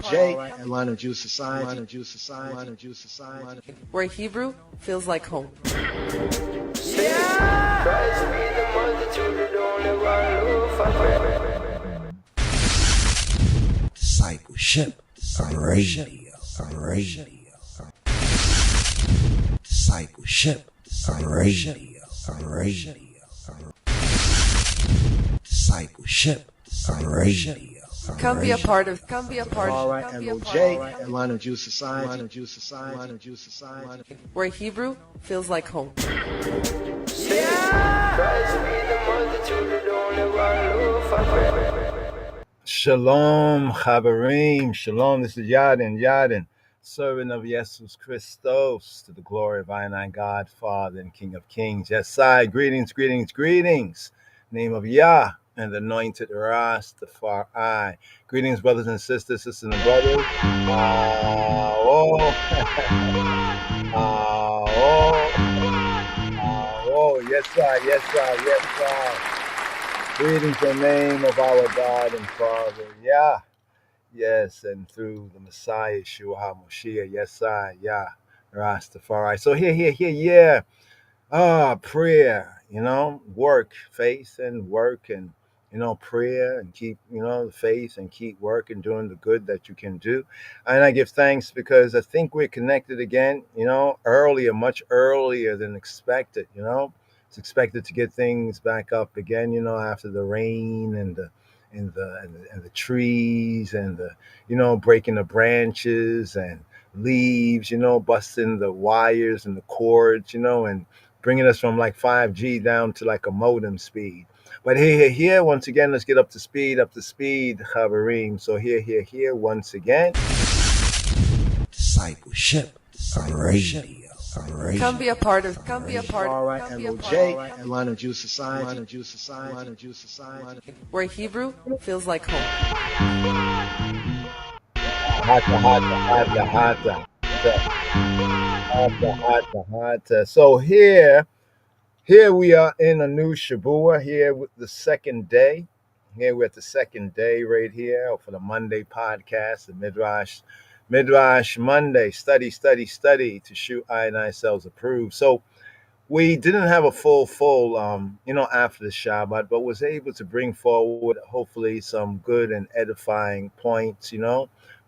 LOJ, Atlanta Jew Society. Where Hebrew feels like home. Discipleship Radio. Discipleship Radio. Discipleship Radio. Come be a part of. Alright, LOJ, Atlanta Jew Society. Where Hebrew feels like home. Shalom, Chaverim. Shalom. This is Yadin, servant of Jesus Christos, to the glory of our God, Father, and King of Kings. Yes, I. Greetings. Name of Yah and the anointed Rastafari. Greetings, brothers and sisters and brothers. Yes, I. Greetings in the name of our God and Father, Yah. Yes, and through the Messiah, Yeshua HaMashiach, yes, I, Yah, Rastafari. So here, prayer, work, faith and work, and, prayer, and keep, the faith, and keep working, doing the good that you can do. And I give thanks because I think we're connected again, much earlier than expected, It's expected to get things back up again, after the rain and the trees and the breaking the branches and leaves, busting the wires and the cords, and bringing us from like 5G down to like a modem speed. But here, once again, let's get up to speed, Chaverim. So here, once again. Discipleship Radio. Come be a part of. Alright, LOJ, Atlanta Jew Society. Where Hebrew feels like home. Hot. So here we are in a new Shabua, here with the second day. Here we're at the second day right here for the Monday podcast, the Midrash Monday, study to shoot I and ourselves approved. So we didn't have a full, after the Shabbat, but was able to bring forward hopefully some good and edifying points,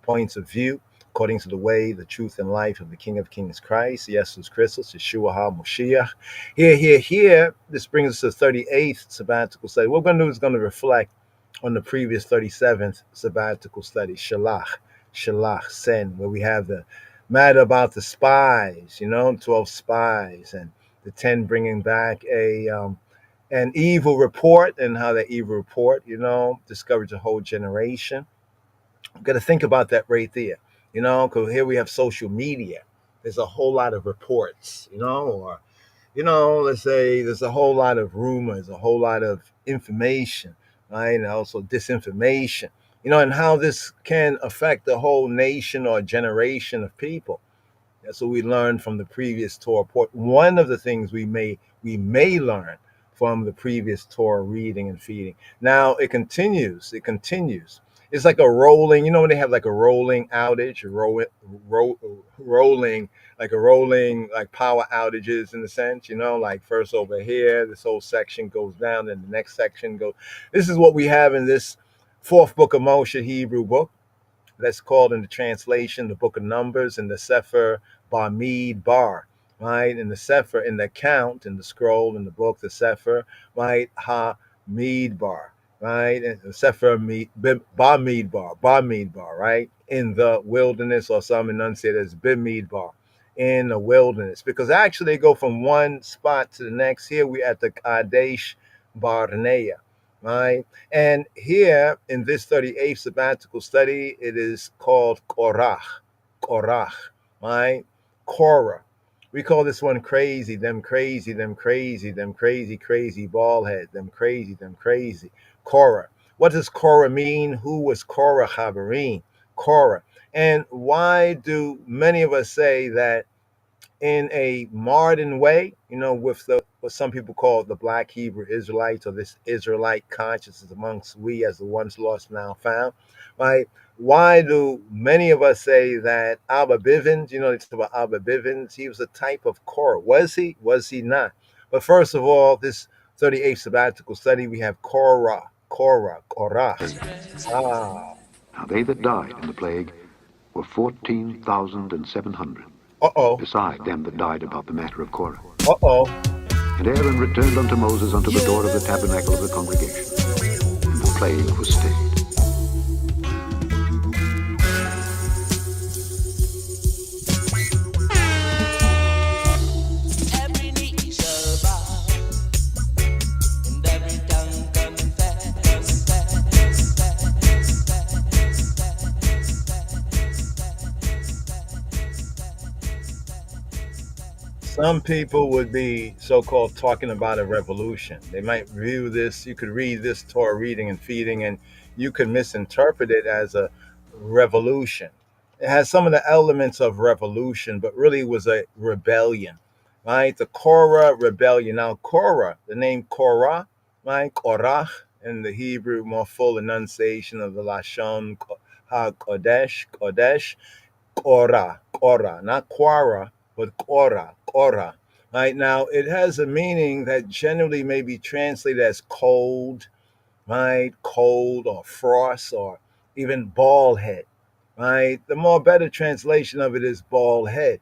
points of view, according to the way, the truth, and life of the King of Kings Christ, Jesus Christus, Yeshua HaMashiach. Here, this brings us to the 38th sabbatical study. What we're going to do is going to reflect on the previous 37th sabbatical study, Shalach, send, where we have the matter about the spies, 12 spies, and the 10 bringing back an evil report, and how that evil report, discouraged a whole generation. I've got to think about that right there, because here we have social media. There's a whole lot of reports, or, let's say there's a whole lot of rumors, a whole lot of information, right? And also disinformation, and how this can affect the whole nation or generation of people. That's what we learned from the previous Torah report. One of the things we may learn from the previous Torah reading and feeding. Now it continues. It's like a rolling, when they have like a rolling outage, rolling power outages in a sense, like first over here, this whole section goes down, and the next section goes. This is what we have in this fourth book of Moshe, Hebrew book. That's called in the translation, the book of Numbers, and the Sefer Bamidbar, right? In the Sefer, in the account, in the scroll, in the book, the Sefer, right? Midbar, right? And the Sefer Bamidbar, right? In the wilderness, or some enunciate as Bimidbar, in the wilderness. Because actually they go from one spot to the next. Here we at the Kadesh Barnea, right? And here in this 38th sabbatical study, it is called Korach, right? Korah. We call this one crazy, them crazy, bald head, them crazy. Korah. What does Korah mean? Who was Korah, Chaverim? Korah. And why do many of us say that in a modern way, with the what some people call the Black Hebrew Israelites, or this Israelite consciousness amongst we as the once lost now found, right? Why do many of us say that Abba Bivens, they talk about Abba Bivens, he was a type of Korah? Was he? Was he not? But first of all, this 38th sabbatical study, we have Korah, Korah. Now they that died in the plague were 14,700. Beside them that died about the matter of Korah. And Aaron returned unto Moses unto the door of the tabernacle of the congregation, and the plague was stayed. Some people would be so-called talking about a revolution. They might view this, you could read this Torah reading and feeding, and you could misinterpret it as a revolution. It has some of the elements of revolution, but really was a rebellion, right? The Korah rebellion. Now, Korah, the name Korah, right? Korach, in the Hebrew, more full enunciation of the Lashon Kodesh, Korah, not Quara, but Korah. Right now, it has a meaning that generally may be translated as cold, right? Cold or frost or even bald head, right? The more better translation of it is bald head.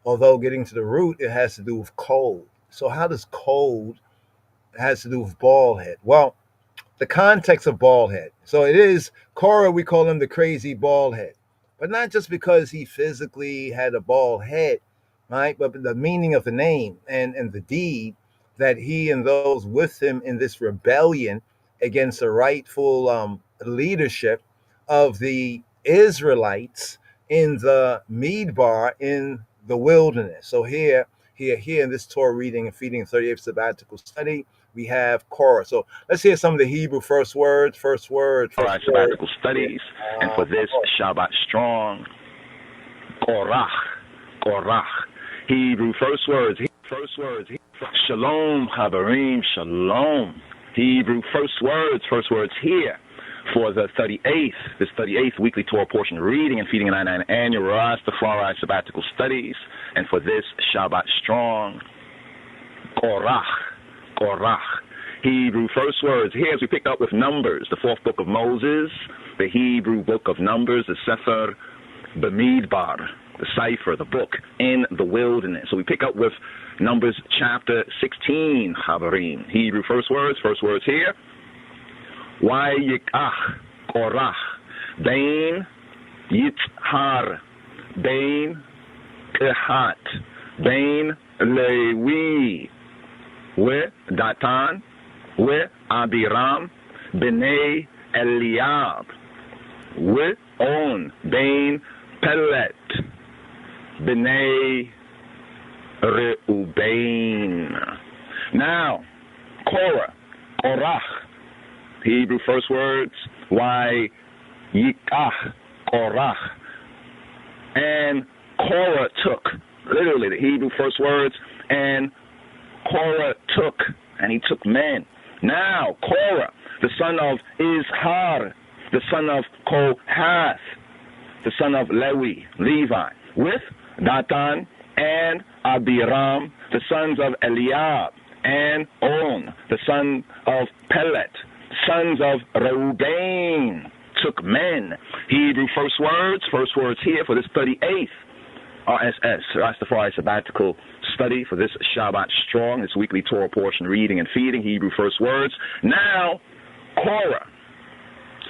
Although getting to the root, it has to do with cold. So how does cold has to do with bald head? Well, the context of bald head. So it is Korah, we call him the crazy bald head, but not just because he physically had a bald head, right? But the meaning of the name and the deed that he and those with him in this rebellion against the rightful leadership of the Israelites in the Midbar, in the wilderness. So here in this Torah reading and feeding 38th sabbatical study, we have Korah. So let's hear some of the Hebrew first words. All right, sabbatical studies, and for this Shabbat strong, Korah. Hebrew first words. Shalom, Chabarim, shalom. Hebrew first words here for the 38th weekly Torah portion reading and feeding an annual Rastafari sabbatical studies, and for this Shabbat strong, Korah. Hebrew first words here as we pick up with Numbers, the fourth book of Moses, the Hebrew book of Numbers, the Sefer Bamidbar, the cipher, the book in the wilderness. So we pick up with Numbers chapter 16, Chabarim. Hebrew first words here. Vayikach Korach, Bain Yitzhar, Bain Kehat, Bain Lewi, we Datan, we Abiram, Bnei Eliab, we On, Bain Pelet, Bnei Reuben. Now, Korach, Hebrew first words, Vayikach Korach. And Korah took, literally the Hebrew first words, and Korah took, and he took men. Now, Korah, the son of Izhar, the son of Kohath, the son of Levi, with Datan and Abiram, the sons of Eliab, and On, the son of Pelet, sons of Reuben, took men. Hebrew first words here for this 38th RSS, Rastafari sabbatical study for this Shabbat strong, this weekly Torah portion reading and feeding. Hebrew first words. Now, Korah,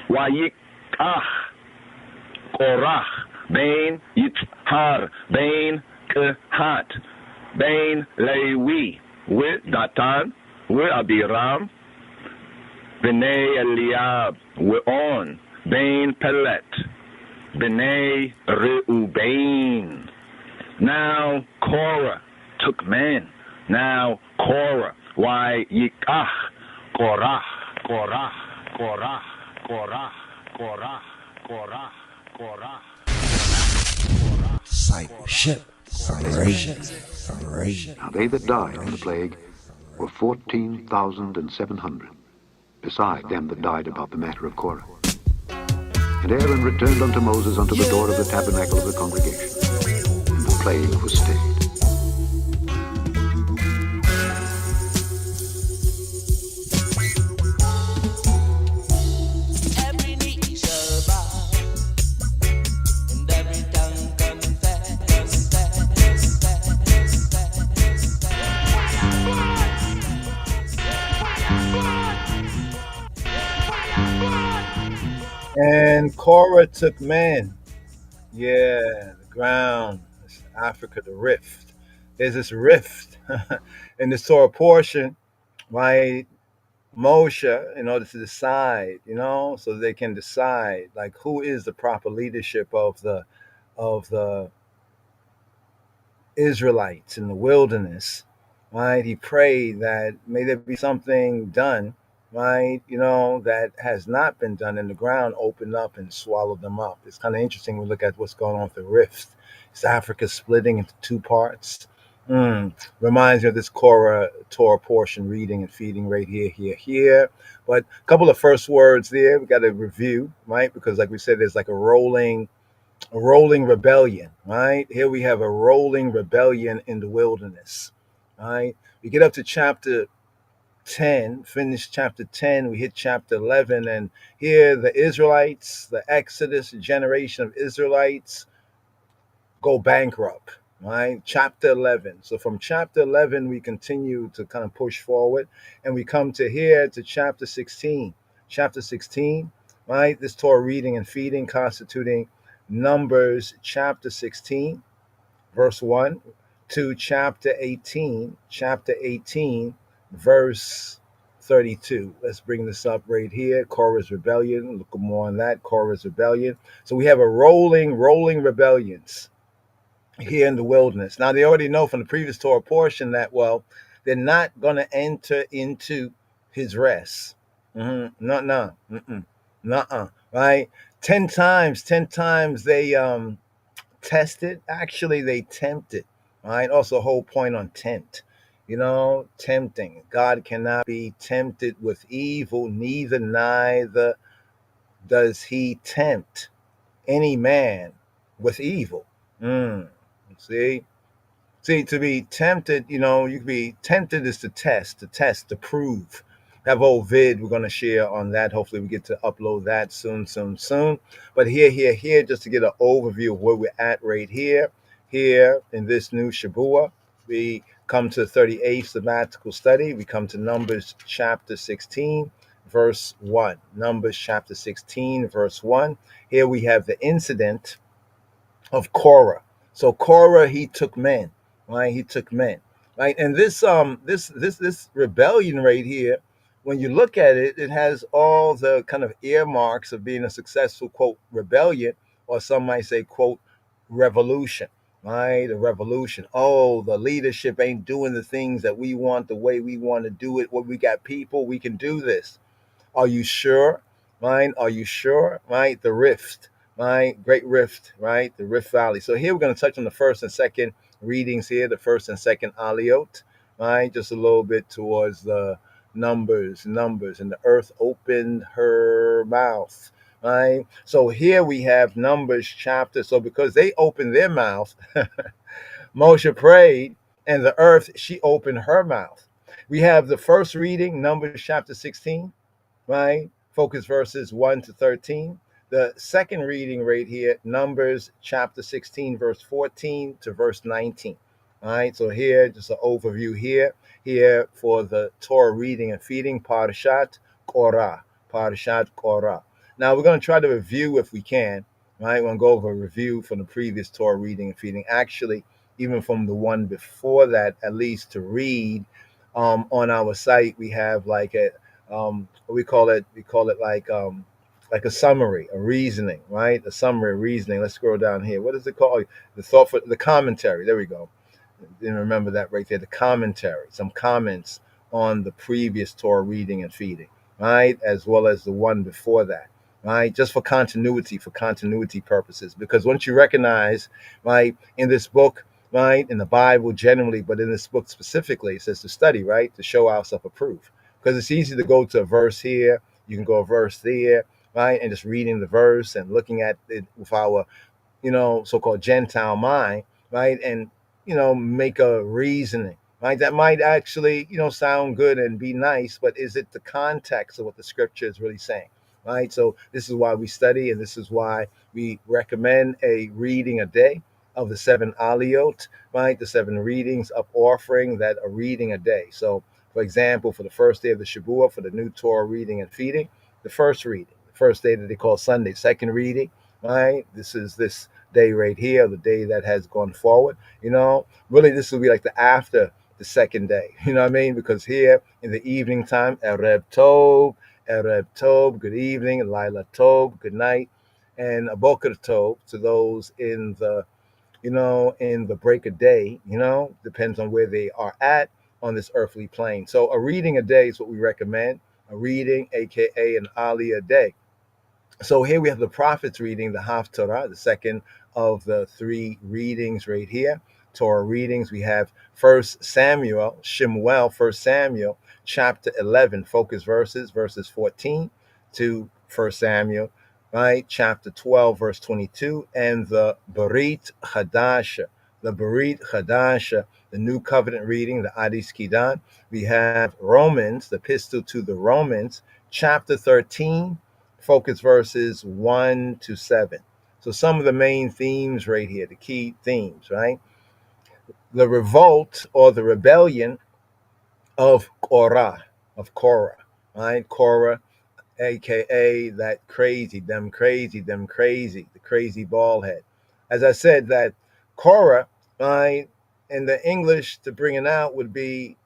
Vayikach Korach, Bain Yitzhar, Bain Kehat, Bain Lewi, with Datan, with Abiram, Bnei Eliab, with On, Bain Pelet, Bnei Reuben. Now Korah took men. Now Korah, Vayikach Korah. Discipleship. Separation. Now they that died in the plague were 14,700, beside them that died about the matter of Korah. And Aaron returned unto Moses unto the door of the tabernacle of the congregation, and the plague was stayed. And Korah took man. Yeah, the ground, Africa, the rift. There's this rift in this Torah portion, right? Moshe, in order to decide, so they can decide, like, who is the proper leadership of the Israelites in the wilderness, right? He prayed that may there be something done, right? That has not been done, and the ground opened up and swallowed them up. It's kind of interesting when we look at what's going on with the rift. It's Africa splitting into two parts. Reminds me of this Torah portion, reading and feeding right here. But a couple of first words there. We got to review, right? Because like we said, there's like a rolling rebellion, right? Here we have a rolling rebellion in the wilderness, right? We get up to chapter 10, finish chapter 10, we hit chapter 11, and here the Israelites, the Exodus generation of Israelites go bankrupt, right? Chapter 11. So from chapter 11, we continue to kind of push forward, and we come to here to chapter 16. Chapter 16, right? This Torah reading and feeding constituting Numbers chapter 16, verse 1 to chapter 18, verse 32. Let's bring this up right here. Korah's rebellion. Look more on that. Korah's rebellion. So we have a rolling rebellions here in the wilderness. Now, they already know from the previous Torah portion that, well, they're not going to enter into his rest. Right? 10 times they tested. Actually, they tempted. Right? Also, a whole point on tempt. Tempting. God cannot be tempted with evil, neither does he tempt any man with evil. See, to be tempted, you can be tempted is to test, to prove. Have a whole vid we're going to share on that. Hopefully we get to upload that soon. But here, just to get an overview of where we're at right here in this new Shabua, we come to the 38th sabbatical study. We come to Numbers chapter 16, verse 1. Numbers chapter 16, verse 1. Here we have the incident of Korah. So Korah, he took men, right? He took men, right? And this rebellion right here, when you look at it, it has all the kind of earmarks of being a successful, quote, rebellion, or some might say, quote, revolution, right? A revolution. Oh, the leadership ain't doing the things that we want, the way we want to do it. Well, we got people, we can do this. Are you sure, right? Are you sure, right? The rift, right? Great rift, right? The Rift Valley. So here we're going to touch on the first and second readings here, the first and second aliyot, right? Just a little bit towards the numbers, and the earth opened her mouth, right? So here we have Numbers chapter. So because they opened their mouth, Moshe prayed, and the earth, she opened her mouth. We have the first reading, Numbers chapter 16, right? Focus verses 1 to 13. The second reading right here, Numbers chapter 16, verse 14 to verse 19. All right, so here, just an overview here for the Torah reading and feeding, Parashat Korah. Now, we're going to try to review if we can, right? We're going to go over a review from the previous Torah reading and feeding. Actually, even from the one before that, at least to read on our site, we have like a, we call it like a summary, a reasoning, right? A summary, reasoning. Let's scroll down here. What is it called? The commentary. There we go. Didn't remember that right there. The commentary, some comments on the previous Torah reading and feeding, right? As well as the one before that, right? Just for continuity purposes. Because once you recognize, right, in this book, right? In the Bible generally, but in this book specifically, it says to study, right? To show ourselves approved. Because it's easy to go to a verse here, you can go a verse there, right? And just reading the verse and looking at it with our, so-called Gentile mind, right? And, make a reasoning, right? That might actually, sound good and be nice, but is it the context of what the scripture is really saying? Right. So this is why we study, and this is why we recommend a reading a day of the 7 aliyot, right? The 7 readings of offering that are reading a day. So, for example, for the first day of the Shabuah, for the new Torah reading and feeding, the first reading, the first day that they call Sunday, second reading, right? This is this day right here, the day that has gone forward. Really, this will be like the after the second day. You know what I mean? Because here in the evening time, Erev Tov, good evening, Laila Tov, good night, and a Boker Tov to those in the, in the break of day, depends on where they are at on this earthly plane. So a reading a day is what we recommend, a reading, aka an Ali a day. So here we have the prophets reading the Haftarah, the second of the 3 readings right here. Torah readings, we have First Samuel, chapter 11, focus verses 14 to 1 Samuel, right? Chapter 12, verse 22, and the Berit Hadasha, the new covenant reading, the Adis Kidan. We have Romans, the epistle to the Romans, chapter 13, focus verses 1 to 7. So some of the main themes right here, the key themes, right? The revolt or the rebellion of Korah, right? Korah, aka that crazy, the crazy bald head. As I said, that Korah, right, in the English to bring it out would be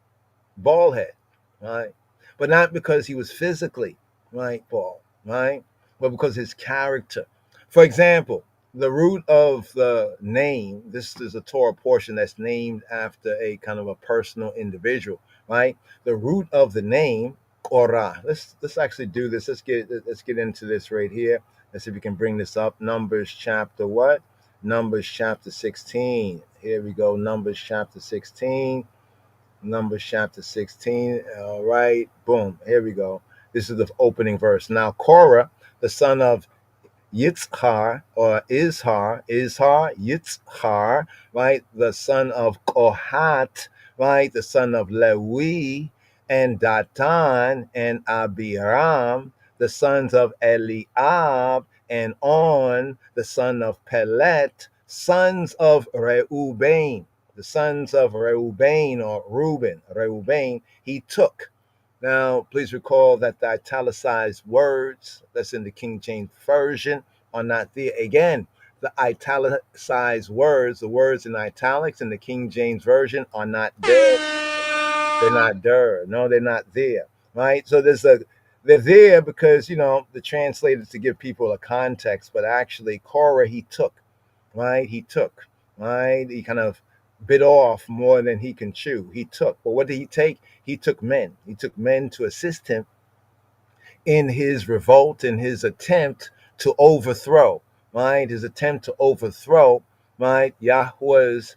bald head, right? But not because he was physically, right, bald, right? But because his character. For example, the root of the name, this is a Torah portion that's named after a kind of a personal individual, right? The root of the name, Korah. Let's actually do this. Let's get into this right here. Let's see if we can bring this up. Numbers chapter what? Numbers chapter 16. Here we go. Numbers chapter 16. Numbers chapter 16. All right. Boom. Here we go. This is the opening verse. Now Korah, the son of Yitzhar or Izhar, Yitzhar, right? The son of Kohat, right? The son of Lewi, and Datan and Abiram, the sons of Eliab, and On, the son of Pelet, sons of Reuben. The sons of Reuben or Reuben, he took. Now, please recall that the italicized words that's in the King James Version are not there. Again, the italicized words, the words in italics in the King James Version are not there. They're not there. No, they're not there. Right? So they're there because, the translators to give people a context, but actually Korah, he took, right? He took, right? He kind of bit off more than he can chew. He took. But what did he take? He took men. He took men to assist him in his revolt, in his attempt to overthrow, right? His attempt to overthrow, right? Yahweh's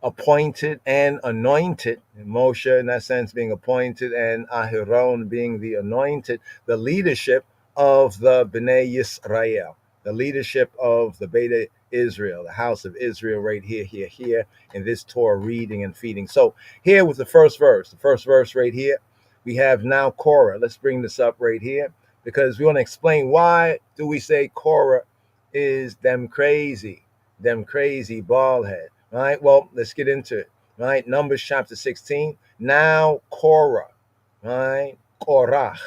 appointed and anointed, Moshe in that sense being appointed and Aharon being the anointed, the leadership of the Bnei Yisrael, the leadership of the Beta Israel, the house of Israel right here in this Torah reading and feeding. So here with the first verse right here, we have now Korah. Let's bring this up right here because we want to explain why do we say Korah is them crazy bald head. Right? Well, let's get into it. Right? Numbers chapter 16. Now Korah. Right? Korach.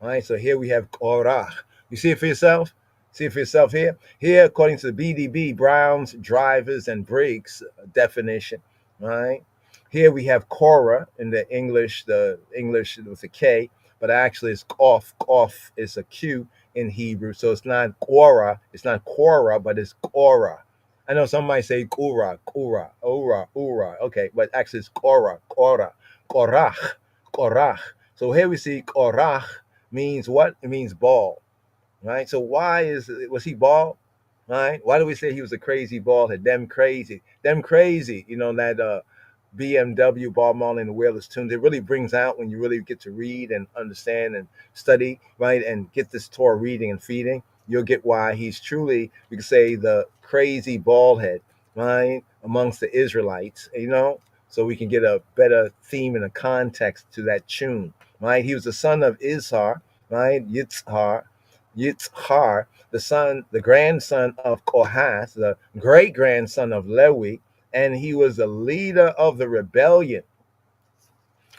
Right? So here we have Korach. You see it for yourself? See it for yourself here? Here, according to the BDB, Browns, Drivers, and Briggs definition. Right? Here we have Korah in the English with a K, but actually it's Kof. Kof is a Q in Hebrew. So it's not Korah, but it's Korah. I know some might say Ura. Okay, but actually it's Korah, Korach. So here we see Korach means what? It means bald, right? So was he bald? right? Why do we say he was a crazy bald head? Them crazy. That BMW, Bob Marley and the Wailers tunes. It really brings out when you really get to read and understand and study, right? And get this Torah reading and feeding. You'll get why he's truly, we could say, the crazy bald head, right? Amongst the Israelites, so we can get a better theme and a context to that tune, right? He was the son of Izhar, right? Yitzhar, the grandson of Kohath, the great grandson of Lewi, and he was the leader of the rebellion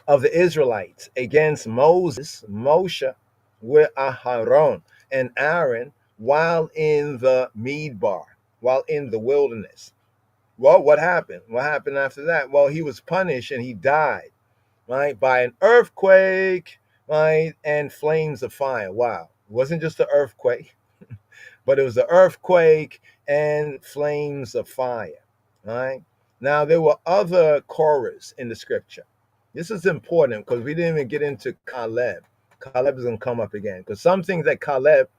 of the Israelites against Moshe, with Aharon and Aaron while in the Midbar, while in the wilderness. Well, what happened? What happened after that? Well, he was punished and he died, right, by an earthquake, right, and flames of fire. Wow. It wasn't just an earthquake, but it was the earthquake and flames of fire, right? Now, there were other Korahs in the scripture. This is important because we didn't even get into Caleb. Caleb is going to come up again because some things that Caleb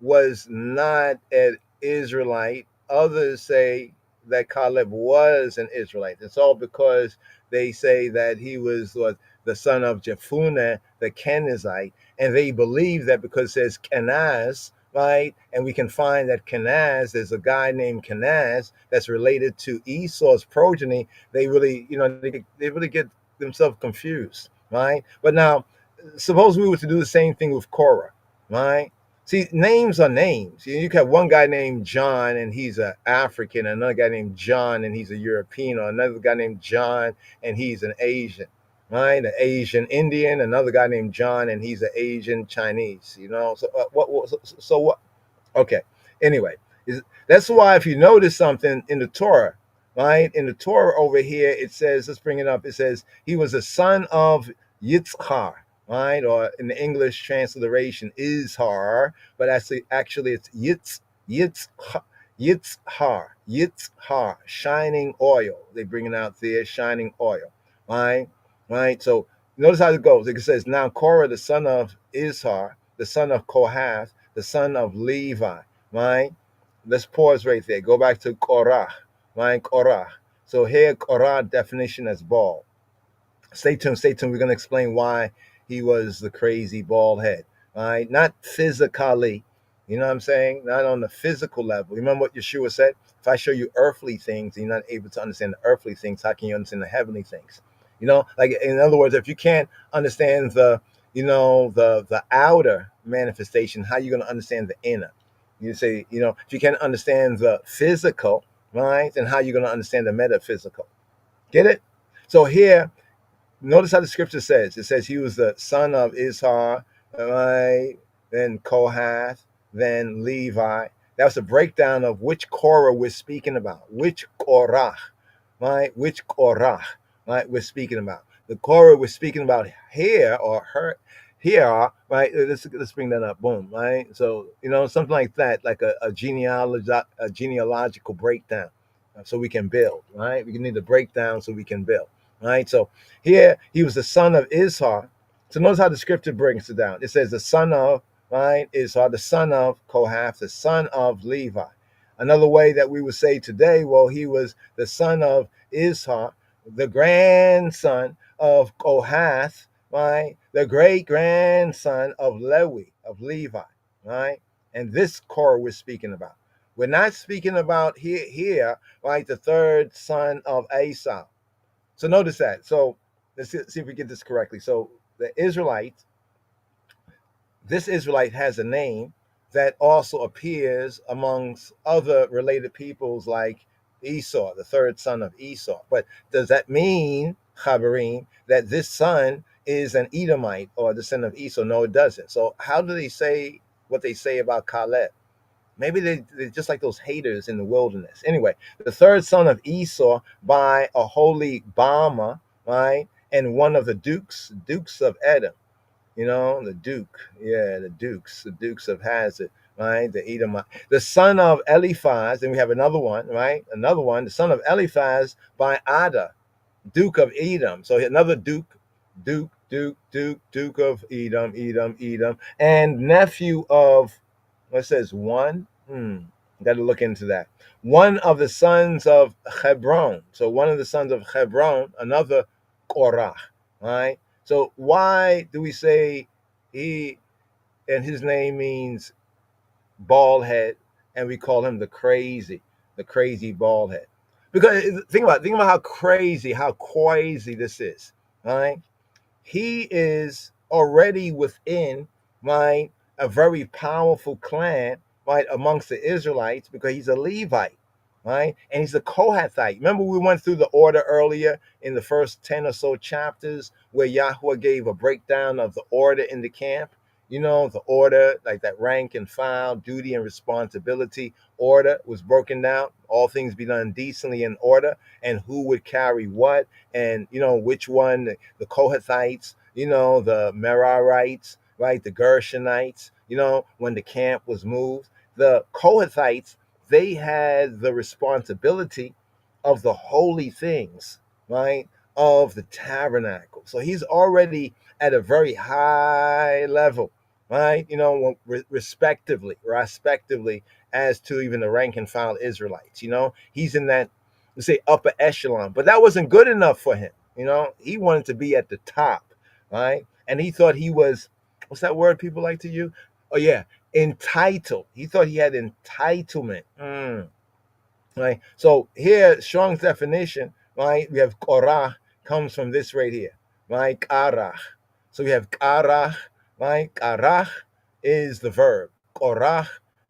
was not an Israelite. Others say that Caleb was an Israelite. It's all because they say that he was the son of Jephunneh, the Kenizzite, and they believe that because it says Kenaz, right? And we can find that Kenaz, there's a guy named Kenaz that's related to Esau's progeny. They really, they really get themselves confused, right? But now, suppose we were to do the same thing with Korah, right? See, names are names. You can have one guy named John and he's an African, another guy named John and he's a European, or another guy named John and he's an Asian, right? An Asian Indian, another guy named John and he's an Asian Chinese. So what? Okay. Anyway, that's why if you notice something in the Torah, right? In the Torah over here, it says, let's bring it up. It says he was a son of Yitzhar, right? Or in the English transliteration, Izhar, but actually it's Yitzhar, shining oil. They bring it out there, shining oil, right? Right. So notice how it goes. It says, now Korah, the son of Izhar, the son of Kohath, the son of Levi, right? Let's pause right there. Go back to Korah, right? Korah. So here, Korah definition as bald. Stay tuned. We're going to explain why he was the crazy bald head, right? Not physically, you know what I'm saying? Not on the physical level. Remember what Yeshua said? If I show you earthly things, and you're not able to understand the earthly things, how can you understand the heavenly things? Like in other words, if you can't understand the outer manifestation, how are you going to understand the inner? You say, if you can't understand the physical, right, then how are you going to understand the metaphysical? Get it? So here, notice how the scripture says. It says he was the son of Izhar, right? Then Kohath, then Levi. That's a breakdown of which Korah we're speaking about. Which Korah, right? Which Korah, right? We're speaking about. The Korah we're speaking about here, or her, here, right? Let's bring that up. Boom, right? So something like that, like a genealogical breakdown, so we can build, right? We need a breakdown so we can build. Right, so here he was the son of Izhar. So notice how the scripture brings it down. It says the son of, right, Izhar, the son of Kohath, the son of Levi. Another way that we would say today, well, he was the son of Izhar, the grandson of Kohath, right, the great grandson of Levi, right? And this Korah we're speaking about. We're not speaking about here, right, the third son of Esau. So notice that. So let's see if we get this correctly. So this Israelite has a name that also appears amongst other related peoples like Esau, the third son of Esau. But does that mean, Chabarim, that this son is an Edomite or the son of Esau? No, it doesn't. So how do they say what they say about Caleb? Maybe they're just like those haters in the wilderness. Anyway, the third son of Esau by a holy Bama, right? And one of the dukes of Edom. The dukes of Hazard, right? The Edomite. The son of Eliphaz, and we have another one, right? Another one, the son of Eliphaz by Ada, duke of Edom. So another duke of Edom, and nephew of, what says one? Got to look into that. One of the sons of Hebron. So one of the sons of Hebron, another Korah. Right. So why do we say he and his name means bald head, and we call him the crazy bald head? Because think about how crazy, how this is. Right. He is already within, right, a very powerful clan, right, amongst the Israelites, because he's a Levite, right, and he's a Kohathite. Remember, we went through the order earlier in the first 10 or so chapters where Yahweh gave a breakdown of the order in the camp. You know, the order, like that rank and file, duty and responsibility order was broken down. All things be done decently in order, and who would carry what, and, you know, which one, the Kohathites, you know, the Merarites, right, the Gershonites, you know, when the camp was moved. The Kohathites, they had the responsibility of the holy things, right, of the tabernacle. So he's already at a very high level, right, you know, respectively as to even the rank and file Israelites. You know, he's in that, let's say, upper echelon, but that wasn't good enough for him. You know, he wanted to be at the top, right? And he thought he was, what's that word people like to use? Oh yeah, entitled. He thought he had entitlement. Right. So here, Strong's definition, right? We have Korah comes from this right here, right? Karach. So we have Karach, right? Karach is the verb. Korah,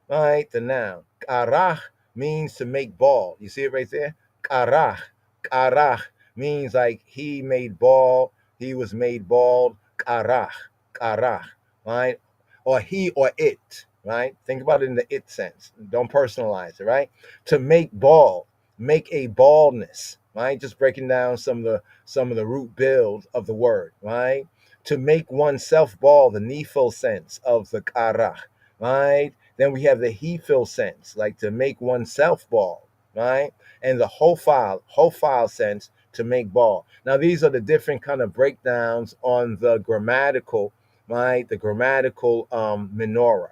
right? The noun. Karach means to make bald. You see it right there? Karach. Karach means like he made bald. He was made bald. Karach. Karach. Right? Or he or it. Right? Think about it in the it sense. Don't personalize it, right? To make bald, make a baldness, right? Just breaking down some of the root build of the word, right? To make oneself bald, the nephil sense of the karach, right? Then we have the hefil sense, like to make oneself bald, right? And the hophile sense, to make bald. Now these are the different kind of breakdowns on the grammatical, right? The grammatical menorah.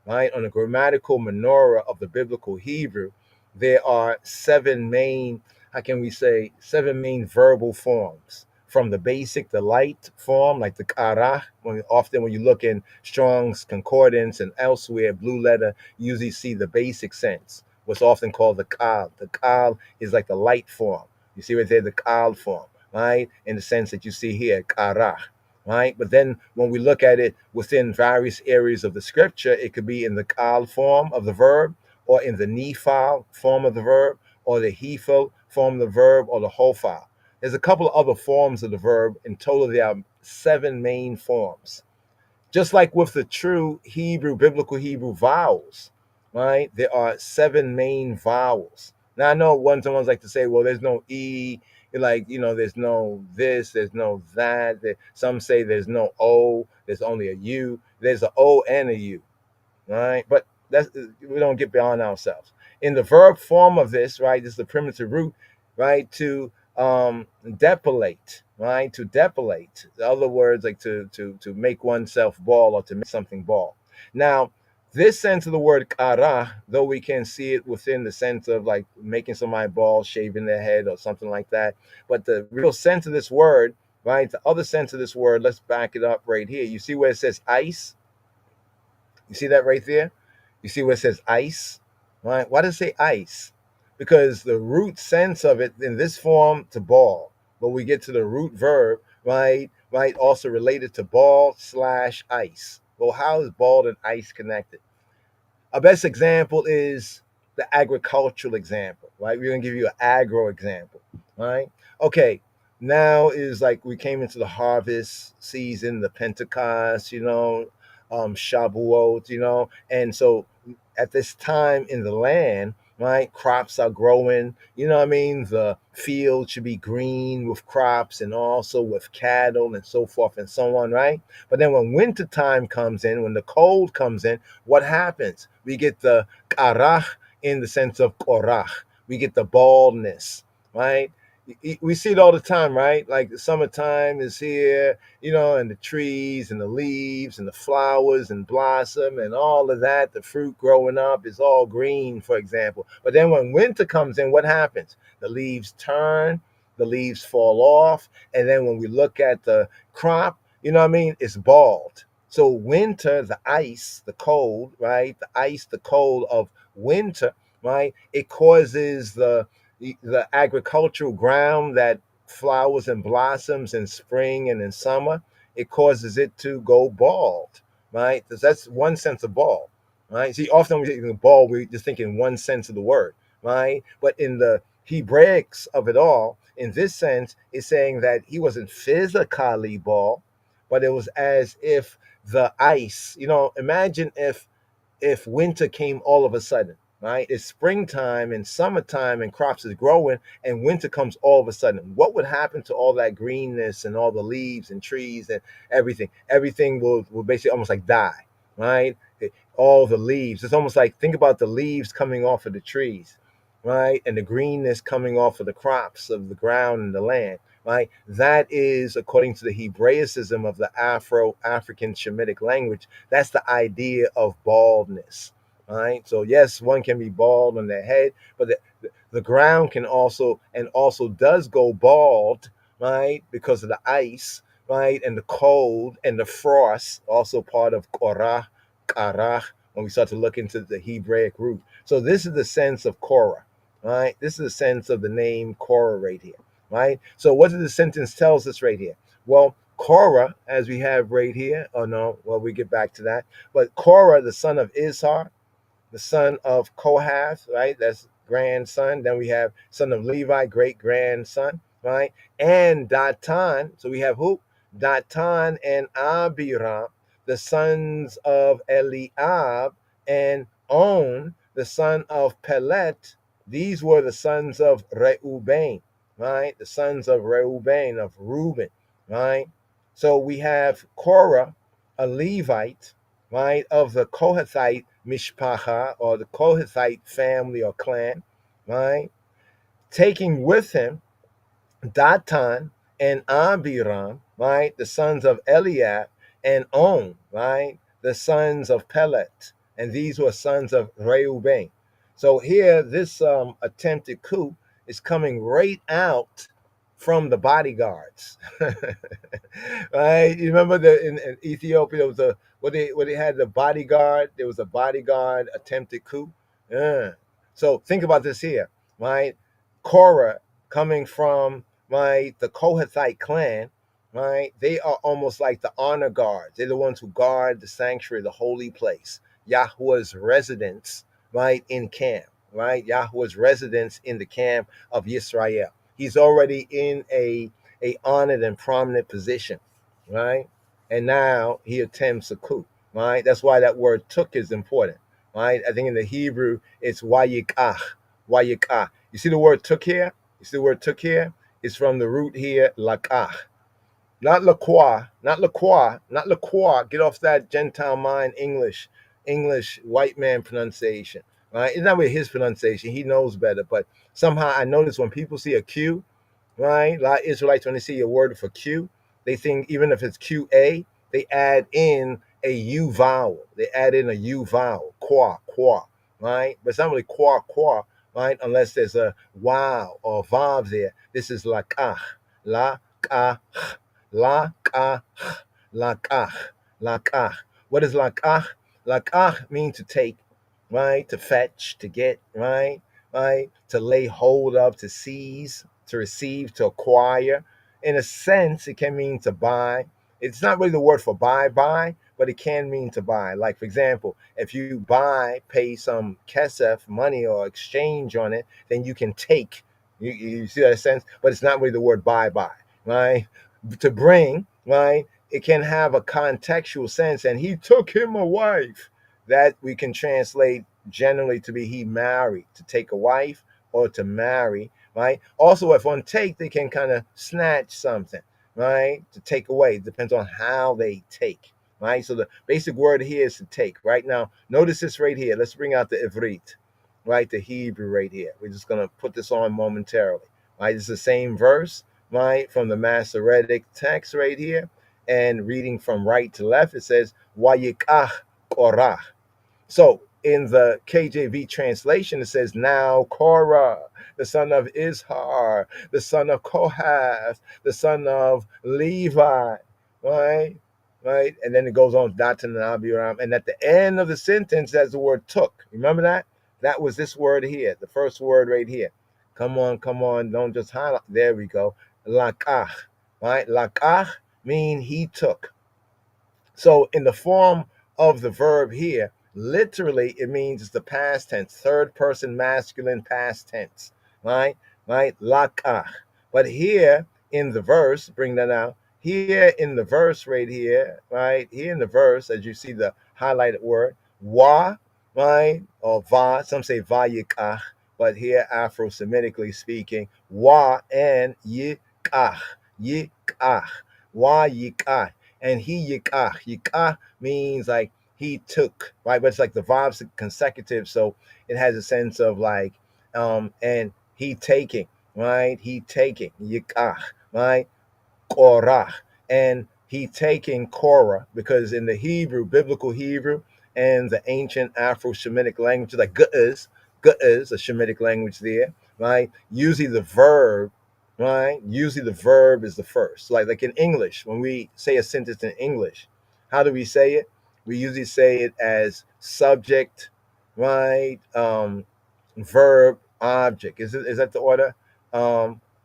Right? On the grammatical menorah of the biblical Hebrew, there are seven main verbal forms. From the basic, the light form, like the karah. Often when you look in Strong's Concordance and elsewhere, blue letter, you usually see the basic sense, what's often called the kal. The kal is like the light form. You see right there, the kal form, right? In the sense that you see here, karah. Right? But then when we look at it within various areas of the scripture, it could be in the kal form of the verb, or in the nephil form of the verb, or the hefil form of the verb, or the hophil. There's a couple of other forms of the verb. In total, there are 7 main forms. Just like with the true Hebrew, biblical Hebrew vowels, right? There are 7 main vowels. Now I know someone's like to say, well, there's no E, like, you know, there's no this, there's no that. Some say there's no O, there's only a U. There's an O and a U, right? But we don't get beyond ourselves. In the verb form of this, right, this is the primitive root, right, to depilate, right, to depilate. In other words, like to make oneself bald, or to make something bald. Now, this sense of the word kara, though we can see it within the sense of like making somebody bald, shaving their head or something like that, but the real sense of this word, right, the other sense of this word, let's back it up right here. You see where it says ice? You see that right there? You see where it says ice? Right? Why does it say ice? Because the root sense of it in this form to ball, but we get to the root verb, right, also related to ball / ice. Well, how is ball and ice connected? Our best example is the agricultural example, right? We're going to give you an agro example, right? Okay, now is like we came into the harvest season, the Pentecost, you know, Shavuot, you know, and so at this time in the land, right, crops are growing, you know what I mean? The field should be green with crops and also with cattle and so forth and so on, right? But then when winter time comes in, when the cold comes in, what happens? We get the karach in the sense of korach. We get the baldness, right? we see it all the time, right? Like the summertime is here, and the trees and the leaves and the flowers and blossom and all of that. The fruit growing up is all green, for example. But then when winter comes in, what happens? The leaves turn, the leaves fall off, and then when we look at the crop, it's bald. So winter, the ice, the cold, right? The ice, the cold of winter, right? It causes the agricultural ground that flowers and blossoms in spring and in summer, it causes it to go bald, right? Because that's one sense of bald, right? See, often we think bald, we just think in one sense of the word, right? But in the Hebraics of it all, in this sense, it's saying that he wasn't physically bald, but it was as if the ice, imagine if winter came all of a sudden, right? It's springtime and summertime and crops is growing, and winter comes all of a sudden. What would happen to all that greenness and all the leaves and trees and everything? Everything will basically almost like die, right? All the leaves. It's almost like, think about the leaves coming off of the trees, right? And the greenness coming off of the crops of the ground and the land, right? That is, according to the Hebraicism of the Afro-African Shemitic language, that's the idea of baldness, right? So yes, one can be bald on their head, but the ground can also does go bald, right? Because of the ice, right? And the cold and the frost, also part of Korah, Karach, when we start to look into the Hebraic root. So this is the sense of Korah, right? This is the sense of the name Korah right here, right? So what does the sentence tells us right here? Well, Korah, as we have right here, we get back to that. But Korah, the son of Izhar, the son of Kohath, right? That's grandson. Then we have son of Levi, great grandson, right? And Datan. So we have who? Datan and Abiram, the sons of Eliab, and On, the son of Pelet. These were the sons of Reuben, right? The sons of Reuben, of Reuben, right? So we have Korah, a Levite, right, of the Kohathite Mishpacha, or the Kohathite family or clan, right, taking with him Datan and Abiram, right, the sons of Eliab, and On, right, the sons of Pelet, and these were sons of Reuben. So here, this attempted coup is coming right out from the bodyguards, right? You remember in Ethiopia there was where they had the bodyguard. There was a bodyguard attempted coup. Yeah. So think about this here, right? Korah coming from, right, the Kohathite clan, right? They are almost like the honor guards. They're the ones who guard the sanctuary, the holy place, Yahweh's residence, right, in camp, right? Yahweh's residence in the camp of Yisrael. He's already in a honored and prominent position, right? And now he attempts a coup, right? That's why that word took is important, right? I think in the Hebrew it's wayikah, wayikah. You see the word took here? You see the word took here? It's from the root here, lakah. Not laqua, not laqua, not laqua. Get off that Gentile mind English white man pronunciation, right? It's not really his pronunciation. He knows better. But somehow I notice when people see a Q, right? A lot of Israelites, when they see a word for Q, they think even if it's QA, they add in a U vowel. They add in a U vowel, qua, right? But it's not really qua, right? Unless there's a wow or vav there. This is lakah, lakah, lakah, lakah, lakah. What does lakah? Lakah means to take, right? To fetch, to get, right? Right? To lay hold of, to seize, to receive, to acquire. In a sense, it can mean to buy. It's not really the word for buy, but it can mean to buy. Like, for example, if you pay some kesef, money, or exchange on it, then you can take. You see that sense? But it's not really the word buy, right? To bring, right? It can have a contextual sense. And he took him a wife. That we can translate generally to be he married, to take a wife or to marry, right? Also, if on take, they can kind of snatch something, right? To take away. It depends on how they take, right? So the basic word here is to take. Right now, notice this right here. Let's bring out the Ivrit, right? The Hebrew right here. We're just going to put this on momentarily, right? It's the same verse, right, from the Masoretic text right here. And reading from right to left, it says, Wayikach Korah. So in the KJV translation, it says, now Korah, the son of Izhar, the son of Kohath, the son of Levi, right? Right? And then it goes on, Datan and Abiram. And at the end of the sentence, there's the word took. Remember that? That was this word here, the first word right here. Come on, come on. Don't just highlight. There we go. Lakach, right? Lakach mean he took. So in the form of the verb here, literally it means it's the past tense, third person masculine past tense, right? Right? Lakach. But here in the verse, bring that out. Here in the verse right here, right? Here in the verse, as you see the highlighted word, wa, right? Or va, some say vayikach, but here Afro-Semitically speaking, wa and yikach, yikach, wa yikach. And he yikah. Yikah means like he took, right? But it's like the verbs consecutive, so it has a sense of like and he taking, right? He taking yikah, right? Korah. And he taking Korah, because in the Hebrew, biblical Hebrew, and the ancient Afro-Shemitic language, like Ga'ez, a Shemitic language there, right? Usually the verb, right? Usually the verb is the first. Like in English, when we say a sentence in English, how do we say it? We usually say it as subject, right? Verb, object. Is that the order?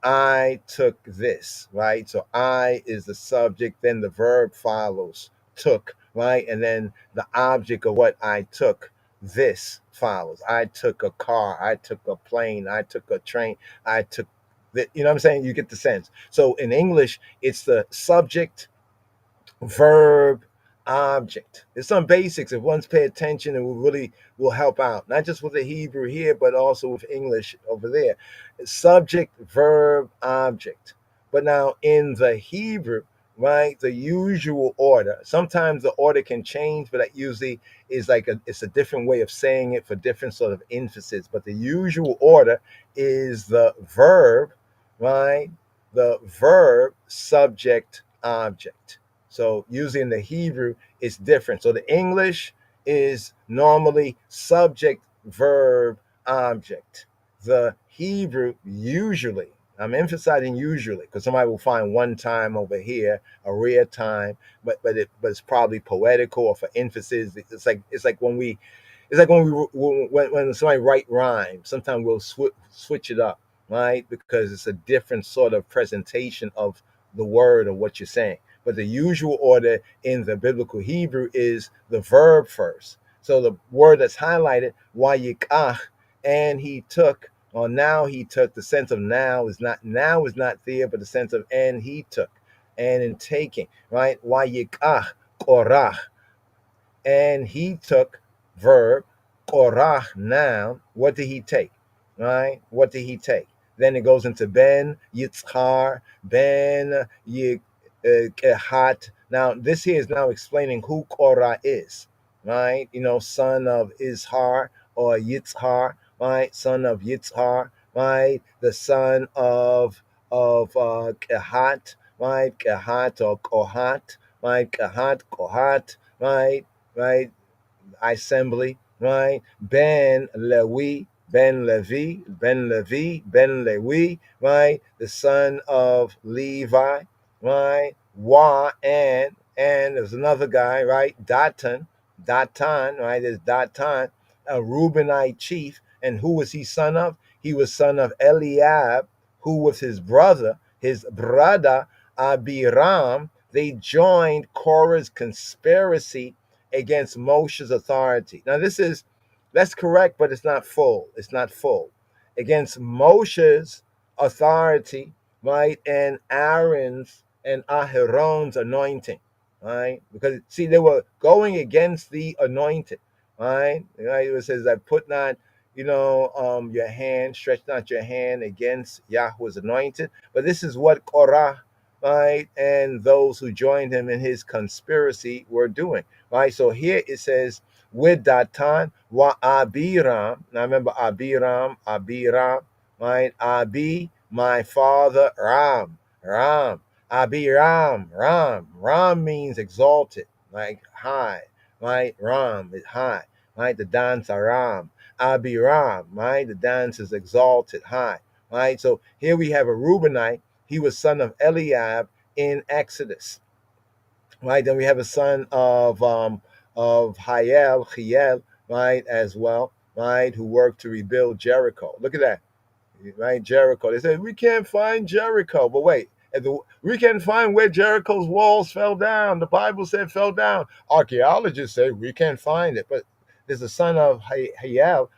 I took this, right? So I is the subject, then the verb follows, took, right? And then the object of what I took, this follows. I took a car, I took a plane, I took a train, I took that, you know what I'm saying? You get the sense. So in English, it's the subject, verb, object. There's some basics. If one's pay attention, it will help out, not just with the Hebrew here, but also with English over there. Subject, verb, object. But now in the Hebrew, right, the usual order, sometimes the order can change, but that usually is like it's a different way of saying it for different sort of emphasis. But the usual order is the verb, right? The verb, subject, object. So usually in the Hebrew, it's different. So the English is normally subject, verb, object. The Hebrew usually, I'm emphasizing usually, because somebody will find one time over here, a rare time, but it's probably poetical or for emphasis. It's like when somebody write rhymes, sometimes we'll switch it up, right? Because it's a different sort of presentation of the word or what you're saying. But the usual order in the biblical Hebrew is the verb first. So the word that's highlighted, wayikach, and he took, or now he took, the sense of now is not there, but the sense of and he took, and in taking, right? Wayikach, Korah, and he took, verb, Korah, noun. What did he take? Right? What did he take? Then it goes into Ben Yitzchar, Ben Kehat. Now, this here is now explaining who Korah is, right? You know, son of Izhar or Yitzhar, right? Son of Yitzhar, right? The son of Kehat, right? Kehat or Kohat, right? Kehat, Kohat, right? Right? Assembly, right? Ben Levi, Ben Levi, Ben Levi, Ben Levi, right? The son of Levi, right? Wa and there's another guy, right? Datan, right? There's Datan, a Reubenite chief. And who was he son of? He was son of Eliab, who was his brother Abiram. They joined Korah's conspiracy against Moshe's authority. Now that's correct, but it's not full. It's not full. Against Moshe's authority, right? And Aaron's and Aharon's anointing, right? Because see, they were going against the anointed, right? Right? It says that put not, your hand, stretch not your hand against Yahweh's anointed. But this is what Korah, right, and those who joined him in his conspiracy were doing, right? So here it says, with Datan wa Abiram. Now remember Abiram, right? Abi my father Ram. Ram. Abiram. Ram. Ram means exalted, like high. Right? Ram is high. Right? The dance Aram. Abiram. Right? The dance is exalted, high. Right? So here we have a Reubenite. He was son of Eliab in Exodus. Right? Then we have a son of Hiel, right, as well, right, who worked to rebuild Jericho. Look at that, right? Jericho. They said we can't find Jericho, but wait, we can't find where Jericho's walls fell down. The Bible said fell down. Archaeologists say we can't find it, but there's a son of Hiel,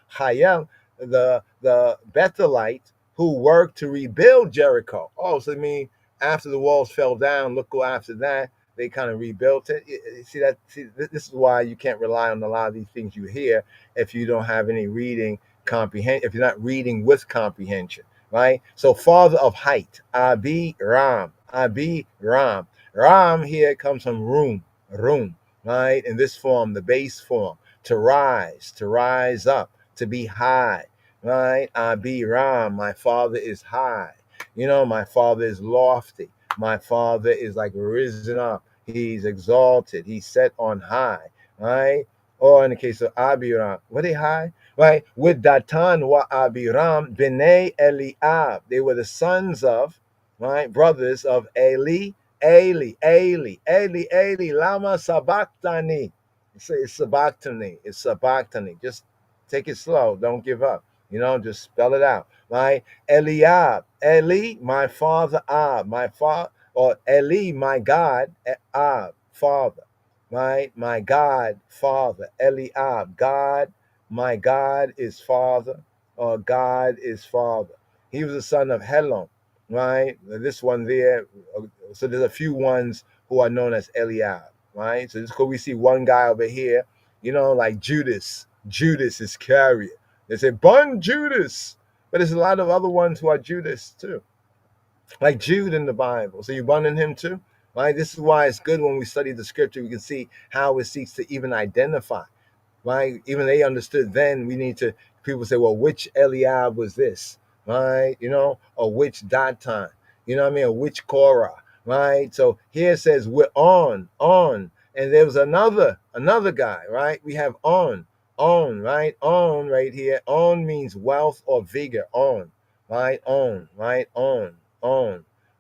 the Bethelite, who worked to rebuild Jericho. Oh, so I mean, after the walls fell down, look who after that they kind of rebuilt it. See that? See, this is why you can't rely on a lot of these things you hear if you don't have any reading comprehension. If you're not reading with comprehension, right? So, father of height, Abi Ram, Abi Ram. Ram here comes from room, right? In this form, the base form, to rise up, to be high, right? Abi Ram, my father is high. You know, my father is lofty. My father is like risen up. He's exalted. He's set on high, right? Or in the case of Abiram, were they high? Right? With Datan wa Abiram, B'nai Eliab. They were the sons of, right, brothers of Eli, Lama Sabachthani. It's Sabachthani. Just take it slow. Don't give up. You know, just spell it out, right? Eliab, Eli, my father, or Eli, my God, father, right? My God, father, Eliab, God, my God is father, or God is father. He was the son of Helon, right? This one there, so there's a few ones who are known as Eliab, right? So just because we see one guy over here, you know, like Judas Iscariot. They say, bun Judas. But there's a lot of other ones who are Judas too. Like Jude in the Bible. So you bunning him too? Right? This is why it's good when we study the scripture, we can see how it seeks to even identify. Right? Even they understood then, people say, well, which Eliab was this? Right? You know, or which Datan? You know what I mean? Or which Korah? Right? So here it says we're on. And there was another guy, right? We have on, right? On right here. On means wealth or vigor. On, right? On, right? On.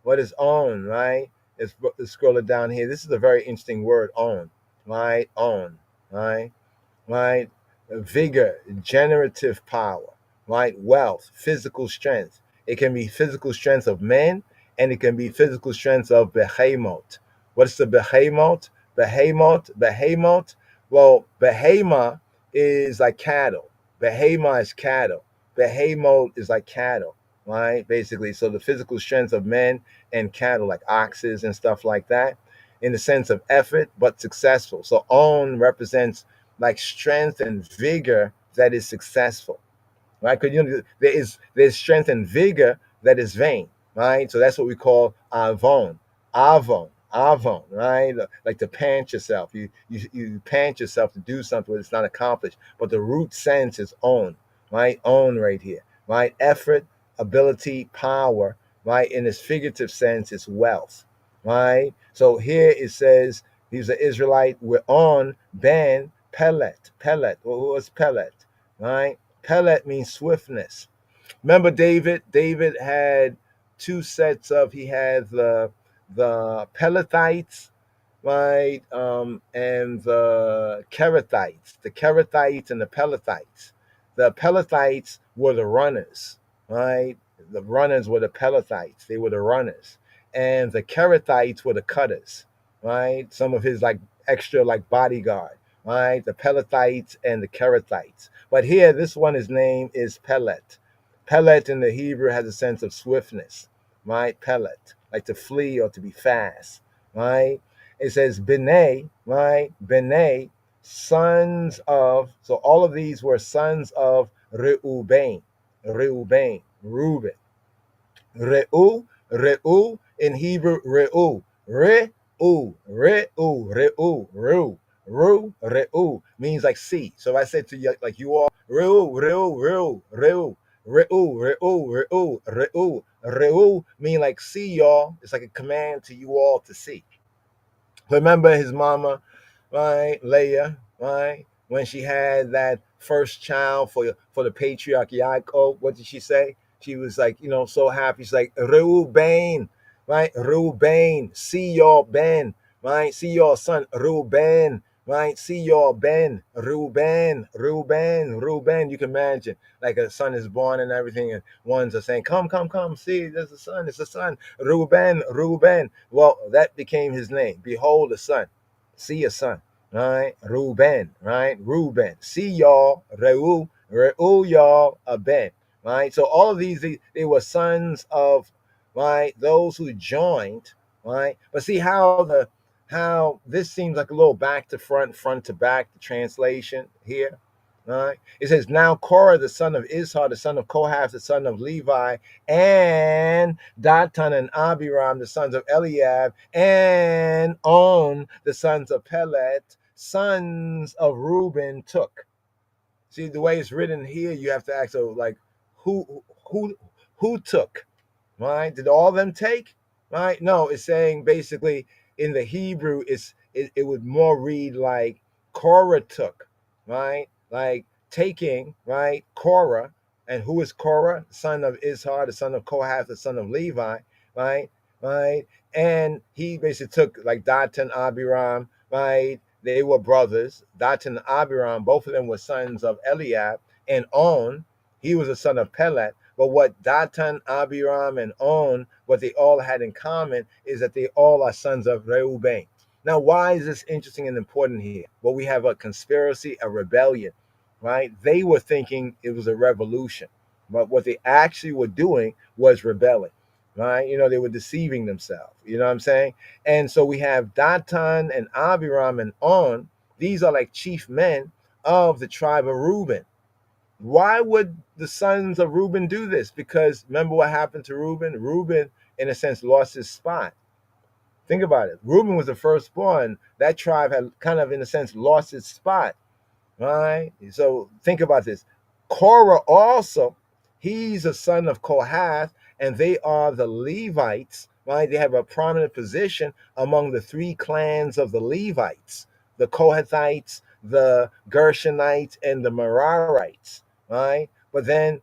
What is on, right? Let's scroll it down here. This is a very interesting word, on, right? On, right? Right? Vigor, generative power, right? Wealth, physical strength. It can be physical strength of men, and it can be physical strength of behemoth. What's the behemoth? Behemoth. Well, behemoth is like cattle. Behemoth is cattle. Behemoth is like cattle, right? Basically, so the physical strength of men and cattle, like oxes and stuff like that, in the sense of effort, but successful. So on represents like strength and vigor that is successful, right? Because you know there's strength and vigor that is vain, right? So that's what we call avon, right? Like to pant yourself. You pant yourself to do something that's not accomplished, but the root sense is on, right? On right here, right? Effort, ability, power, right? In its figurative sense, it's wealth, right? So here it says he's an Israelite. We're on Ben Pelet. What was Pelet? Right? Pelet means swiftness. Remember David? David had two sets of. He had the Pelethites, right? And the Kerethites. The Kerethites and the Pelethites. The Pelethites were the runners, right? The runners were the Pelethites. They were the runners. And the Kerethites were the cutters, right? Some of his like extra like bodyguard, right? The Pelethites and the Kerethites. But here, this one, his name is Pelet. Pelet in the Hebrew has a sense of swiftness, right? Pelet, like to flee or to be fast, right? It says B'nai, right? B'nai, sons of, so all of these were sons of Reuben. Reuben. Reu in Hebrew, Reu means like sea. So if I said to you, like you all, Reu, Re'u mean like see y'all. It's like a command to you all to see. Remember his mama, right, Leah, right, when she had that first child for the patriarch Yaakov. What did she say? She was like, so happy. She's like, Reuben, right, Reuben, see your Ben, right, see your son, Reuben, right, see your Ben, Reuben, Reuben, Reuben. You can imagine, like a son is born and everything, and ones are saying, come, come, come, see, there's a son, it's a son, Reuben, Reuben. Well, that became his name. Behold, a son, see a son, right, Reuben, right, Reuben, see y'all, Reu, y'all, a Ben, right. So all of these, they were sons of, right, those who joined, right. But see how this seems like a little back to front, front to back, the translation here. All right. It says, now Korah, the son of Ishar, the son of Kohath, the son of Levi, and Datan and Abiram, the sons of Eliab, and On, the sons of Pelet, sons of Reuben, took. See, the way it's written here, you have to ask, so like, who who took? Right? Did all of them take? Right? No, it's saying basically in the Hebrew, it would more read like Korah took, right? Like taking, right? Korah, and who is Korah? Son of Ishar, the son of Kohath, the son of Levi, right? Right? And he basically took like Datan, Abiram, right? They were brothers. Datan and Abiram, both of them were sons of Eliab, and On, he was a son of Pelet. But what Datan, Abiram, and On, what they all had in common is that they all are sons of Reuben. Now, why is this interesting and important here? Well, we have a conspiracy, a rebellion, right? They were thinking it was a revolution, but what they actually were doing was rebelling, right? They were deceiving themselves. You know what I'm saying? And so we have Datan and Abiram and On. These are like chief men of the tribe of Reuben. Why would the sons of Reuben do this? Because remember what happened to Reuben? Reuben, in a sense, lost his spot. Think about it. Reuben was the firstborn. That tribe had kind of, in a sense, lost its spot, right? So think about this. Korah also, he's a son of Kohath, and they are the Levites, right? They have a prominent position among the three clans of the Levites, the Kohathites, the Gershonites, and the Merarites, right? But then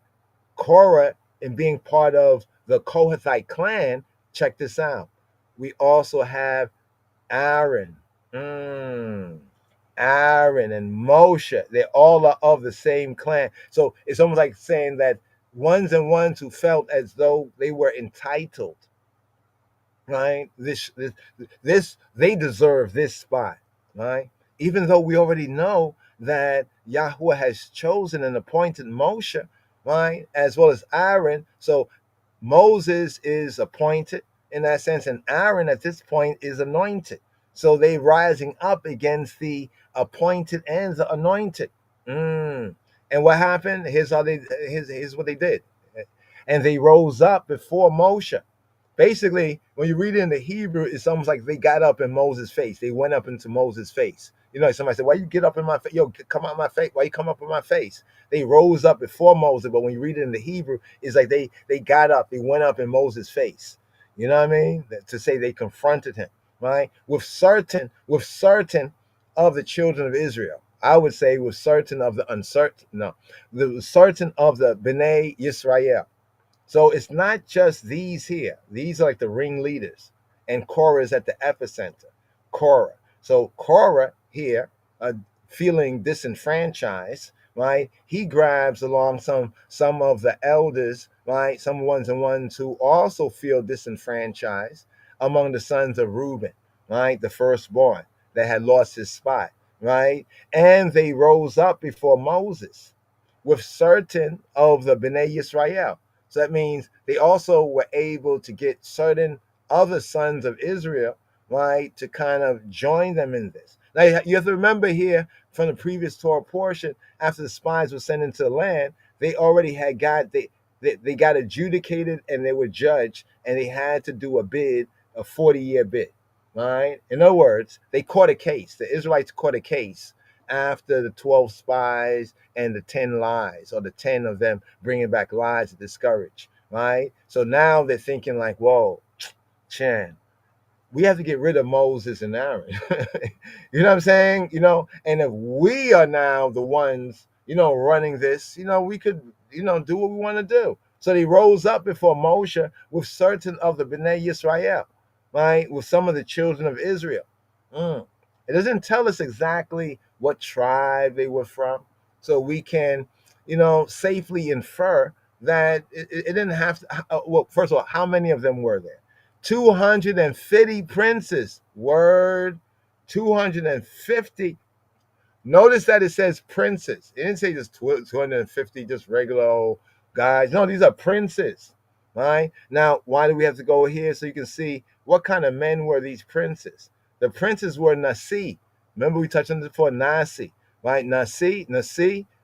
Korah, in being part of the Kohathite clan, check this out. We also have Aaron. Aaron and Moshe, they all are of the same clan. So it's almost like saying that ones and ones who felt as though they were entitled, right? This they deserve this spot, right? Even though we already know that Yahweh has chosen and appointed Moshe, right, as well as Aaron. So Moses is appointed in that sense, and Aaron at this point is anointed. So they rising up against the appointed and the anointed. And what happened? Here's what they did. And they rose up before Moshe. Basically, when you read it in the Hebrew, it's almost like they got up in Moses' face. They went up into Moses' face. Somebody said, why you get up in my face? Yo, come out my face. Why you come up in my face? They rose up before Moses, but when you read it in the Hebrew, it's like they got up. They went up in Moses' face. You know what I mean? To say they confronted him, right? With certain of the children of Israel. I would say with certain of the uncertain. No, the certain of the Bnei Yisrael. So it's not just these here. These are like the ringleaders. And Korah is at the epicenter. Korah. So Korah here, feeling disenfranchised, right? He grabs along some of the elders, right? Some ones and ones who also feel disenfranchised among the sons of Reuben, right? The firstborn that had lost his spot, right? And they rose up before Moses with certain of the Bnei Yisrael. So that means they also were able to get certain other sons of Israel, right, to kind of join them in this. Now, you have to remember here from the previous Torah portion, after the spies were sent into the land, they already had they got adjudicated and they were judged, and they had to do a 40-year bid, right? In other words, they caught a case. The Israelites caught a case after the 12 spies and the 10 lies, or the 10 of them bringing back lies to discourage, right? So now they're thinking like, whoa, Chan, we have to get rid of Moses and Aaron. You know what I'm saying? And if we are now the ones, running this, we could, do what we want to do. So they rose up before Moshe with certain of the Bnei Yisrael, right? With some of the children of Israel. It doesn't tell us exactly what tribe they were from. So we can, safely infer that it didn't have to, well, first of all, how many of them were there? 250 princes. Word. 250. Notice that it says princes. It didn't say just 250, just regular old guys. No, these are princes. Right? Now, why do we have to go here? So you can see what kind of men were these princes. The princes were Nasi. Remember we touched on this before, Nasi. Right? Nasi,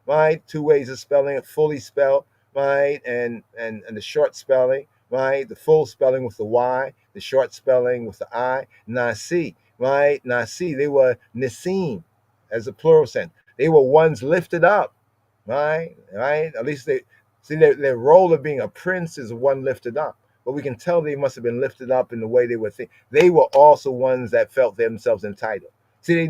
right? Two ways of spelling it, fully spelled, right? And the short spelling. Right, the full spelling with the Y, the short spelling with the I, Nasi, right? Nasi, they were Nisim, as a plural sense. They were ones lifted up, right? At least they see their role of being a prince is one lifted up. But we can tell they must have been lifted up in the way they were thinking. They were also ones that felt themselves entitled. See,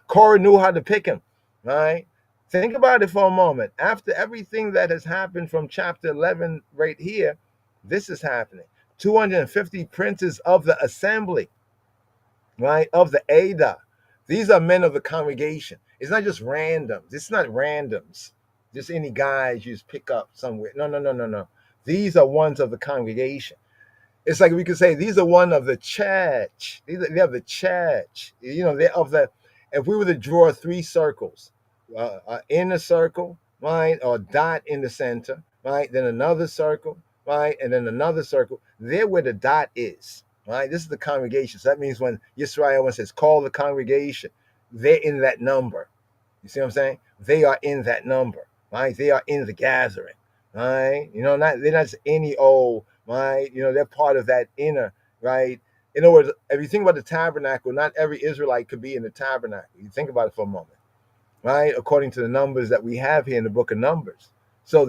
Korah knew how to pick him, right? Think about it for a moment. After everything that has happened from chapter 11 right here, this is happening. 250 princes of the assembly, right? Of the Ada. These are men of the congregation. It's not just randoms. It's not randoms. Just any guys you just pick up somewhere. No. These are ones of the congregation. It's like we could say these are one of the church. They're of the church. They're of the. If we were to draw three circles, inner circle, right, or dot in the center, right, then another circle, right, and then another circle. There where the dot is, right? This is the congregation. So that means when Yisrael says call the congregation, they're in that number. You see what I'm saying? They are in that number, right? They are in the gathering, right? They're not just any old, right? They're part of that inner, right? In other words, if you think about the tabernacle, not every Israelite could be in the tabernacle. You think about it for a moment, right? According to the numbers that we have here in the book of Numbers. So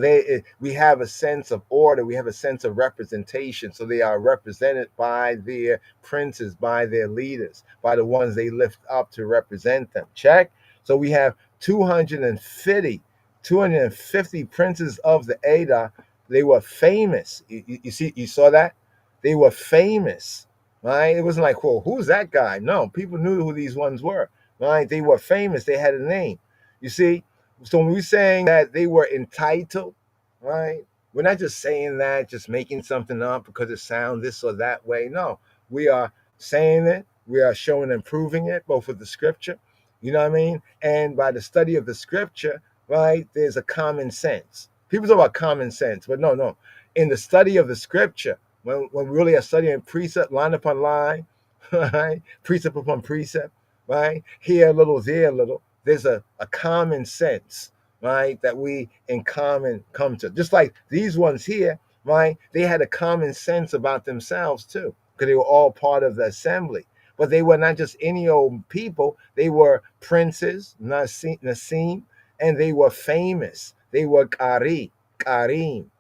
we have a sense of order. We have a sense of representation. So they are represented by their princes, by their leaders, by the ones they lift up to represent them. Check. So we have 250 princes of the Ada. They were famous. You saw that? They were famous, right? It wasn't like, well, who's that guy? No, people knew who these ones were, right? They were famous. They had a name. You see? So when we're saying that they were entitled, right? We're not just saying that, just making something up because it sounds this or that way. No, we are saying it. We are showing and proving it, both with the scripture, you know what I mean? And by the study of the scripture, right, there's a common sense. People talk about common sense, but no. In the study of the scripture, when we really are studying precept, line upon line, right? Precept upon precept, right? Here a little, there a little. There's a common sense, right, that we in common come to. Just like these ones here, right, they had a common sense about themselves too, because they were all part of the assembly. But they were not just any old people. They were princes, Nasim, and they were famous. They were Karim.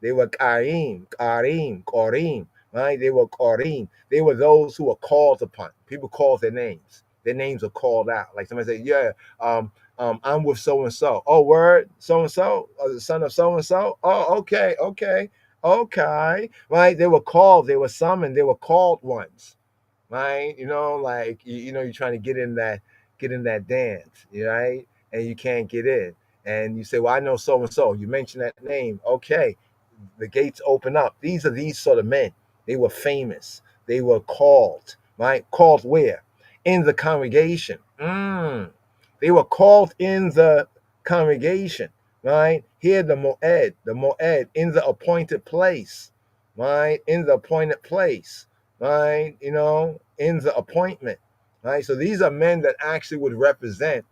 They were Karim, Korim, right? They were Korim. They were those who were called upon. People called their names. Their names are called out. Like somebody say, yeah, I'm with so-and-so. Oh, word, so-and-so, the son of so-and-so. Oh, okay. Right? They were called, they were summoned, they were called ones. Right? Like, you're trying to get in that dance, right? And you can't get in. And you say, well, I know so-and-so. You mention that name. Okay. The gates open up. These are these sort of men. They were famous. They were called, right? Called where? In the congregation. They were called in the congregation, right? Here, the Moed, in the appointed place, right? In the appointed place, right? In the appointment, right? So these are men that actually would represent,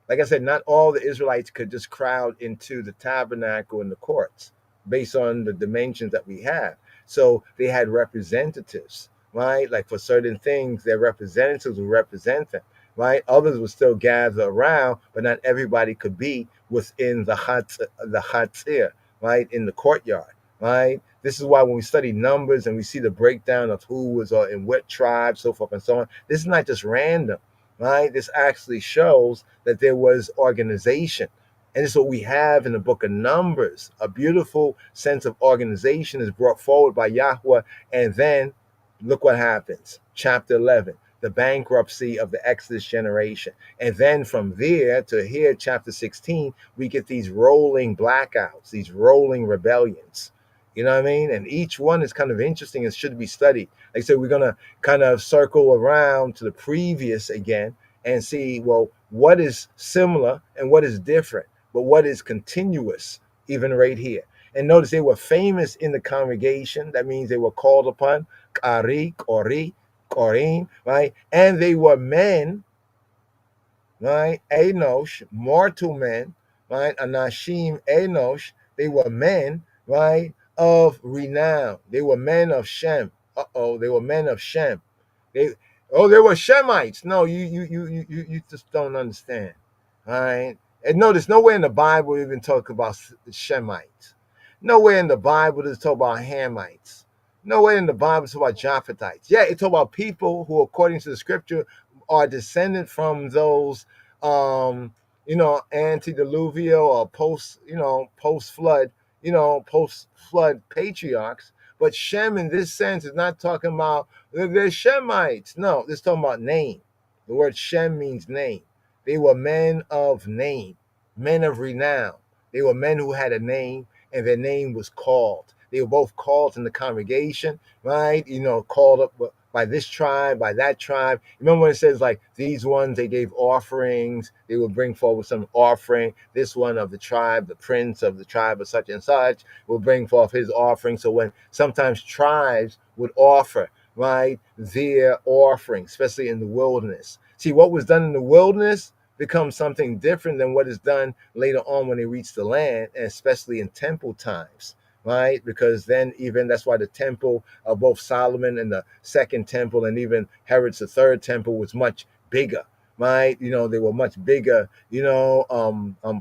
like I said, not all the Israelites could just crowd into the tabernacle and the courts based on the dimensions that we have. So they had representatives, right? Like for certain things, their representatives would represent them. right? Others would still gather around, but not everybody could be within the Chatzir, right, in the courtyard, right? This is why when we study numbers and we see the breakdown of who was in what tribe, so forth and so on, this is not just random, right? This actually shows that there was organization. And this is what we have in the book of Numbers. A beautiful sense of organization is brought forward by Yahweh. And then look what happens. Chapter 11, the bankruptcy of the Exodus generation. And then from there to here, chapter 16, we get these rolling blackouts, these rolling rebellions. You know what I mean? And each one is kind of interesting and should be studied. Like I said, we're going to kind of circle around to the previous again and see, well, what is similar and what is different, but what is continuous, even right here. And notice they were famous in the congregation. That means they were called upon, Qorey, Qorey, Qorei, right? And they were men, right? Enosh, mortal men, right? Anashim, Enosh, they were men, right? Of renown. They were men of Shem. They were men of Shem. They were Shemites. No, you just don't understand. All right. And notice nowhere in the Bible even talk about Shemites. Nowhere in the Bible does it talk about Hamites. Nowhere in the Bible talk about Japhethites. Yeah, it talk about people who, according to the scripture, are descended from those antediluvial or post-flood patriarchs. But Shem in this sense is not talking about they're Shemites. No, this is talking about name. The word Shem means name. They were men of name, men of renown. They were men who had a name, and their name was called. They were both called in the congregation, right? Called up by this tribe, by that tribe. Remember when it says like these ones, they gave offerings. They would bring forward some offering. This one of the tribe, the prince of the tribe of such and such, will bring forth his offering. So when sometimes tribes would offer, right, their offering, especially in the wilderness. See, what was done in the wilderness becomes something different than what is done later on when they reach the land, and especially in temple times, right? Because then even that's why the temple of both Solomon and the second temple and even Herod's the third temple was much bigger, right? They were much bigger,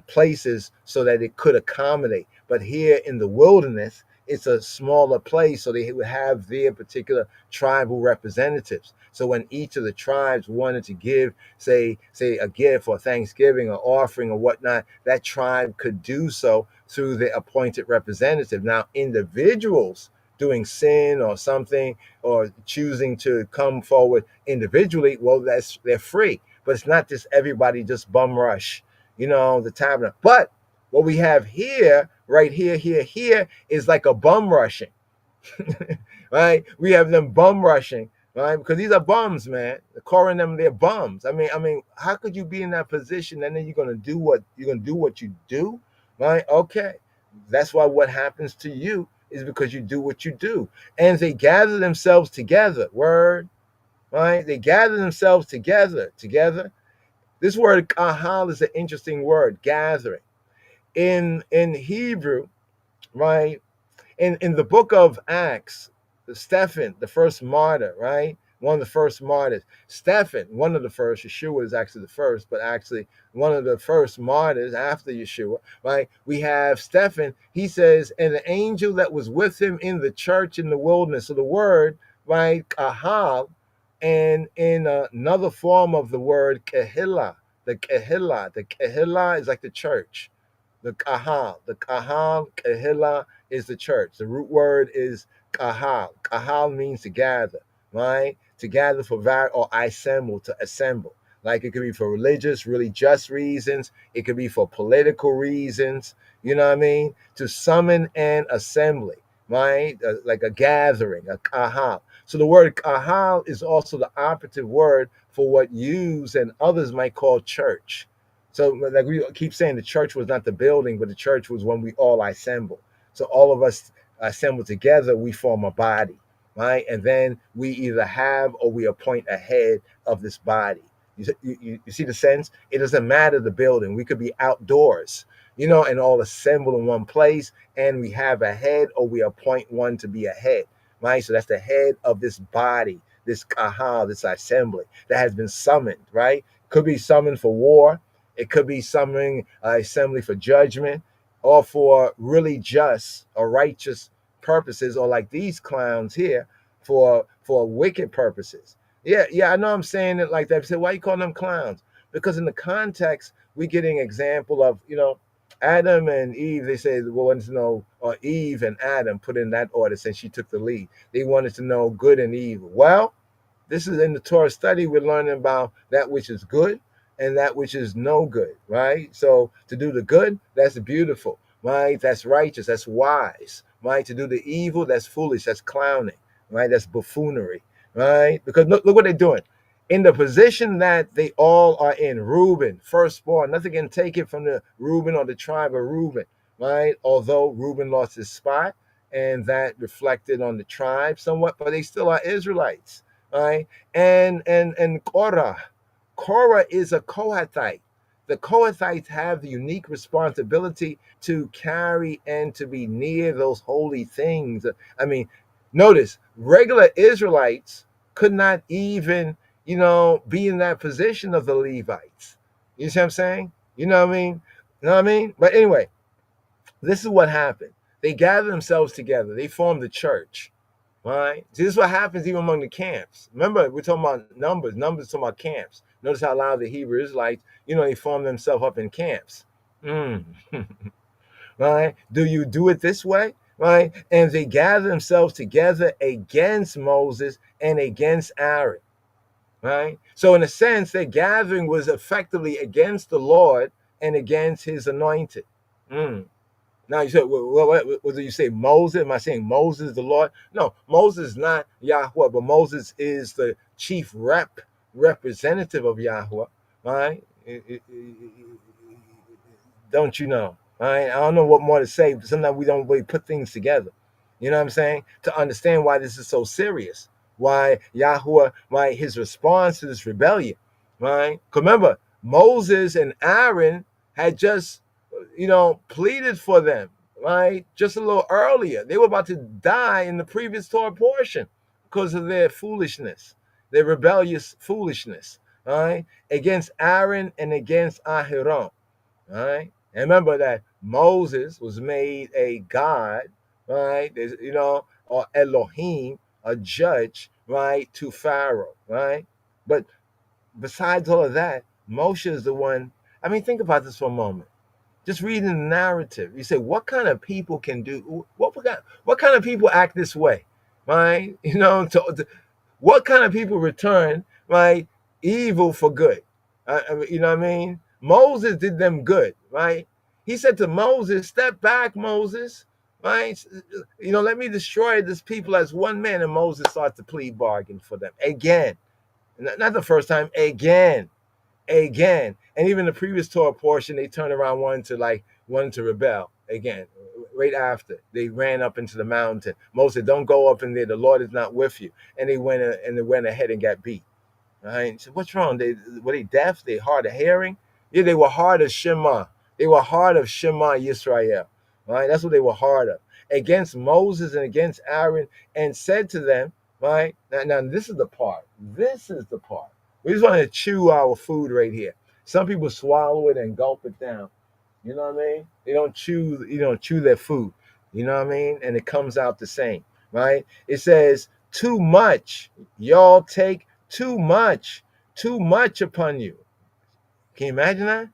places so that it could accommodate. But here in the wilderness, it's a smaller place, so they would have their particular tribal representatives. So when each of the tribes wanted to give, say a gift or Thanksgiving or offering or whatnot, that tribe could do so through the appointed representative. Now, individuals doing sin or something or choosing to come forward individually, well, they're free. But it's not just everybody just bum rush, the tabernacle. But what we have here, right here is like a bum rushing, right? We have them bum rushing, right? Because these are bums, man. The Korah and them, they're bums. I mean, how could you be in that position and then you're gonna do what you do, right? Okay, that's why what happens to you is because you do what you do, and they gather themselves together. Word, right? They gather themselves together. This word kahal is an interesting word, gathering. In Hebrew, right? In the book of Acts, Stephen, the first martyr, right? One of the first martyrs. Stephen, one of the first. Yeshua is actually the first, but actually one of the first martyrs after Yeshua, right? We have Stephen. He says, and the angel that was with him in the church in the wilderness. So the word, right, kahal, and in another form of the word kehillah, the kehillah is like the church. The kahal, kehillah is the church. The root word is kahal. Kahal means to gather, right? To gather for or assemble, to assemble. Like it could be for religious, really just reasons. It could be for political reasons. You know what I mean? To summon an assembly, right? Like a gathering, a kahal. So the word kahal is also the operative word for what yous and others might call church. So like we keep saying, the church was not the building, but the church was when we all assemble. So all of us assemble together, we form a body, right? And then we either have or we appoint a head of this body. You see the sense? It doesn't matter the building. We could be outdoors, and all assemble in one place, and we have a head or we appoint one to be a head, right? So that's the head of this body, this kahal, this assembly that has been summoned, right? Could be summoned for war. It could be summoning assembly for judgment, or for really just or righteous purposes, or like these clowns here for wicked purposes. Yeah, I know I'm saying it like that. Say, why you calling them clowns? Because in the context, we're getting an example of, Adam and Eve. They say, well, wanted to know, or Eve and Adam, put in that order since she took the lead. They wanted to know good and evil. Well, this is in the Torah study. We're learning about that which is good and that which is no good, right? So to do the good, that's beautiful, right? That's righteous, that's wise, right? To do the evil, that's foolish, that's clowning, right? That's buffoonery, right? Because look what they're doing. In the position that they all are in, Reuben, firstborn, nothing can take it from the Reuben or the tribe of Reuben, right? Although Reuben lost his spot, and that reflected on the tribe somewhat, but they still are Israelites, right? And Korah is a Kohathite. The Kohathites have the unique responsibility to carry and to be near those holy things. I mean, notice, regular Israelites could not even, be in that position of the Levites. You see what I'm saying? You know what I mean? You know what I mean? But anyway, this is what happened. They gathered themselves together. They formed the church. Right? See, this is what happens even among the camps. Remember, we're talking about numbers. Numbers talking about camps. Notice how loud the Hebrew Israelites, they form themselves up in camps. Right? Do you do it this way? Right? And they gather themselves together against Moses and against Aaron. Right? So in a sense, their gathering was effectively against the Lord and against his anointed. Now you said, what do you say? Moses? Am I saying Moses the Lord? No, Moses is not Yahweh, but Moses is the chief representative of Yahweh. Right? Don't you know? Right? I don't know what more to say. But sometimes we don't really put things together. You know what I'm saying? To understand why this is so serious. Why Yahweh, why his response to this rebellion. Right? Because remember, Moses and Aaron had just pleaded for them, right? Just a little earlier. They were about to die in the previous Torah portion because of their foolishness, their rebellious foolishness, right? Against Aaron and against Aharon, right? And remember that Moses was made a god, right? There's, or Elohim, a judge, right, to Pharaoh, right? But besides all of that, Moshe is the one. I mean, think about this for a moment. Just reading the narrative, you say, what kind of people can do? What kind of people act this way, right? What kind of people return, right, evil for good? You know what I mean? Moses did them good, right? He said to Moses, "Step back, Moses, right? Let me destroy this people as one man." And Moses started to plead bargain for them again, not the first time, again. And even the previous Torah portion, they turned around, wanted to rebel again. Right after they ran up into the mountain, Moses said, "Don't go up in there. The Lord is not with you." And they went ahead and got beat. Right? So what's wrong? Were they deaf? They hard of hearing? Yeah, they were hard of Shema. They were hard of Shema Yisrael. Right? That's what they were hard of, against Moses and against Aaron, and said to them, right? Now this is the part. We just want to chew our food right here. Some people swallow it and gulp it down. You know what I mean? They don't chew their food. You know what I mean? And it comes out the same, right? It says, too much. Y'all take too much upon you. Can you imagine that?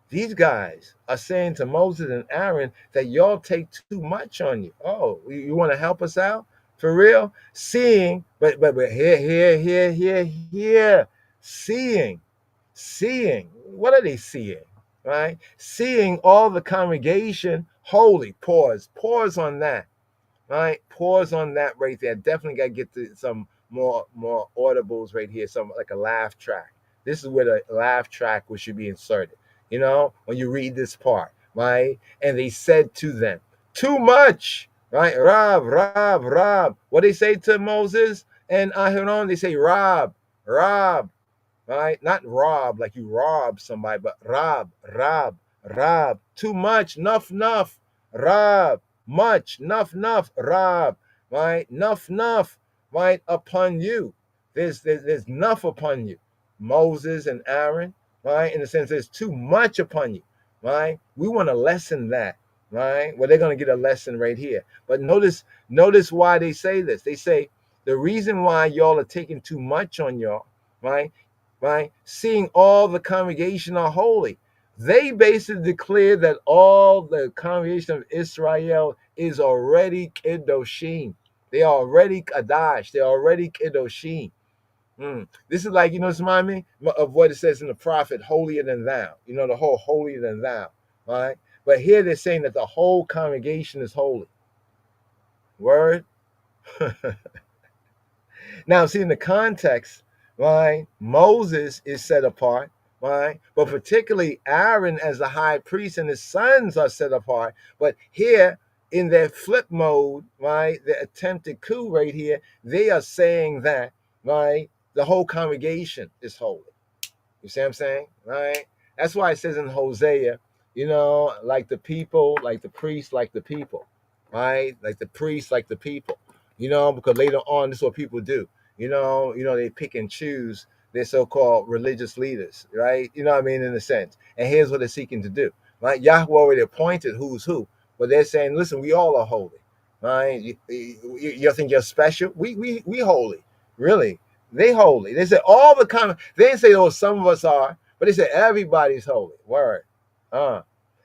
These guys are saying to Moses and Aaron that y'all take too much on you. Oh, you want to help us out? For real? Seeing, but here. Seeing, what are they seeing? Right? Seeing all the congregation holy. Pause on that. Right? Pause on that right there. Definitely got to get to some more audibles right here. Some like a laugh track. This is where the laugh track should be inserted. When you read this part, right? And they said to them, too much, right? Rab. What they say to Moses and Aharon? They say Rab, right? Not rob like you rob somebody, but Rab. Too much, enough. Rab, much, enough. Rab, right? Enough, right? Upon you. There's enough upon you. Moses and Aaron, right? In the sense there's too much upon you, right? We want to lessen that, right? Well, they're going to get a lesson right here. But notice why they say this. They say the reason why y'all are taking too much on y'all, right? Right? Seeing all the congregation are holy. They basically declare that all the congregation of Israel is already Kedoshim. They are already Kadash. They're already Kedoshim. This is like, this reminds me of what it says in the prophet, holier than thou. The whole holier than thou, right? But here they're saying that the whole congregation is holy. Word? Now, see, in the context, right, Moses is set apart, right? But particularly Aaron as the high priest and his sons are set apart. But here, in their flip mode, right, the attempted coup right here, they are saying that, right, the whole congregation is holy. You see what I'm saying? Right? That's why it says in Hosea, like the people, like the priests, like the people, right? Like the priests, like the people, because later on, this is what people do. They pick and choose their so-called religious leaders, right? You know what I mean, in a sense. And here's what they're seeking to do, right? Yahweh already appointed who's who, but they're saying, listen, we all are holy, right? You think you're special? We holy, really. They holy. They say all the common. They didn't say, oh, some of us are, but they said everybody's holy. Word.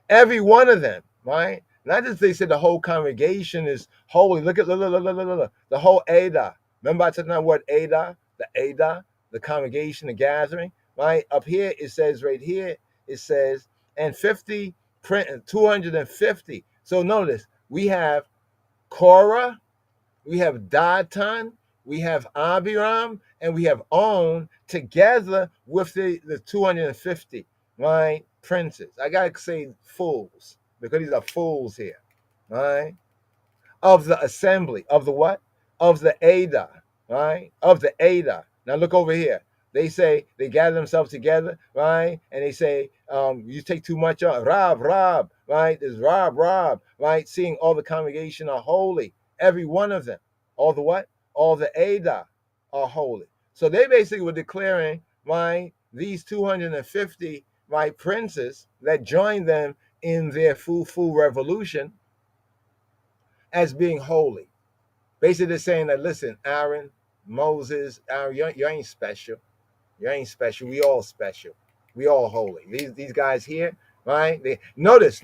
Every one of them, right? Not just they said the whole congregation is holy. Look, the whole Ada. Remember I took that word Ada? The Ada, the congregation, the gathering, right? Up here, it says right here, it says, and 250. So notice, we have Korah, we have Datan, we have Abiram, and we have On together with the 250, right? Princes. I gotta say fools, because these are fools here, right? Of the assembly, of the what? Of the Ada, right? Of the Ada. Now look over here. They say they gather themselves together, right? And they say, you take too much on Rab, right? There's Rab, right? Seeing all the congregation are holy, every one of them. All the what? All the Ada are holy. So they basically were declaring, right, these 250, right, princes that joined them in their full revolution as being holy. Basically, they're saying that, listen, Aaron, Moses, Aaron, you ain't special. You ain't special. We all special. We all holy. These guys here, right? Notice.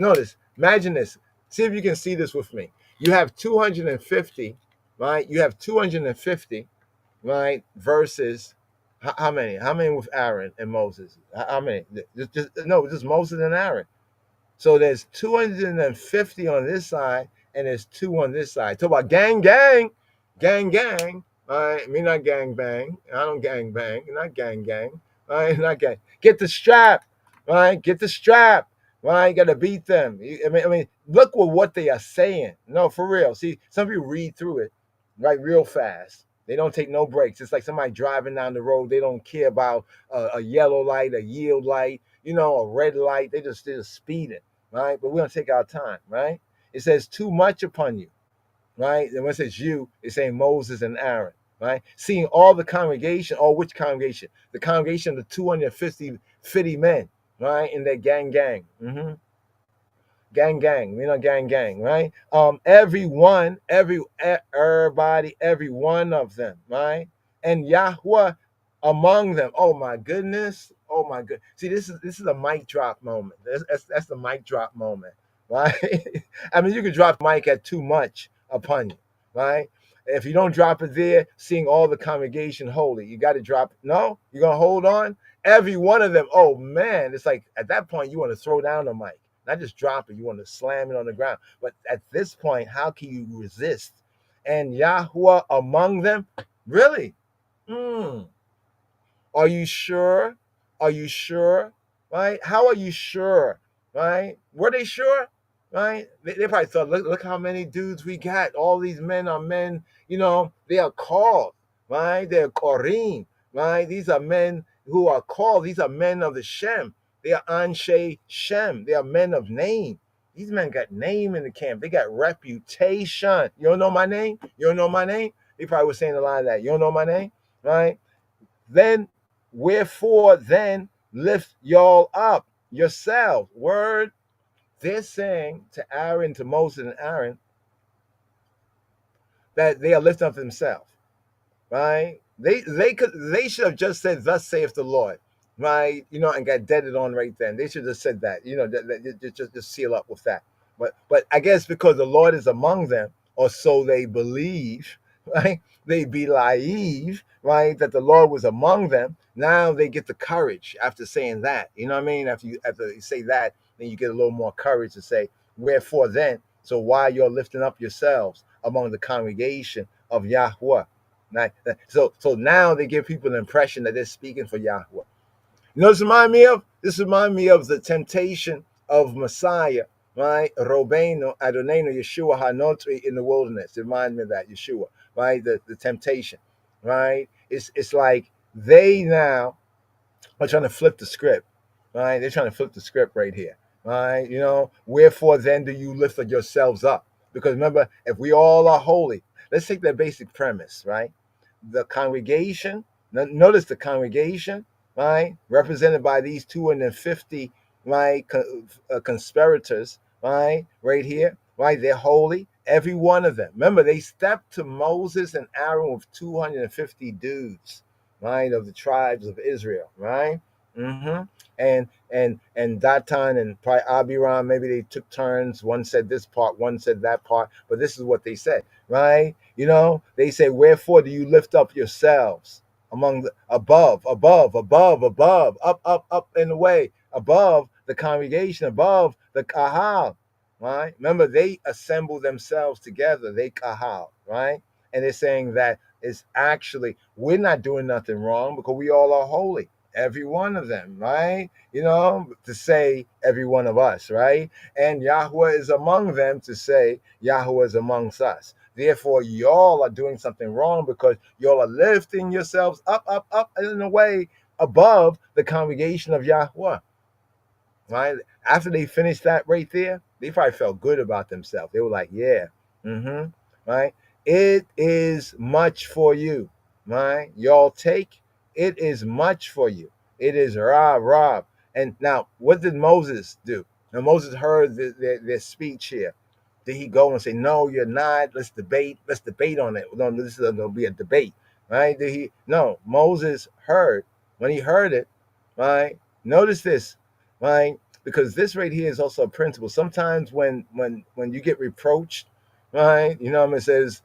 Imagine this. See if you can see this with me. You have 250, right? You have 250, right? Versus how many? How many with Aaron and Moses? How many? Just Moses and Aaron. So there's 250 on this side, and there's 2 on this side. Talk about gang. All right, me not gang bang. I don't gang bang. Not gang. All right, not gang. Get the strap. Right, get the strap. Right, got to beat them. I mean, look what they are saying. No, for real. See, some people read through it, right, real fast. They don't take no breaks. It's like somebody driving down the road. They don't care about a yellow light, a yield light, a red light. They're just speeding, right? But we're going to take our time, right? It says too much upon you, right? And when it says you, it's saying Moses and Aaron, right? Seeing all the congregation, which congregation? The congregation of the 250 men, right? In their gang. Gang, gang, right? Everybody, every one of them, right? And Yahweh among them. Oh my goodness. See, this is a mic drop moment. That's the mic drop moment, right? I mean, you can drop the mic at too much upon you, right? If you don't drop it there, seeing all the congregation holy, you got to drop it. No, you're gonna hold on. Every one of them. Oh man, it's like at that point you want to throw down the mic. Not just drop it, you want to slam it on the ground. But at this point, how can you resist? And Yahweh among them? Really? Are you sure? Right? How are you sure? Right? Were they sure? Right? They probably thought, look how many dudes we got. All these men are men, they are called, right? They're Korim, right? These are men who are called. These are men of the Shem. They are Anshe Shem. They are men of name. These men got name in the camp. They got reputation. You don't know my name? You don't know my name? They probably was saying a lot of that. You don't know my name? Right? Then, wherefore then lift y'all up yourselves. Word. They're saying to Aaron, to Moses and Aaron, that they are lifting up themselves, right? They should have just said, "Thus saith the Lord," right? And got deaded on right then. They should have said that, just seal up with that. But I guess because the Lord is among them, or so they believe, right? They believe, right, that the Lord was among them. Now they get the courage after saying that. You know what I mean? After you say that, then you get a little more courage to say, "Wherefore then? So why you're lifting up yourselves among the congregation of Yahweh?" Right? So now they give people the impression that they're speaking for Yahweh. You know what this reminds me of? This reminds me of the temptation of Messiah, right? Robeno, Adoneno, Yeshua HaNotri in the wilderness. It reminds me of that, Yeshua, right? The temptation, right? It's like they now are trying to flip the script, right? They're trying to flip the script right here, right? Wherefore then do you lift yourselves up? Because remember, if we all are holy, let's take that basic premise, right? The congregation, notice the congregation, right, represented by these 250, right, conspirators, right here, right, they're holy, every one of them. Remember, they stepped to Moses and Aaron with 250 dudes, right, of the tribes of Israel, right? And Datan and probably Abiram, maybe they took turns. One said this part, one said that part, but this is what they said, right? They say, "Wherefore do you lift up yourselves among the above, up and away, above the congregation, above the kahal," right? Remember, they assemble themselves together, they kahal, right? And they're saying that it's actually, we're not doing nothing wrong because we all are holy. Every one of them, right? To say every one of us, right? And Yahweh is among them to say Yahweh is amongst us. Therefore, y'all are doing something wrong because y'all are lifting yourselves up and away above the congregation of Yahweh, right? After they finished that right there, they probably felt good about themselves. They were like, yeah, right? It is much for you, right? Y'all take, it is much for you. It is Rob. And now, what did Moses do? Now, Moses heard their speech here. Did he go and say, "No, you're not. Let's debate on it"? No, this is going to be a debate, right? Did he? No, Moses heard. When he heard it, right? Notice this, right? Because this right here is also a principle. Sometimes when you get reproached, right? It says,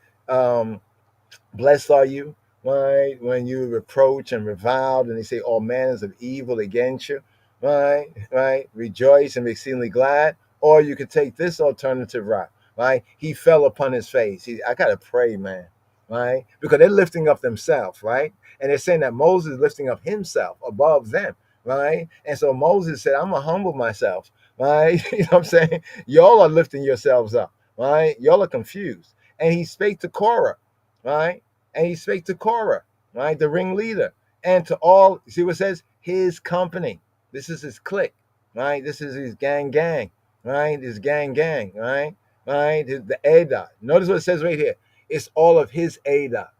"Blessed are you," right? When you reproach and reviled, and they say all manners of evil against you, right? Right? Rejoice and be exceedingly glad. Or you could take this alternative route, right? He fell upon his face. I gotta pray, man, right? Because they're lifting up themselves, right? And they're saying that Moses is lifting up himself above them, right? And so Moses said, "I'm gonna humble myself," right? You know what I'm saying? Y'all are lifting yourselves up, right? Y'all are confused. And he spake to Korah, right? And he spake to Korah, right? The ringleader, and to all, see what it says? His company. This is his clique, right? This is his gang, right? His gang, right? Right? The Ada. Notice what it says right here. It's all of his Ada.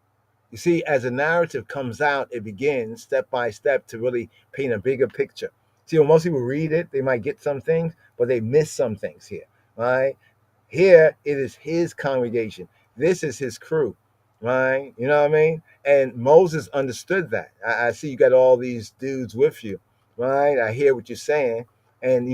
You see, as the narrative comes out, it begins step by step to really paint a bigger picture. See, when most people read it, they might get some things, but they miss some things here, right? Here, it is his congregation. This is his crew, right? You know what I mean? And Moses understood that. I see you got all these dudes with you, right? I hear what you're saying. And,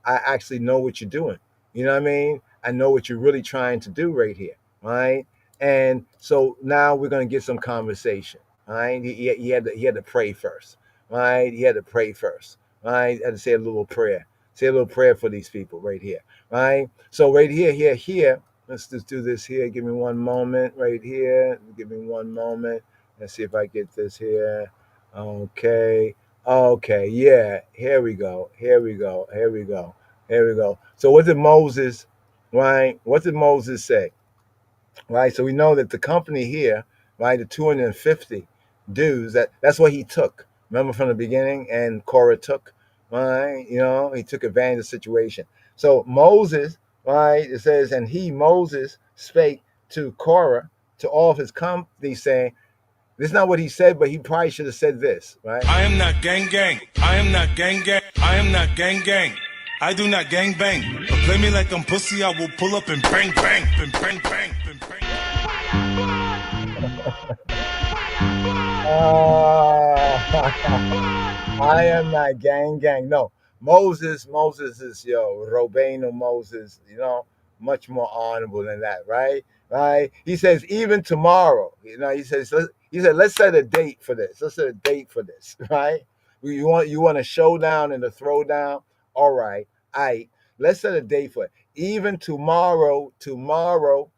I actually know what you're doing. You know what I mean? I know what you're really trying to do right here, right? And so now we're going to get some conversation, right? He had to pray first, right? He had to pray first, right? He had to say a little prayer. Say a little prayer for these people right here, right? So right here, let's just do this here. Give me one moment right here. Give me one moment. Let's see if I get this here. Okay, yeah, here we go. So what did Moses, right? What did Moses say? Right, so we know that the company here, right, the 250 dudes, that's what he took. Remember from the beginning, and Korah took, right? He took advantage of the situation. So Moses, right, it says, and Moses, spake to Korah, to all of his company, saying, This is not what he said, but he probably should have said this, right? I am not gang gang. I am not gang gang. I am not gang gang. I do not gang bang. But play me like I'm pussy, I will pull up and bang bang and bang bang and bang. I am not gang gang. No, Moses is Robeno Moses, much more honorable than that, right? Right? He says even tomorrow, he said let's set a date for this. Let's set a date for this, right? You want a showdown and a throwdown? All right, let's set a date for it. Even tomorrow, Yahweh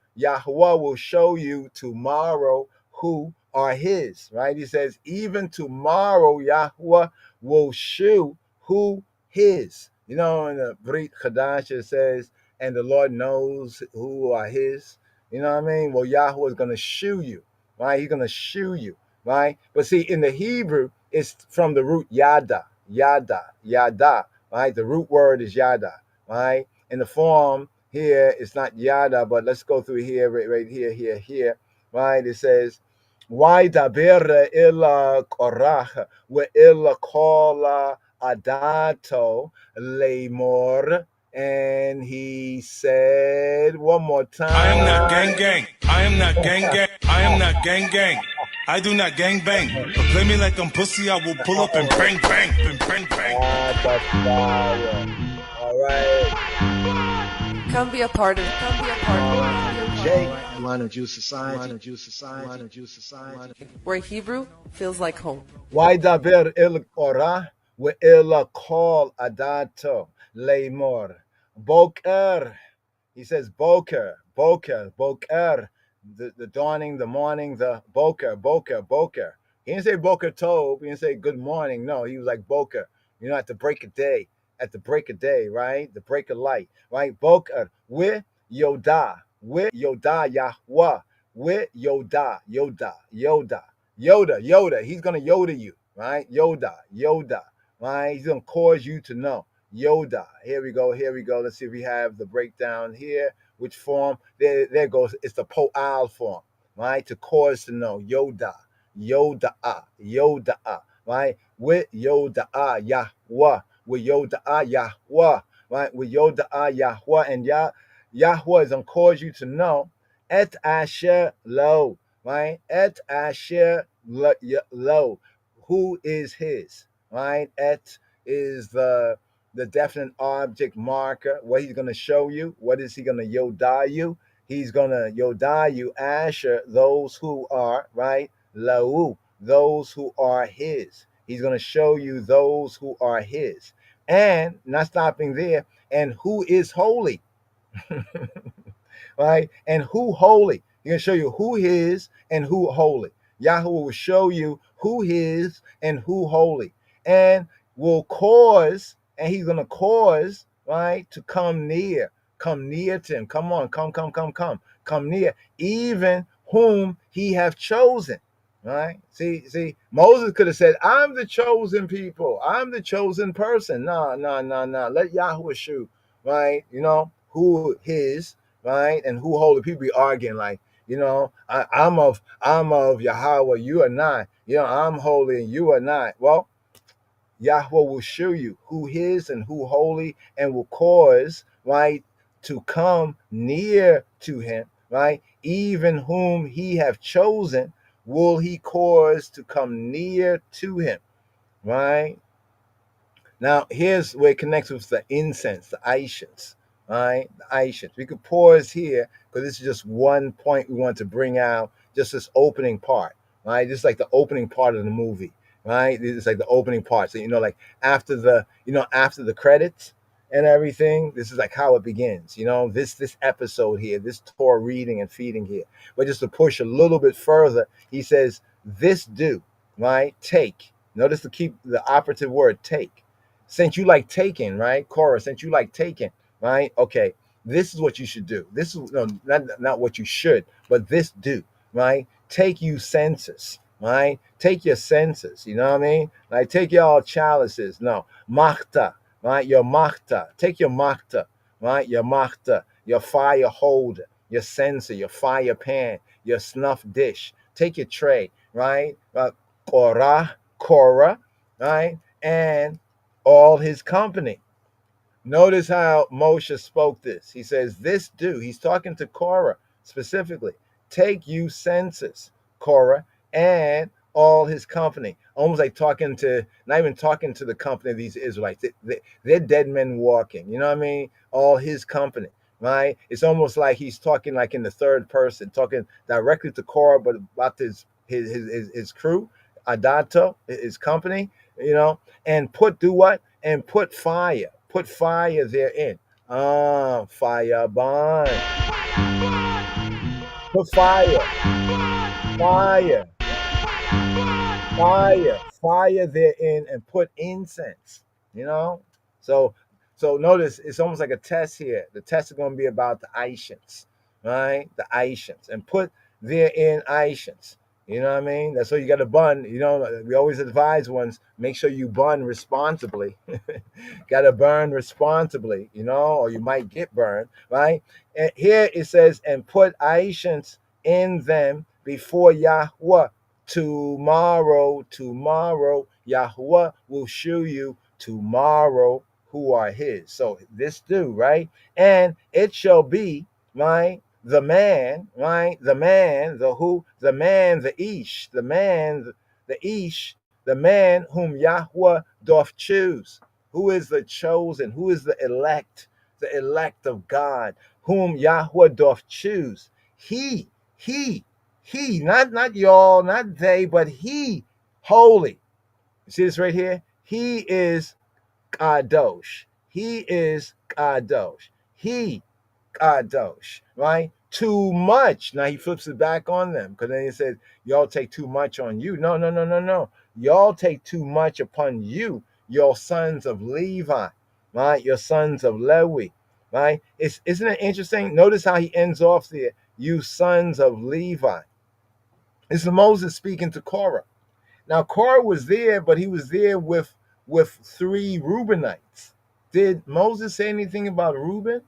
will show you tomorrow who are his, right? He says, even tomorrow, Yahweh will show who his. In the Brit Chadash it says, and the Lord knows who are his. You know what I mean? Well, Yahweh is going to show you, right? He's going to show you, right? But see, in the Hebrew, it's from the root yada, right? The root word is yada, right? In the form here, it's not yada, but let's go through here, right here, right? It says, why daber illa Korach wa illa kola adato lemor, and he said one more time, I am not gang gang. I am not gang gang. I am not gang gang. I do not gang bang. But play me like I'm pussy, I will pull up and bang bang and bang bang. All right. Come be a part of Jay, Atlanta Jews Society, where Hebrew feels like home. Why daber il Korah wa illa kol adato lemor boker. He says boker, the dawning, the morning, the boker. He didn't say boker tov. He didn't say good morning. No, he was like boker. At the break of day, right? The break of light, right? Boker with Yoda Yahweh, with Yoda. He's gonna Yoda you, right? Yoda, right? He's gonna cause you to know. Yoda. Here we go. Let's see if we have the breakdown here. Which form? There goes. It's the po'al form, right? To cause to know. Yoda, right? With Yoda Yahweh, with Yoda Yahweh, right? With Yoda Yahweh, and Yahweh is gonna cause you to know. Et asher lo, right? Et asher lo, who is his, right? Et is the definite object marker. What he's going to show you. What is he going to yoda you? He's going to yoda you, asher, those who are, right? Lau, those who are his. He's going to show you those who are his. And, not stopping there, and who is holy. Right? And who holy. He's going to show you who his and who holy. Yahweh will show you who his and who holy. And will cause, and he's going to cause, right, to come near to him. Come on, come near, even whom he have chosen, right? See, Moses could have said, I'm the chosen people. I'm the chosen person. No. Let Yahweh show, right? Who his, right? And who holy. People be arguing like, I'm of Yahweh, you are not. I'm holy and you are not. Well, Yahweh will show you who his and who holy, and will cause, right, to come near to him, right? Even whom he have chosen will he cause to come near to him, right? Now, here's where it connects with the incense, the Aishans, right? The Aishans. We could pause here because this is just one point we want to bring out, just this opening part, right? This is like the opening part of the movie. Right, it's like the opening part. So like after the credits and everything, this is like how it begins. This episode here, this Torah reading and feeding here. But just to push a little bit further, he says, "This do, right? Take." Notice to keep the operative word take. Since you like taking, right, Korah? Since you like taking, right? Okay, this is what you should do. This is not what you should, but this do, right? Take you census. Right? Take your senses, you know what I mean? Like take your chalices. No. Machta, right? Your machta. Take your machta, right? Your machta, your fire holder, your censer, your fire pan, your snuff dish. Take your tray, right? Korah, right? And all his company. Notice how Moshe spoke this. He says, this do, he's talking to Korah specifically, take you census, Korah, and all his company. Almost like talking to, not even talking to the company of these Israelites. They're dead men walking. You know what I mean? All his company, right? It's almost like he's talking like in the third person, talking directly to Korah, but about his crew, Adato, his company, you know, and do what? And put fire therein. Fire bond. Put fire therein, and put incense. You know, so notice it's almost like a test here. The test is going to be about the Aishans, right? The Aishans, and put therein Aishans. You know what I mean? That's what you got to bun. You know, we always advise ones, make sure you bun responsibly. Got to burn responsibly, you know, or you might get burned, right? And here it says, and put Aishans in them before Yahweh. Tomorrow, Yahweh will show you tomorrow who are his. So this do, right? And it shall be, right? The man, right? The man, the who, the man, the ish, the man, the ish, the man whom Yahweh doth choose. Who is the chosen? Who is the elect of God, whom Yahweh doth choose? He, not y'all, not they, but he, holy. You see this right here? He is Kadosh. He is Kadosh. He Kadosh, right? Too much. Now he flips it back on them, because then he says, y'all take too much on you. No. Y'all take too much upon you, your sons of Levi, right? Your sons of Lewi, right? Isn't it interesting? Notice how he ends off there, you sons of Levi. This is Moses speaking to Korah. Now Korah was there, but he was there with 3 Reubenites. Did Moses say anything about Reuben?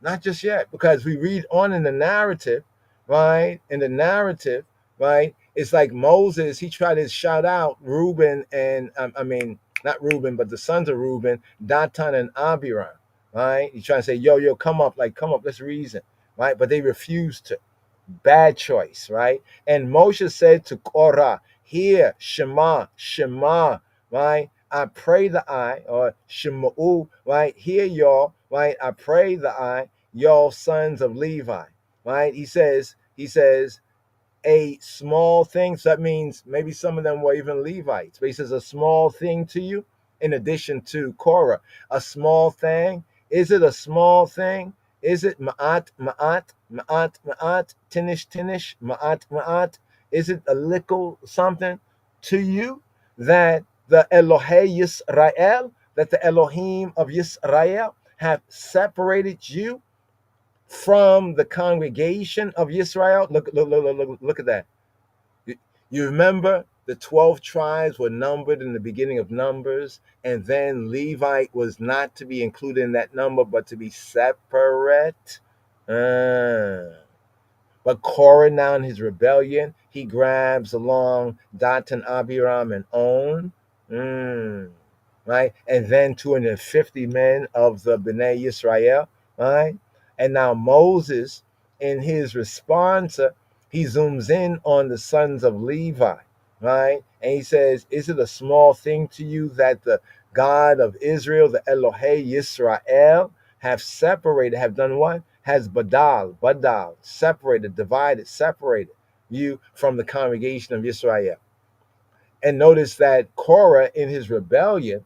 Not just yet, because we read on in the narrative, right? In the narrative, right? It's like Moses, he tried to shout out Reuben and, not Reuben, but the sons of Reuben, Datan and Abiram, right? He's trying to say, yo, come up, let's reason, right? But they refused to. Bad choice, right? And Moshe said to Korah, hear, Shema, right? I pray the I, or Shema'u, right? Hear y'all, right? I pray the I, y'all sons of Levi, right? He says, a small thing. So that means maybe some of them were even Levites. But he says, a small thing to you, in addition to Korah. A small thing. Is it a small thing? Is it ma'at, tinish, ma'at? Is it a little something to you that the Elohei Yisrael, that the Elohim of Yisrael have separated you from the congregation of Israel? Look at that. You remember the 12 tribes were numbered in the beginning of Numbers, and then Levite was not to be included in that number, but to be separate. But Korah, now in his rebellion, he grabs along Datan, Abiram, and On, right? And then 250 men of the Bnei Yisrael, right? And now Moses, in his response, he zooms in on the sons of Levi, right? And he says, is it a small thing to you that the God of Israel, the Elohei Yisrael, have done what? Has badal, separated you from the congregation of Israel. And notice that Korah, in his rebellion,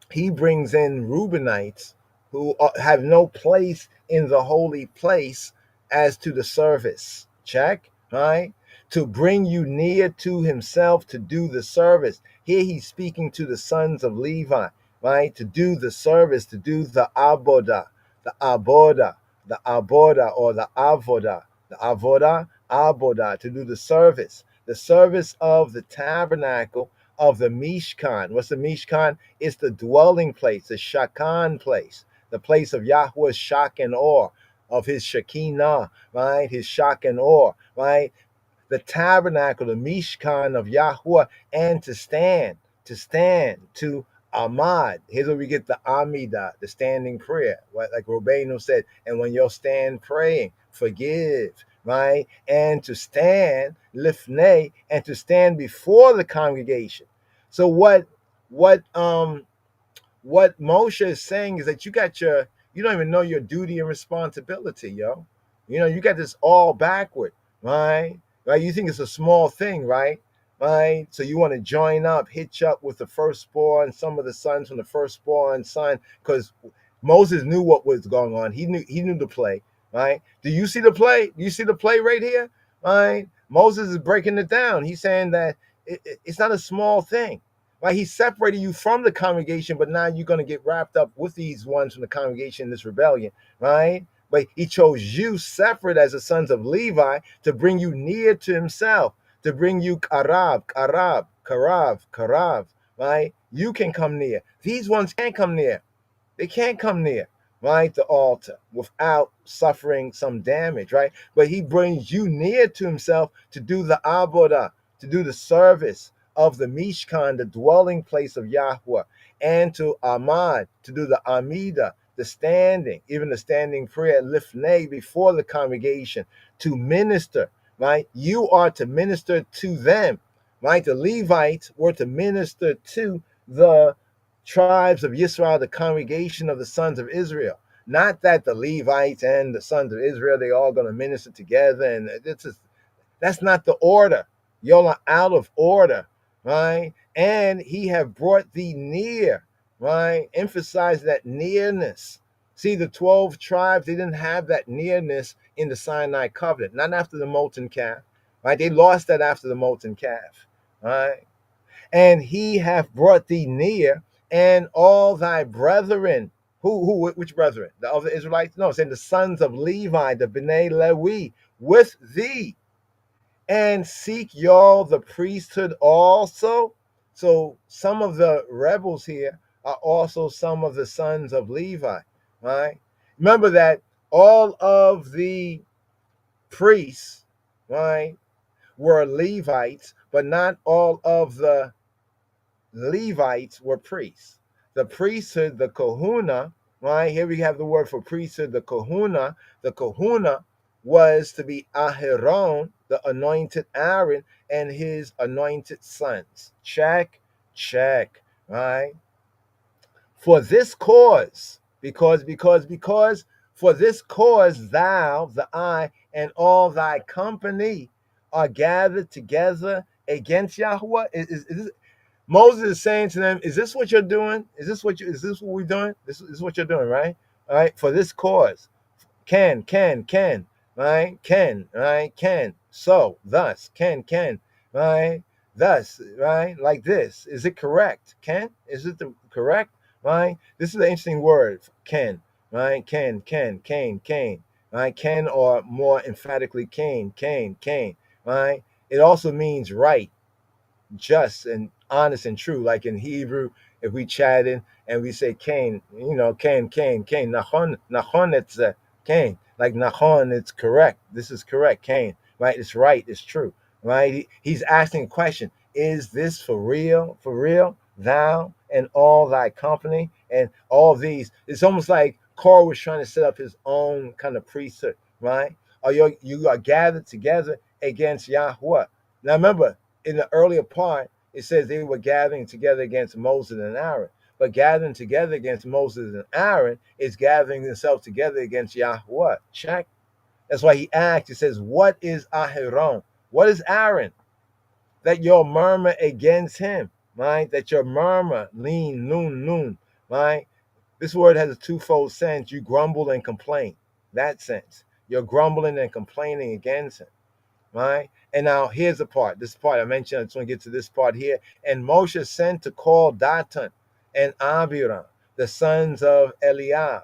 he brings in Reubenites who have no place in the holy place as to the service. Check, right? To bring you near to himself to do the service. Here he's speaking to the sons of Levi, right? To do the service, to do the aboda, or the avoda, to do the service of the tabernacle of the Mishkan. What's the Mishkan? It's the dwelling place, the Shakan place, the place of Yahweh's Shak and Or, of his Shekinah, right? His Shak and Or, right? the tabernacle, the Mishkan of Yahuwah, and to stand, to Ahmad. Here's where we get the Amidah, the standing prayer, right? Like Robeno said, and when you'll stand praying, forgive, right? And to stand, lifnei, and to stand before the congregation. So what Moshe is saying is that you don't even know your duty and responsibility, yo. You got this all backward, right? Right? You think it's a small thing, right? Right? So you want to join up, hitch up with the firstborn, some of the sons from the firstborn son, because Moses knew what was going on. He knew the play, right? Do you see the play? Do you see the play right here? Right? Moses is breaking it down. He's saying that it's not a small thing. Right? He separated you from the congregation, but now you're going to get wrapped up with these ones from the congregation in this rebellion, right? But he chose you separate as the sons of Levi to bring you near to himself, to bring you karav, right? You can come near. These ones can't come near. They can't come near, right? The altar without suffering some damage, right? But he brings you near to himself to do the avodah, to do the service of the Mishkan, the dwelling place of Yahweh, and to Ahmad, to do the Amidah, the standing, even the standing prayer, lifnei, before the congregation, to minister, right? You are to minister to them, right? The Levites were to minister to the tribes of Yisrael, the congregation of the sons of Israel. Not that the Levites and the sons of Israel, they all going to minister together, and that's not the order. Y'all are out of order, right? And he have brought thee near, right? Emphasize that nearness. See, the 12 tribes, they didn't have that nearness in the Sinai covenant, not after the molten calf, right? They lost that after the molten calf, right? And he hath brought thee near, and all thy brethren. Which brethren? The other Israelites? No, it's saying the sons of Levi, the B'nai Lewi, with thee. And seek y'all the priesthood also. So some of the rebels here are also some of the sons of Levi, right? Remember that all of the priests, right, were Levites, but not all of the Levites were priests. The priesthood, the kahuna, right? Here we have the word for priesthood, the kahuna. The kahuna was to be Aharon, the anointed Aaron, and his anointed sons. Check, right? For this cause, because for this cause thou, the I, and all thy company are gathered together against Yahweh. Moses is saying to them, is this what you're doing? Is this what we're doing? This is what you're doing, right? All right, for this cause. Can, right? Can. So, thus, can, right? Thus, right? Like this. Is it correct? Can? Is it the correct? Right? This is an interesting word. Can, right? Can, right? Can, or more emphatically, can, right? It also means right, just, and honest and true. Like in Hebrew, if we chatting and we say Cain, Cain, Nachon, it's Cain. Like Nachon, it's correct. This is correct, Cain, right? It's right, it's true, right? He's asking a question. Is this for real? For real? Thou and all thy company and all these. It's almost like Korah was trying to set up his own kind of priesthood, right? Or you are gathered together against Yahweh. Now remember, in the earlier part, it says they were gathering together against Moses and Aaron. But gathering together against Moses and Aaron is gathering themselves together against Yahweh. Check. That's why he asked, he says, what is Aharon? What is Aaron? That you'll murmur against him, right? That you'll murmur, lean, noon, right? This word has a twofold sense. You grumble and complain. That sense. You're grumbling and complaining against him, right? And now here's the part. This part I mentioned. I just want to get to this part here. And Moshe sent to call Datan and Abiram, the sons of Eliab,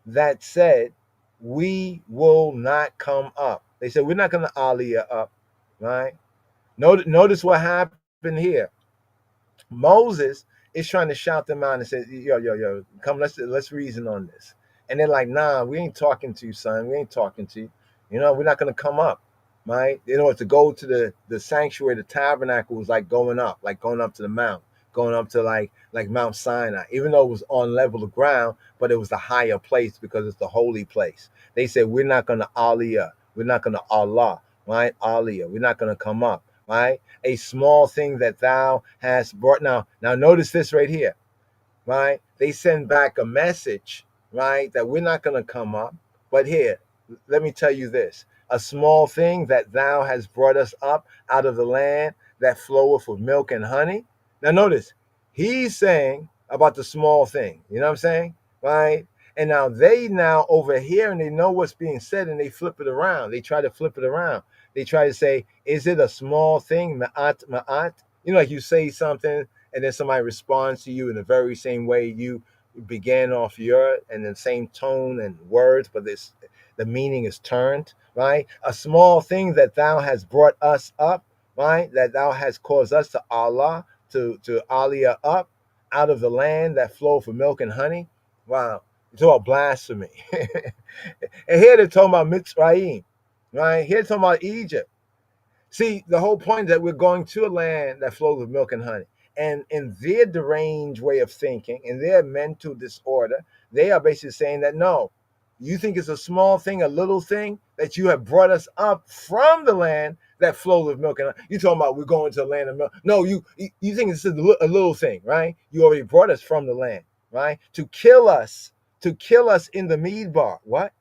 that said, we will not come up. They said, we're not going to aliyah up, right? Notice what happened here. Moses is trying to shout them out and say, yo, come, let's reason on this. And they're like, nah, we ain't talking to you, son. We ain't talking to you. We're not going to come up. right? In order to go to the sanctuary, the tabernacle was like going up to the mount, going up to like Mount Sinai, even though it was on level of ground, but it was the higher place because it's the holy place. They said, we're not going to Aliyah, we're not going to Allah, right? Aliyah, we're not going to come up, right? A small thing that thou hast brought. Now notice this right here, right? They send back a message, right, that we're not going to come up. But here, let me tell you this. A small thing that thou hast brought us up out of the land that floweth with milk and honey. Now notice, he's saying about the small thing. You know what I'm saying? Right? And now they now over here and they know what's being said and they flip it around. They try to flip it around. They try to say, is it a small thing? Ma'at, ma'at. You know, like you say something and then somebody responds to you in the very same way you began off your, and the same tone and words, but the meaning is turned, right? A small thing that thou hast brought us up, right? That thou hast caused us to Allah, to Aliyah up out of the land that flow for milk and honey. Wow. It's all blasphemy. And here they're talking about Mitzrayim, right? Here they're talking about Egypt. See, the whole point is that we're going to a land that flows with milk and honey. And in their deranged way of thinking, in their mental disorder, they are basically saying that, no, you think it's a small thing, a little thing, that you have brought us up from the land that flows with milk and honey. You're talking about we're going to a land of milk. No, you think it's a little thing, right? You already brought us from the land, right? To kill us in the Midbar. What?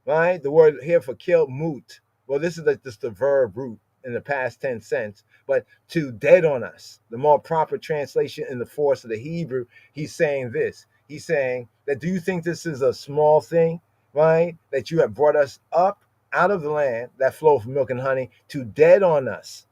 Right? The word here for kill, mut. Well, this is just the verb root in the past tense sense, but to dead on us, the more proper translation in the force of the Hebrew, he's saying this. He's saying that, do you think this is a small thing, right? That you have brought us up out of the land that flows from milk and honey to dead on us.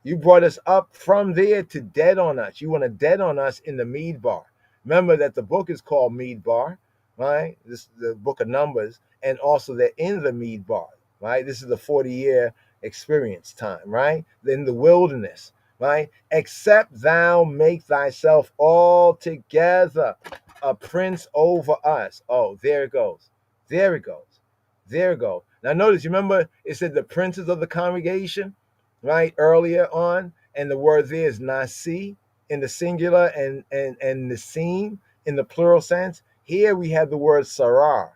You brought us up from there to dead on us. You want to dead on us in the Midbar. Remember that the book is called Midbar, right? This is the book of Numbers, and also they're in the Midbar, right? This is the 40-year experience time, right? In the wilderness, right? Except thou make thyself altogether a prince over us. Oh, there it goes. There it goes. There it goes. Now notice, you remember it said the princes of the congregation, right? Earlier on, and the word there is nasi in the singular and nasim in the plural sense. Here we have the word sarar,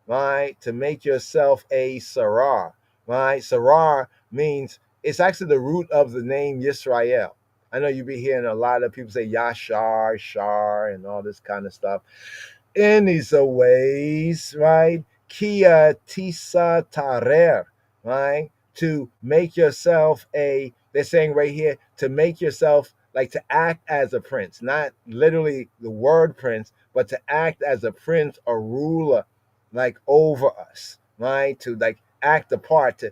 right? To make yourself a sarar, right? Sarar means, it's actually the root of the name Yisrael. I know you be hearing a lot of people say Yashar, Shar, and all this kind of stuff. In these ways, right? Kia tisa tarer, right? To make yourself they're saying right here, to make yourself, like to act as a prince, not literally the word prince, but to act as a prince, a ruler, like over us, right? To like act a part,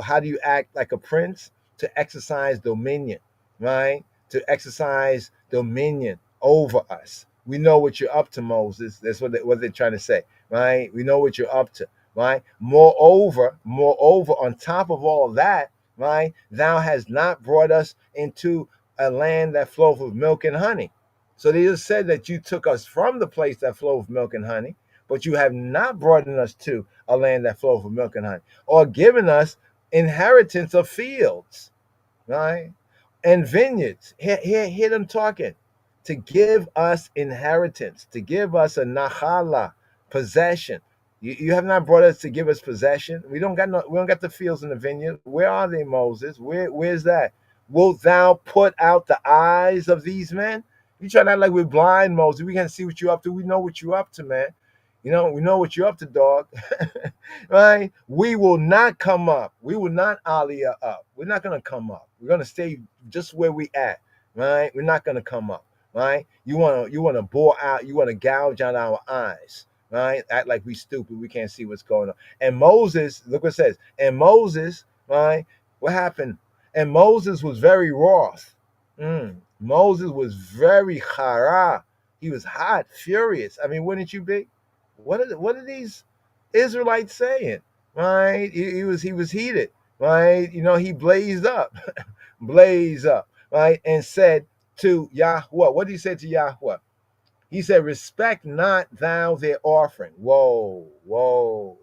how do you act like a prince? To exercise dominion, right? To exercise dominion over us. We know what you're up to, Moses. That's what they're trying to say, right? We know what you're up to, right? Moreover, on top of all that, right? Thou hast not brought us into a land that flows with milk and honey. So they just said that you took us from the place that flows with milk and honey, but you have not brought us to a land that flows with milk and honey, or given us inheritance of fields, right? And vineyards. Hear them talking. To give us inheritance, to give us a nahala, possession. You have not brought us to give us possession. We don't got the fields in the vineyard. Where are they, Moses? Where's that? Wilt thou put out the eyes of these men? You try to act like we're blind, Moses. We can't see what you're up to. We know what you're up to, man. You know, we know what you're up to, dog. Right? We will not come up. We will not aliyah up. We're not going to come up. We're going to stay just where we at, right? We're not going to come up, right? You want to bore out. You want to gouge out our eyes, right? Act like we stupid. We can't see what's going on. And Moses, look what it says. And Moses, right? What happened? And Moses was very wroth. Moses was very chara. He was hot, furious. I mean, wouldn't you be? What are these Israelites saying? Right? He was heated. Right? You know, he blazed up, right? And said to Yahweh, what did he say to Yahweh? He said, respect not thou their offering. Whoa,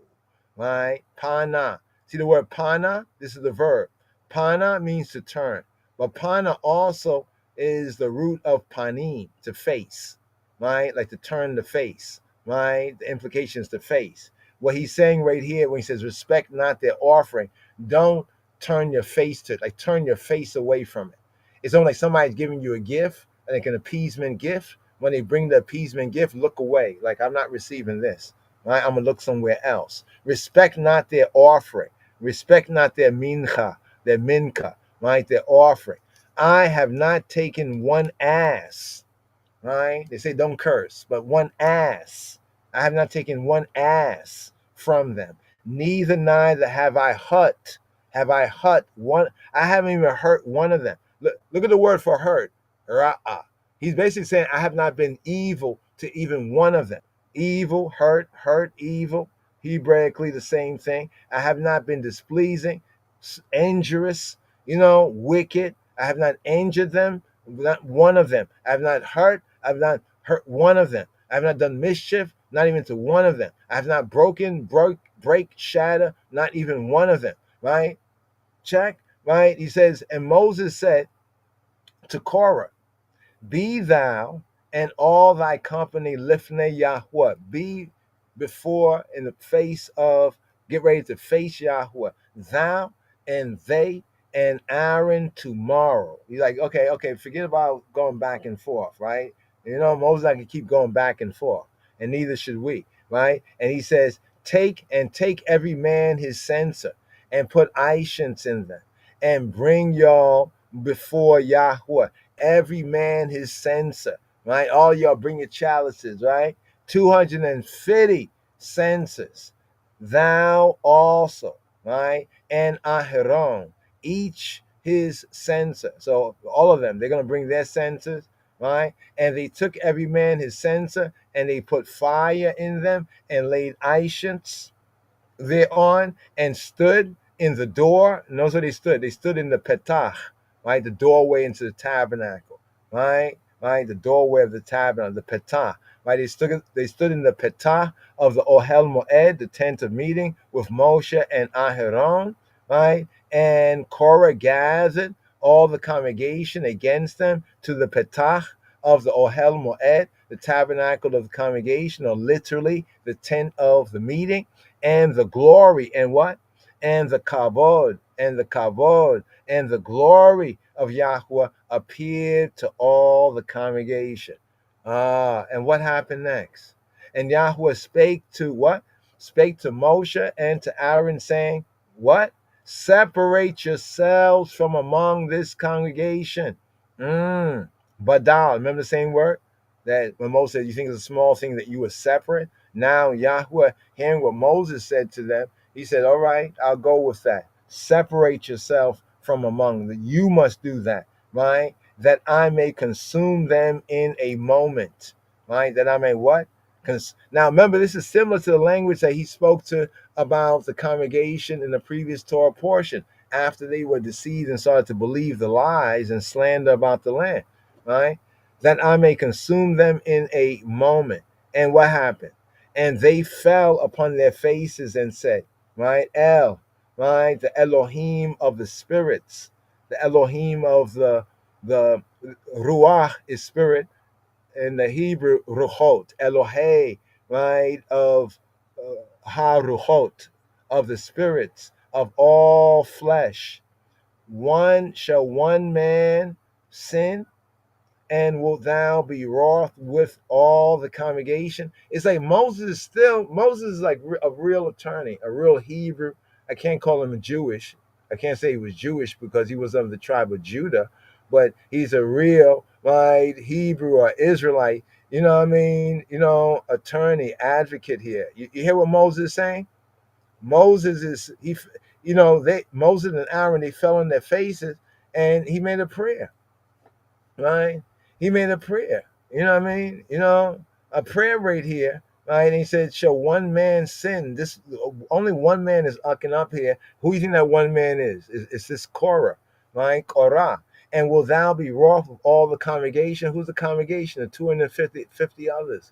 right? Pana. See the word pana? This is the verb. Pana means to turn. But pana also is the root of panim, to face, right? Like to turn the face, right? The implication is to face. What he's saying right here when he says, respect not their offering, don't turn your face to it, like turn your face away from it. It's only like somebody's giving you a gift, like an appeasement gift. When they bring the appeasement gift, look away. Like, I'm not receiving this, right? I'm going to look somewhere else. Respect not their offering. Respect not their mincha, right? Their offering. I have not taken one ass, right? They say don't curse, but one ass. I have not taken one ass from them. Neither have I hurt. Have I hurt one? I haven't even hurt one of them. Look at the word for hurt. Ra'ah. He's basically saying I have not been evil to even one of them. Evil, hurt, evil. Hebraically the same thing. I have not been displeasing, injurious, wicked. I have not injured them, not one of them. I have not hurt. I have not hurt one of them. I have not done mischief, not even to one of them. I have not break, shatter, not even one of them. Right? Check. Right? He says, and Moses said to Korah, be thou and all thy company lifnei Yahweh. Be before in the face of, get ready to face Yahweh. Thou and they and Aaron tomorrow. He's like, okay, forget about going back and forth, right? Moses not can keep going back and forth, and neither should we, right? And he says, take every man his censer and put aishants in them and bring y'all before Yahweh. Every man his censer, right? All y'all bring your chalices, right? 250 censers. Thou also, right? And Aharon, each his censer. So all of them, they're going to bring their censers, right? And they took every man his censer, and they put fire in them and laid aishants thereon and stood in the door. Notice where they stood. They stood in the petach, right? The doorway into the tabernacle, right? Right? The doorway of the tabernacle, the petah, right? They stood in the petah of the Ohel Moed, the tent of meeting, with Moshe and Aharon, right? And Korah gathered all the congregation against them to the petah of the Ohel Moed, the tabernacle of the congregation, or literally the tent of the meeting, and the glory, and what? And the kavod, and the glory of Yahweh appeared to all the congregation. And what happened next? And Yahweh spake to what? Spake to Moshe and to Aaron, saying, what? Separate yourselves from among this congregation. Badal, remember the same word? That when Moses said, you think it's a small thing that you were separate? Now Yahweh, hearing what Moses said to them, he said, all right, I'll go with that. Separate yourself from among them. You must do that, right? That I may consume them in a moment, right? That I may what? Now remember, this is similar to the language that he spoke to about the congregation in the previous Torah portion, after they were deceived and started to believe the lies and slander about the land, right? That I may consume them in a moment. And what happened? And they fell upon their faces and said, right? El, right? The Elohim of the spirits, the Elohim of the Ruach is spirit, in the Hebrew Ruchot, Elohei, right? Of Ha-Ruchot, of the spirits of all flesh. Shall one man sin? And wilt thou be wroth with all the congregation? It's like Moses is like a real attorney, a real Hebrew. I can't call him a Jewish. I can't say he was Jewish because he was of the tribe of Judah, but he's a real, right, Hebrew or Israelite, attorney, advocate here. You hear what Moses is saying? Moses and Aaron, they fell on their faces and he made a prayer, right? He made a prayer, a prayer right here, right? And he said, shall one man sin? This only one man is ucking up here. Who do you think that one man is? It's this Korah, right? Korah. And will thou be wroth with all the congregation? Who's the congregation? The 250 others.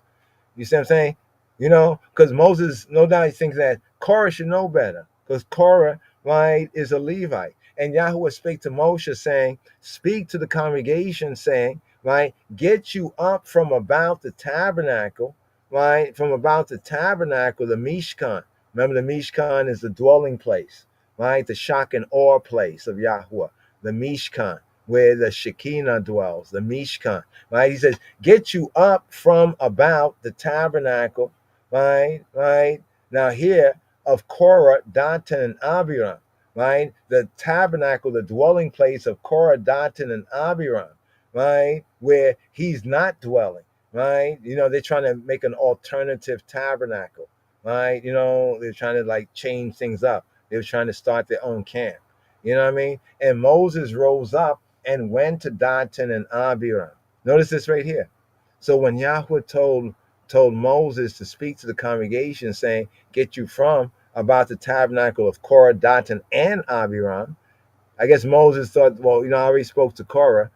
You see what I'm saying? Because Moses, no doubt, he thinks that Korah should know better. Because Korah, right, is a Levite. And Yahweh spake to Moshe, saying, speak to the congregation, saying, right, get you up from about the tabernacle, right, from about the tabernacle, the Mishkan. Remember, the Mishkan is the dwelling place, right, the shock and awe place of Yahweh, the Mishkan, where the Shekinah dwells, the Mishkan, right? He says, get you up from about the tabernacle, right, right. Now here, of Korah, Datan, and Abiram, right? The tabernacle, the dwelling place of Korah, Datan, and Abiram, right? Where he's not dwelling, right? You know, they're trying to make an alternative tabernacle, right? You know, they're trying to like change things up. They were trying to start their own camp. You know what I mean? And Moses rose up and went to Datan and Abiram. Notice this right here. So when Yahweh told Moses to speak to the congregation, saying, get you from about the tabernacle of Korah, Datan, and Abiram, I guess Moses thought, well, you know, I already spoke to Korah.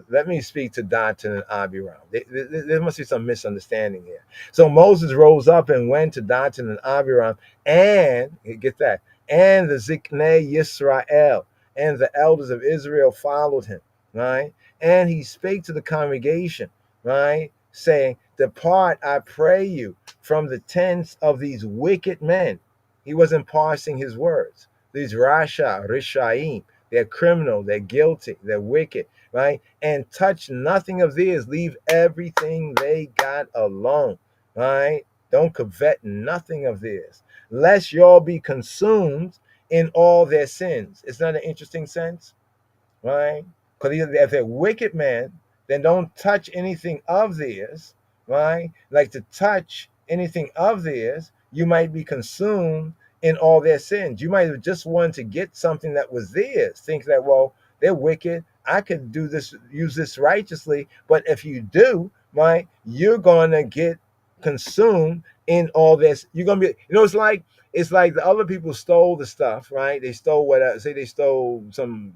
Let me speak to Datan and Abiram. There must be some misunderstanding here. So Moses rose up and went to Datan and Abiram, and, get that, and the Ziknei Yisrael, and the elders of Israel followed him, right? And he spake to the congregation, right, saying, depart, I pray you, from the tents of these wicked men. He wasn't parsing his words. These Rishaim, they're criminal, they're guilty, they're wicked, right? And touch nothing of theirs. Leave everything they got alone, right? Don't covet nothing of theirs, lest y'all be consumed in all their sins. It's not an interesting sense, right? Because if they're wicked men, then don't touch anything of theirs, right? Like to touch anything of theirs, you might be consumed in all their sins. You might have just wanted to get something that was theirs, think that, well, they're wicked, I could do this, use this righteously. But if you do, right, you're gonna get consumed in all this. You're gonna be, you know, it's like the other people stole the stuff, right? They stole whatever, say they stole some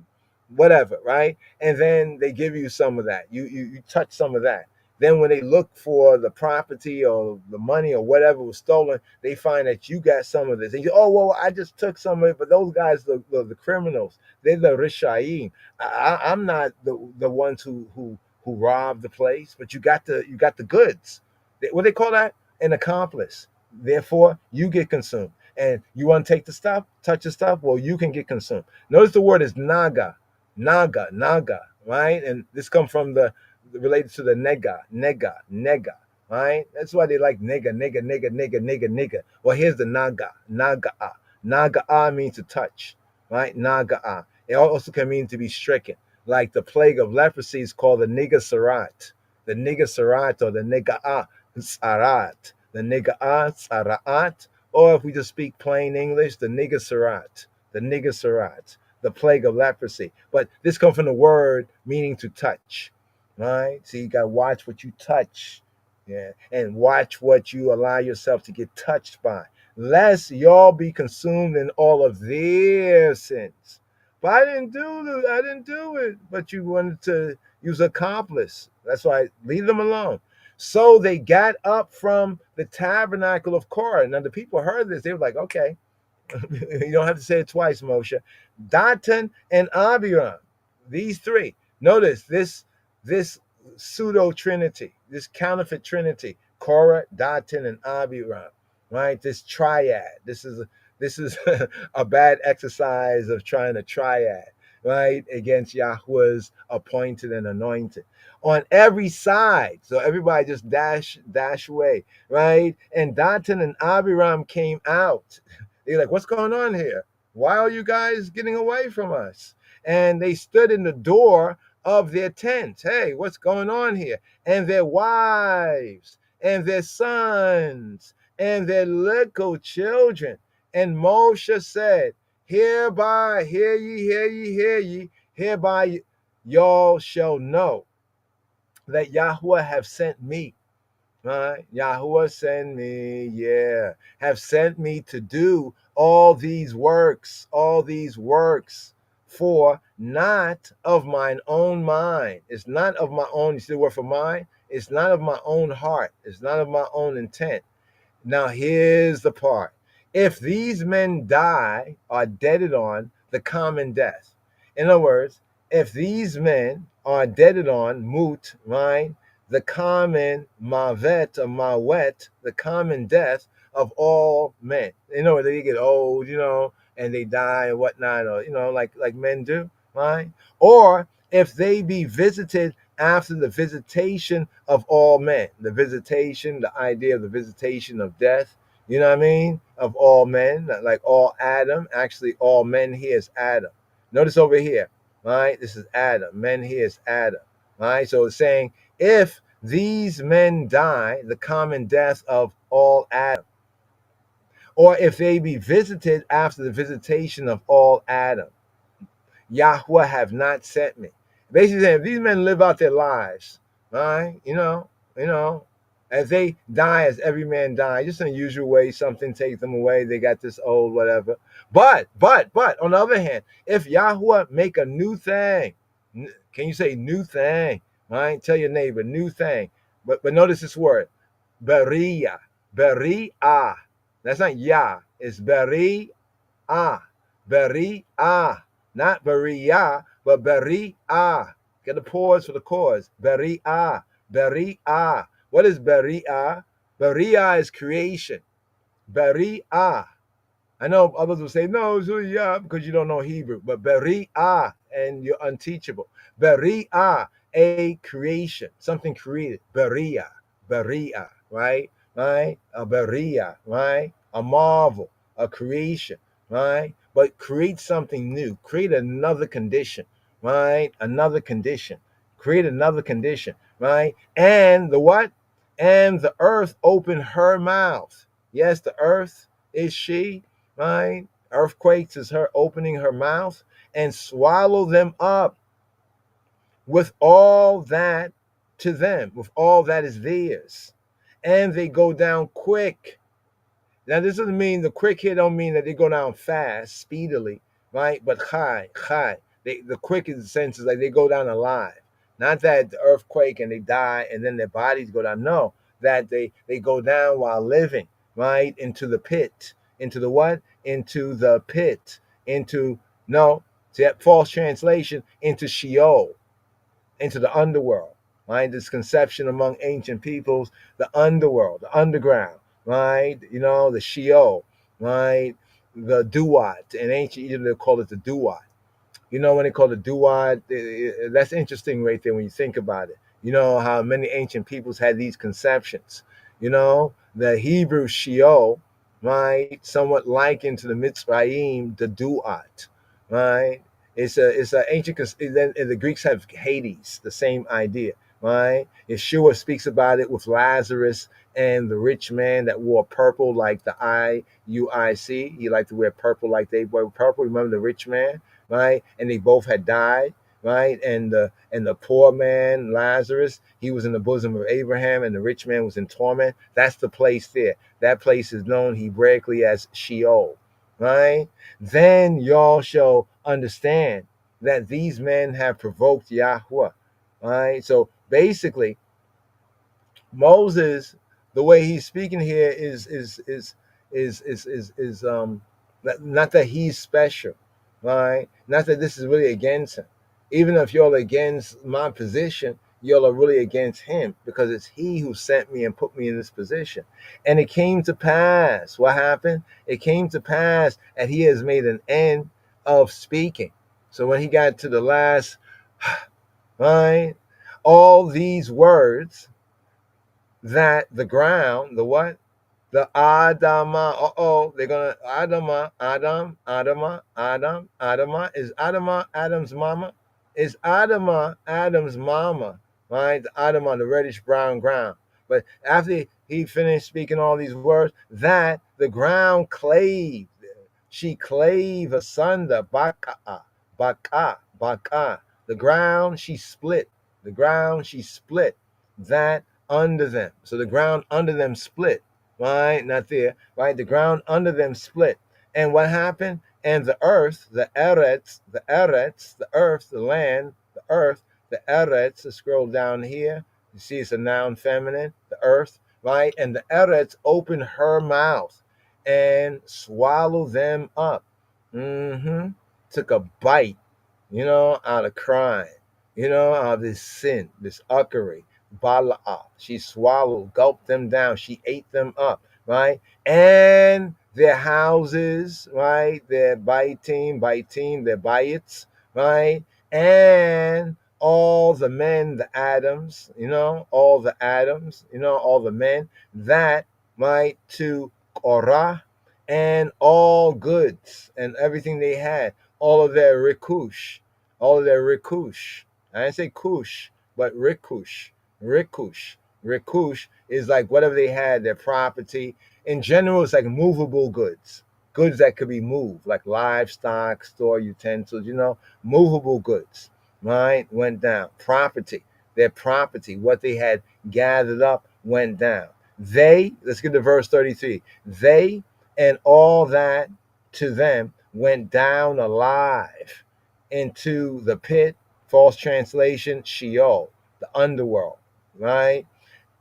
whatever, right? And then they give you some of that. You touch some of that. Then when they look for the property or the money or whatever was stolen, they find that you got some of this. And you, oh, well, I just took some of it, but those guys, the criminals, they're the Rishaim. I'm not the ones who robbed the place, but you got the goods. What they call that? An accomplice. Therefore, you get consumed. And you want to take the stuff, touch the stuff, well, you can get consumed. Notice the word is naga, right? And this comes from related to the nega, right? That's why they like nigga. Well, here's the naga'a. Naga'a means to touch, right? Naga'a. It also can mean to be stricken. Like the plague of leprosy is called the nigga sarat. The nigga sarat or the nega'a sarat. The nega'a sarat. Or if we just speak plain English, the nigga sarat. The nigga sarat. The plague of leprosy. But this comes from the word meaning to touch. Right? So you gotta watch what you touch, yeah, and watch what you allow yourself to get touched by, lest y'all be consumed in all of their sins. But I didn't do it. But you wanted to use accomplice. That's why leave them alone. So they got up from the tabernacle of Korah. Now the people heard this, they were like, okay, you don't have to say it twice, Moshe. Datan and Abiram, these three. Notice this pseudo trinity, this counterfeit trinity, Korah, Datan, and Abiram, right? This triad. This is a bad exercise of trying to triad, right, against Yahweh's appointed and anointed on every side. So everybody just dash away, right? And Datan and Abiram came out. They're like, what's going on here? Why are you guys getting away from us? And they stood in the door of their tents. Hey, what's going on here? And their wives and their sons and their little children. And Moshe said, hereby, hear ye, hereby y'all shall know that Yahweh have sent me. Right? Yahweh sent me, have sent me to do all these works, for not of mine own mind. It's not of my own, you see the word for mind? It's not of my own heart. It's not of my own intent. Now here's the part. if these men die, are deaded on the common death. In other words, if these men are deaded on, mut, right, the common mavet or mawet, the common death of all men. You know, they get old, and they die and whatnot, or like men do, right? Or if they be visited after the visitation of all men, the visitation, the idea of the visitation of death, you know what I mean? Of all men, like all Adam. Actually, all men here is Adam. Notice over here, right? This is Adam. Men here is Adam, right? So it's saying, if these men die, the common death of all Adam, or if they be visited after the visitation of all Adam, Yahweh have not sent me. Basically saying, if these men live out their lives, right? As they die, as every man dies, just in a usual way, something takes them away. They got this old, whatever. But, on the other hand, if Yahweh make a new thing, can you say new thing? Right? Tell your neighbor, new thing. But notice this word, beria, beria. That's not Yah, it's beria, beria. Not beria, but beria. Get a pause for the cause. Beria, beria. What is beria? Beria is creation. Beria. I know others will say, no, it's really because you don't know Hebrew. But beria, and you're unteachable. Beria, a creation, something created. Beria, beria, right? Right? A beria, right? A marvel, a creation, right? But create something new. Create another condition, right? Another condition. Create another condition, right? And the what? And the earth opened her mouth. Yes, the earth is she, right? Earthquakes is her opening her mouth and swallow them up with all that to them, with all that is theirs. And they go down quick. Now, this doesn't mean the quick here don't mean that they go down fast, speedily, right? But chai. The quick in the sense is like they go down alive. Not that the earthquake and they die and then their bodies go down. No, that they go down while living, right? Into the pit. Into the what? Into the pit. See that false translation, into Sheol, into the underworld, right? This conception among ancient peoples, the underworld, the underground, right? The Sheol, right? The Duat. In ancient Egypt, they call it the Duat. When they call it Duat, that's interesting right there when you think about it. How many ancient peoples had these conceptions. The Hebrew Sheol, right? Somewhat likened to the Mitzrayim, the Duat, right? It's an ancient. Then the Greeks have Hades, the same idea, right? Yeshua speaks about it with Lazarus and the rich man that wore purple like the IUIC. He liked to wear purple like they wore purple. Remember the rich man, right? And they both had died, right? And the poor man Lazarus, he was in the bosom of Abraham, and the rich man was in torment. That's the place there. That place is known Hebraically as Sheol, right? Then y'all shall understand that these men have provoked Yahweh, right? So basically, Moses, the way he's speaking here is not that he's special, right? Not that this is really against him. Even if y'all are against my position, y'all are really against him, because it's he who sent me and put me in this position. And it came to pass. What happened? It came to pass that he has made an end of speaking. So when he got to the last, right, all these words, that the ground, the what? The Adama, they're gonna Adama is Adama Adam's mama? Is Adama Adam's mama, right? The Adama, the reddish brown ground. But after he finished speaking all these words, that the ground clave, she clave asunder, baka. The ground she split, that under them. So the ground under them split, right? Not there, right? The ground under them split. And what happened? And the earth, the eretz, the earth, the land, the earth, the eretz, scroll down here. You see it's a noun feminine, the earth, right? And the eretz opened her mouth. and swallow them up. Took a bite, out of crime, out of this sin, this uckery, bala'ah. She swallowed, gulped them down. She ate them up, right? And their houses, right? Their baitim, their bayits, right? And all the men, the Adams, all the Adams, all the men that, right, to Korah, and all goods and everything they had, all of their rikush, I didn't say kush, but rikush. Rikush is like whatever they had, their property. In general, it's like movable goods that could be moved, like livestock, store utensils, movable goods, right? Went down. Property, their property, what they had gathered up went down. Let's get to verse 33. They and all that to them went down alive into the pit, false translation, Sheol, the underworld, right?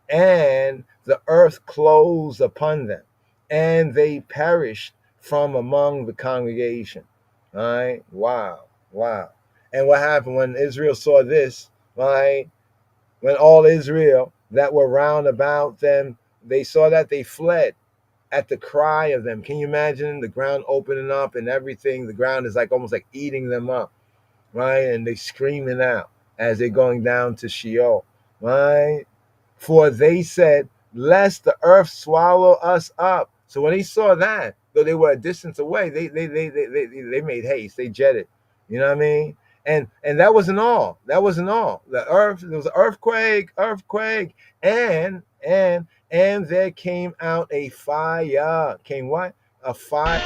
And the earth closed upon them, and they perished from among the congregation. Right? Wow. And what happened when Israel saw this, right? When all Israel that were round about them, they saw that, they fled at the cry of them. Can you imagine the ground opening up and everything? The ground is like almost like eating them up, right? And they screaming out as they're going down to Sheol, right? For they said, lest the earth swallow us up. So when they saw that, though they were a distance away, they made haste. They jetted. You know what I mean? And that wasn't all. There was an earthquake, and there came out a fire. Came what? A fire.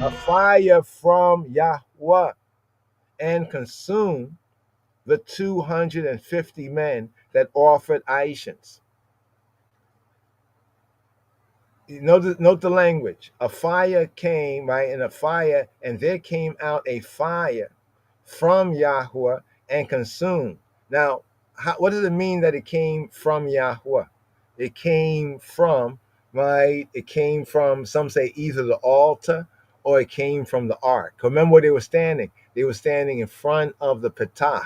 A fire from Yahweh, and consumed the 250 men that offered Aishans. Note the language. A fire came, right? And there came out a fire from Yahweh and consumed. Now, what does it mean that it came from Yahweh? It came from, right? It came from, some say, either the altar or it came from the ark. Remember where they were standing? They were standing in front of the Petah,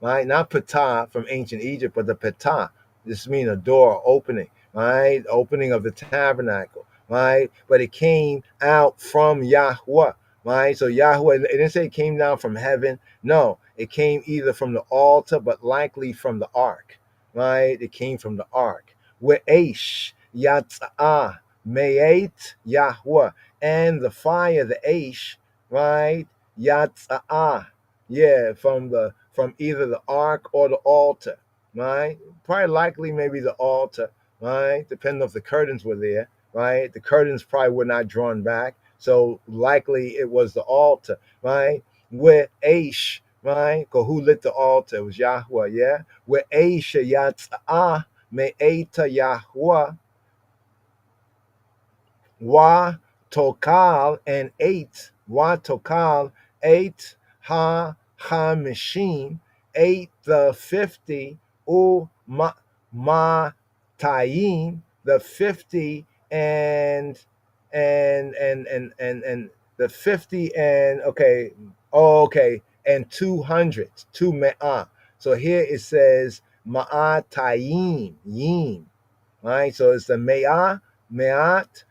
right? Not Petah from ancient Egypt, but the Petah. This means a door opening, right? Opening of the tabernacle, right? But it came out from Yahweh, right? So Yahweh, it didn't say it came down from heaven. No, it came either from the altar, but likely from the ark, right? It came from the ark. We'esh yatzah me'et Yahweh, and the fire, the Aish, right? Yatzah, yeah, from either the ark or the altar, right? Probably likely maybe the altar, right? Depending if the curtains were there, right? The curtains probably were not drawn back, so likely it was the altar, right? Where Aish, right? Because who lit the altar? It was Yahweh, yeah? Where Aish yatzah me'eta Yahweh, wa tokal, and ate, wa tokal, ate ha hamishim, ate the 50, ma tayim, the 50 and the 50 and and 200, two me'ah. So here it says ma'atayim, yim, right? So it's the me'ah, me'at,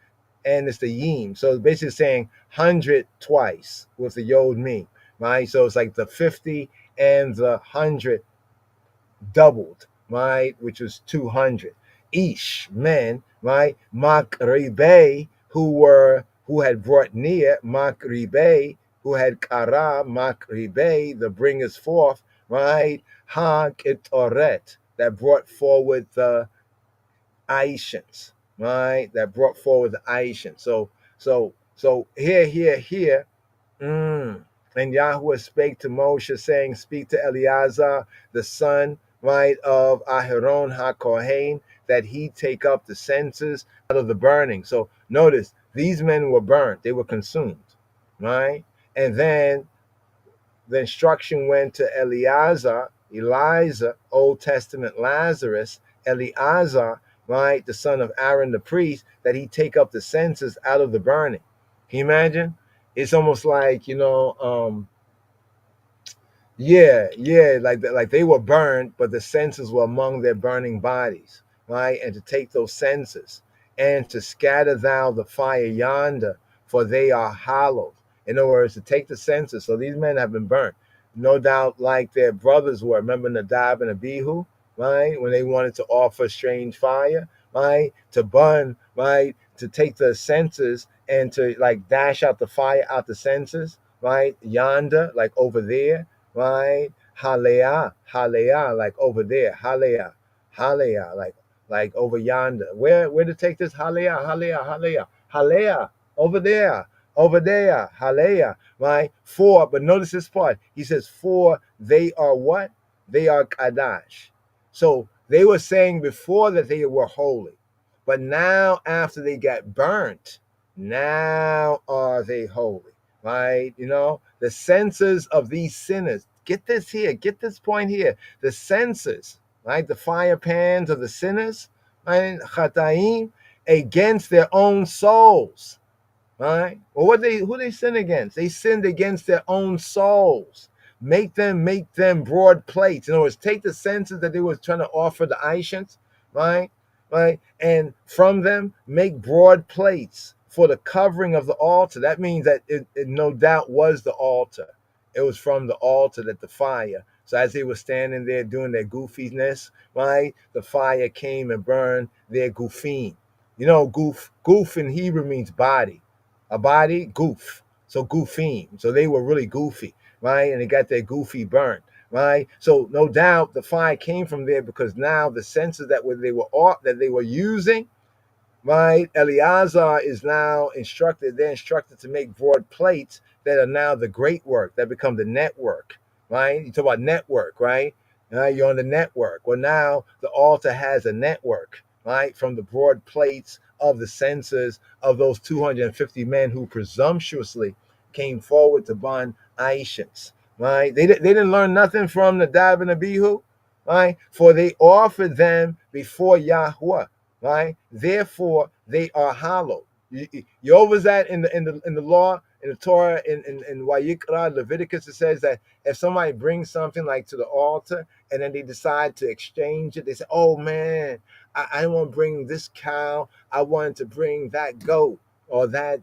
and it's the yim. So it's basically saying 100 twice with the yod mim, right? So it's like the 50 and the 100 doubled, right? Which was 200. Ish, men, right? Makribei, who had brought near, Makribei, who had kara, Makribei, the bringers forth, right? Ha ketoret, that brought forward the Aishans, right? That brought forward the Aishans. So here. And Yahweh spake to Moshe, saying, speak to Eleazar, the son, right, of Aharon HaKohen, that he take up the censers out of the burning. So notice, these men were burnt. They were consumed, right? And then the instruction went to Eleazar, Elijah, Old Testament Lazarus, Eleazar, right, the son of Aaron the priest, that he take up the census out of the burning. Can you imagine? It's almost like, like they were burned, but the senses were among their burning bodies, right? And to take those senses and to scatter thou the fire yonder, for they are hallowed. In other words, to take the senses. So these men have been burnt, no doubt, like their brothers were. Remember Nadab and Abihu, right? When they wanted to offer strange fire, right? To burn, right? To take the senses and to like dash out the fire out the senses, right? Yonder, like over there, right? Halea, like over there. Halea, like over yonder. Where to take this? Halea, over there, Halea, right? For, but notice this part. He says, for they are what? They are Kadash. So they were saying before that they were holy, but now after they got burnt, now are they holy, right? The senses of these sinners. Get this here, get this point here. The senses, right? The fire pans of the sinners, right? Chataim, against their own souls. Right? Well, who they sin against? They sinned against their own souls. Make them broad plates. In other words, take the senses that they were trying to offer the Aishans, right? And from them, make broad plates for the covering of the altar. That means that it no doubt was the altar. It was from the altar that the fire. So as they were standing there doing their goofiness, right? The fire came and burned their goofin. Goof in Hebrew means body. A body, goof. So goofing. So they were really goofy, right? And they got their goofy burnt, right? So no doubt the fire came from there because now the senses that they were using, right? Eleazar is now instructed. They're instructed to make broad plates that are now the great work that become the network, right? You talk about network, right? You're on the network. Well, now the altar has a network, right? From the broad plates of the censers of those 250 men who presumptuously came forward to burn Aishans, right? They didn't learn nothing from Nadab and Abihu, right? For they offered them before Yahweh, right? Therefore they are hallowed. You always that in the law, in the Torah, in Vayikra, Leviticus, it says that if somebody brings something like to the altar and then they decide to exchange it, they say, oh man, I don't want to bring this cow, I wanted to bring that goat or that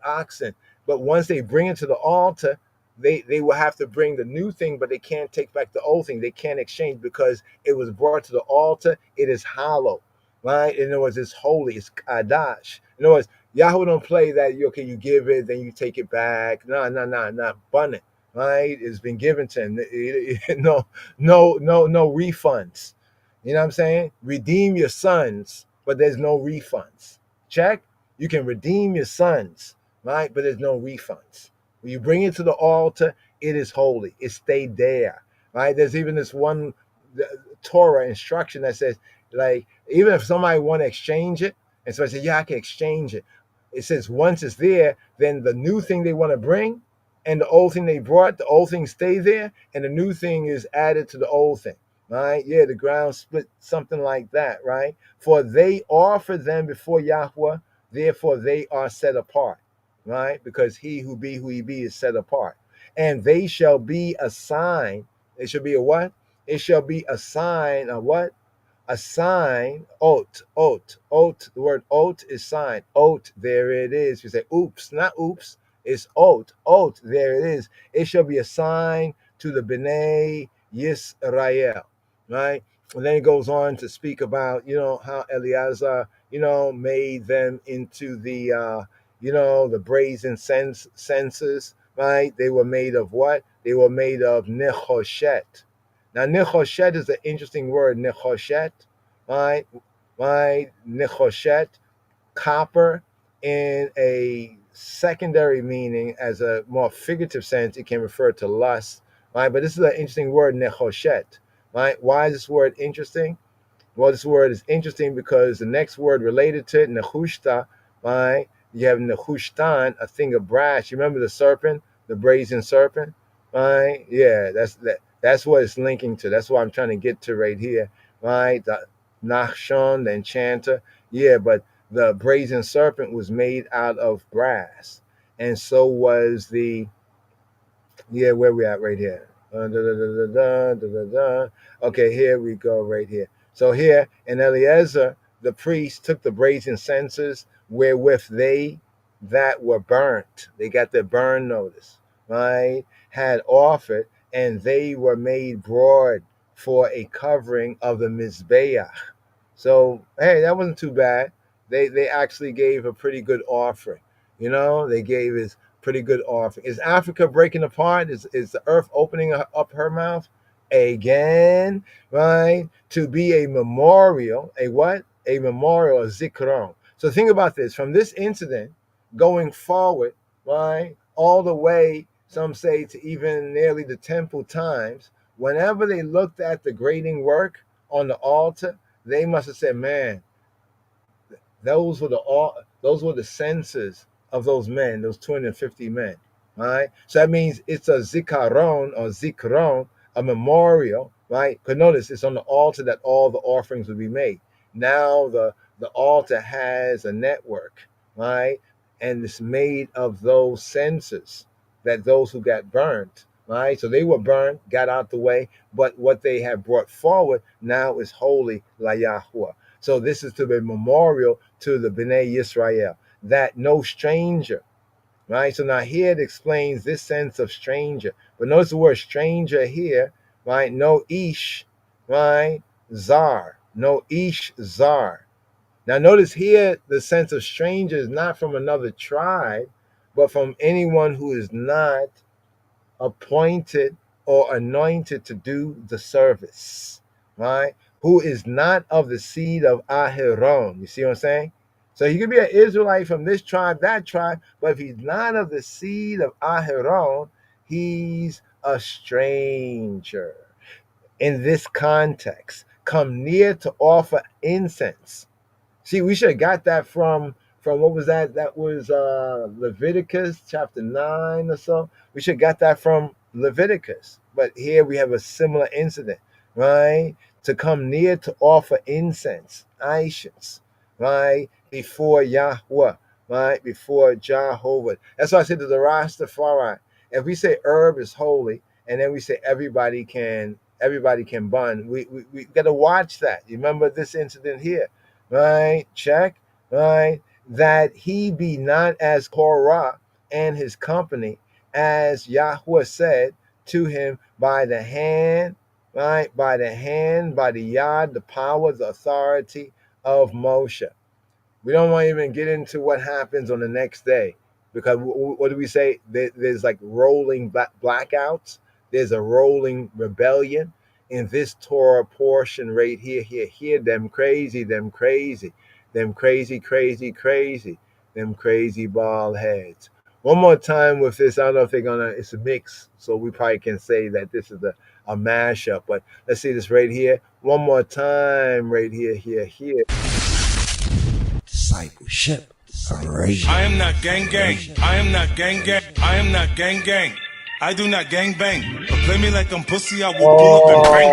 oxen. But once they bring it to the altar, they will have to bring the new thing, but they can't take back the old thing. They can't exchange because it was brought to the altar. It is hollow, right? In other words, it's holy. It's kadash. In other words, Yahweh don't play that. Okay, you give it, then you take it back. No, bun it, right? It's been given to him. No refunds. You know what I'm saying? Redeem your sons, but there's no refunds. Check? You can redeem your sons, right? But there's no refunds. When you bring it to the altar, it is holy. It stayed there, right? There's even this one Torah instruction that says, like, even if somebody want to exchange it, and so I say, yeah, I can exchange it. It says once it's there, then the new thing they want to bring and the old thing they brought, the old thing stay there, and the new thing is added to the old thing. Right? Yeah, the ground split, something like that, right? For they offer them before Yahweh, therefore they are set apart, right? Because he who be is set apart. And they shall be a sign. It shall be a what? It shall be a sign of what? A sign, oat. The word oat is sign. Oat, there it is. You say, oops, not oops. It's oat. There it is. It shall be a sign to the B'nai Yisrael. Right? And then it goes on to speak about, how Eleazar, made them into the, the brazen censers, right? They were made of what? They were made of nechoshet. Now, nechoshet is an interesting word, nechoshet, right? Nechoshet, copper, in a secondary meaning, as a more figurative sense, it can refer to lust, right? But this is an interesting word, nechoshet. Right? Why is this word interesting? Well, this word is interesting because the next word related to it, nechushta, right? You have nechushtan, a thing of brass. You remember the serpent, the brazen serpent, right? Yeah, That's what it's linking to. That's what I'm trying to get to right here, right? The Nachshon, the enchanter. Yeah, but the brazen serpent was made out of brass. And so was the, yeah, where we at right here? Okay, here we go right here. So here, and Eleazar, the priest, took the brazen censers wherewith they that were burnt, they got their burn notice, right, had offered, and they were made broad for a covering of the Mizbeach. So, hey, that wasn't too bad. They actually gave a pretty good offering. You know, they gave his pretty good offering. Is Africa breaking apart? Is the earth opening up her mouth again? Right? To be a memorial, a what? A memorial, a zikron. So think about this. From this incident going forward, right, all the way, some say, to even nearly the temple times, whenever they looked at the grading work on the altar, they must have said, man, those were the senses of those men, those 250 men. Right? So that means it's a zikaron or zikron, a memorial, right? Because notice it's on the altar that all the offerings would be made. Now the altar has a network, right? And it's made of those senses that those who got burnt, right? So they were burned, got out the way, but what they have brought forward now is holy la Yahweh. So this is to be memorial to the Bnei Yisrael, that no stranger, right? So now here it explains this sense of stranger. But notice the word stranger here, right? No ish, right? Zar. No ish zar. Now notice here the sense of stranger is not from another tribe, but from anyone who is not appointed or anointed to do the service, right? Who is not of the seed of Aharon. You see what I'm saying? So he could be an Israelite from this tribe, that tribe, but if he's not of the seed of Aharon, he's a stranger. In this context, come near to offer incense. See, we should have got that from what was that? That was Leviticus chapter 9 or so. We should have got that from Leviticus. But here we have a similar incident, right? To come near to offer incense, aishas, right? Before Yahweh, right? Before Jehovah. That's why I said to the Rastafari, if we say herb is holy, and then we say everybody can burn, we got to watch that. You remember this incident here, right? Check, right? That he be not as Korah and his company, as Yahweh said to him, by the hand, right? By the hand, by the yad, the power, the authority of Moshe. We don't want to even get into what happens on the next day, because what do we say? There's like rolling blackouts. There's a rolling rebellion in this Torah portion right here. Them crazy, them crazy bald heads. One more time with this. I don't know if they're gonna. It's a mix, so we probably can say that this is a mashup. But let's see this right here. One more time, right here. Discipleship. I am not gang. I am not gang. I do not gang bang. But play me like I'm pussy, I will pull up and bang.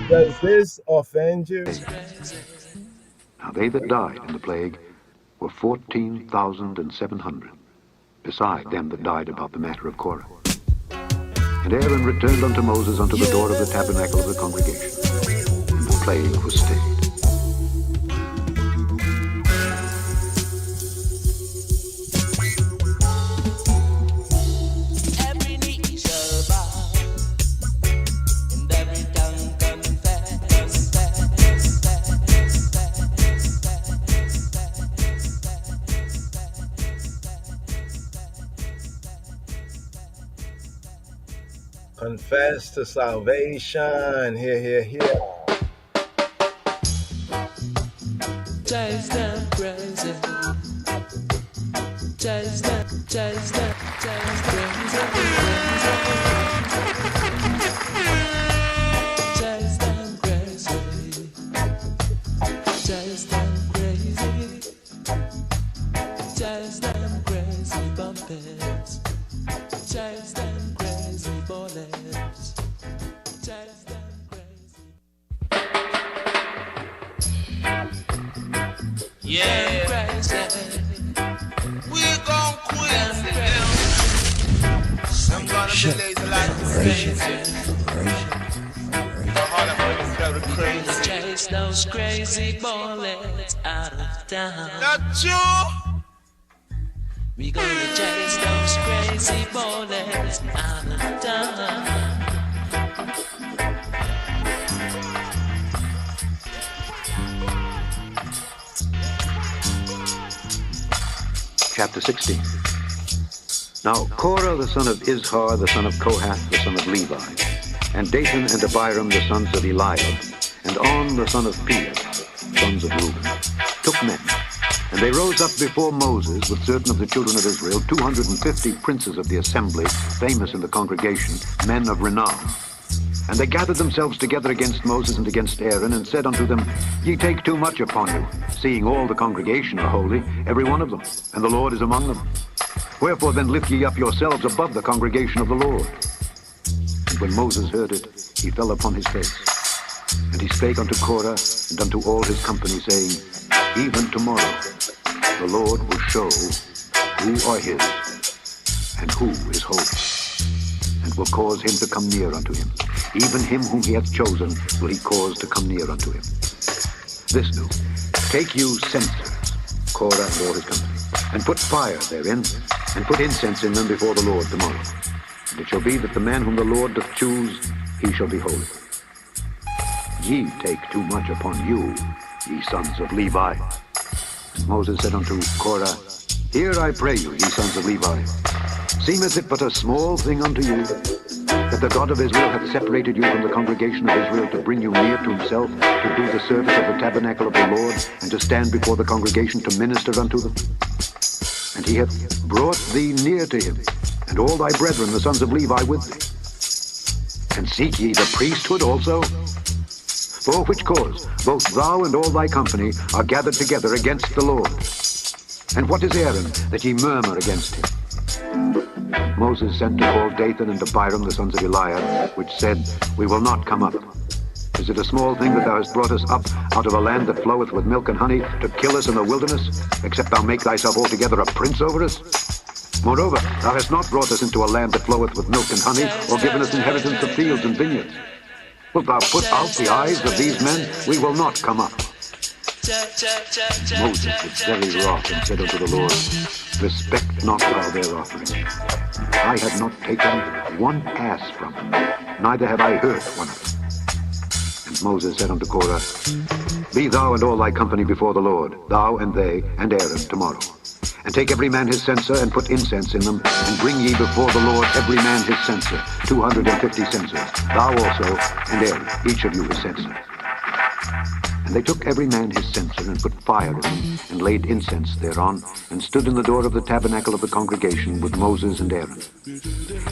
Does this offend you? Now they that died in the plague were 14,700, beside them that died about the matter of Korah. And Aaron returned unto Moses unto the door of the tabernacle of the congregation, and the plague was stayed. Confess to salvation. Here. Taste them crazy. Taste them crazy. Yeah, crazy. We're gon' quit them. I'm gonna be lazy like crazy. Gonna chase those crazy bullets out of town. Not you. We gonna chase those crazy bullets out of town. Chapter 16. Now Korah the son of Izhar, the son of Kohath, the son of Levi, and Dathan and Abiram, the sons of Eliab, and On, the son of Peah, sons of Reuben, took men. And they rose up before Moses with certain of the children of Israel, 250 princes of the assembly, famous in the congregation, men of renown. And they gathered themselves together against Moses and against Aaron, and said unto them, Ye take too much upon you, seeing all the congregation are holy, every one of them, and the Lord is among them. Wherefore then lift ye up yourselves above the congregation of the Lord. And when Moses heard it, he fell upon his face. And he spake unto Korah and unto all his company, saying, Even tomorrow the Lord will show who are his, and who is holy, and will cause him to come near unto him. Even him whom he hath chosen will he cause to come near unto him. This do, take you censers, Korah and all his company, and put fire therein, and put incense in them before the Lord tomorrow. And it shall be that the man whom the Lord doth choose, he shall be holy. Ye take too much upon you, ye sons of Levi. And Moses said unto Korah, Hear, I pray you, ye sons of Levi. Seemeth it but a small thing unto you, that the God of Israel hath separated you from the congregation of Israel to bring you near to himself, to do the service of the tabernacle of the Lord, and to stand before the congregation to minister unto them? And he hath brought thee near to him, and all thy brethren, the sons of Levi, with thee. And seek ye the priesthood also? For which cause both thou and all thy company are gathered together against the Lord. And what is Aaron, that ye murmur against him? Moses sent to call Dathan and Abiram, the sons of Eliab, which said, We will not come up. Is it a small thing that thou hast brought us up out of a land that floweth with milk and honey, to kill us in the wilderness, except thou make thyself altogether a prince over us? Moreover, thou hast not brought us into a land that floweth with milk and honey, or given us inheritance of fields and vineyards. Wilt thou put out the eyes of these men? We will not come up. Moses was very wroth, and said unto the Lord, Respect not thou their offering. I have not taken one ass from them, neither have I hurt one of them. And Moses said unto Korah, Be thou and all thy company before the Lord, thou and they and Aaron tomorrow. And take every man his censer, and put incense in them, and bring ye before the Lord every man his censer, 250 censers, thou also and Aaron, each of you his censer. And they took every man his censer, and put fire in them, and laid incense thereon, and stood in the door of the tabernacle of the congregation with Moses and Aaron.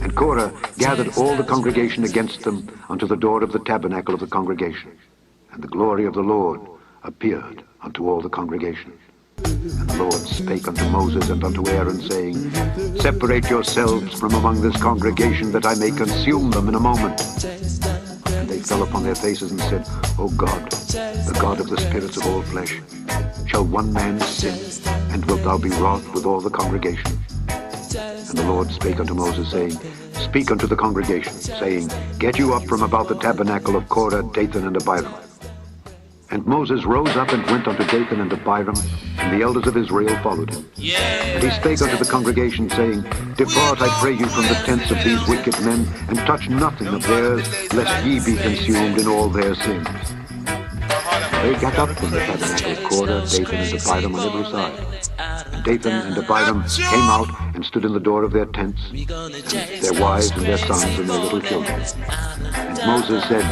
And Korah gathered all the congregation against them unto the door of the tabernacle of the congregation. And the glory of the Lord appeared unto all the congregation. And the Lord spake unto Moses and unto Aaron, saying, Separate yourselves from among this congregation, that I may consume them in a moment. And they fell upon their faces and said, O God, the God of the spirits of all flesh, shall one man sin, and wilt thou be wroth with all the congregation? And the Lord spake unto Moses, saying, Speak unto the congregation, saying, Get you up from about the tabernacle of Korah, Dathan, and Abiram. And Moses rose up and went unto Dathan and Abiram, and the elders of Israel followed him. And he spake unto the congregation, saying, Depart, I pray you, from the tents of these wicked men, and touch nothing of theirs, lest ye be consumed in all their sins. And they got up from the tabernacle of Korah, Dathan, and Abiram on every side. And Dathan and Abiram came out and stood in the door of their tents, and their wives and their sons and their little children. And Moses said,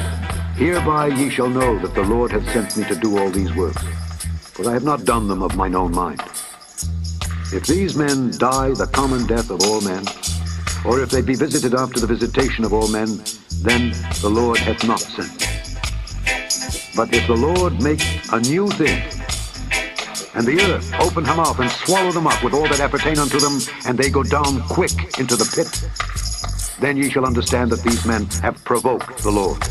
Hereby ye shall know that the Lord hath sent me to do all these works, for I have not done them of mine own mind. If these men die the common death of all men, or if they be visited after the visitation of all men, then the Lord hath not sent me. But if the Lord make a new thing, and the earth open her mouth and swallow them up with all that appertain unto them, and they go down quick into the pit, then ye shall understand that these men have provoked the Lord.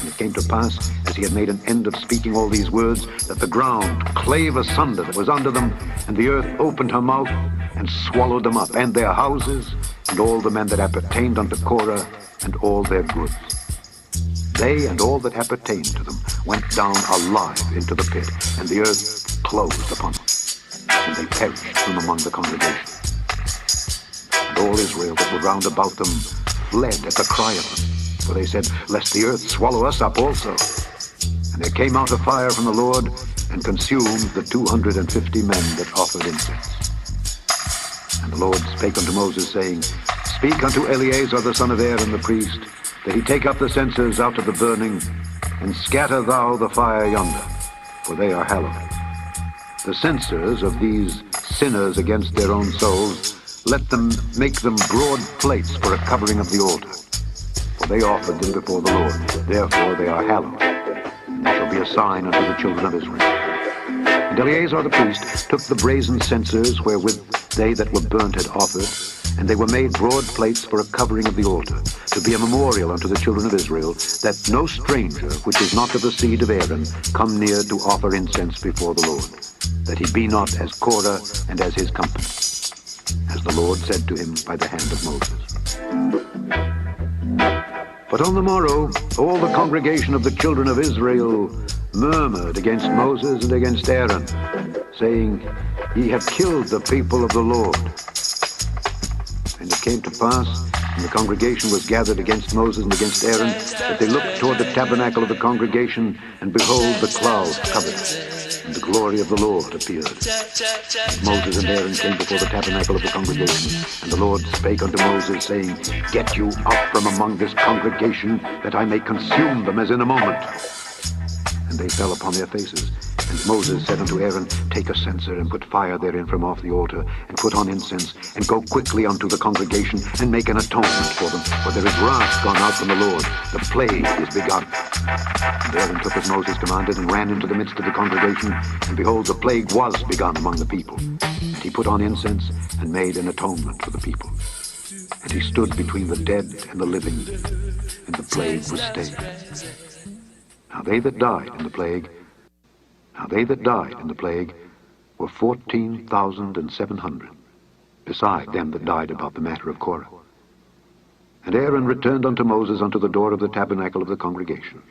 And it came to pass, as he had made an end of speaking all these words, that the ground clave asunder that was under them, and the earth opened her mouth, and swallowed them up, and their houses, and all the men that appertained unto Korah, and all their goods. They and all that appertained to them went down alive into the pit, and the earth closed upon them, and they perished from among the congregation. And all Israel that were round about them fled at the cry of them, for they said, Lest the earth swallow us up also. And there came out a fire from the Lord, and consumed the 250 men that offered incense. And the Lord spake unto Moses, saying, Speak unto Eleazar the son of Aaron the priest, that he take up the censers out of the burning, and scatter thou the fire yonder, for they are hallowed. The censers of these sinners against their own souls, let them make them broad plates for a covering of the altar. For they offered them before the Lord, therefore they are hallowed. And they shall be a sign unto the children of Israel. And Eleazar the priest took the brazen censers wherewith they that were burnt had offered, and they were made broad plates for a covering of the altar, to be a memorial unto the children of Israel, that no stranger, which is not of the seed of Aaron, come near to offer incense before the Lord, that he be not as Korah and as his company, as the Lord said to him by the hand of Moses. But on the morrow, all the congregation of the children of Israel murmured against Moses and against Aaron, saying, Ye have killed the people of the Lord. And it came to pass, when the congregation was gathered against Moses and against Aaron, that they looked toward the tabernacle of the congregation, and behold, the cloud covered it, and the glory of the Lord appeared. And Moses and Aaron came before the tabernacle of the congregation, and the Lord spake unto Moses, saying, Get you out from among this congregation, that I may consume them as in a moment. And they fell upon their faces. And Moses said unto Aaron, Take a censer, and put fire therein from off the altar, and put on incense, and go quickly unto the congregation, and make an atonement for them. For there is wrath gone out from the Lord, the plague is begun. And Aaron took as Moses commanded, and ran into the midst of the congregation, and behold, the plague was begun among the people. And he put on incense, and made an atonement for the people. And he stood between the dead and the living, and the plague was stayed. Now they that died in the plague were 14,700, beside them that died about the matter of Korah. And Aaron returned unto Moses unto the door of the tabernacle of the congregation.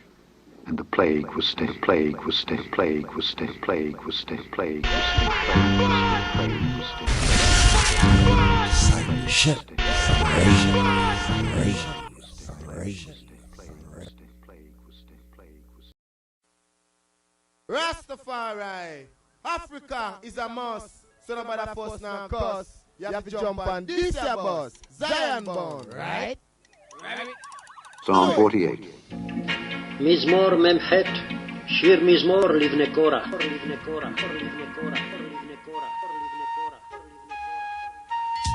And the plague was stayed, the plague was stayed, the plague was stayed, the plague was stayed, the plague was stayed, the plague was stayed, Discipleship, celebration. Rastafari, Africa is a must. So nobody force now cause. You have to jump on this your boss, Zion born, right? Psalm 48. מזמור מ"ח, שיר מזמור לבני קורח.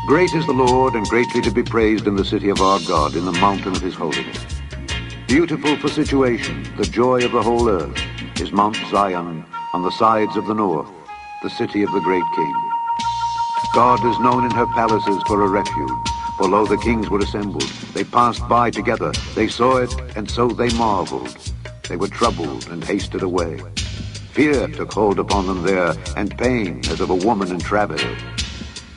Great is the Lord, and greatly to be praised in the city of our God, in the mountain of his holiness. Beautiful for situation, the joy of the whole earth, is Mount Zion on the sides of the north, the city of the great king. God is known in her palaces for a refuge, for lo, the kings were assembled. They passed by together, they saw it, and so they marveled. They were troubled and hasted away. Fear took hold upon them there, and pain as of a woman in travail.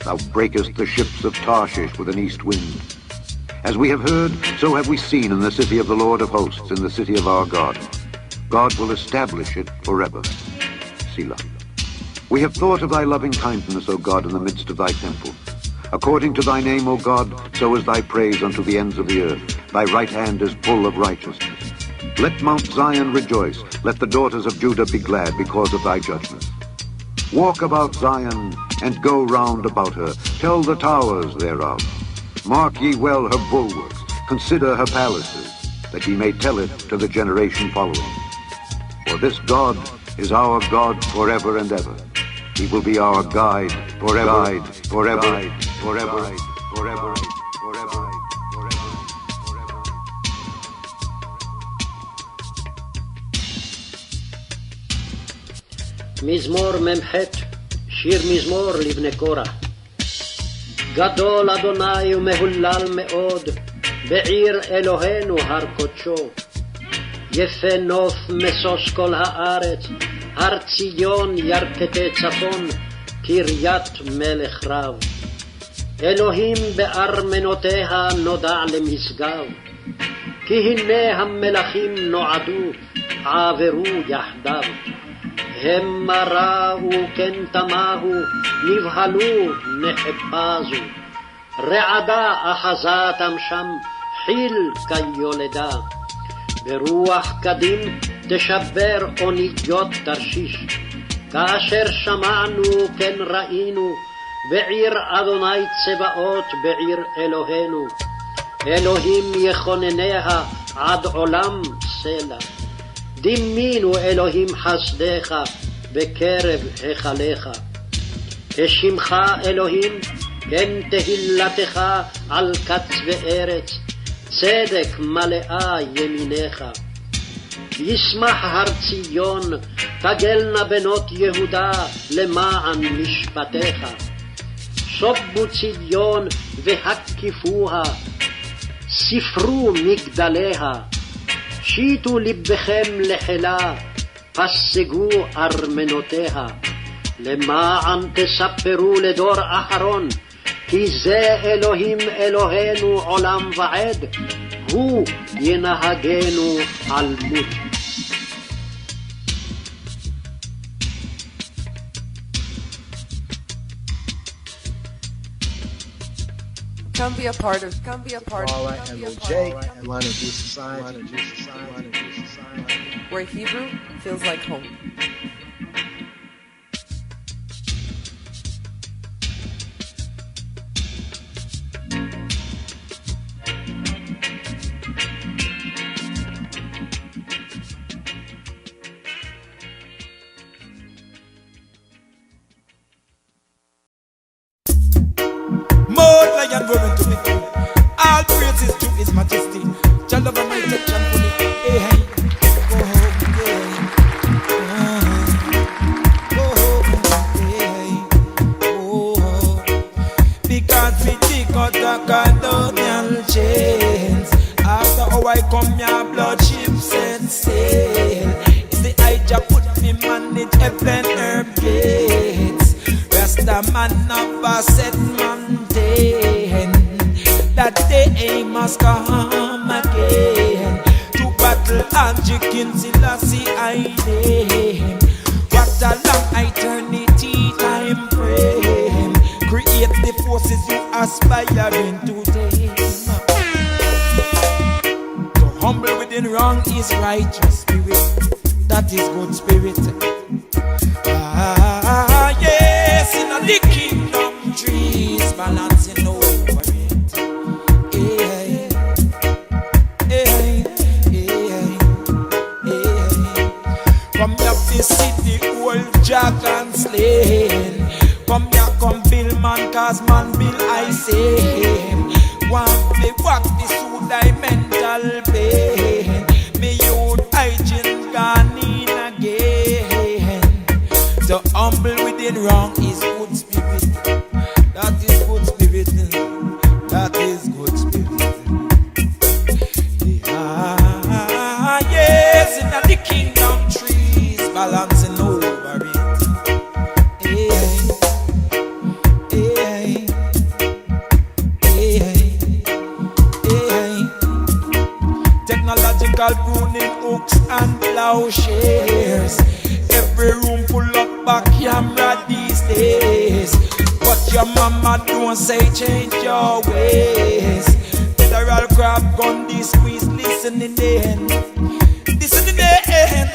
Thou breakest the ships of Tarshish with an east wind. As we have heard, so have we seen in the city of the Lord of hosts, in the city of our God. God will establish it forever. Selah. We have thought of thy loving kindness, O God, in the midst of thy temple. According to thy name, O God, so is thy praise unto the ends of the earth. Thy right hand is full of righteousness. Let Mount Zion rejoice. Let the daughters of Judah be glad because of thy judgments. Walk about Zion, and go round about her. Tell the towers thereof. Mark ye well her bulwarks. Consider her palaces, that ye may tell it to the generation following. For this God is our God forever and ever. He will be our guide forever, forever, forever, forever, forever. מזמור מ"ח, שיר מזמור לבני קורח. גדול אדוני ומהולל מאוד, בעיר אלוהינו הר קודשו. יפה נוף משוש כל הארץ, הר ציון ירכתי צפון, קריית מלך רב. אלוהים בארמנותיה נודע למשגב, כי הנה המלכים נועדו, עברו יחדיו. המה ראו כן תמהו, נבהלו נחפזו. רעדה אחזתם שם, חיל כיולדה. ברוח קדים תשבר אוניות תרשיש. כאשר שמענו כן ראינו, בעיר אדוני צבאות, בעיר אלוהינו. אלוהים יכונניה עד עולם סלע. דימינו אלוהים חסדך בקרב היכליך. כשמך אלוהים, כן תהילתך על קצווי ארץ, צדק מלאה ימינך. ישמח הר ציון, תגלנה בנות יהודה למען משפטיך. שובו ציון והקיפוה, ספרו מגדליה. שיטו לבכם לחילה, פסגו ארמנותיה. למען תספרו לדור אחרון, כי זה אלוהים אלוהינו עולם ועד, הוא ינהגנו על מות. Come be a part of Korah and Korey and Line of Jew Society. where Hebrew feels like home. More lion roaring to me. All praises to His Majesty. Child of a mighty champion. Hey, hey. Because we take out the cardinal chains. After how I come, your blood ship set sail. It's the I just put me manage heaven herb gates. Rasta man of a set mountain. That day must come again. To battle and chicken Selassie I name. What a long eternity time frame. Create the forces you aspiring to tame. To humble within wrong is righteous spirit. That is good spirit. Yes, in the kingdom trees balancing over it. Hey, hey, hey, hey. Come here to see the old dragon slain. Come here, come build man, cause man build I say. One me walk the mental pain. Me youth hygiene gone in again. The humble within wrong is good spirit. That is good spirit. That is good spirit. Yes, in the kingdom trees balancing over it. Hey, hey, hey, hey. Technological pruning hooks and plowshares. Every room full of back camera these days. What your mama don't say, change your ways. Federal crab gun, this squeeze, listen in the end. Listen in the end.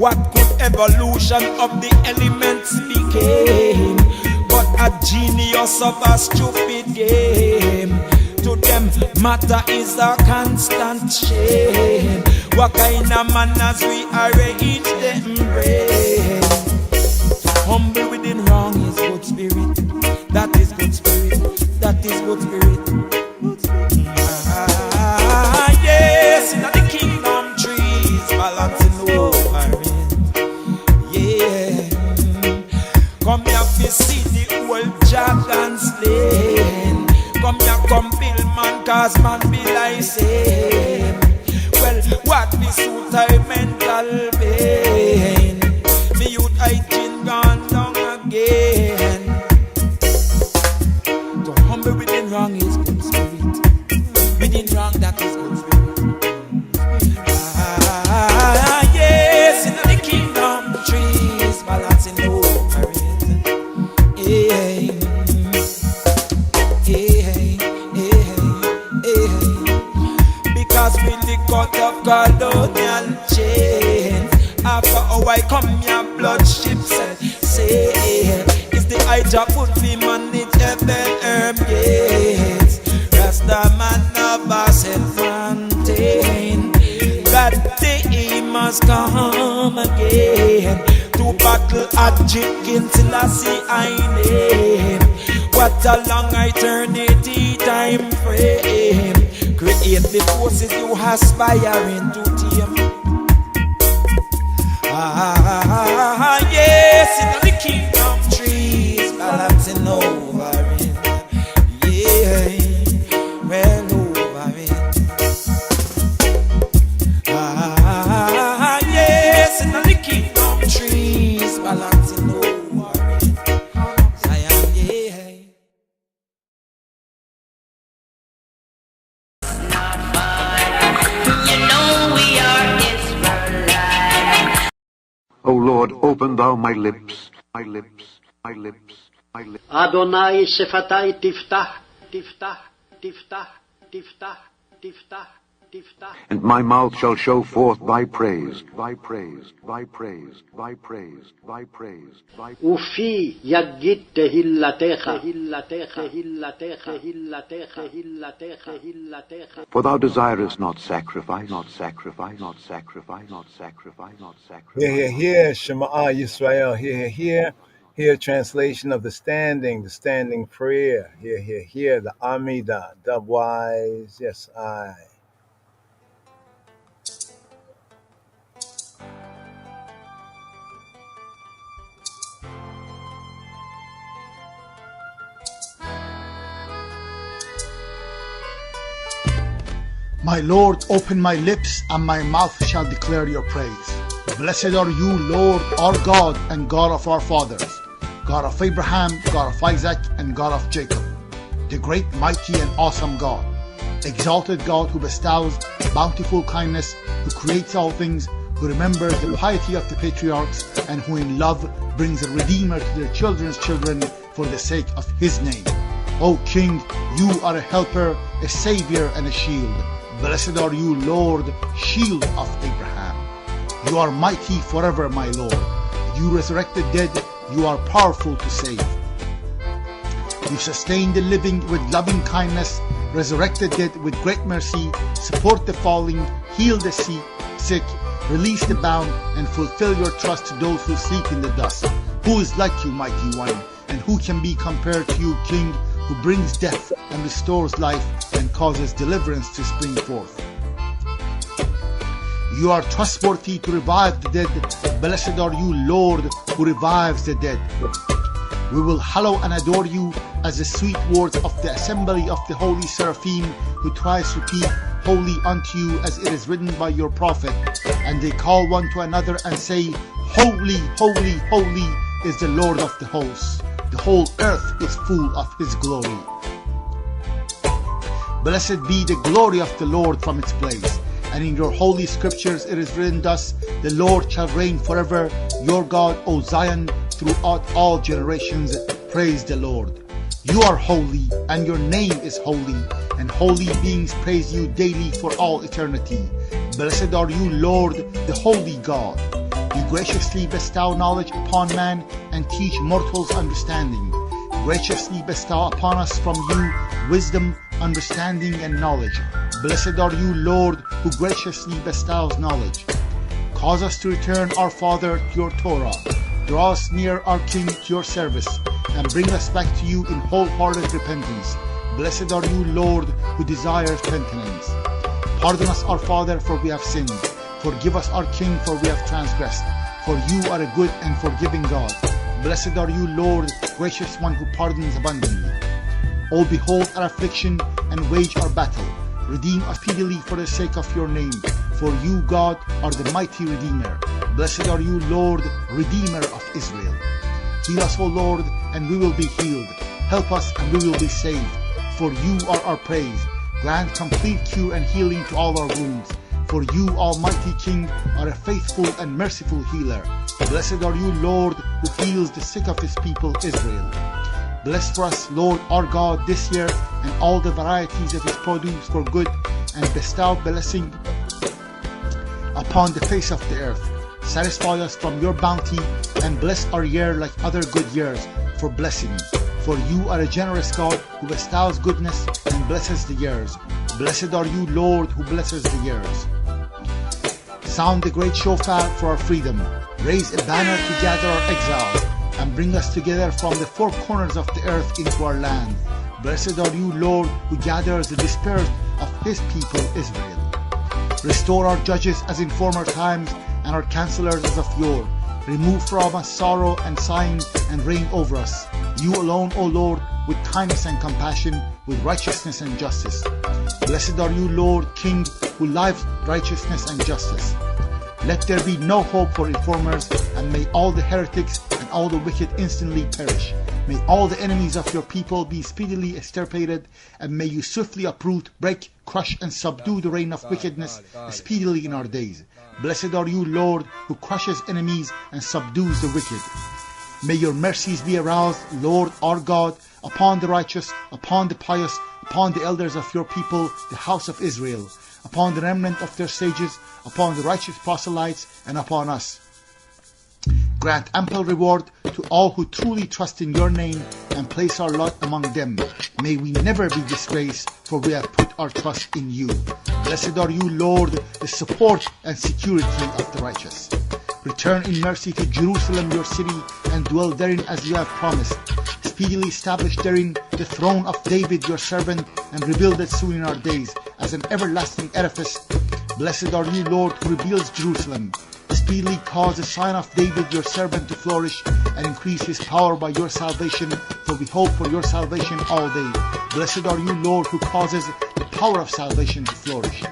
What could evolution of the elements became? But a genius of a stupid game. To them matter is a constant shame. What kind of manners we arrange them brain. Humble within wrong is good spirit. That is good spirit. That is good spirit. Yes, in the kingdom trees balancing over it. Yeah. fi see the old dragon slain. Come here, come build man, cause man be like same. Well, what be suit I mental pain? Me youth hygiene gone down again. To humble within wrong is good spirit. Within wrong that is good spirit. Yes, in the kingdom trees balancing over it. Hey, hey, hey, hey. Because we the cut of colonial chain. After how I come here, blood ships sail. It's the Hydra put me manage heaven herb gates. Rasta man of us and fountain. That day must come again to battle at chicken till I see I name. What a long eternity time frame. Create the forces you aspiring to tame. Yes, in the kingdom trees balancing over it. Yeah, well over it. Yes, in the kingdom trees balancing over it. Zion, yeah. You know we are Israelites. O Lord, open thou my lips, my lips, my lips, my lips. Adonai Shefatai Tiftach, Tiftach, Tiftach, Tiftach, Tiftach, Tiftach. And my mouth shall show forth thy praise, thy praise, thy praise, thy praise, thy praise, thy praise. Ufi Yagit Tehillatecha, Hillatecha, Hillatecha, Hillatecha, Hillatecha, Hillatecha. For thou desirest not sacrifice, not sacrifice, not sacrifice, not sacrifice, not sacrifice. Here, Shema Yisrael, here, translation of the standing prayer. Here, the Amida, dubwise, yes, I. My Lord, open my lips, and my mouth shall declare your praise. Blessed are you, Lord, our God, and God of our fathers, God of Abraham, God of Isaac, and God of Jacob, the great, mighty, and awesome God, exalted God who bestows bountiful kindness, who creates all things, who remembers the piety of the patriarchs, and who in love brings a Redeemer to their children's children for the sake of his name. O King, you are a helper, a savior, and a shield. Blessed are you, Lord, shield of Abraham. You are mighty forever, my Lord. You resurrect the dead, you are powerful to save. You sustain the living with loving kindness, resurrect the dead with great mercy, support the falling, heal the sick, release the bound, and fulfill your trust to those who sleep in the dust. Who is like you, mighty one, and who can be compared to you, King, who brings death and restores life and causes deliverance to spring forth. You are trustworthy to revive the dead. Blessed are you, Lord, who revives the dead. We will hallow and adore you as the sweet words of the assembly of the holy seraphim, who twice repeat, Holy unto you, as it is written by your prophet. And they call one to another and say, Holy, holy, holy is the Lord of the hosts. The whole earth is full of his glory. Blessed be the glory of the Lord from its place. And in your holy scriptures it is written thus, the Lord shall reign forever, your God, O Zion, throughout all generations. Praise the Lord. You are holy, and your name is holy, and holy beings praise you daily for all eternity. Blessed are you, Lord, the holy God. You graciously bestow knowledge upon man and teach mortals understanding. Graciously bestow upon us from you wisdom, understanding, and knowledge. Blessed are you, Lord, who graciously bestows knowledge. Cause us to return, our Father, to your Torah. Draw us near, our King, to your service, and bring us back to you in wholehearted repentance. Blessed are you, Lord, who desires repentance. Pardon us, our Father, for we have sinned. Forgive us, our King, for we have transgressed. For you are a good and forgiving God. Blessed are you, Lord, gracious one who pardons abundantly. O behold our affliction and wage our battle. Redeem us speedily for the sake of your name. For you, God, are the mighty Redeemer. Blessed are you, Lord, Redeemer of Israel. Heal us, O Lord, and we will be healed. Help us, and we will be saved. For you are our praise. Grant complete cure and healing to all our wounds. For you, Almighty King, are a faithful and merciful healer. Blessed are you, Lord, who heals the sick of his people Israel. Bless for us, Lord our God, this year and all the varieties of his produce for good, and bestow blessing upon the face of the earth. Satisfy us from your bounty, and bless our year like other good years for blessing. For you are a generous God who bestows goodness and blesses the years. Blessed are you, Lord, who blesses the years. Sound the great shofar for our freedom. Raise a banner to gather our exiles, and bring us together from the four corners of the earth into our land. Blessed are you, Lord, who gathers the dispersed of his people Israel. Restore our judges as in former times, and our counselors as of yore. Remove from us sorrow and sighing, and reign over us. You alone, O Lord, with kindness and compassion, with righteousness and justice. Blessed are you, Lord, King, who lives righteousness and justice. Let there be no hope for informers, and may all the heretics and all the wicked instantly perish. May all the enemies of your people be speedily extirpated, and may you swiftly uproot, break, crush, and subdue the reign of wickedness speedily in our days. Blessed are you, Lord, who crushes enemies and subdues the wicked. May your mercies be aroused, Lord our God, upon the righteous, upon the pious, upon the elders of your people, the house of Israel, upon the remnant of their sages, upon the righteous proselytes, and upon us. Grant ample reward to all who truly trust in your name and place our lot among them. May we never be disgraced, for we have put our trust in you. Blessed are you, Lord, the support and security of the righteous. Return in mercy to Jerusalem, your city, and dwell therein as you have promised. Speedily establish therein the throne of David, your servant, and rebuild it soon in our days as an everlasting edifice. Blessed are you, Lord, who rebuilds Jerusalem. Speedily cause the sign of David, your servant, to flourish, and increase his power by your salvation, for we hope for your salvation all day. Blessed are you, Lord, who causes the power of salvation to flourish.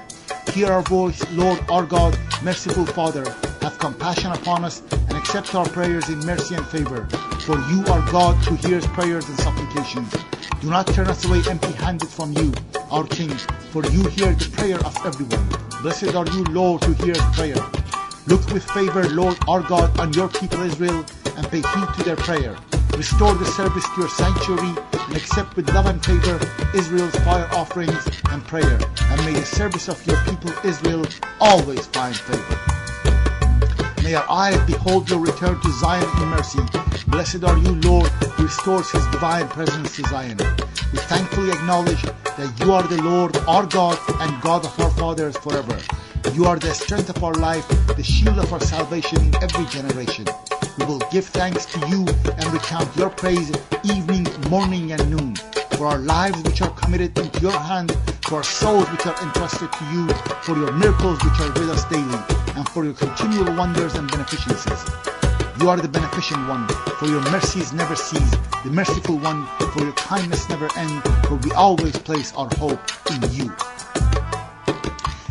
Hear our voice, Lord our God, merciful Father. Have compassion upon us, and accept our prayers in mercy and favor. For you are God who hears prayers and supplications. Do not turn us away empty-handed from you, our King, for you hear the prayer of everyone. Blessed are you, Lord, who hears prayer. Look with favor, Lord our God, on your people Israel, and pay heed to their prayer. Restore the service to your sanctuary, and accept with love and favor Israel's fire offerings and prayer. And may the service of your people Israel always find favor. May our eyes behold your return to Zion in mercy. Blessed are you, Lord, who restores his divine presence to Zion. We thankfully acknowledge that you are the Lord, our God, and God of our fathers forever. You are the strength of our life, the shield of our salvation in every generation. We will give thanks to you and recount your praise evening, morning, and noon. For our lives which are committed into your hand, for our souls which are entrusted to you, for your miracles which are with us daily, and for your continual wonders and beneficences. You are the beneficent one, for your mercies never cease, the merciful one, for your kindness never ends, for we always place our hope in you.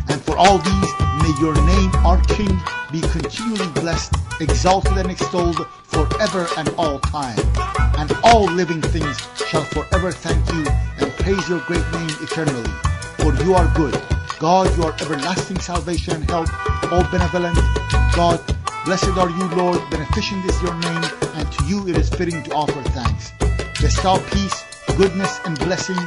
And for all these, may your name, our King, be continually blessed, exalted and extolled forever and all time. And all living things shall forever thank you and praise your great name eternally. For you are good. God, you are everlasting salvation and help, all benevolent. God, blessed are you, Lord, beneficent is your name, and to you it is fitting to offer thanks. Bestow peace, goodness, and blessing,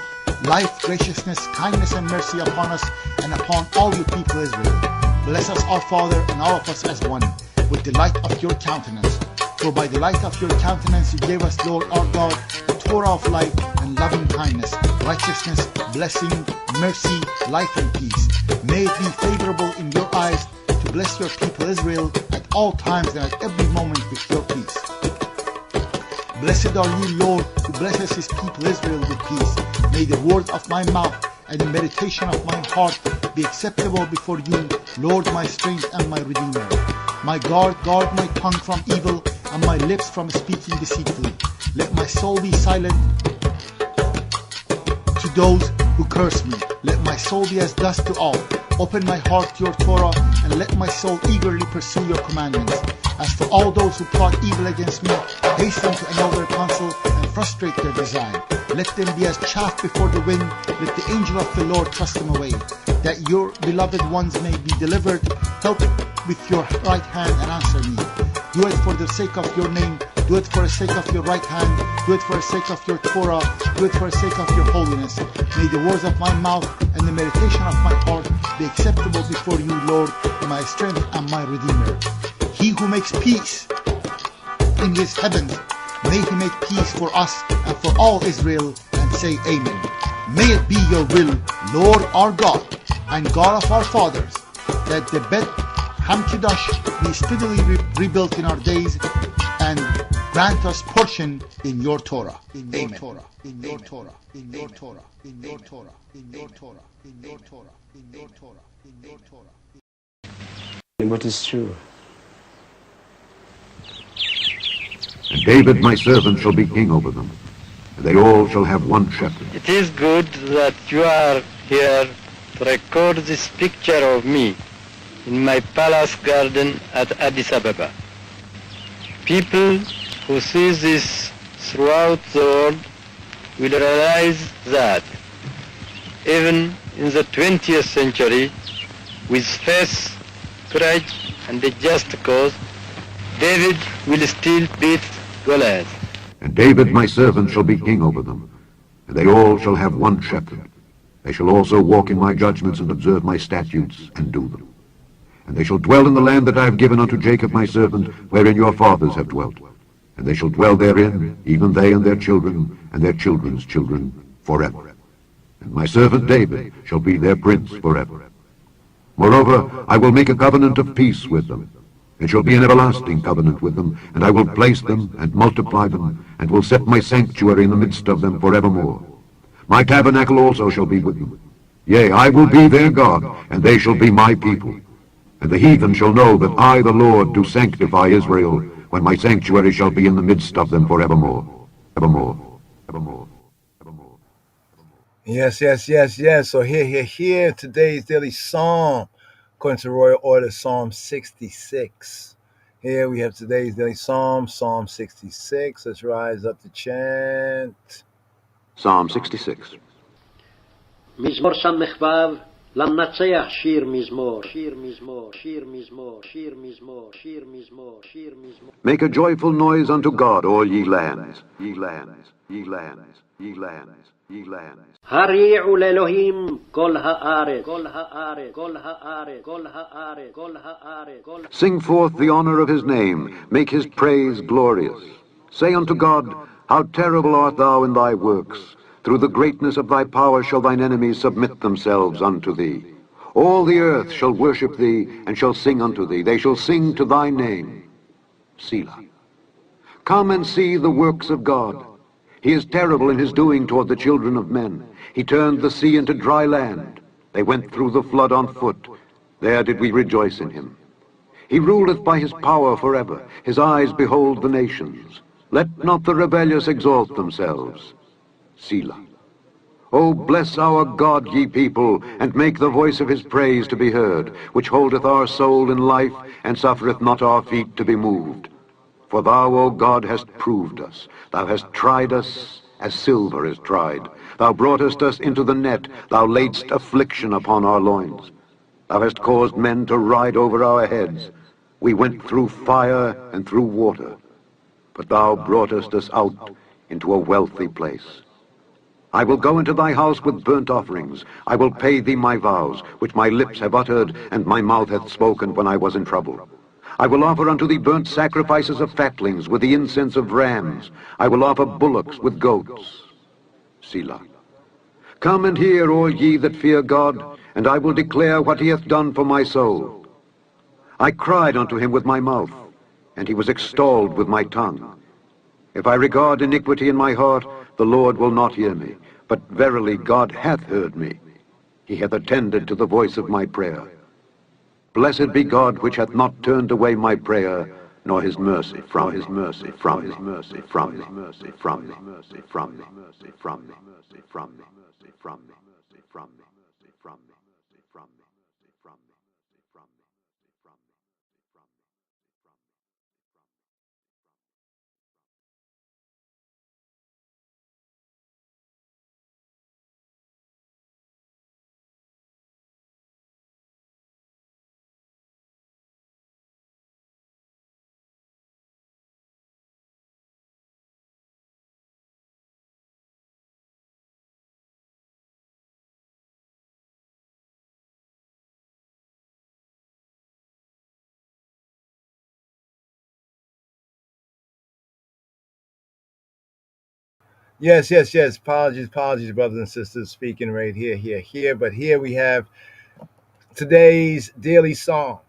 life, graciousness, kindness, and mercy upon us and upon all your people Israel. Bless us, our Father, and all of us as one, with the light of your countenance. For by the light of your countenance you gave us, Lord our God, the Torah of life and loving kindness, righteousness, blessing, mercy, life, and peace. May it be favorable in your eyes to bless your people Israel at all times and at every moment with your peace. Blessed are you, Lord, who blesses his people Israel with peace. May the word of my mouth and the meditation of my heart be acceptable before you, Lord, my strength and my Redeemer. My God, guard my tongue from evil and my lips from speaking deceitfully. Let my soul be silent to those who curse me. Let my soul be as dust to all. Open my heart to your Torah, and let my soul eagerly pursue your commandments. As for all those who plot evil against me, hasten to annul their counsel and frustrate their design. Let them be as chaff before the wind. Let the angel of the Lord thrust them away, that your beloved ones may be delivered. Help with your right hand and answer me. Do it for the sake of your name. Do it for the sake of your right hand. Do it for the sake of your Torah. Do it for the sake of your holiness. May the words of my mouth and the meditation of my heart be acceptable before you, Lord, my strength and my Redeemer. He who makes peace in his heavens, may he make peace for us and for all Israel, and say Amen. May it be your will, Lord our God and God of our fathers, that the Bet Hamkedash be speedily rebuilt in our days, and grant us portion in your Torah. In your Torah. In your Torah. In your Torah. In your Torah. In your Torah. In your Torah. In your Torah. In your Torah. What is true? And David my servant shall be king over them, and they all shall have one shepherd. It is good that you are here to record this picture of me in my palace garden at Addis Ababa. People who see this throughout the world will realize that even in the 20th century, with faith, courage, and a just cause, David will still beat Goliath. And David my servant shall be king over them, and they all shall have one shepherd. They shall also walk in my judgments and observe my statutes and do them. And they shall dwell in the land that I have given unto Jacob my servant, wherein your fathers have dwelt. And they shall dwell therein, even they and their children, and their children's children, forever. And my servant David shall be their prince forever. Moreover, I will make a covenant of peace with them. It shall be an everlasting covenant with them, and I will place them and multiply them, and will set my sanctuary in the midst of them forevermore. My tabernacle also shall be with them. Yea, I will be their God, and they shall be my people. And the heathen shall know that I, the Lord, do sanctify Israel, when my sanctuary shall be in the midst of them forevermore. Evermore. Evermore. Evermore. Yes. So here, today's daily psalm, according to Royal Order, Psalm 66. Here we have today's daily psalm, Psalm 66. Let's rise up to chant. Psalm 66. מזמור ס"ו למנצח שיר מזמור, שיר מזמור, שיר מזמור, שיר מזמור, שיר מזמור, שיר מזמור. Make a joyful noise unto God, all ye lands, ye lands, ye lands, ye lands, ye lands. הריעו לאלוהים כל הארץ, כל הארץ, כל הארץ, כל הארץ, כל הארץ, כל הארץ. Sing forth the honor of his name, make his praise glorious. Say unto God, how terrible art thou in thy works. Through the greatness of thy power shall thine enemies submit themselves unto thee. All the earth shall worship thee, and shall sing unto thee. They shall sing to thy name. Selah. Come and see the works of God. He is terrible in his doing toward the children of men. He turned the sea into dry land. They went through the flood on foot. There did we rejoice in him. He ruleth by his power forever. His eyes behold the nations. Let not the rebellious exalt themselves. Selah. O bless our God, ye people, and make the voice of his praise to be heard, which holdeth our soul in life, and suffereth not our feet to be moved. For thou, O God, hast proved us. Thou hast tried us as silver is tried. Thou broughtest us into the net. Thou laidst affliction upon our loins. Thou hast caused men to ride over our heads. We went through fire and through water, but thou broughtest us out into a wealthy place. I will go into thy house with burnt offerings. I will pay thee my vows, which my lips have uttered, and my mouth hath spoken when I was in trouble. I will offer unto thee burnt sacrifices of fatlings, with the incense of rams. I will offer bullocks with goats. Selah. Come and hear, all ye that fear God, and I will declare what he hath done for my soul. I cried unto him with my mouth, and he was extolled with my tongue. If I regard iniquity in my heart, the Lord will not hear me. But verily God hath heard me. He hath attended to the voice of my prayer. Blessed be God, which hath not turned away my prayer, nor his mercy from his mercy from his mercy from his mercy from his mercy from his mercy from his mercy from his mercy from his mercy from his mercy from his mercy from his mercy from his mercy from his Yes, yes, yes. Apologies, apologies, brothers and sisters. Speaking right here, here, here. But here we have today's daily psalm.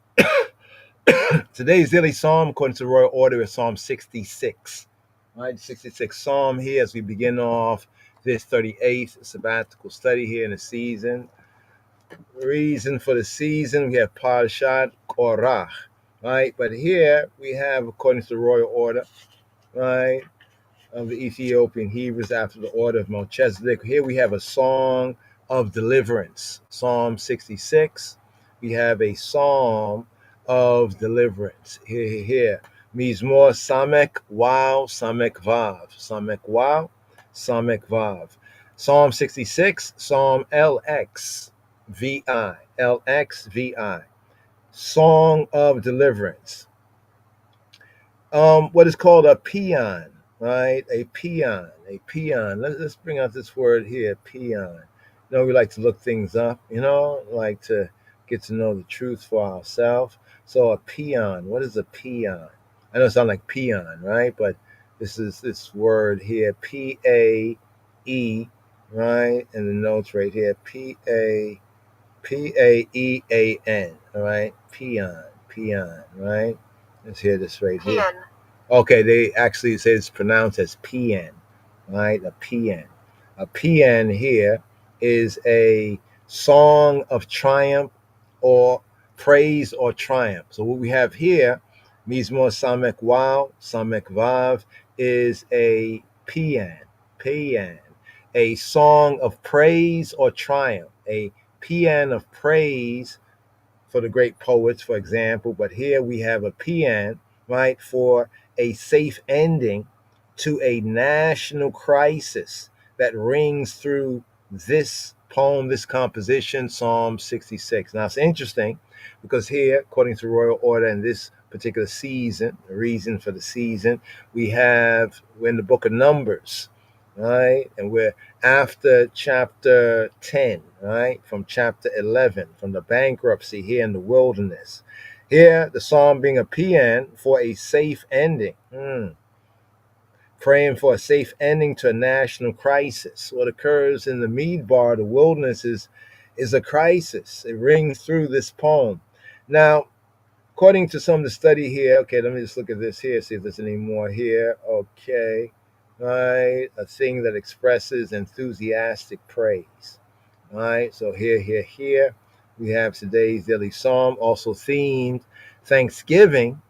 Today's daily psalm, according to the royal order, is Psalm 66. Right, 66 psalm here as we begin off this 38th sabbatical study here in the season. Reason for the season, we have Parashat Korach. Right, but here we have, according to the royal order, right, of the Ethiopian Hebrews after the order of Melchizedek. Here we have a song of deliverance, Psalm 66. We have a psalm of deliverance. Here. Mizmor Samek Wow Samek Vav. Samek Wow Samek Vav. Psalm 66, Psalm LX VI. LX VI. Song of deliverance. What is called a peon, right? A peon, a peon. Let's bring out this word here, peon. You know, we like to look things up, like to get to know the truth for ourselves. So a peon, what is a peon? I know it sounds like peon, right? But this is this word here, P-A-E, right? And the notes right here, P-A-E-A-N, all right? Peon, right? Let's hear this right here. Okay, they actually say it's pronounced as PN, right? A PN. A PN here is a song of triumph or praise or triumph. So what we have here, Mizmor Samek Wow, Samek Vav, is a PN, a song of praise or triumph, a PN of praise for the great poets, for example. But here we have a PN, right, for a safe ending to a national crisis that rings through this poem, this composition, Psalm 66. Now it's interesting because here, according to royal order in this particular season, the reason for the season, we're in the book of Numbers, right? And we're after chapter 10, right? From chapter 11, from the bankruptcy here in the wilderness. Here, the psalm being a paean for a safe ending. Praying for a safe ending to a national crisis. What occurs in the Midbar, the wilderness, is a crisis. It rings through this poem. Now, according to some of the study here, okay, let me just look at this here, see if there's any more here. Okay, right, a thing that expresses enthusiastic praise. All right, so here, we have today's daily psalm, also themed Thanksgiving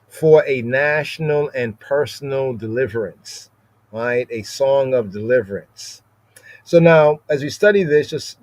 for a national and personal deliverance, right? A song of deliverance. So now, as we study this, just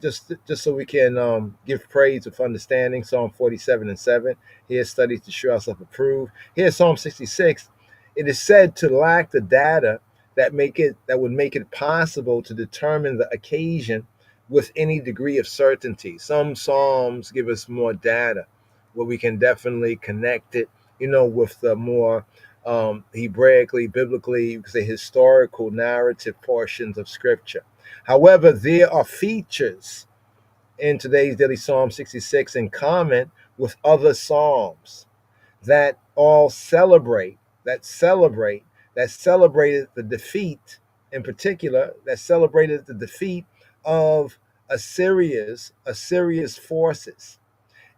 so we can give praise with understanding, Psalm 47 and 7, here's studies to show ourselves approved. Here's Psalm 66. It is said to lack the data that would make it possible to determine the occasion with any degree of certainty. Some psalms give us more data where we can definitely connect it, with the more Hebraically, biblically, you could say historical narrative portions of Scripture. However, there are features in today's daily Psalm 66 in common with other psalms that all celebrated the defeat, in particular, that celebrated the defeat of Assyria's forces.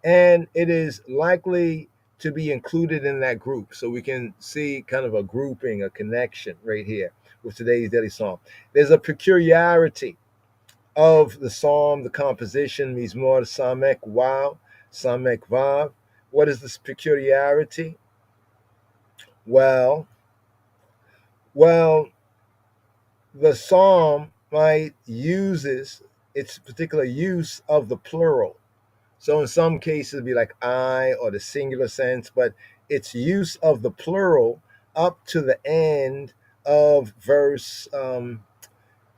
And it is likely to be included in that group. So we can see kind of a grouping, a connection right here with today's daily psalm. There's a peculiarity of the psalm, the composition, Mizmor Samek Wow, Samek Vav. What is this peculiarity? Well, the psalm, right, uses its particular use of the plural. So in some cases, it'd be like I or the singular sense, but its use of the plural up to the end of verse in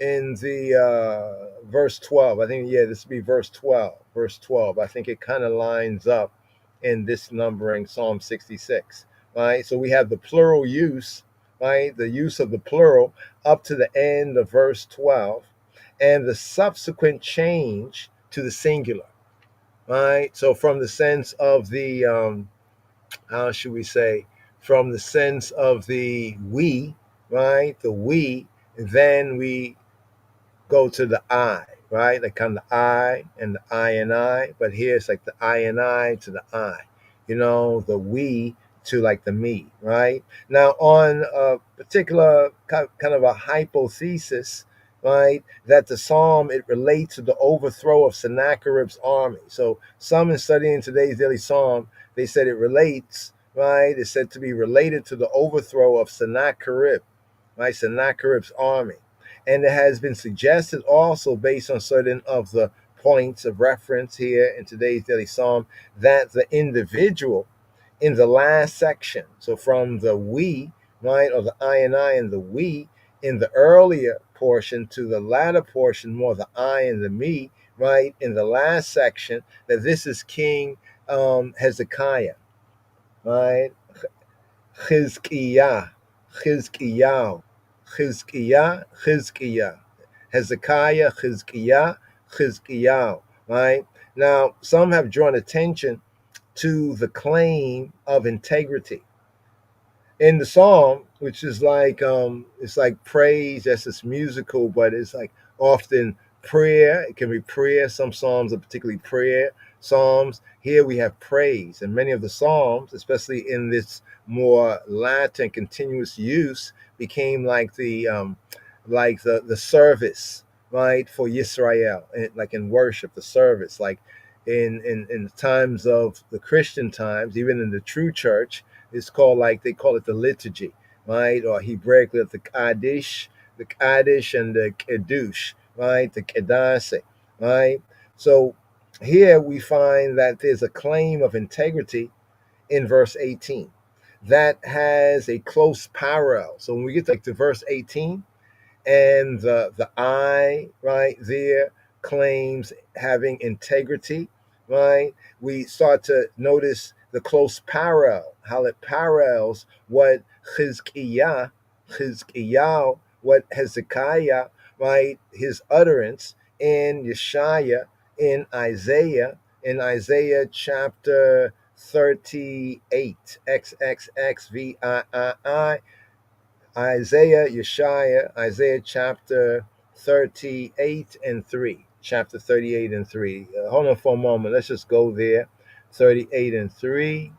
the verse 12. I think, yeah, this would be verse 12. Verse 12. I think it kind of lines up in this numbering, Psalm 66. Right? So we have the plural use, right? The use of the plural up to the end of verse 12, and the subsequent change to the singular. Right? So from the sense of the how should we say, from the sense of the we, right? The we, then we go to the I, right? Like kind of the I and the I and I, but here it's like the I and I to the I, the we to like the me, right? Now on a particular kind of a hypothesis, right, that the psalm, it relates to the overthrow of Sennacherib's army. So some in studying today's daily psalm, they said it relates, right? It's said to be related to the overthrow of Sennacherib, right? Sennacherib's army. And it has been suggested also, based on certain of the points of reference here in today's daily psalm, that the individual in the last section, so from the we, right, or the I and the we, in the earlier portion to the latter portion, more the I and the me, right, in the last section, that this is King Hezekiah, right? Chizkiah, Hezekiah, Chizkiah, right? Now, some have drawn attention to the claim of integrity in the psalm, which is like it's like praise. Yes, it's musical, but it's like often prayer. It can be prayer. Some psalms are particularly prayer psalms. Here we have praise, and many of the psalms, especially in this more Latin continuous use, became like the service, right, for Yisrael, like in worship, the service, like in times of the Christian times, even in the true church, it's called, like they call it the liturgy, right, or Hebraically the Kaddish and the Kiddush, right, the Kedasse, right. So here we find that there's a claim of integrity in verse 18 that has a close parallel. So when we get to verse 18, and the I, right, there claims having integrity, right, we start to notice the close parallel, how it parallels what Chizkiah, what Hezekiah, right, his utterance in Yeshaya, in Isaiah chapter 38, XXXVII, Isaiah chapter 38 and 3. Chapter 38 and 3. Hold on for a moment. Let's just go there. 38 and 3.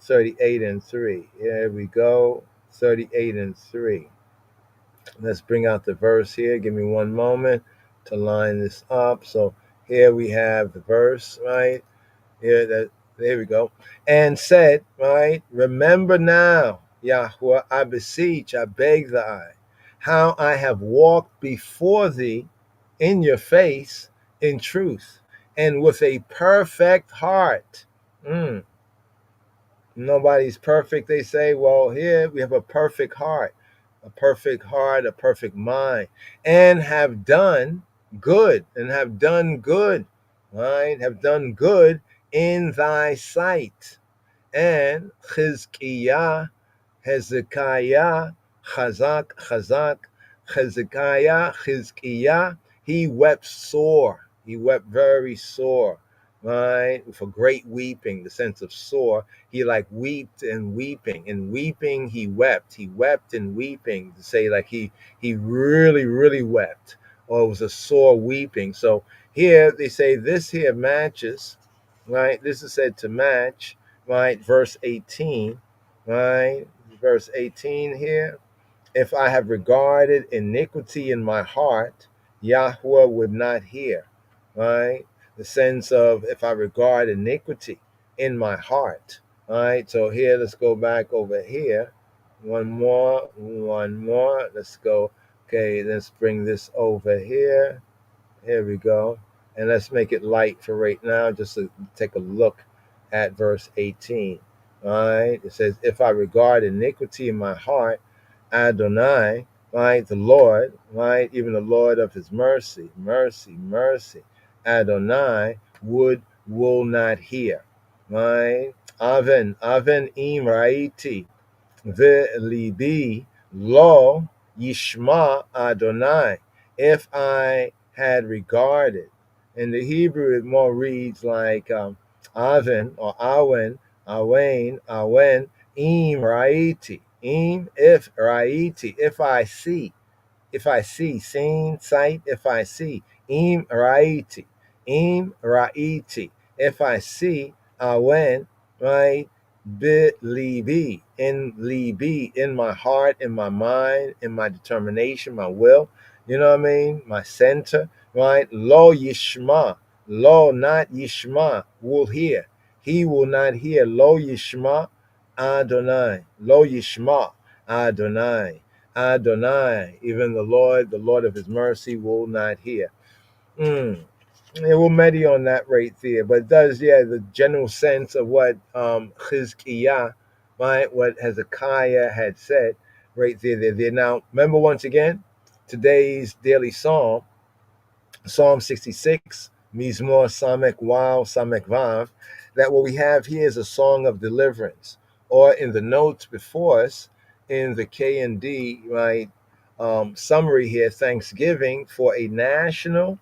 38 and 3. Here we go. 38 and 3. Let's bring out the verse here. Give me one moment to line this up. So here we have the verse, right? There we go. And said, right, remember now, Yahweh, I beseech, I beg thee, how I have walked before thee in your face in truth and with a perfect heart. Nobody's perfect, they say. Well, here we have a perfect heart, a perfect mind, and have done good, right? Have done good in thy sight. And Hezekiah, Hezekiah, he wept sore. He wept very sore, right? For great weeping, the sense of sore. He like wept and weeping. And weeping, he wept. He wept and weeping, to say like he really, really wept. Or it was a sore weeping. So here they say this here matches, right? This is said to match, right? Verse 18, right? Verse 18 here. If I have regarded iniquity in my heart, Yahweh would not hear, right? The sense of if I regard iniquity in my heart, right? So here, let's go back over here, One more. Let's go. Okay, let's bring this over here. Here we go. And let's make it light for right now, just to take a look at verse 18. All right. It says, if I regard iniquity in my heart, Adonai, right, the Lord, right, even the Lord of his mercy, Adonai will not hear. Right? Aven im raiti ve'libi lo yishma Adonai. If I had regarded, in the Hebrew it more reads like Aven or Awen, im raiti, if raiti, if I see, seen, sight, if I see, im raiti, if I see, awen, right, bit libi, in my heart, in my mind, in my determination, my will, you know what I mean, my center, right, lo yishma, lo not yishma, will hear, he will not hear, lo yishma, Adonai, lo yishma, Adonai, even the Lord of his mercy will not hear. It will meditate on that right there, but it does, the general sense of what Chizkiah, right, what Hezekiah had said right there. Now, remember once again, today's daily psalm, Psalm 66, Mizmor Samek Wow Samek Vav, that what we have here is a song of deliverance, or in the notes before us, in the K&D, right, summary here, thanksgiving for a national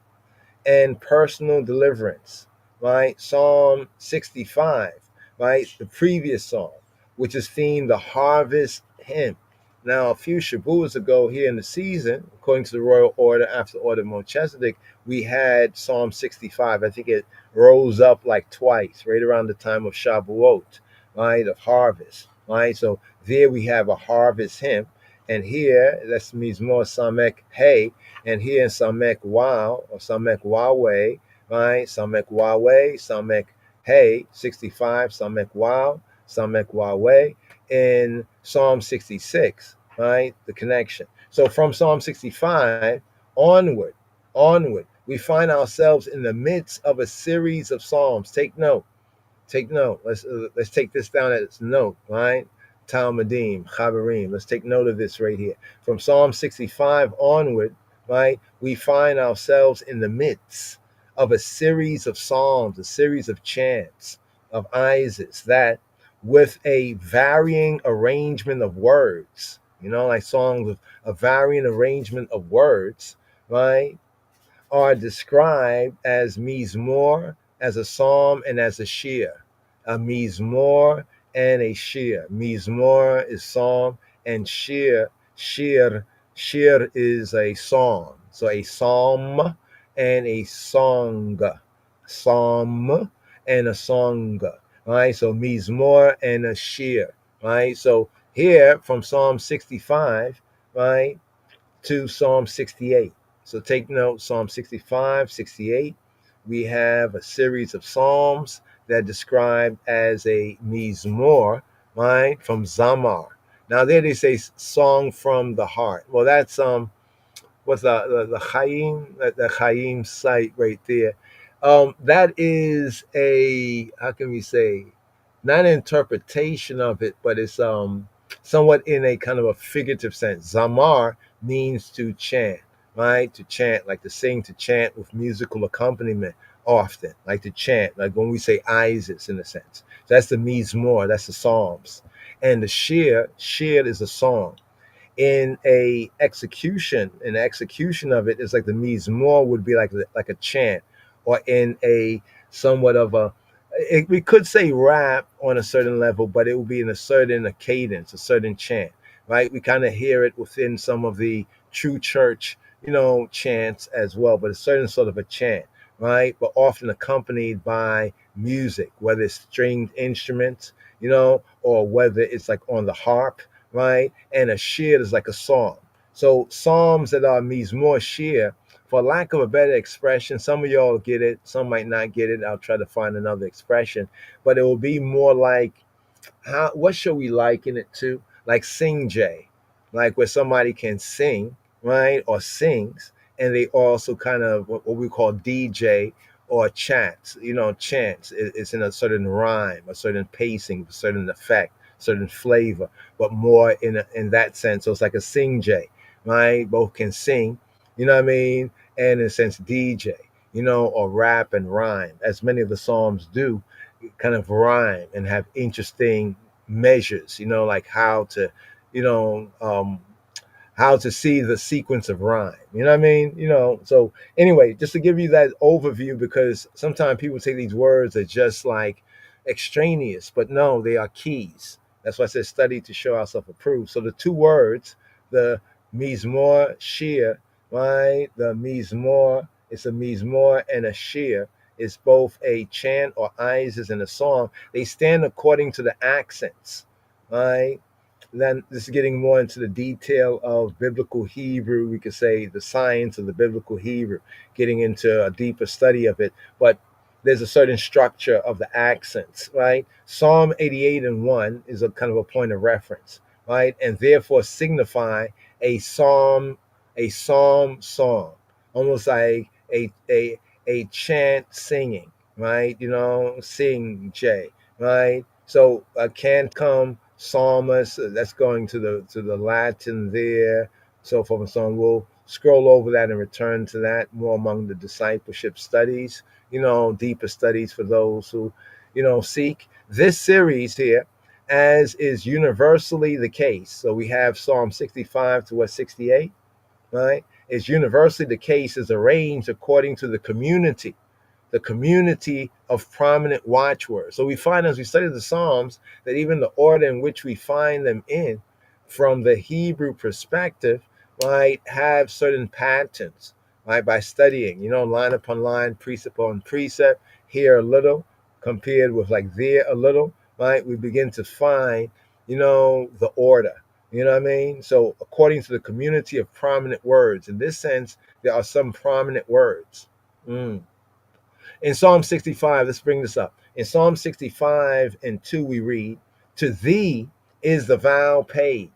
and personal deliverance, right? Psalm 65, right? The previous psalm, which is themed the harvest hymn. Now, a few Shabuas ago here in the season, according to the royal order, after the order of Melchizedek, we had Psalm 65. I think it rose up like twice, right around the time of Shavuot, right, of harvest, right? So there we have a harvest hymn. And here, that's Mizmor Samek Hey, and here in Samek Wow, or Samek Wawe, right? Samek Wawe, Samek Hey, 65, Samek Wow, Samek Wawe, in Psalm 66, right? The connection. So from Psalm 65 onward, we find ourselves in the midst of a series of psalms. Take note. Let's take this down as note, right? Talmudim, Chaverim. Let's take note of this right here. From Psalm 65 onward, right, we find ourselves in the midst of a series of psalms, a series of chants, of Isis, that with a varying arrangement of words, like songs with a varying arrangement of words, right, are described as mizmor, as a psalm, and as a shir. A mizmor and a shir. Mizmor is psalm, and shir is a song. So a psalm and a song. Psalm and a song. Right? So mizmor and a shir. Right? So here from Psalm 65, right, to Psalm 68. So take note, Psalm 65, 68, we have a series of psalms that described as a mizmor, right, from Zamar. Now there they say song from the heart. Well, that's what's the Chaim, the Chaim site right there. That is a, how can we say, not an interpretation of it, but it's somewhat in a kind of a figurative sense. Zamar means to chant, right? To chant, like to sing, to chant with musical accompaniment often, like to chant, like when we say Isis in a sense. So that's the mizmor, that's the psalms. And the shir is a song. In the execution of it is like the mizmor would be like a chant, or in a somewhat of a, we could say rap on a certain level, but it will be in a certain cadence, a certain chant, right? We kind of hear it within some of the true church, chants as well, but a certain sort of a chant, right? But often accompanied by music, whether it's stringed instruments, or whether it's like on the harp, right? And a shir is like a psalm. So psalms that are mizmor shir, for lack of a better expression, some of y'all get it, some might not get it. I'll try to find another expression, but it will be more like, what shall we liken it to? like sing J, like where somebody can sing, right, or sings, and they also kind of what we call DJ or chants. Chants. It's in a certain rhyme, a certain pacing, a certain effect, certain flavor, but more in that sense. So it's like a sing J, right? Both can sing, you know what I mean, and in a sense DJ, or rap and rhyme, as many of the psalms do, kind of rhyme and have interesting measures, like how to, you know, um, how to see the sequence of rhyme. You know what I mean? So anyway, just to give you that overview, because sometimes people take these words as just like extraneous, but no, they are keys. That's why I said study to show ourselves approved. So the two words, the mizmor, shir, right? The mizmor, it's a mizmor and a shir. It's both a chant or isis and a song. They stand according to the accents, right? Then this is getting more into the detail of biblical Hebrew. We could say the science of the biblical Hebrew, getting into a deeper study of it. But there's a certain structure of the accents, right? Psalm 88:1 is a kind of a point of reference, right? And therefore signify a psalm song, almost like a chant singing, right? Sing J, right? So can come psalmist, that's going to the Latin there, so forth and so on. We'll scroll over that and return to that more among the discipleship studies, deeper studies for those who, seek this series here, as is universally the case. So we have Psalm 65 to 68, right? It's universally the case, is arranged according to the community of prominent watchwords. So we find as we study the Psalms that even the order in which we find them in, from the Hebrew perspective, might have certain patterns, right? By studying, line upon line, precept upon precept, here a little, compared with like there a little, right? We begin to find, the order. You know what I mean? So according to the community of prominent words, in this sense, there are some prominent words. In Psalm 65, let's bring this up. In Psalm 65:2, we read, "To thee is the vow paid."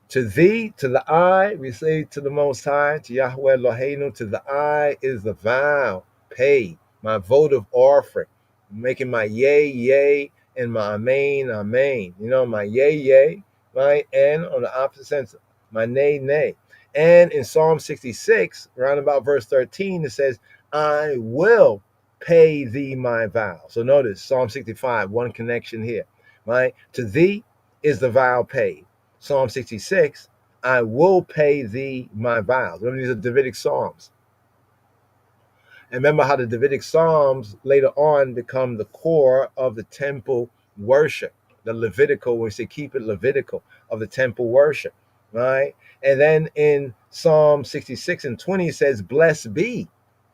To thee, to the I, we say to the Most High, to Yahweh Eloheinu, to the I is the vow paid, my votive offering, making my yea, yea, and my amen, amen. My yea, yea, right? And on the opposite sense, my nay, nay. And in Psalm 66, around about verse 13, it says, I will pay thee my vow. So notice Psalm 65, one connection here, right? To thee is the vow paid. Psalm 66, I will pay thee my vows. Remember, these are Davidic Psalms. And remember how the Davidic Psalms later on become the core of the temple worship, the Levitical, we say keep it Levitical, of the temple worship, right? And then in Psalm 66:20, it says, blessed be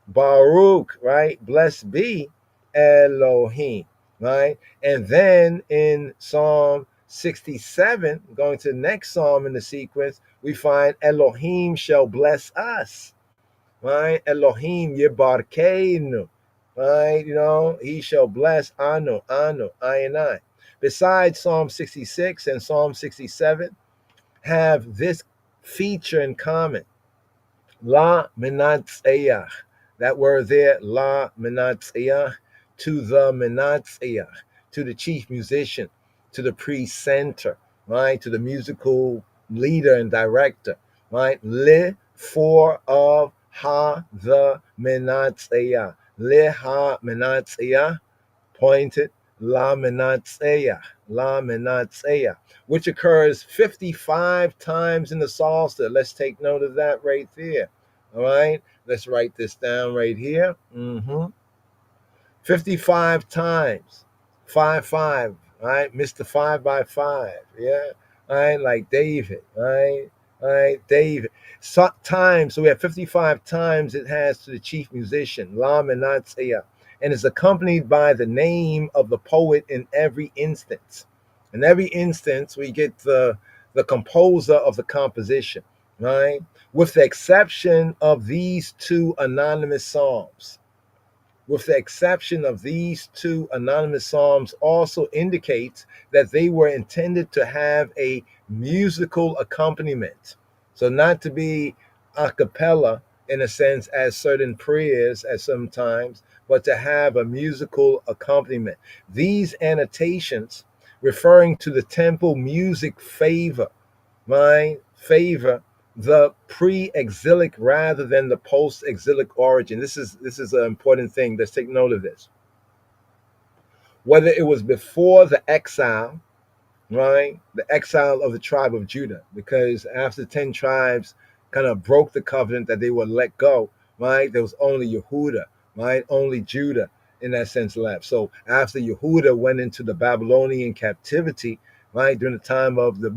Baruch, right? Blessed be Elohim, right? And then in Psalm 67, going to the next psalm in the sequence, we find Elohim shall bless us, right? Elohim Yebarkeinu, right? He shall bless Anu, I and I. Besides, Psalm 66 and Psalm 67 have this feature in common. La Menatzeach. That word there, La Menatzeach, to the Menatzeach, to the chief musician, to the presenter, right? To the musical leader and director, right? Le, for, of, ha, the Menatzeach. Le, ha, Menatzeach, pointed, La Menatzeach, La Menatzeach, which occurs 55 times in the Psalter. Let's take note of that right there. All right, let's write this down right here. 55 times. 5, right? Mr. 5 by 5. Yeah, all right, like David, right? All right, David. So we have 55 times it has to the chief musician, La Menatzeach, and is accompanied by the name of the poet in every instance. In every instance, we get the composer of the composition, right? With the exception of these two anonymous psalms. with the exception of these two anonymous psalms, also indicates that they were intended to have a musical accompaniment. So not to be a cappella in a sense as certain prayers at sometimes, but to have a musical accompaniment. These annotations referring to the temple music favor the pre-exilic rather than the post-exilic origin. This is an important thing. Let's take note of this. Whether it was before the exile, right, the exile of the tribe of Judah, because after 10 tribes kind of broke the covenant that they would let go, right, there was only Yehuda, right, only Judah in that sense left. So after Yehuda went into the Babylonian captivity, right, during the time of the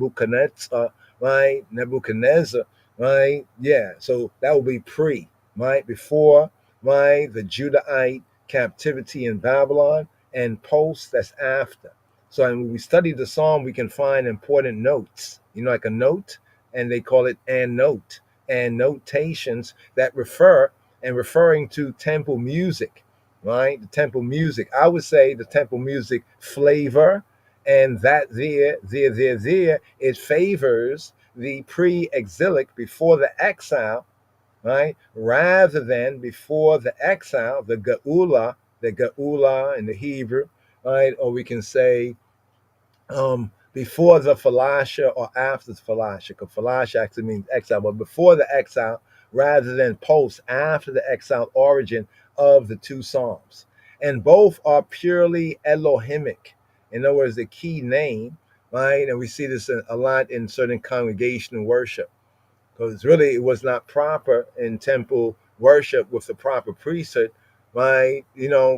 Nebuchadnezzar, right, yeah, so that will be pre, right, before, right, the Judahite captivity in Babylon, and post, that's after. So when we study the psalm, we can find important notes, like a note, and they call it an note, and notations that referring to temple music, right? The temple music. I would say the temple music flavor, and that there, it favors the pre-exilic before the exile, right? Rather than before the exile, the Geula in the Hebrew, right? Or we can say before the Falasha or after the Falasha, because Falasha actually means exile, but before the exile rather than post, after the exile origin of the two Psalms. And both are purely Elohimic. In other words, the key name, right? And we see this a lot in certain congregational worship, because really it was not proper in temple worship with the proper priesthood, right?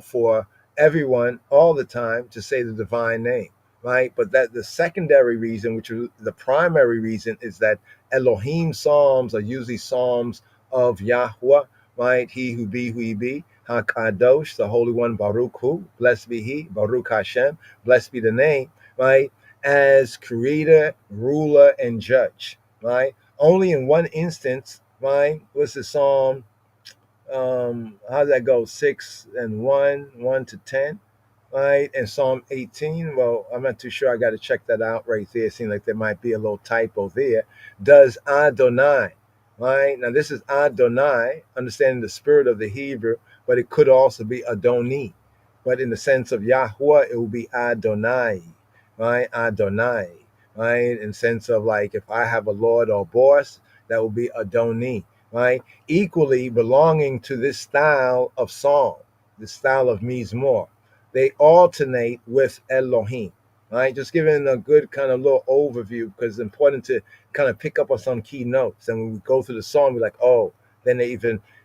For everyone all the time to say the divine name, right? But that the secondary reason, which is the primary reason, is that Elohim psalms are usually psalms of Yahweh, right? He who be, who he be. HaKadosh, the Holy One, Baruch Hu, blessed be he, Baruch Hashem, blessed be the name, right? As creator, ruler, and judge, right? Only in one instance, right? What's the psalm? How does that go? 6 and 1, 1 to 10, right? And Psalm 18. Well, I'm not too sure. I got to check that out right there. It seems like there might be a little typo there. Does Adonai, right? Now this is Adonai, understanding the spirit of the Hebrew, but it could also be Adoni. But in the sense of Yahweh, it will be Adonai, right? Adonai, right? In the sense of like if I have a Lord or boss, that will be Adoni, right? Equally belonging to this style of song, this style of Mizmor. They alternate with Elohim, right? Just giving a good kind of little overview, because it's important to kind of pick up on some key notes. And when we go through the song, we're like, oh, then it's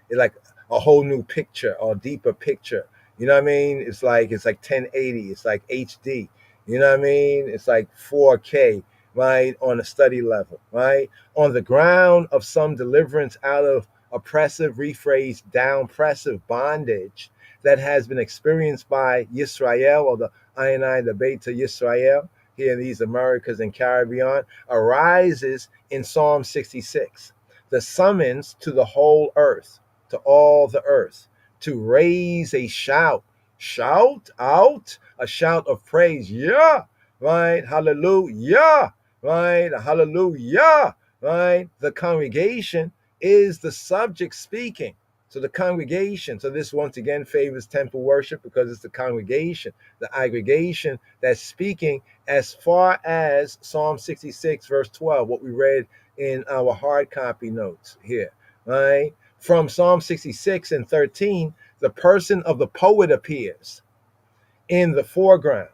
like a whole new picture or deeper picture. You know what I mean? It's like 1080. It's like HD. You know what I mean? It's like 4K, right? On a study level, right? On the ground of some deliverance out of oppressive, rephrased, down-pressive bondage that has been experienced by Yisrael, or the Ayanai, the Beta Yisrael, here in these Americas and Caribbean, arises in Psalm 66. The summons to the whole earth, to all the earth, to raise a shout out, a shout of praise, yeah, right, hallelujah, right, hallelujah, right. The congregation is the subject speaking. So the congregation, so this once again favors temple worship, because it's the congregation, the aggregation that's speaking, as far as Psalm 66 verse 12, what we read in our hard copy notes here, right? From Psalm 66 and 13, the person of the poet appears in the foreground,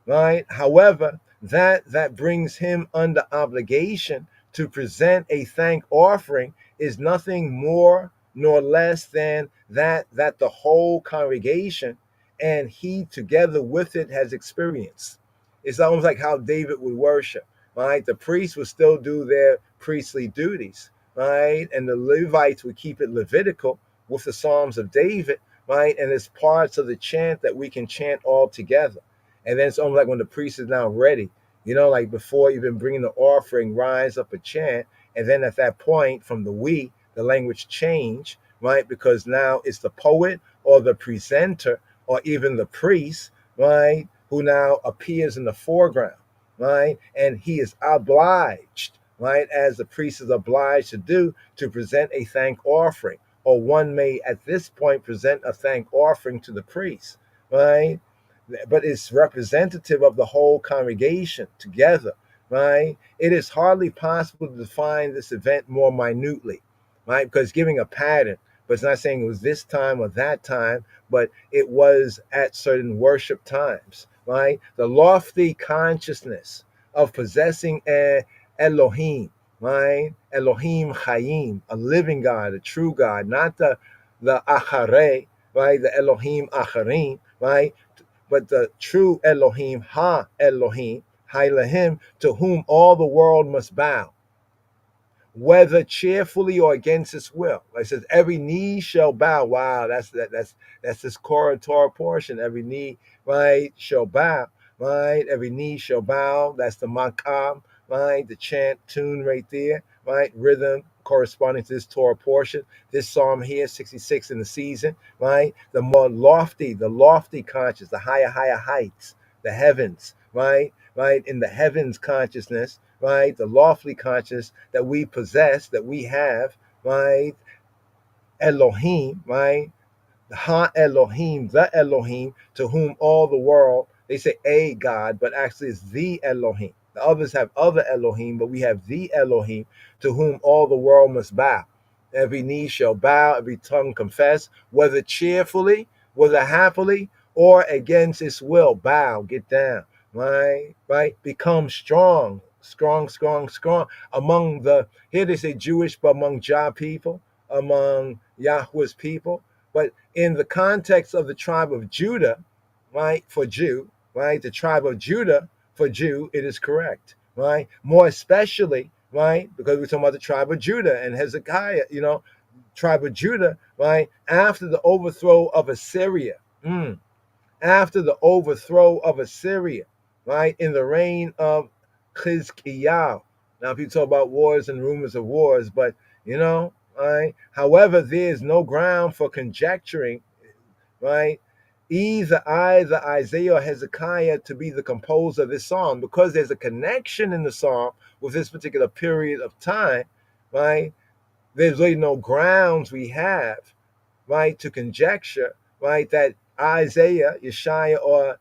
right? However, that brings him under obligation to present a thank offering is nothing more nor less than that the whole congregation and he together with it has experienced. It's almost like how David would worship, right? The priests would still do their priestly duties, right? And the Levites would keep it Levitical with the Psalms of David, right? And it's parts of the chant that we can chant all together. And then it's almost like when the priest is now ready, like before even bringing the offering, rise up a chant. And then at that point, from the language change, right? Because now it's the poet or the presenter, or even the priest, right, who now appears in the foreground, right, and he is obliged, right, as the priest is obliged to do, to present a thank offering, or one may at this point present a thank offering to the priest, right, but it's representative of the whole congregation together, right? It is hardly possible to define this event more minutely, right? Because giving a pattern, but it's not saying it was this time or that time, but it was at certain worship times, right? The lofty consciousness of possessing Elohim, right? Elohim Chaim, a living God, a true God, not the Acharei, right? The Elohim Acharim, right? But the true Elohim, Ha Elohim, Hailahim, to whom all the world must bow, whether cheerfully or against its will. Like it says, every knee shall bow. Wow, that's this Korah Torah portion. Every knee, right, shall bow, right? Every knee shall bow. That's the makam, right? The chant tune right there, right? Rhythm corresponding to this Torah portion. This psalm here, 66 in the season, right? The more lofty conscious, the higher heights, the heavens, right? Right? In the heavens consciousness, right? The lofty conscious that we possess, that we have, right? Elohim, right? Ha Elohim, the Elohim, to whom all the world, they say a God, but actually it's the Elohim. The others have other Elohim, but we have the Elohim, to whom all the world must bow. Every knee shall bow, every tongue confess, whether cheerfully, whether happily, or against its will. Bow, get down, right? Right? Become strong among the, here they say Jewish, but among Jah people, among Yahweh's people. But in the context of the tribe of Judah, right, for Jew, right, the tribe of Judah for Jew, it is correct, right? More especially, right, because we're talking about the tribe of Judah and Hezekiah, tribe of Judah, right, after the overthrow of Assyria, after the overthrow of Assyria, right, in the reign of Chizkiah. Now, people talk about wars and rumors of wars, but, right? However, there is no ground for conjecturing, right? Either Isaiah or Hezekiah to be the composer of this psalm, because there's a connection in the psalm with this particular period of time, right? There's really no grounds we have, right, to conjecture, right, that Isaiah, Yeshaya, or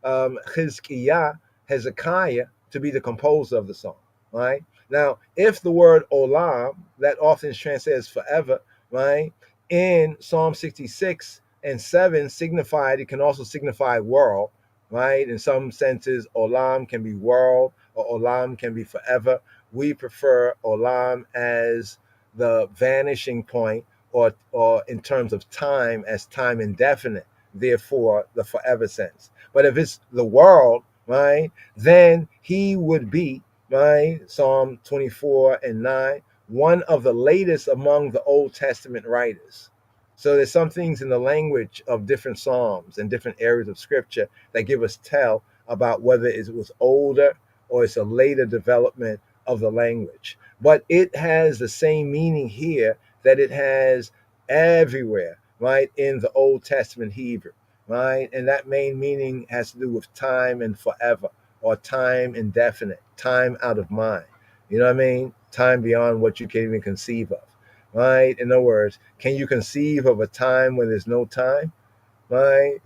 Chizkiah, Hezekiah, to be the composer of the song, right? Now, if the word olam, that often translates forever, right, in Psalm 66 and 7 signified, it can also signify world, right? In some senses, olam can be world or olam can be forever. We prefer olam as the vanishing point, or in terms of time as time indefinite, therefore the forever sense. But if it's the world, right, then he would be, right, Psalm 24 and 9, one of the latest among the Old Testament writers. So there's some things in the language of different psalms and different areas of scripture that give us tell about whether it was older or it's a later development of the language. But it has the same meaning here that it has everywhere, right, in the Old Testament Hebrew, right? And that main meaning has to do with time and forever, or time indefinite, time out of mind. You know what I mean? Time beyond what you can even conceive of, right? In other words, can you conceive of a time when there's no time, right?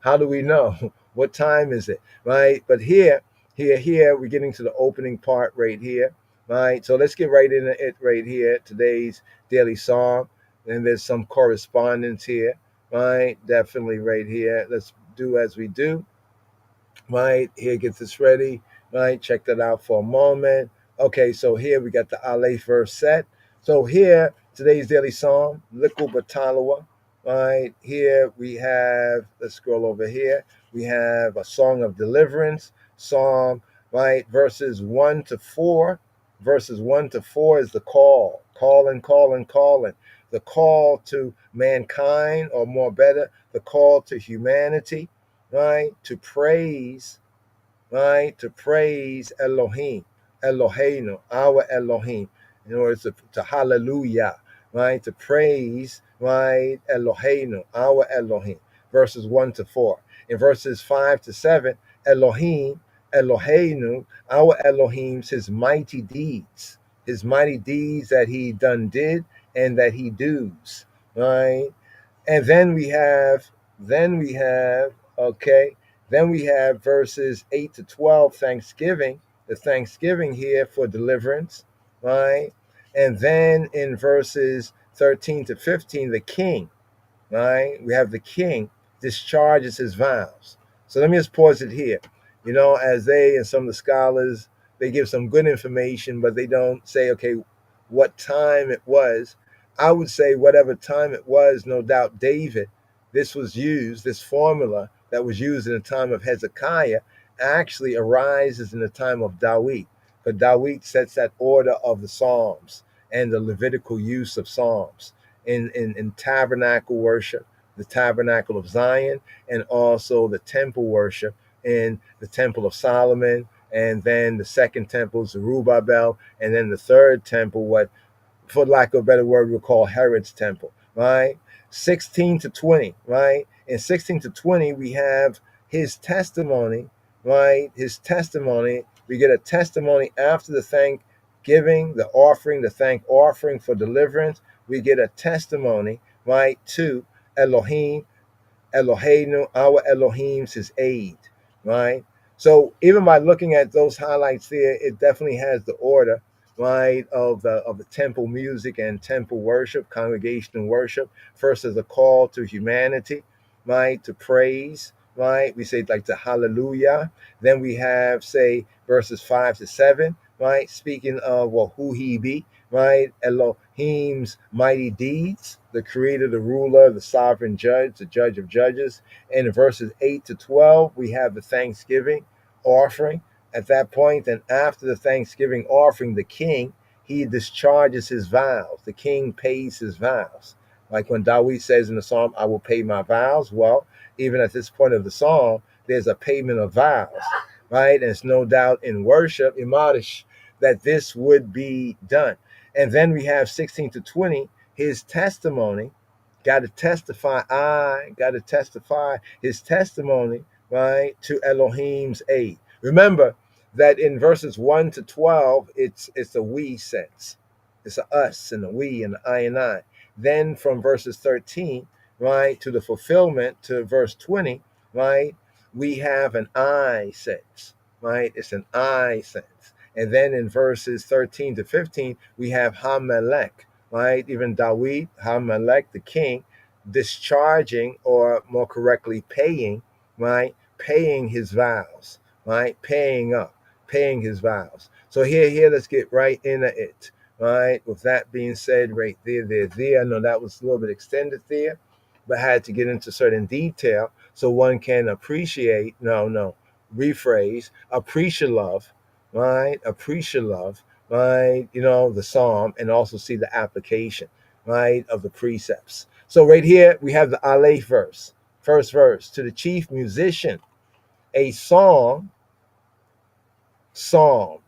How do we know? What time is it, right? But here, we're getting to the opening part right here, right? So let's get right into it right here, today's daily psalm. And there's some correspondence here, right? Definitely right here. Let's do as we do, right? Here, get this ready, right? Check that out for a moment. Okay, so here we got the Aleph verse set. So here, today's daily psalm, Liku Batalawa, right? Here we have, let's scroll over here. We have a song of deliverance, psalm, right? Verses 1 to 4. Verses 1 to 4 is the call, calling. The call to mankind, or more better, the call to humanity, right? To praise, right? To praise Elohim, Eloheinu, our Elohim, in order to hallelujah, right? To praise, right? Eloheinu, our Elohim, verses 1 to 4. In verses 5 to 7, Elohim, Eloheinu, our Elohim's, his mighty deeds that he done did and that he does, right? And then we have, okay, then we have verses 8 to 12, Thanksgiving, the Thanksgiving here for deliverance, right? And then in verses 13 to 15, the king, right? We have the king discharges his vows. So let me just pause it here. You know, as they and some of the scholars, they give some good information, but they don't say, okay, what time it was. I would say whatever time it was, no doubt David, this formula that was used in the time of Hezekiah actually arises in the time of Dawid. But Dawid sets that order of the Psalms and the Levitical use of Psalms in tabernacle worship, the tabernacle of Zion, and also the temple worship in the temple of Solomon, and then the second temple, Zerubbabel, and then the third temple, what, for lack of a better word, we'll call Herod's temple, right? 16 to 20, right? In 16 to 20, we have his testimony, right? His testimony. We get a testimony after the thanksgiving, the offering, the thank offering for deliverance. We get a testimony, right, to Elohim, Eloheinu, our Elohim's, his aid, right? So even by looking at those highlights there, it definitely has the order, right, of the temple music and temple worship, congregational worship. First is a call to humanity, right, to praise, right? We say like the hallelujah. Then we have, say, verses 5 to 7, right, speaking of, well, who he be, right? Elohim's mighty deeds, the creator, the ruler, the sovereign judge, the judge of judges. And in verses 8 to 12, we have the thanksgiving offering. At that point, and after the thanksgiving offering, the king, he discharges his vows. The king pays his vows. Like when Dawid says in the psalm, I will pay my vows. Well, even at this point of the psalm, there's a payment of vows, right? And it's no doubt in worship, imadish, that this would be done. And then we have 16 to 20, his testimony. Got to testify his testimony, right, to Elohim's aid. Remember that in verses 1 to 12, it's a we sense. It's a us and a we and the I and I. Then from verses 13, right, to the fulfillment to verse 20, right, we have an I sense, right? It's an I sense. And then in verses 13 to 15, we have Hamelech, right? Even Dawid, Hamelech, the king, discharging, or more correctly, paying, right? Paying his vows, right? Paying his vows. So here, let's get right into it, right? With that being said, right there. I know that was a little bit extended there, but I had to get into certain detail so one can appreciate, rephrase, appreciate love, right? Appreciate love, right? You know, the psalm, and also see the application, right, of the precepts. So right here, we have the Aleph verse, first verse, to the chief musician, a psalm.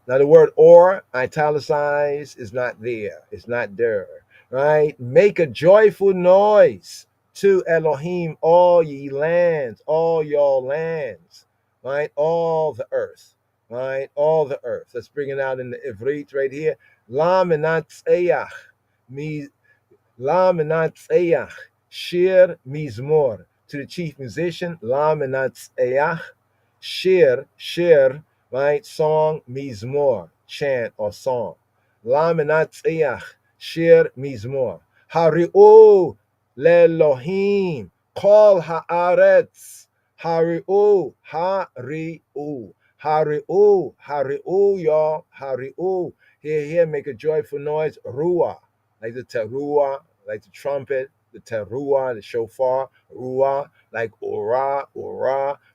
Now the word or, italicized, is not there. It's not there, right? Make a joyful noise to Elohim, all ye lands, all y'all lands, right? All the earth, right? All the earth. Let's bring it out in the Ivrit right here. La menatzeach, shir mizmor. To the chief musician, la menatzeach, shir, right? Song, mizmor, chant or song. La menatzeach, shir mizmor. Hari'u lelohim, kol haaretz. Hari'u, y'all. Hari'u. Here, make a joyful noise. Ruah, like the teruah, like the trumpet, the teruah, the shofar, ruah, like ora.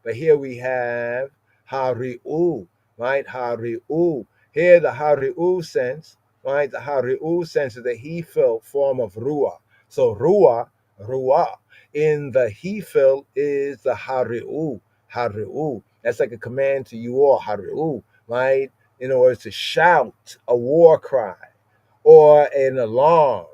But here we have hari'u, right? Hari'u. Here the hari'u sense, right? The hari'u sense is the he-filled form of ruah. So ruah. In the he-filled is the hari'u. That's like a command to you all, hari'u, right? In order to shout a war cry or an alarm,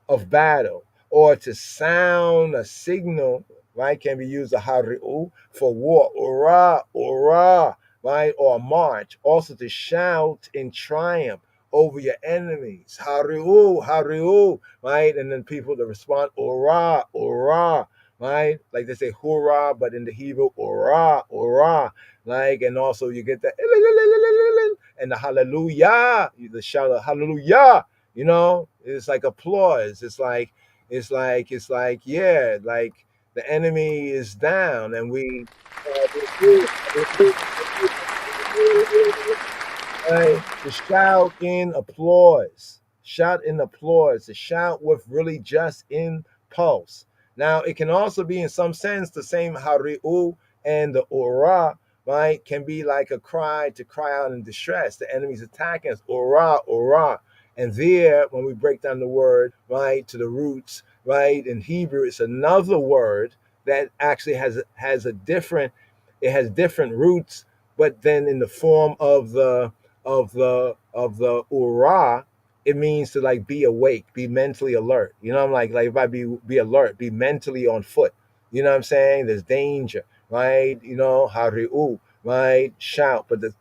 of battle, or to sound a signal, right, can be used a hari'u for war, ora, ora, right, or march. Also to shout in triumph over your enemies, hari'u, hari'u, right, and then people to respond, ora, ora, right, like they say hurrah, but in the Hebrew, ora, ora, like, and also you get the and the hallelujah, the shout of hallelujah. You know, it's like applause. It's like, yeah, like the enemy is down, and we to shout in applause, to shout with really just impulse. Now, it can also be, in some sense, the same hari'u and the ora, right, can be like a cry, to cry out in distress. The enemy's attacking us, ora, ora. And there, when we break down the word, right, to the roots, right, in Hebrew, it's another word that actually has a different, it has different roots, but then in the form of the ura, it means to like be awake, be mentally alert. You know, I'm like if I be alert, be mentally on foot. You know what I'm saying? There's danger, right? You know, hari'u, right? Shout. But the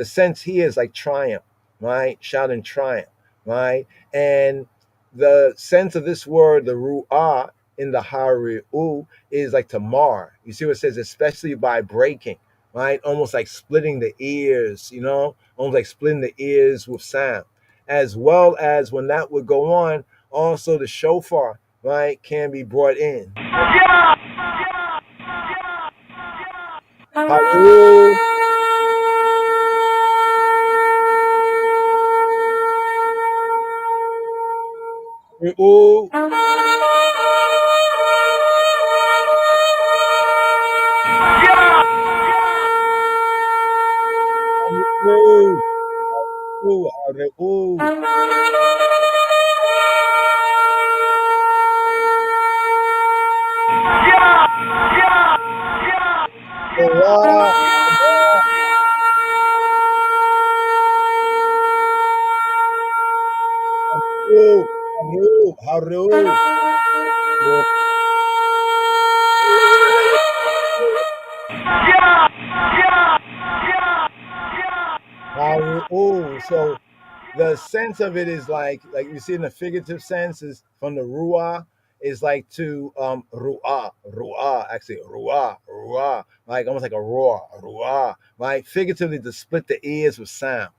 sense here is like triumph, right? Shout in triumph, right? And the sense of this word, the ru'ah, in the hari'u, is like to mar. You see what it says, especially by breaking, right? Almost like splitting the ears, you know, almost like splitting the ears with sound. As well as when that would go on, also the shofar, right, can be brought in. Hallelujah. Ooh. So the sense of it is like you see in the figurative sense is from the ruah, is like to ruah, actually ruah, like almost like a roar, ruah, right? Figuratively to split the ears with sound,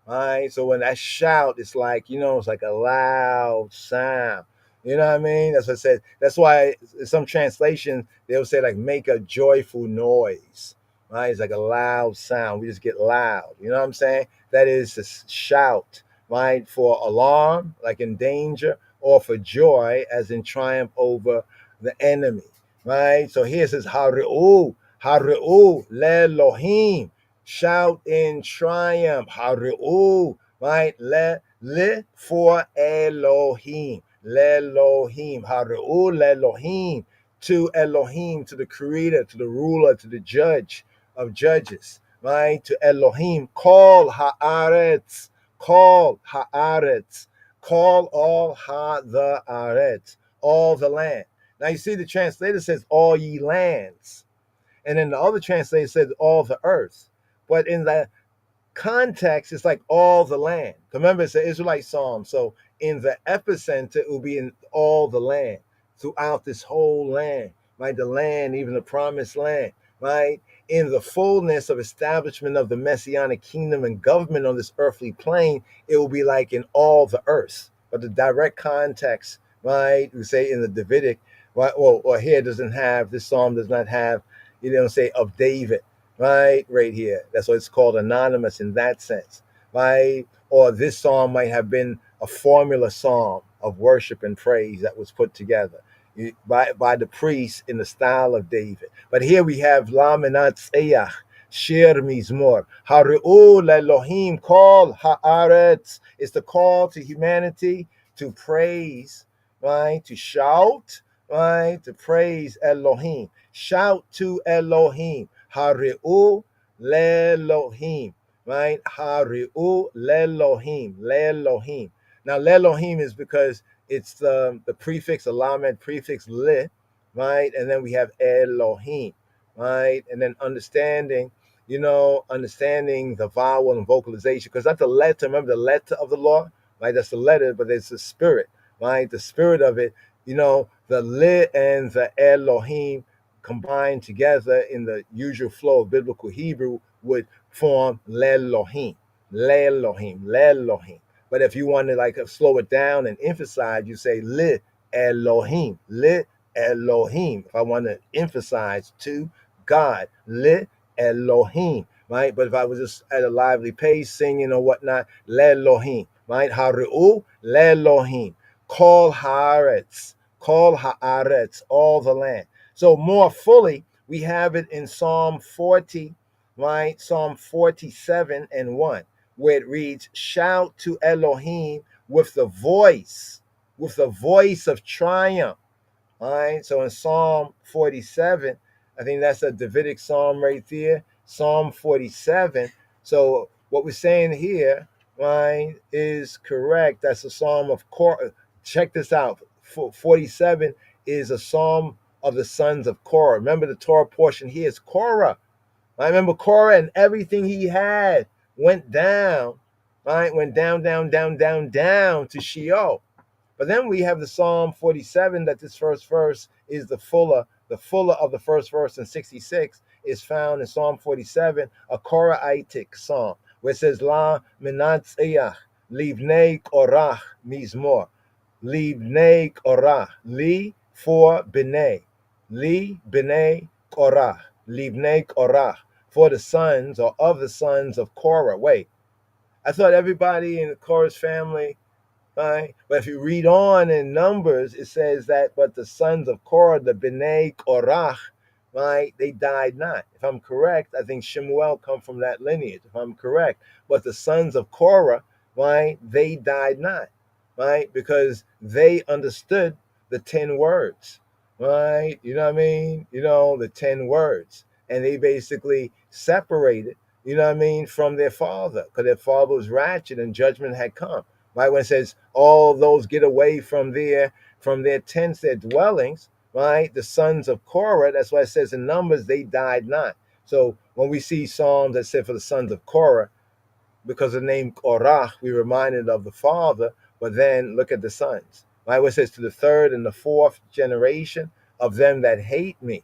right? So when that shout, it's like, you know, it's like a loud sound. You know what I mean? That's what it said. That's why in some translations they'll say like make a joyful noise, right? It's like a loud sound. We just get loud. You know what I'm saying? That is to shout, right? For alarm, like in danger, or for joy, as in triumph over the enemy, right? So here it says, Hari'u, Hari'u, Lelohim, shout in triumph, Hari'u, right? Le for Elohim, Lelohim, Hari'u, Lelohim, to Elohim, to the creator, to the ruler, to the judge of judges, right? To Elohim, call haaretz, call haaretz, call all the aretz, all the land. Now you see the translator says all ye lands, and then the other translator says all the earth. But in the context, it's like all the land. Remember, it's an Israelite psalm, so in the epicenter, it will be in all the land, throughout this whole land, right? The land, even the promised land, right? In the fullness of establishment of the messianic kingdom and government on this earthly plane, it will be like in all the earth. But the direct context, right? We say in the Davidic, right? Or here doesn't have, this psalm does not have, you know, say of David, right here. That's why it's called anonymous in that sense, right? Or this psalm might have been a formula psalm of worship and praise that was put together by the priest in the style of David. But here we have La Menatzeyach, Shir Mizmor, Hari'u Lelohim, call Haaretz. It's the call to humanity to praise, right? To shout, right? To praise Elohim. Shout to Elohim. Hari'u Lelohim, right? Hari'u Lelohim, Lelohim. Now, Lelohim is because It's the prefix, the lamed prefix li, right? And then we have Elohim, right? And then understanding the vowel and vocalization, because that's the letter. Remember the letter of the law, right? That's the letter, but it's the spirit, right? The spirit of it, the li and the Elohim combined together in the usual flow of biblical Hebrew would form Lelohim, Lelohim, Lelohim. But if you want to like slow it down and emphasize, you say li Elohim, li Elohim. If I want to emphasize to God, li Elohim, right? But if I was just at a lively pace singing or whatnot, Lelohim, right? Haru, Lelohim, Kol Haaretz, all the land. So more fully, we have it in Psalm 40, right? Psalm 47 and 1, where it reads, shout to Elohim with the voice of triumph. All right. So in Psalm 47, I think that's a Davidic psalm right there. Psalm 47. So what we're saying here, right, is correct. That's a psalm of Korah. Check this out. 47 is a psalm of the sons of Korah. Remember, the Torah portion here is Korah. I remember Korah and everything he had went down, right? Went down to Sheol. But then we have the Psalm 47, that this first verse is the fuller of the first verse, in 66 is found in Psalm 47, a Koraitic psalm, where it says, La menatziach, livnei Korah mizmor, livnei Korah, li for b'nei, li b'nei Korah, livnei Korah, for the sons or of the sons of Korah. Wait, I thought everybody in the Korah's family, right? But if you read on in Numbers, it says that, but the sons of Korah, the B'nai Korach, right, they died not. If I'm correct, I think Shemuel come from that lineage, if I'm correct. But the sons of Korah, right, they died not, right? Because they understood the 10 words, right? You know what I mean? The 10 words. And they basically separated, from their father, because their father was ratchet and judgment had come. Right, when it says all those get away from their tents, their dwellings, right? The sons of Korah, that's why it says in Numbers, they died not. So when we see Psalms that say for the sons of Korah, because of the name Korah, we're reminded of the father, but then look at the sons. Right, where it says to the third and the fourth generation of them that hate me,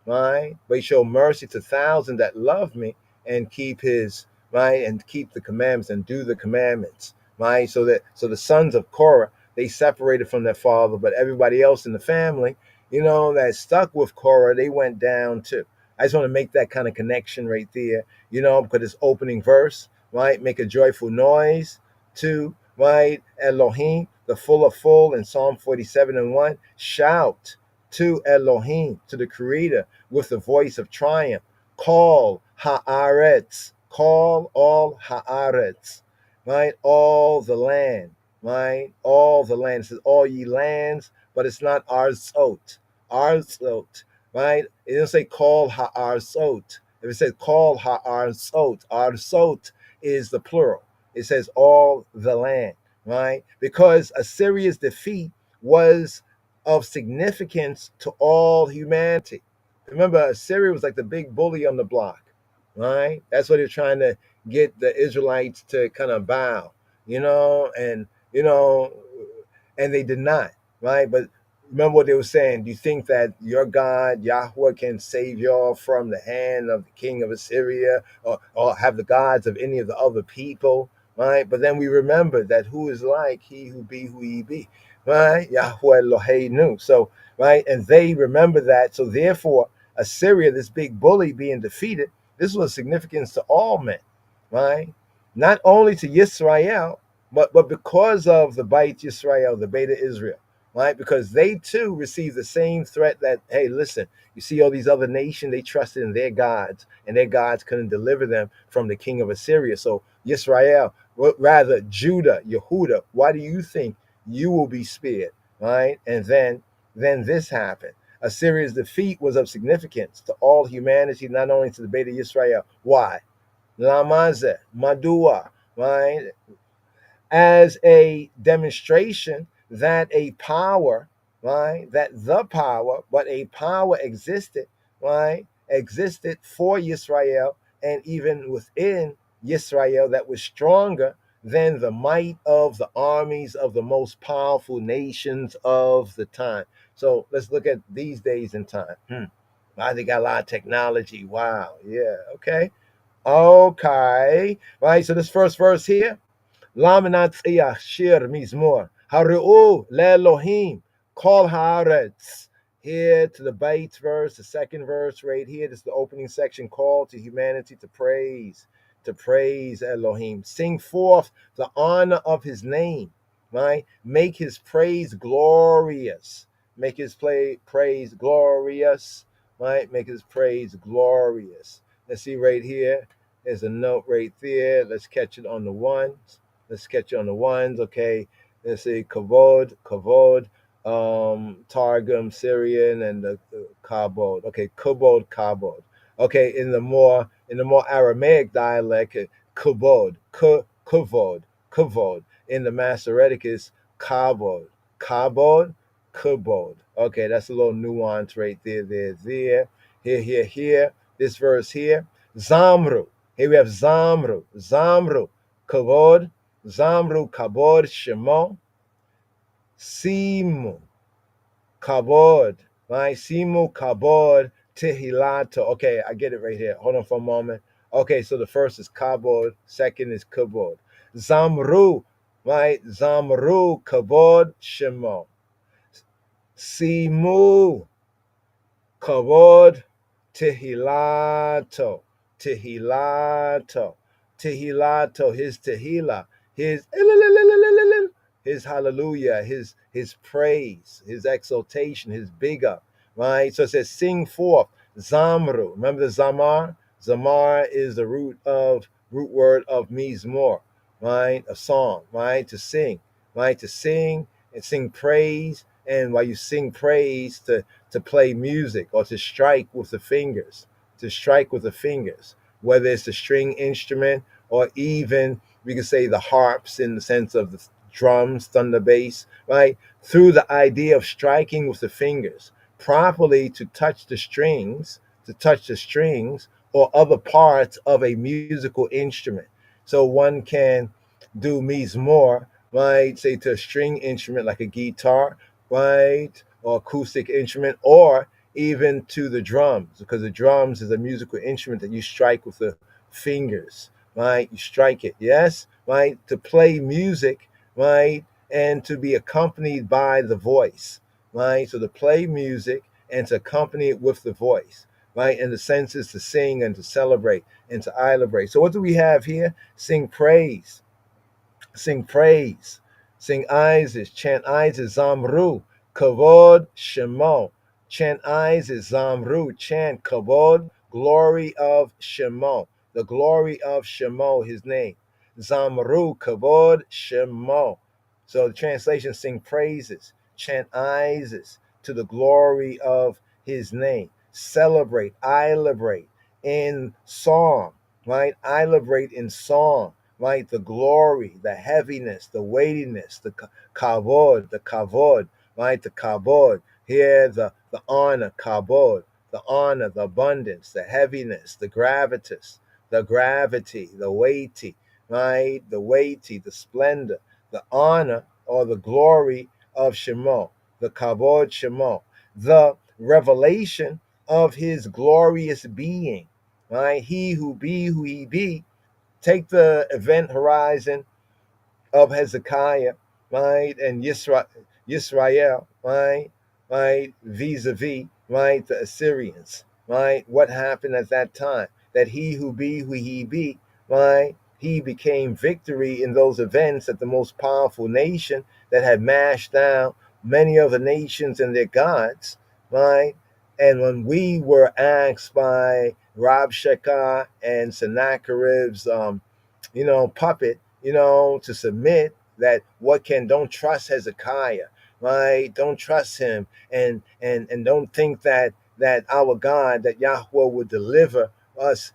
right? But he show mercy to thousands that love me and keep his, right, and keep the commandments and do the commandments. Right, so the sons of Korah, they separated from their father, but everybody else in the family, that stuck with Korah, they went down too. I just want to make that kind of connection right there, because it's opening verse, right? Make a joyful noise to, right, Elohim, the full of full in Psalm 47 and 1. Shout to Elohim, to the Creator, with the voice of triumph. Call Haaretz, call all Haaretz. Right, all the land, right, all the land. It says all ye lands, but it's not arzot, right? It doesn't say call ha'arzot. If it says call ha'arzot, arzot is the plural. It says all the land, right? Because Assyria's defeat was of significance to all humanity. Remember, Assyria was like the big bully on the block, right? That's what they're trying to get the Israelites to kind of bow, and they did not, right? But remember what they were saying. Do you think that your God, Yahweh, can save y'all from the hand of the king of Assyria, or have the gods of any of the other people, right? But then we remember that who is like he who be who he be, right? Yahweh Eloheinu. So, right, and they remember that. So therefore, Assyria, this big bully being defeated, this was significance to all men. Right, not only to Yisrael, but because of the Beit Yisrael, the Beta Israel, right? Because they too received the same threat that, hey, listen, you see all these other nations, they trusted in their gods, and their gods couldn't deliver them from the king of Assyria. So Yisrael, rather Judah, Yehuda, why do you think you will be spared, right? And then this happened. Assyria's defeat was of significance to all humanity, not only to the Beta Yisrael. Why? Madua, right? As a demonstration that a power, right, but a power existed, right, existed for Israel and even within Israel that was stronger than the might of the armies of the most powerful nations of the time. So let's look at these days and time. Wow, they got a lot of technology. Wow. Yeah. Okay. Okay. Right. So this first verse here. Laminat shir mizmor. Haru'u le'Elohim. Kol haaretz. Here to the Bates verse, the second verse right here. This is the opening section. Call to humanity to praise Elohim. Sing forth the honor of his name. Right? Make his praise glorious. Make his praise glorious. Right? Make his praise glorious. Let's see right here. There's a note right there. Let's catch it on the ones. Okay. Let's see. Kavod, Targum, Syrian, and the Kabod. Okay, Kabod. Okay, in the more Aramaic dialect, Kabod, Kavod. In the Masoretic is Kabod. Okay, that's a little nuance right there. Here. This verse here, Zamru. Here we have Zamru, Kavod, Kabod, Shemo, Simu, Kabod, right? Simu, Kabod, Tehilato. Okay, I get it right here. Hold on for a moment. Okay, so the first is Kabod, second is Kabod. Zamru, right? Zamru, Kabod, Shemo. Simu, Kabod, Tehilato, his tehila, his hallelujah, his praise, his exaltation, his big up, right? So it says, sing forth, Zamru. Remember the Zamar? Zamar is the root word of mizmor, right? A song, right? To sing, right? To sing and sing praise. And while you sing praise, to play music or to strike with the fingers, whether it's a string instrument or even we could say the harps in the sense of the drums, thunder bass, right? Through the idea of striking with the fingers properly to touch the strings or other parts of a musical instrument. So one can do mizmor, right? Say to a string instrument like a guitar, right? Or acoustic instrument, or even to the drums, because the drums is a musical instrument that you strike with the fingers, right? You strike it, yes, right? To play music, right? And to be accompanied by the voice, right? So to play music and to accompany it with the voice, right? And the sense is to sing and to celebrate and to celebrate. So what do we have here? Sing praise. Sing Isis, chant Isis, Zamru, Kavod, Shemo. Chant Isis, Zamru, chant Kavod, glory of Shemo. The glory of Shemo, his name. Zamru, Kavod, Shemo. So the translation, sing praises, chant Isis to the glory of his name. Celebrate, elaborate in song, right? Elaborate in song. Right, the glory, the heaviness, the weightiness, the kavod, right, the kavod. Here, the honor, kavod, the honor, the abundance, the heaviness, the gravitas, the gravity, the weighty, right, the splendor, the honor or the glory of Shemo, the kavod Shemo, the revelation of his glorious being, right, he who he be. Take the event horizon of Hezekiah, right, and Yisrael, right, vis-a-vis, right, the Assyrians, right. What happened at that time? That he who he be, right, he became victory in those events at the most powerful nation that had mashed down many other nations and their gods, right. And when we were asked by Rab Shekah and Sennacherib's, puppet, to submit that don't trust Hezekiah, right? Don't trust him, and don't think that our God, that Yahweh would deliver us,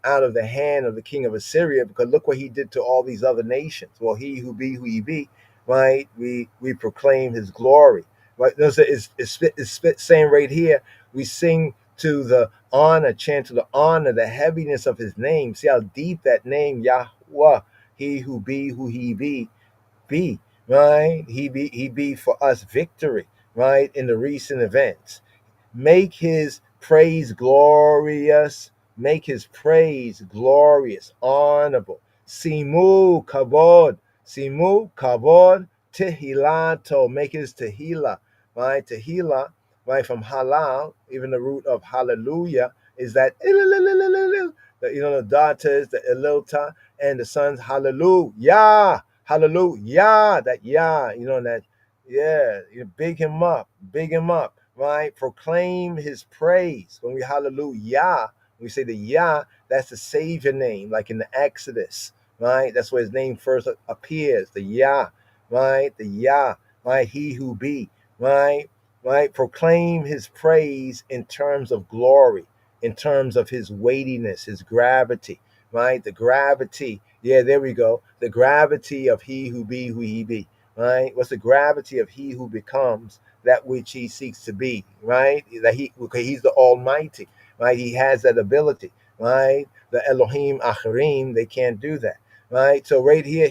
out of the hand of the king of Assyria, because look what he did to all these other nations. Well, he who he be, right? We proclaim his glory. Right? It's saying right here, we sing to the honor, chant to the honor, the heaviness of his name. See how deep that name, Yahweh, he who be who he be, right? He be for us victory, right? In the recent events. Make his praise glorious. Make his praise glorious, honorable. Simu kabod. Simu kabod tehilato. Make his tehila. Right? Tehila, right? From halal, even the root of hallelujah is that the daughters, the elilta, and the sons, hallelujah. Hallelujah. That yah, that, yeah, you big him up, right? Proclaim his praise. When we hallelujah, we say the Yah, that's the Savior name, like in the Exodus, right? That's where his name first appears, the Yah, right? The Yah, right? He who be, right? Right? Proclaim his praise in terms of glory, in terms of his weightiness, his gravity, right? The gravity, yeah, there we go. The gravity of he who be who he be, right? What's the gravity of he who becomes that which he seeks to be, right? That he's the Almighty, right? He has that ability, right? The Elohim Acharim, they can't do that, right? So right here,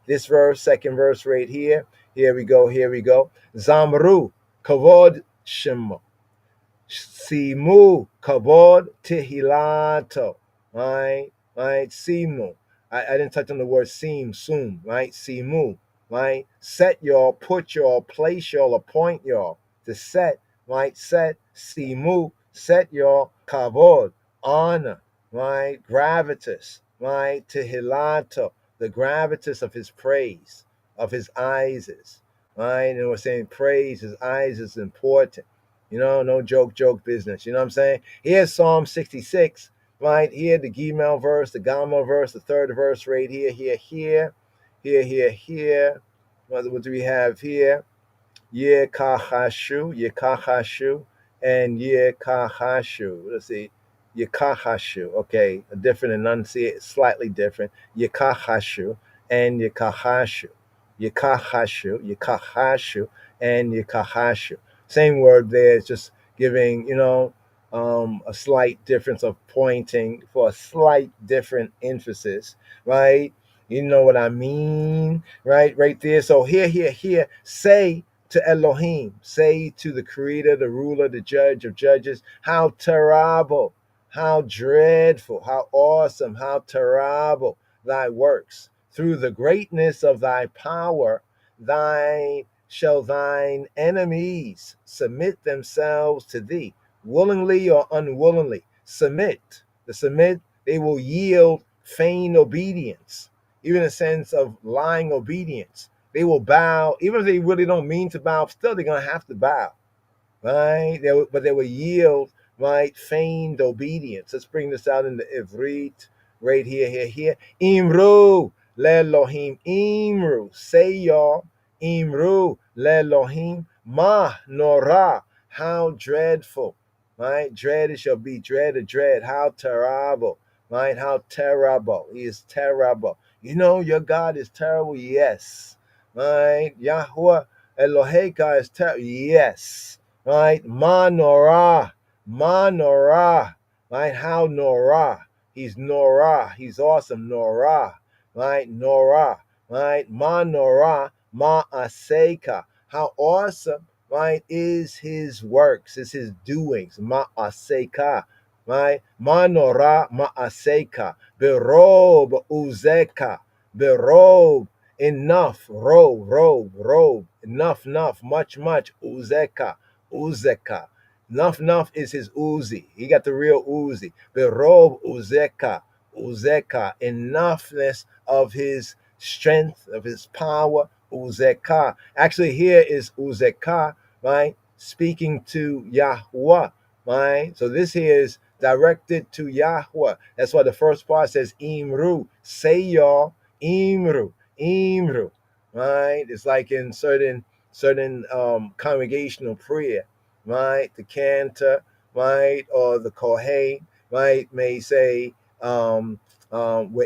this verse, second verse right here we go. Zamru, kavod shemo, simu, kavod tehilato, right? Simu. I didn't touch on the word sum, right? Simu, right? Set y'all, put y'all, place y'all, appoint y'all. To set, right? Set, simu, set y'all, kavod, honor, right? Gravitas, right? Tehilato, the gravitas of his praise, of his eyes, right? And we're saying praise, his eyes is important. No joke business. You know what I'm saying? Here's Psalm 66. Right here, the Gimel verse, the Gamma verse, the third verse right here. What do we have here? Yekachashu, and Yekachashu. Let's see. Yekachashu. Okay, a different enunciate, slightly different. Yekachashu and Yekachashu. Yekachashu, and Yekachashu. Same word there. It's just giving, a slight difference of pointing for a slight different emphasis, right? You know what I mean, right? Right there. So here, say to Elohim, say to the creator, the ruler, the judge of judges, how terrible, how dreadful, how awesome, how terrible thy works. Through the greatness of thy power, shall thine enemies submit themselves to thee, willingly or unwillingly. Submit. They will yield feigned obedience, even in a sense of lying obedience. They will bow, even if they really don't mean to bow, still they're going to have to bow, right? But they will yield, right? Feigned obedience. Let's bring this out in the Ivrit, right here. Imru lelohim, imru. Say y'all, imru lelohim, ma norah. How dreadful, right? Dread it shall be, dread. How terrible, right? How terrible. He is terrible. Your God is terrible. Yes, right? Yahweh Eloheka is terrible. Yes, right? Manorah, right? How Norah? He's Norah. He's awesome. Norah, right? Norah, right? Manorah, Ma'aseka. How awesome, right? Is his works, is his doings. Ma'aseka, right? Manorah, Ma'aseka. Berob uzeka. Berob. Enough, robe, enough, much, uzeka, enough is his Uzi. He got the real Uzi. Berob uzeka, enoughness of his strength, of his power, uzeka. Actually, here is uzeka, right? Speaking to Yahweh, right? So this here is directed to Yahweh. That's why the first part says Imru. Say y'all, Imru, right? It's like in certain congregational prayer, right? The cantor, right, or the Kohen, right, may say we're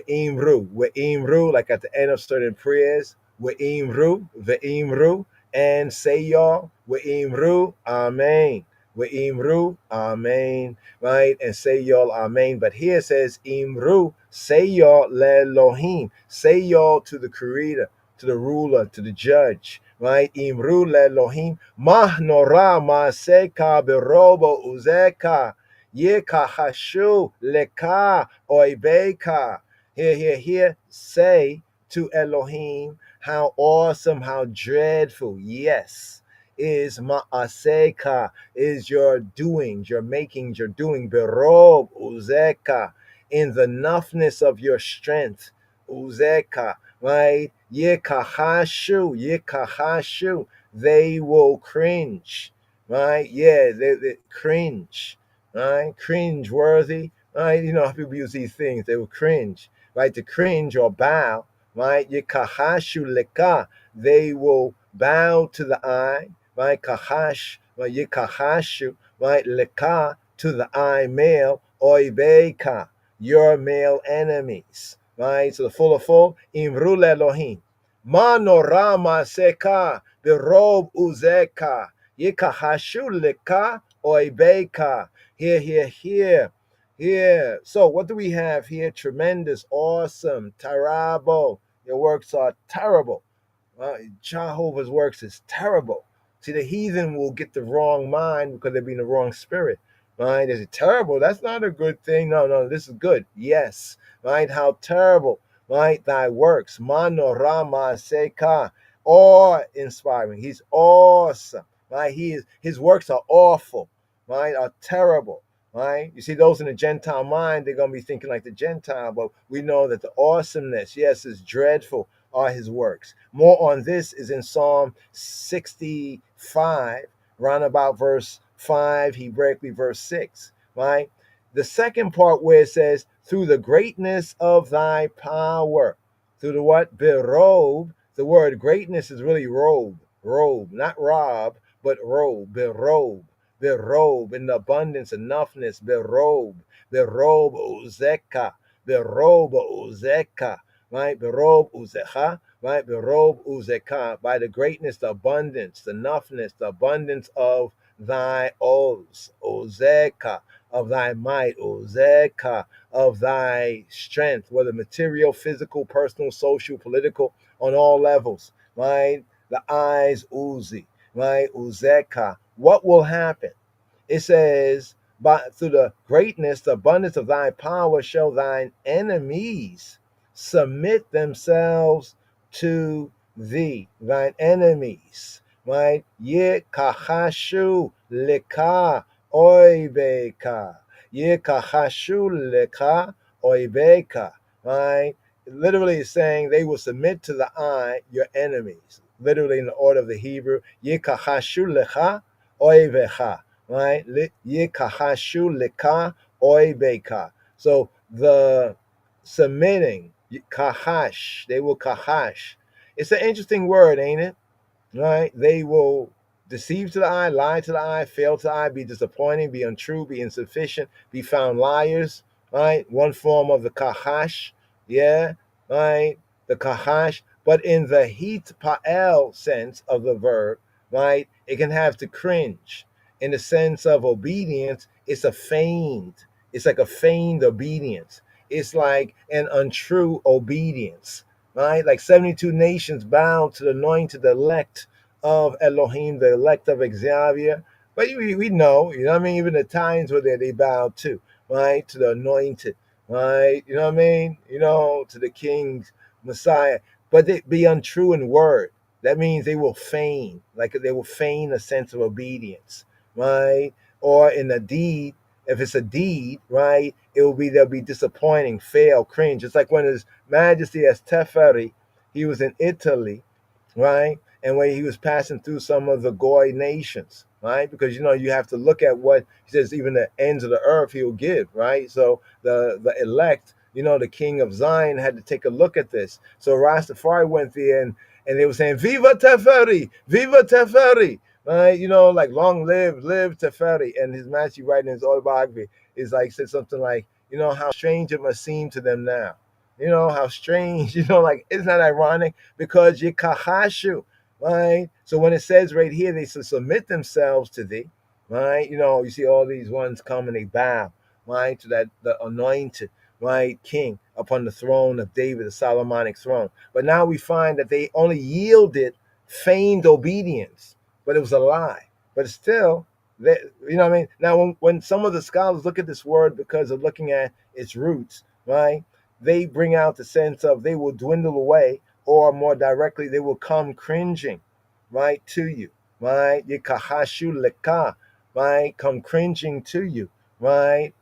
imru, like at the end of certain prayers, Ve'imru, and say y'all, Ve'imru, amen. Ve'imru, amen, right? And say y'all, amen. But here it says, Imru, say y'all, le'Elohim, say y'all to the creator, to the ruler, to the judge, right? Imru le'Elohim, mahnora ma'aseka berobo uzeka, yekahashu leka oibeka. Here, say to Elohim, how awesome, how dreadful, yes, is ma'aseka, is your doings, your makings, your doing, berob uzeka, in the enoughness of your strength, uzeka, right? Yekahashu, they will cringe, right? Yeah, they cringe, right? Cringe worthy, right? You know how people use these things, they will cringe, right? To cringe or bow, right? Yekahashu leka, they will bow to the eye, right? Kahash, right? Yekahashu, right? Leka, to the eye, male, oibeka, your male enemies, right? So the full, imrul Elohim, manorama seka, berob uzeka, yekahashu leka, oibeka. Here. So what do we have here? Tremendous, awesome, terrible. Your works are terrible. Jehovah's works is terrible. See, the heathen will get the wrong mind because they're being the wrong spirit. Right? Is it terrible? That's not a good thing. No, this is good. Yes. Right? How terrible. Right? Thy works. Manorama seka. Awe-inspiring. He's awesome. Right? His works are awful. Right? Are terrible. Right? You see, those in the Gentile mind, they're going to be thinking like the Gentile, but we know that the awesomeness, yes, is dreadful, are his works. More on this is in Psalm 65, round about verse 5, Hebraically verse 6, right? The second part where it says, through the greatness of thy power, through the what? Berob. The word greatness is really robe, not rob, but robe, berob, in the abundance, enoughness, berob uzeka, right? Berob uzecha, right? Berob uzeka, by the greatness, the abundance, the enoughness, the abundance of thy uzeka, of thy might, uzeka, of thy strength, whether material, physical, personal, social, political, on all levels, right? The eyes uzi, right? Uzeka. What will happen? It says, through the greatness, the abundance of thy power, shall thine enemies submit themselves to thee. Thine enemies, right? Ye kahashu leka oibeka. Ye kahashu leka oibeka. Right? Literally saying they will submit to the eye, your enemies. Literally in the order of the Hebrew, ye kahashu lecha oivecha. Right? Ye kahashu leka oibeka. So the submitting, kahash, they will kahash. It's an interesting word, ain't it? Right? They will deceive to the eye, lie to the eye, fail to the eye, be disappointing, be untrue, be insufficient, be found liars, right? One form of the kahash, yeah, right? The kahash, but in the hit pa'el sense of the verb, right? It can have to cringe. In the sense of obedience, it's a feigned. It's like a feigned obedience. It's like an untrue obedience, right? Like 72 nations bow to the anointed elect of Elohim, the elect of Xavier. But we know, you know what I mean? Even the times where they bow to, right? To the anointed, right? You know what I mean? You know, to the king's Messiah. But they be untrue in word. That means they will feign, like they will feign a sense of obedience, right? Or in a deed, if it's a deed, right, they'll be disappointing, fail, cringe. It's like when His Majesty as Teferi, he was in Italy, right? And when he was passing through some of the Goy nations, right? Because you have to look at what he says, even the ends of the earth he'll give, right? So the elect, the king of Zion had to take a look at this. So Rastafari went there and they were saying, Viva Teferi, Viva Teferi. Right, like long live Teferi. And His Majesty writing his autobiography is like said something like, how strange it must seem to them now. You know, how strange, you know, like, isn't that ironic? Because Yikahashu, right? So when it says right here, they submit themselves to thee, right? You know, you see all these ones come and they bow, right, to that the anointed, right, king upon the throne of David, the Solomonic throne. But now we find that they only yielded feigned obedience, but it was a lie. But still, they, you know what I mean? Now, when some of the scholars look at this word because of looking at its roots, right, they bring out the sense of they will dwindle away, or more directly, they will come cringing, right, to you, right? Yikahashu leka, right? Come cringing to you, right?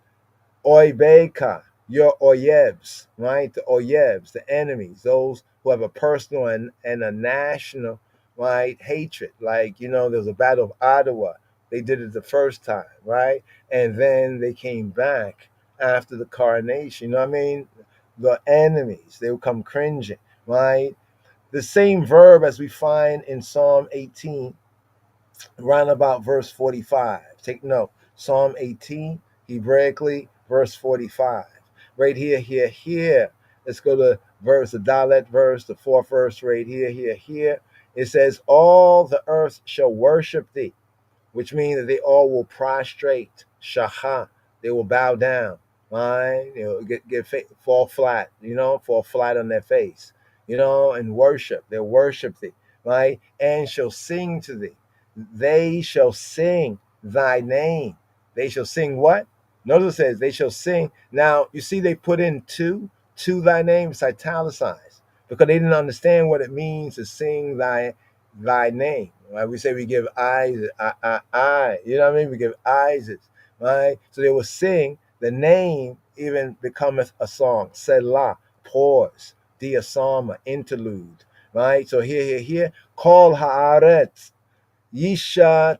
Oibeka, your oyebs, right? The oyebs, the enemies, those who have a personal and a national, right, hatred. Like, you know, there was a battle of Ottawa. They did it the first time, right? And then they came back after the coronation. You know what I mean? The enemies, they will come cringing, right? The same verb as we find in Psalm 18, round about verse 45. Take note. Psalm 18, Hebraically, verse 45. Right here. Let's go to verse, the Dalet verse, the fourth verse right here. It says, all the earth shall worship thee, which means that they all will prostrate, shaha, they will bow down, right? You know, fall flat, you know, fall flat on their face, you know, and worship. They'll worship thee, right? And shall sing to thee. They shall sing thy name. They shall sing what? Notice it says they shall sing. Now, you see they put in to thy name. It's italicized because they didn't understand what it means to sing thy name. Right? We say we give eyes, I. You know what I mean? We give eyes, right? So they will sing the name, even becometh a song. Selah, pause, diasama, interlude, right? So here, call haaretz, yisha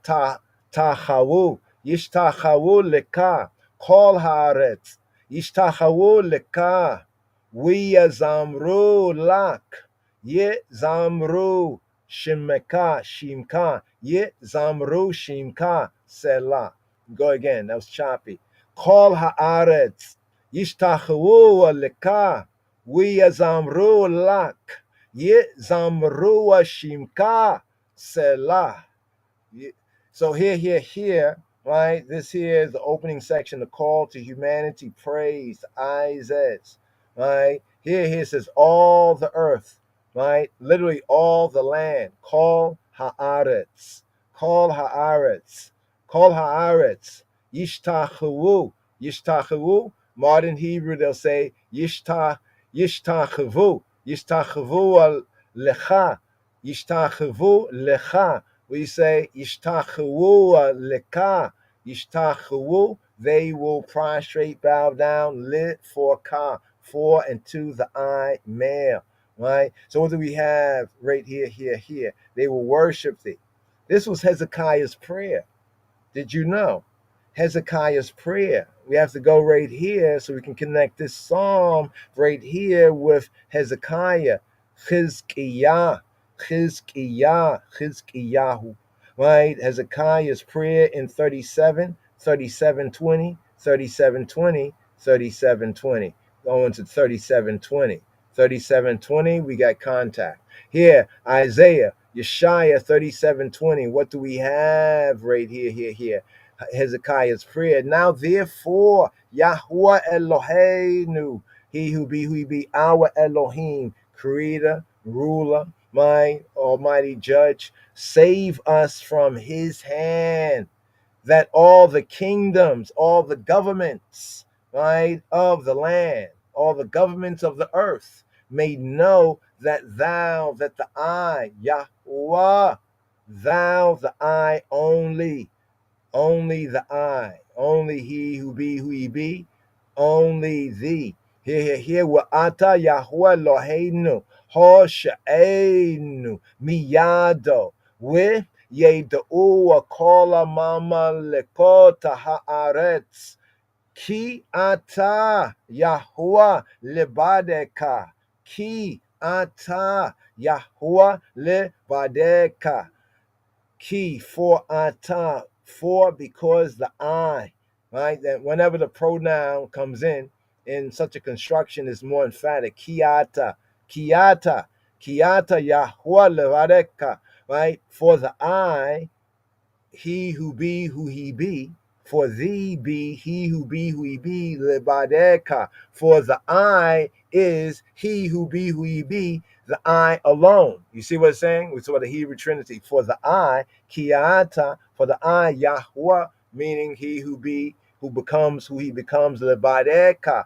tachawu, yishtachawu leka, call haaretz, yishtachawu leka, we zamru lak, ye zamru Shimka, Yit Zamru Shimka, Selah. Go again, that was choppy. Kol Haaretz, Yishtachu Leka, we Zamru Lak, Yit Zamru Shimka, Selah. So here, right? This here is the opening section, the call to humanity, praise, Isaiahs, right? Here it says all the earth, right? Literally all the land. Call haaretz. Call haaretz. Call haaretz. Yishtachu. Yishtachu. Modern Hebrew, they'll say yishtachu. Yishtachu lecha. Yishtachu lecha. We say yishtachu leka. Yishtachu. They will prostrate, bow down, lit for ka, for and to the eye, male. Right? So what do we have right here? They will worship thee. This was Hezekiah's prayer. Did you know? Hezekiah's prayer. We have to go right here so we can connect this psalm right here with Hezekiah. Chizkiyahu. Right? Hezekiah's prayer in 37, 37:20, 37:20, 37:20. Going to 37:20. 37:20, we got contact. Here, Isaiah, Yeshaya 37:20. What do we have right here? Hezekiah's prayer. Now, therefore, Yahuwah Eloheinu, he who be our Elohim, creator, ruler, my almighty judge, save us from his hand, that all the kingdoms, all the governments, right, of the land, all the governments of the earth may know that the I, Yahuwah, thou, the I only the I, only he who be, only thee. Here, wa'ata Yahuwah Eloheinu, hosha'enu, miyado, with Yeda'u kola mama lekota haaretz, ki ata Yahuwah lebadeka, ki ata Yahuwah lebadeka, ki for ata, for because the I, right? That whenever the pronoun comes in, in such a construction is more emphatic. Kiata, kiata, kiata Yahweh levareka, right? For the I, he who be who he be. For thee be he who he be, lebadeka. For the I is he who he be, the I alone. You see what it's saying? We saw the Hebrew Trinity. For the I, kiata, for the I, Yahweh, meaning he who becomes who he becomes, lebadeka,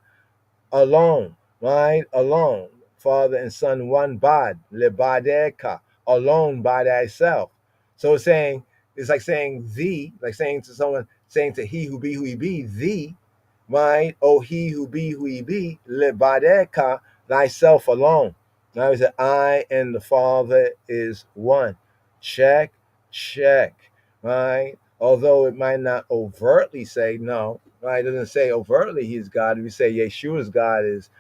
alone, right? Alone. Father and Son, one bod, lebadeka, alone by thyself. So it's like saying thee, like saying to someone, saying to he who he be, thee, right? Oh, he who he be, lebadeka, thyself alone. Now he said, I and the Father is one. Check, check, right? Although it might not overtly say no, right? It doesn't say overtly he's God. We say Yeshua's God is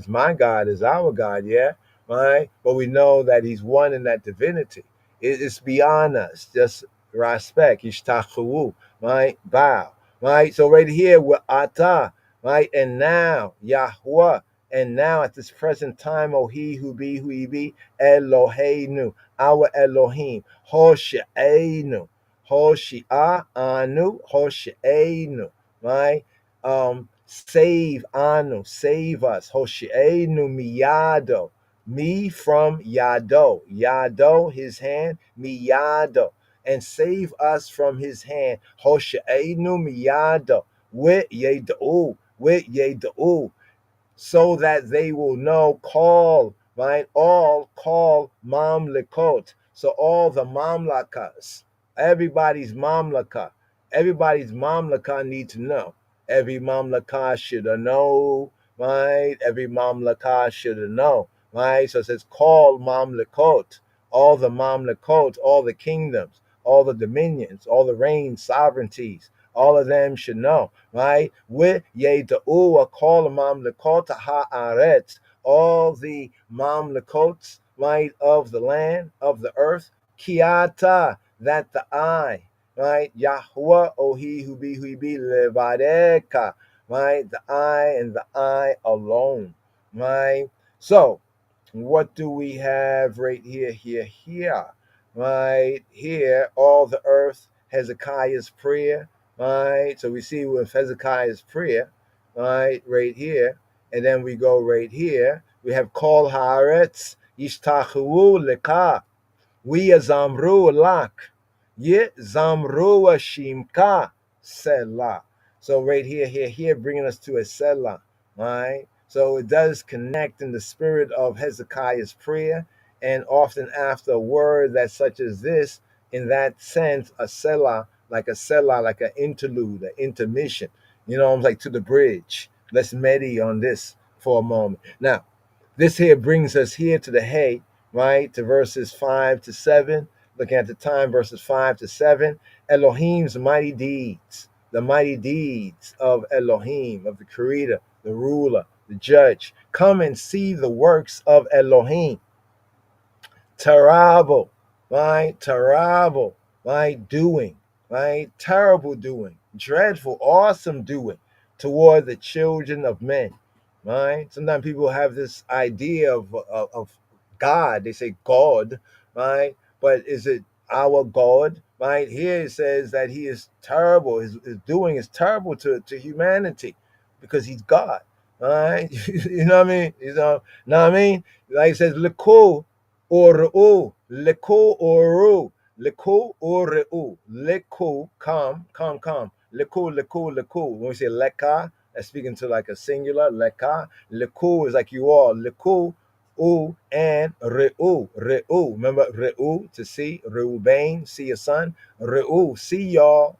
my God, is our God, yeah, right? But we know that he's one in that divinity. It's beyond us. Just respect, ishtachu, right? Bow, right? So right here we're ata, right? And now Yahweh, and now at this present time, oh he who he be, Eloheinu, our Elohim, Hoshe'enu, Hoshia anu, Hoshe'enu, right? Save anu, save us, Hoshe'enu miyado, me from Yado, Yado, his hand, miyado, and save us from his hand, Hoshe'enu miyado, with Yeda'u, so that they will know, call, right? All call mamlekot. So all the mamlakas, everybody's mamlaka need to know. Every mamlaka should know, right? Every mamlaka should know, right? So it says, call mamlekot, all the mamlekot, all the kingdoms, all the dominions, all the reigns, sovereignties, all of them should know, right? With Yeda'u, call mamlekot ha'aretz, all the mamlekots, right, of the land, of the earth, kiata, that the I, right, Yahweh, oh he who be levadeka, right, the I and the I alone, right? So, what do we have right here, right here, all the earth, Hezekiah's prayer, right? So we see with Hezekiah's prayer, right here, and then we go right here. We have Kol Haaretz Yishtachu Leka, we Zamru Lak, Yit Zamru Shimka Selah. So right here, bringing us to a Selah, right? So it does connect in the spirit of Hezekiah's prayer, and often after a word that's such as this, in that sense, a Selah, like an interlude, an intermission. You know, I'm like to the bridge. Let's meditate on this for a moment. Now, this here brings us here to the hay, right? To verses 5 to 7. Looking at the time, verses 5 to 7. Elohim's mighty deeds, the mighty deeds of Elohim, of the Creator, the ruler, the judge. Come and see the works of Elohim. Terrible, right? Terrible, right? Doing, right? Terrible doing, dreadful, awesome doing toward the children of men, right? Sometimes people have this idea of God. They say God, right? But is it our God, right? Here it says that he is terrible. His doing is terrible to humanity because he's God, right? You know what I mean? Know what I mean? Like it says, Lekul Oreu, Leku Oru, Leku Oreu, Leku, come. Leku. When we say Leka, that's speaking to like a singular, Leka. Leku is like you all. Leku, U, and Reu. Remember Reu, to see, Reuben, see your son. Reu, see y'all.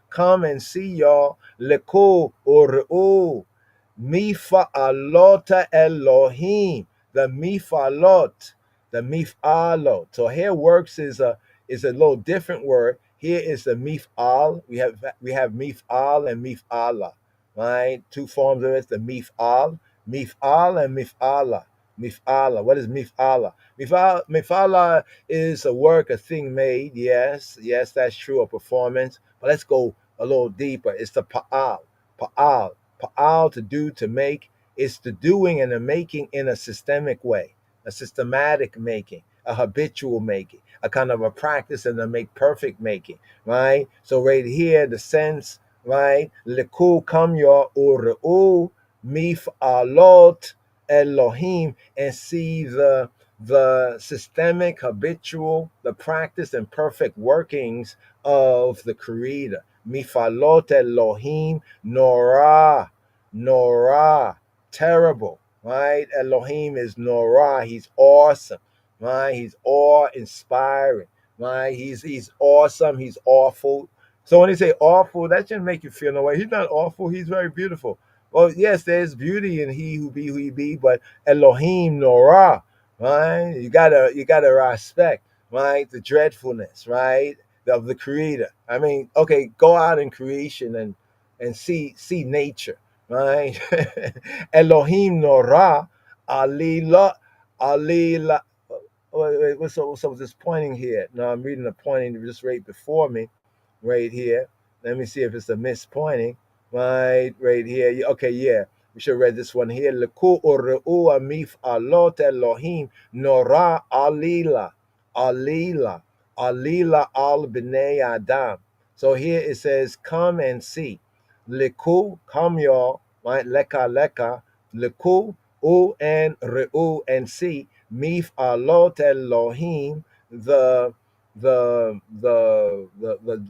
Come and see y'all. Leku Oreu. Mifa'alota Elohim, the mifalot. So here works is a little different word. Here is the mifal. We have mifal and mifala, right? Two forms of it. The mifal and mifala. Mifala. What is mifala? Mifala is a work, a thing made. Yes, that's true. A performance. But let's go a little deeper. It's the pa'al. Pa'al, to do, to make. It's the doing and the making in a systemic way, a systematic making, a habitual making, a kind of a practice and a make perfect making, right? So right here, the sense, right? Likul kamyo u're'u mif'alot Elohim, and see the systemic, habitual, the practice and perfect workings of the Creator. Mifalot Elohim, Norah, terrible, right? Elohim is Norah, he's awesome, right? He's awe-inspiring, right? He's awesome, he's awful. So when they say awful, that shouldn't make you feel no way. He's not awful, he's very beautiful. Well, yes, there's beauty in he who he be, but Elohim Norah, right? You gotta respect, right? The dreadfulness, right, of the Creator. I mean, okay, go out in creation and see nature, right? Elohim Norah, Alila. Wait, what's up with this pointing here? No, I'm reading the pointing just right before me, right here. Let me see if it's a mispointing. Right here. Okay, yeah. We should have read this one here. Leku u're'u amif alot Elohim Norah alila al b'nei Adam. So here it says, come and see. Leku, come y'all, right? Leka. Leku u and re'u, and see. Mif alot Elohim, the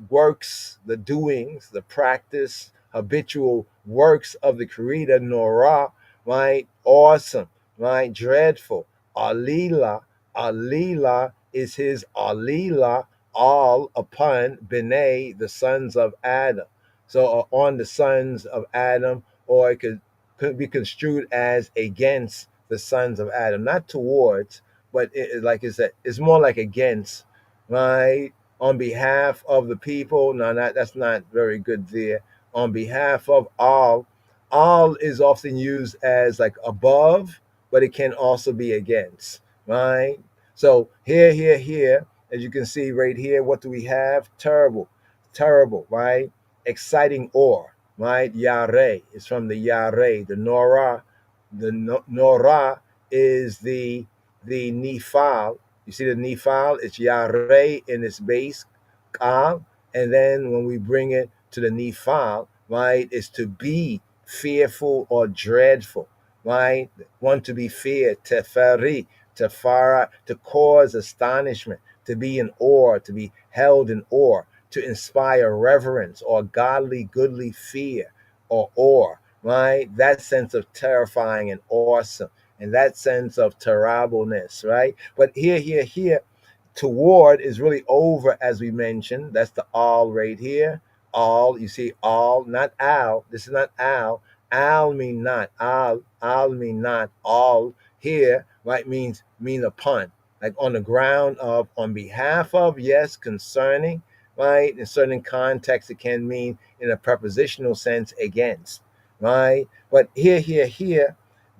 works, the doings, the practice, habitual works of the Creator, Norah, right? Awesome, right? Dreadful. Alila is his alila, all upon B'nai, the sons of Adam. So on the sons of Adam, or it could be construed as against the sons of Adam, not towards, but like I said, it's more like against, right? On behalf of the people. No, that's not very good there. On behalf of all is often used as like above, but it can also be against, right? So here, as you can see right here, what do we have? Terrible, right? Exciting awe, right? Yare is from the Yare, the Norah. The Norah is the Nifal. You see the Nifal? It's Yare in its base, Kal, and then when we bring it to the Nifal, right, is to be fearful or dreadful, right? One to be feared, teferi, tefara, to cause astonishment, to be in awe, to be held in awe, to inspire reverence or godly, goodly fear or awe, right? That sense of terrifying and awesome, and that sense of terribleness, right? But here, toward is really over, as we mentioned. That's the all right here. All, you see, all, not al. This is not al. Al mean not. Al mean not. All here, right, mean upon. Like on the ground of, on behalf of, yes, concerning, right? In certain contexts, it can mean in a prepositional sense against, right? But here,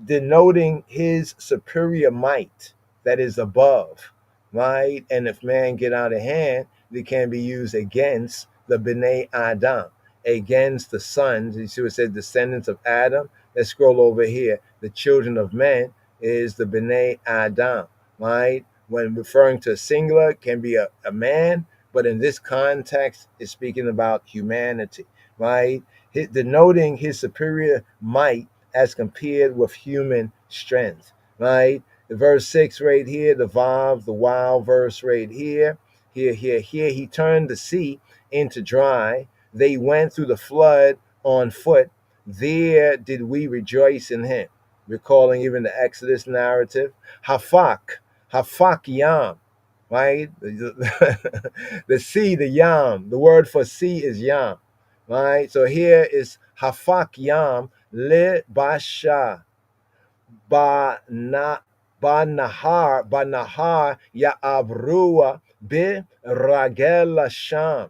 denoting his superior might that is above, right? And if man get out of hand, they can be used against the B'nai Adam, against the sons. You see what it says, descendants of Adam? Let's scroll over here. The children of men is the B'nai Adam, right? When referring to a singular, it can be a man, but in this context, it's speaking about humanity, right? Denoting his superior might as compared with human strength, right? The verse 6 right here, the Vav, the Wow verse right here. Here, he turned the sea into dry. They went through the flood on foot. There did we rejoice in him. Recalling even the Exodus narrative. Hafak Yam, right? The sea, the Yam. The word for sea is Yam, right? So here is Hafak Yam le Basha ba nahar ya'avrua bi ragel sham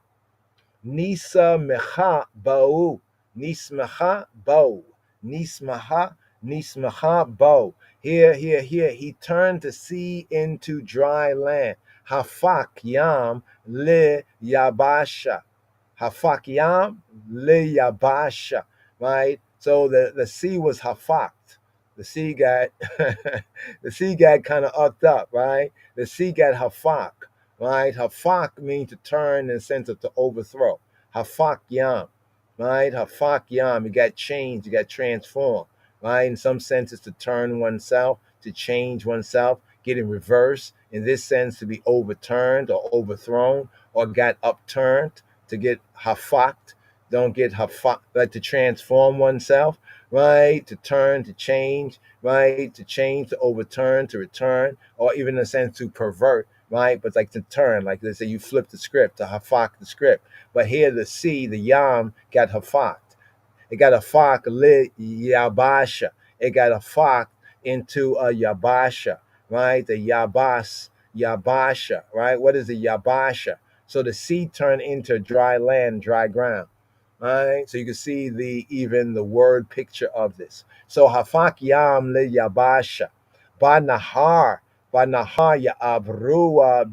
nisa mecha bau nismacha bau. Here, he turned the sea into dry land. Hafak yam le yabasha. Hafak yam le yabasha, right? So the sea was hafakt. The sea got the sea got kind of upped up, right? The sea got hafak, right? Hafak means to turn in the sense of to overthrow. Hafak yam, right? Hafak yam, you got changed, you got transformed, right? In some senses, to turn oneself, to change oneself, get in reverse. In this sense, to be overturned or overthrown, or got upturned, to get hafakt. Don't get hafak, but to transform oneself, right? To turn, to change, right? To change, to overturn, to return, or even in a sense to pervert, right? But like to turn, like they say, you flip the script, to hafak the script. But here the sea, the yam, got hafakt. It got a fak li yabasha. It got a fak into a yabasha, right? The yabasha, right? What is the yabasha? So the sea turned into dry land, dry ground. Right, so you can see even the word picture of this. So hafak yam le yabasha, ba nahar ya abrua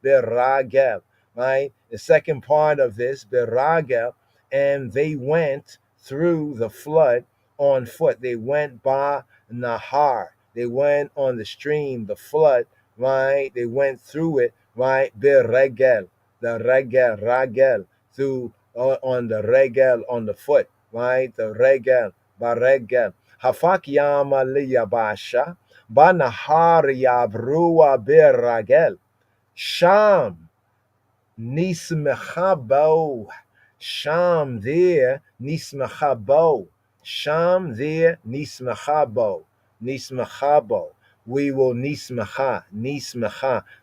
biragel, right? The second part of this biragel, and they went through the flood on foot. They went by nahar. They went on the stream, the flood, right? They went through it, right? Biragel, the ragel through on the regel, on the foot, right? The regel, baregel. Hafak yama liyabasha, banahar yabrua biragel. Sham nismechabo. Sham there nismechabo. Sham there nismechabo. Nismechabo. We will nismecha.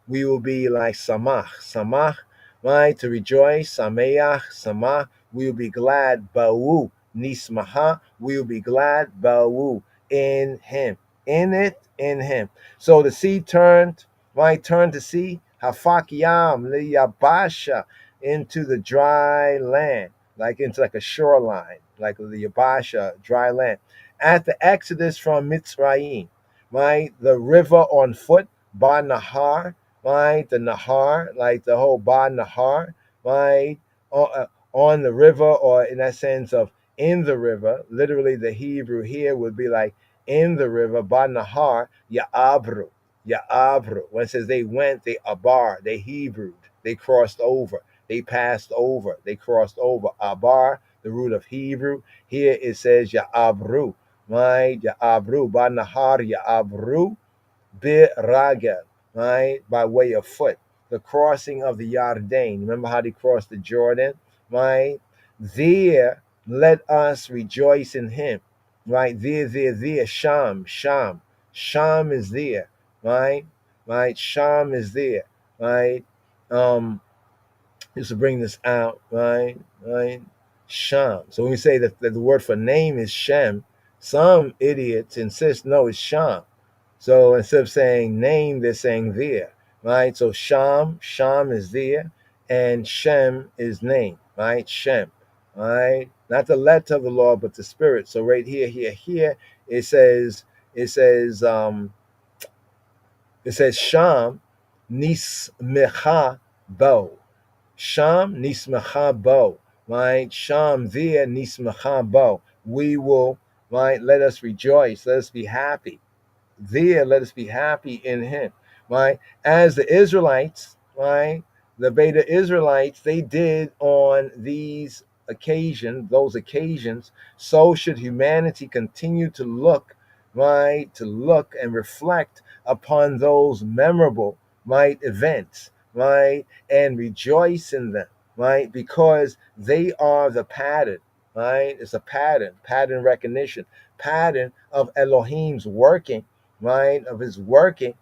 We will be like samach, right? To rejoice, sameach, samach. We will be glad, ba'u, nismaha. We will be glad, ba'u, in him, in it, in him. So the sea turned, right? Turned to sea, hafak yam liyabasha, into the dry land, like into like a shoreline, like the yabasha, dry land. At the exodus from Mitzrayim, right? The river on foot, Ba Nahar, right? The Nahar, like the whole Ba Nahar, right? On the river, or in that sense of in the river. Literally, the Hebrew here would be like in the river, Ba Nahar, Ya'abru. When it says they went, they abar, they Hebrewed, they crossed over, they passed over, they crossed over. Abar, the root of Hebrew. Here it says Ya'abru. Right, Ya'abru, Ba Nahar Ya'abru Biragel, right, by way of foot. The crossing of the Yarden. Remember how they crossed the Jordan, right? There, let us rejoice in him, right? There, Sham is there, right? Sham is there, right? Just to bring this out, right? Sham. So when we say that the word for name is Shem, some idiots insist no, it's Sham. So instead of saying name, they're saying there, right? So Sham is there, and Shem is name, right? Shem, right? Not the letter of the law, but the spirit. So right here, it says Sham nismecha bo. Sham nismecha bo, right? Sham there nismecha bo. We will, right? Let us rejoice. Let us be happy. There, let us be happy in him, right? As the Israelites, right? The Beta Israelites, they did on those occasions, so should humanity continue to look, right? To look and reflect upon those memorable, right, events, right? And rejoice in them, right? Because they are the pattern, right? It's a pattern recognition, pattern of Elohim's working, right, of his working,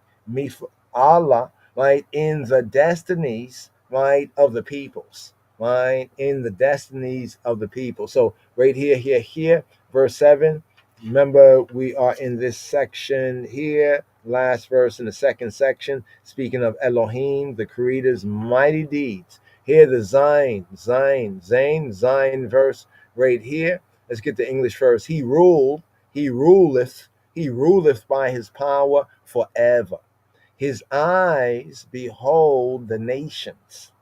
Allah, right, in the destinies, right, of the peoples, right, in the destinies of the people. So right here, verse 7, remember we are in this section here, last verse in the second section, speaking of Elohim, the Creator's mighty deeds. Here the Zain verse right here. Let's get the English first. He ruleth by his power forever. His eyes behold the nations.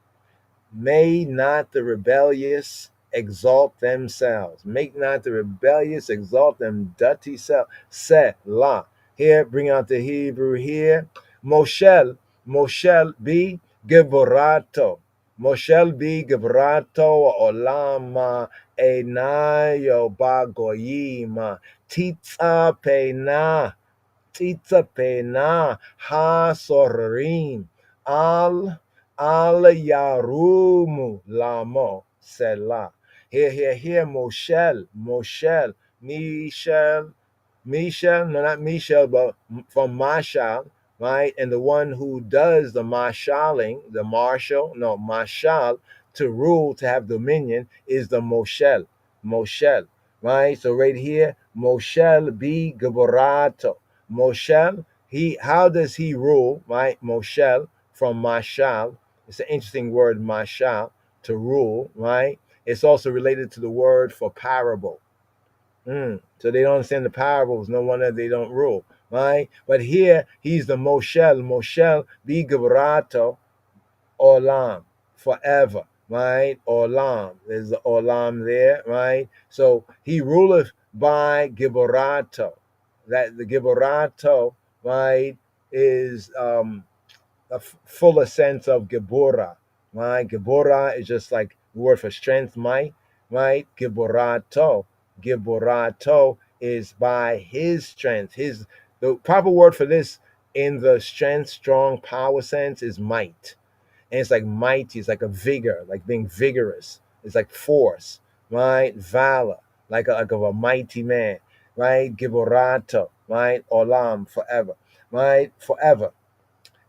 May not the rebellious exalt themselves. Make not the rebellious exalt them dirty self. Selah. Here, bring out the Hebrew here. Moshel be Geborato. Moshel be Geborato Olama Enayo Bagoyima. Titza pena ha sorim al yarumu lamo selah. Here, Moshel, Michel, no, not Michel, but from Mashal, right? And the one who does the marshaling, the marshal, no, mashal, to rule, to have dominion, is the Moshel, right? So right here, Moshel be Gaborato. Moshel, how does he rule, right? Moshel from mashal. It's an interesting word, mashal, to rule, right? It's also related to the word for parable. So they don't understand the parables. No wonder they don't rule, right? But here he's the Moshel be Gabrato Olam, forever, right? Olam, there's the Olam there, right? So he ruleth by Giborato. That the Giborato, right, is a fuller sense of Gebora, right? Gebora is just like the word for strength, might, right? Giborato is by his strength. The proper word for this in the strength, strong, power sense is might. And it's like mighty, it's like a vigor, like being vigorous. It's like force, right? Valor, like of a mighty man, right? Giborato, right? Olam, forever, right? Forever.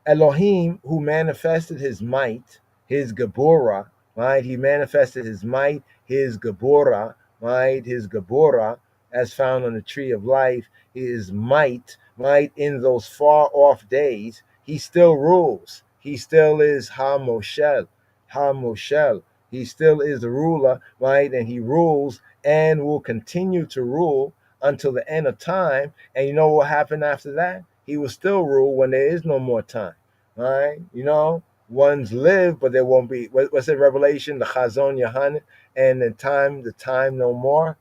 Elohim, who manifested his might, his Geborah, right? He manifested his might, his Geborah, right? His Geborah, as found on the tree of life, his might, right? In those far off days, he still rules. He still is Ha-Moshel. He still is the ruler, right? And he rules and will continue to rule until the end of time. And you know what will happen after that? He will still rule when there is no more time, right? Ones live, but there won't be. What's in Revelation? The Chazon Yohanan, and the time no more.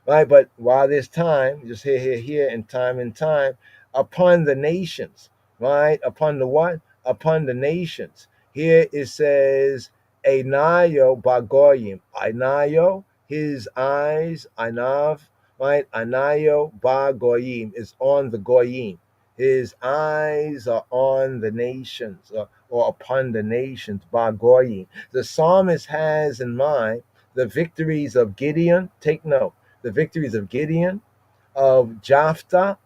Right? But while there's time, just here, and time, upon the nations, right? Upon the what? Upon the nations. Here it says, Einayo Bagoyim. Einayo, his eyes, Einav, right? Anayo ba goyim is on the goyim. His eyes are on the nations, or upon the nations, ba goyim. The psalmist has in mind the victories of Gideon. Take note, the victories of Gideon, of Jephthah,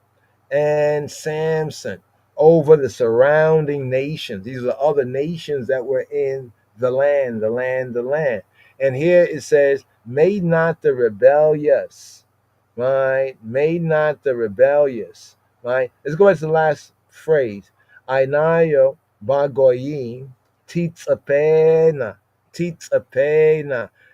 and Samson over the surrounding nations. These are other nations that were in the land. And here it says, "May not the rebellious." Right? May not the rebellious, right? Let's go back to the last phrase. Ainayo bagoyim titzapena.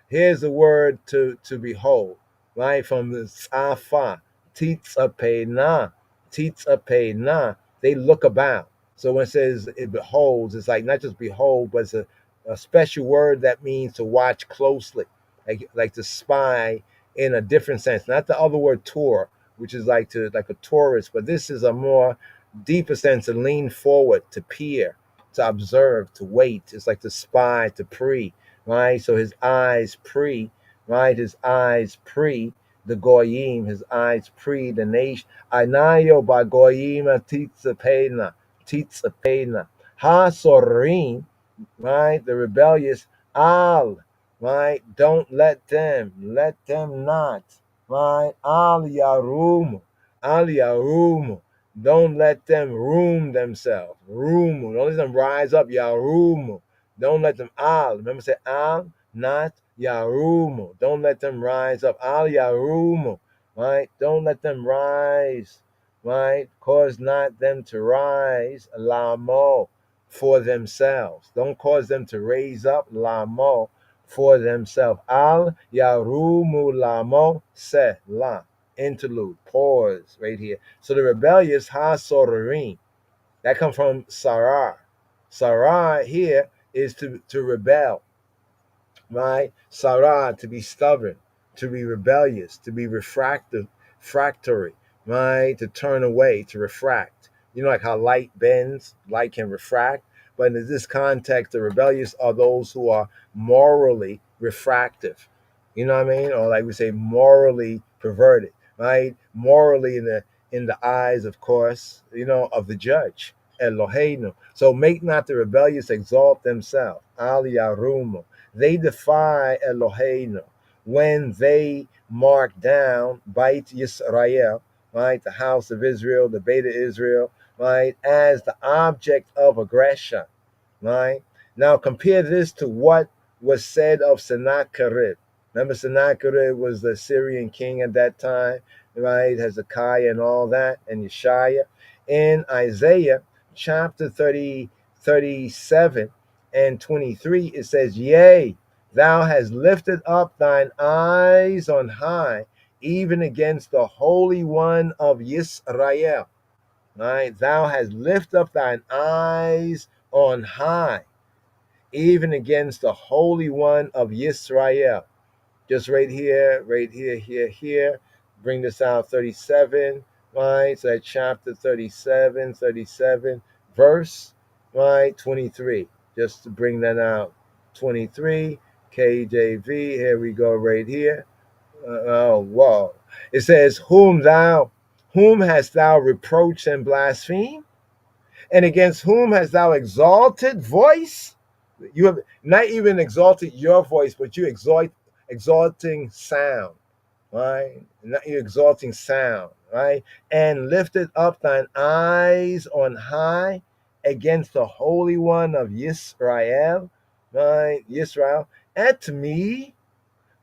Here's the word to behold, right? From the Safa. Titzapena. They look about. So when it says it beholds, it's like not just behold, but it's a special word that means to watch closely, like to spy in a different sense, not the other word tour, which is like a tourist, but this is a more deeper sense, to lean forward, to peer, to observe, to wait. It's like to spy, to pre, right? So his eyes pre, right? His eyes pre the goyim, his eyes pre the nation. Anayo ba goyim titzapena ha sorim, right? The rebellious al. Right? Don't let them not, right? Al yarum. Don't let them room themselves. Don't let them rise up. Yarum. Don't let them remember, say al, not yarum. Don't let them rise up. Al yarum. Right? Don't let them rise. Right? Cause not them to rise. Lamo. For themselves. Don't cause them to raise up. Lamo. For themselves. Al yarumu lamo selah. Interlude. Pause right here. So the rebellious ha-sorim. That comes from sarar. Sarar here is to rebel. right? Sarah, to be stubborn, to be rebellious, to be refractory, right? To turn away, to refract. You know, like how light bends, light can refract. But in this context, the rebellious are those who are morally refractive. You know what I mean? Or like we say, morally perverted, right? Morally in the eyes, of course, you know, of the judge. Eloheinu. So make not the rebellious exalt themselves. Al Yarumo. They defy Eloheinu when they mark down Beit Yisrael, right, the house of Israel, the Beta Israel, right, as the object of aggression, right? Now compare this to what was said of Sennacherib. Remember, Sennacherib was the Syrian king at that time, right? Hezekiah and all that, and Yeshaya. In Isaiah chapter 37 and 23, it says, Yea, thou hast lifted up thine eyes on high, even against the Holy One of Yisrael. Right? Thou hast lifted up thine eyes on high, even against the Holy One of Yisrael. Just right here, here. Bring this out, 37, right? So that chapter 37, verse, right, 23. Just to bring that out. 23, KJV, here we go right here. Oh, whoa. It says, whom hast thou reproached and blasphemed? And against whom hast thou exalted voice? You have not even exalted your voice, but you exalting sound, right? Not you exalting sound, right? And lifted up thine eyes on high against the Holy One of Yisrael, right? Yisrael, at me,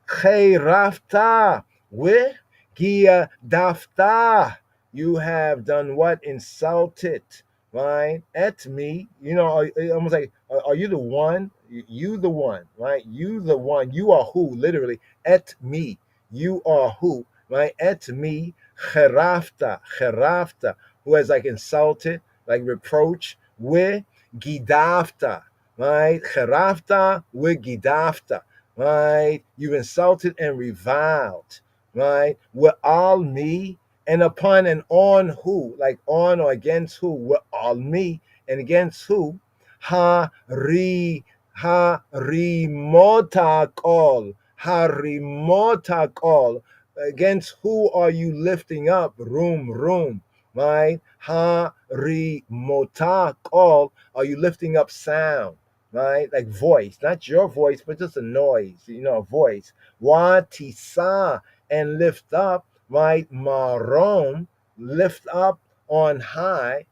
Cherafta, with Gia Dafta. You have done what? Insulted, right? At me. You know, almost like, are you the one? You the one, right? You the one. You are who? Literally, at me. You are who, right? At me, Cherafta, who has like insulted, like reproach, with Gidafta, right? Cherafta with Gidafta. Right? You've insulted and reviled, right? With all me and upon and on who? Like on or against who? With all me and against who? Ha ri motakol. Against who are you lifting up? Room, right? Ha ri motakol. Are you lifting up sound? Right? Like voice, not your voice, but just a noise, you know, a voice. Wa tisa, and lift up, right? Marom, lift up on high.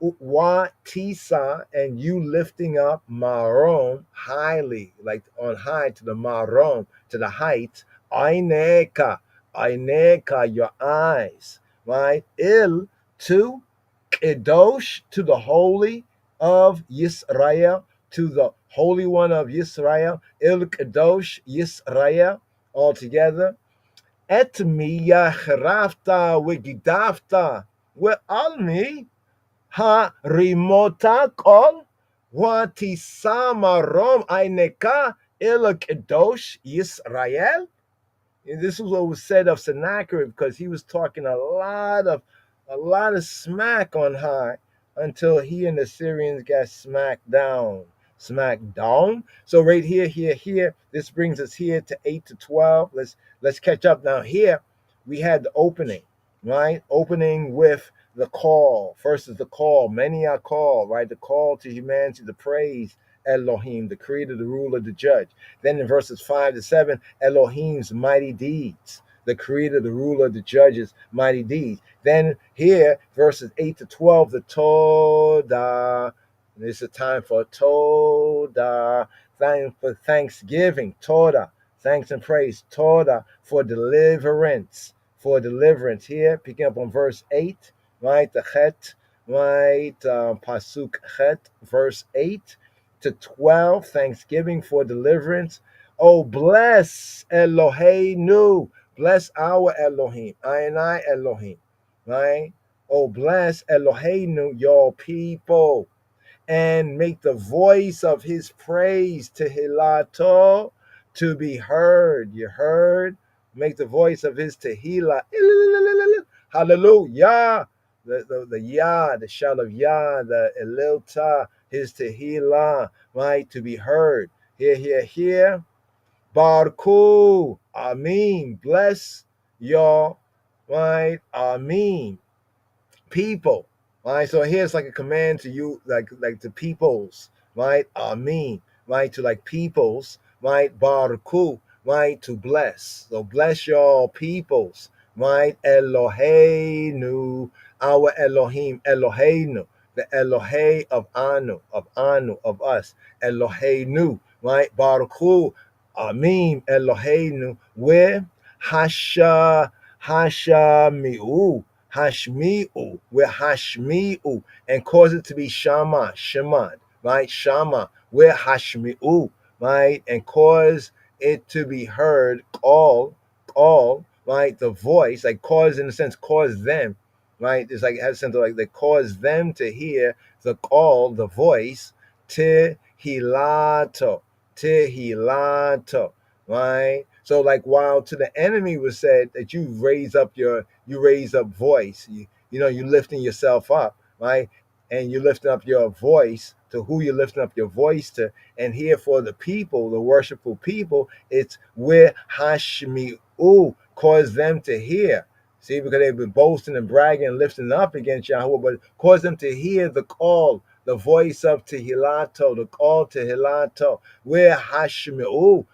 Wa tisa, and you lifting up marom, highly, like on high to the marom, to the heights. Aineka, your eyes, right? Il, to Kedosh, to the holy of Yisrael, to the Holy One of Yisrael, Il Kadosh Yisrael, all together. Et mi yachrafta wegidafta we'almi ha rimota kol watisama rom aineka Il Kadosh Yisrael. And this is what was said of Sennacherib, because he was talking a lot of smack on high until he and the Syrians got smacked down. So right here, this brings us here to 8 to 12. Let's catch up now. Here we had the opening, right? Opening with the call. First is the call. Many are called, right? The call to humanity, the praise Elohim, the creator, the ruler, the judge. Then in verses 5 to 7, Elohim's mighty deeds, the creator, the ruler, the judge's mighty deeds. Then here, verses 8 to 12, the Todah. This is a time for Todah, for thanksgiving, Todah, thanks and praise, Todah, for deliverance. Here, picking up on verse 8, right, the Chet, right, Pasuk Chet, verse 8 to 12, thanksgiving for deliverance. Oh, bless Eloheinu, bless our Elohim, I Elohim, right? Oh, bless Eloheinu, your people, and make the voice of his praise Tehilato to be heard. You heard? Make the voice of his tehillah. Hallelujah. The Yah, the shout of Yah, the Elilta, his tehillah, right? To be heard. Here. Barku. Amin. Bless y'all, right? Amin. People. Right? So here's like a command to you, like to peoples, right? Amin. Right? To like peoples, right? Barku, right? To bless. So bless y'all peoples, right? Eloheinu, our Elohim, Eloheinu, the Elohe of Anu, of us. Eloheinu, right? Barku, Amin, Eloheinu, where Hashamiu, Hashmi'u, we're Hashmi'u, and cause it to be Shemad, right? Shama, we're Hashmi'u, right? And cause it to be heard, all, right? The voice, like cause in a sense, cause them, right? It's like it has something like they cause them to hear the call, the voice, Tehilato, right? So like while to the enemy was said that you raise up voice, you lifting yourself up, right? And you're lifting up your voice to who you're lifting up your voice to. And here for the people, the worshipful people, it's where Hashmi'u, cause them to hear. See, because they've been boasting and bragging and lifting up against Yahweh, but cause them to hear the call, the voice of Tehilato, the call to Hilato, where Hashmi'u,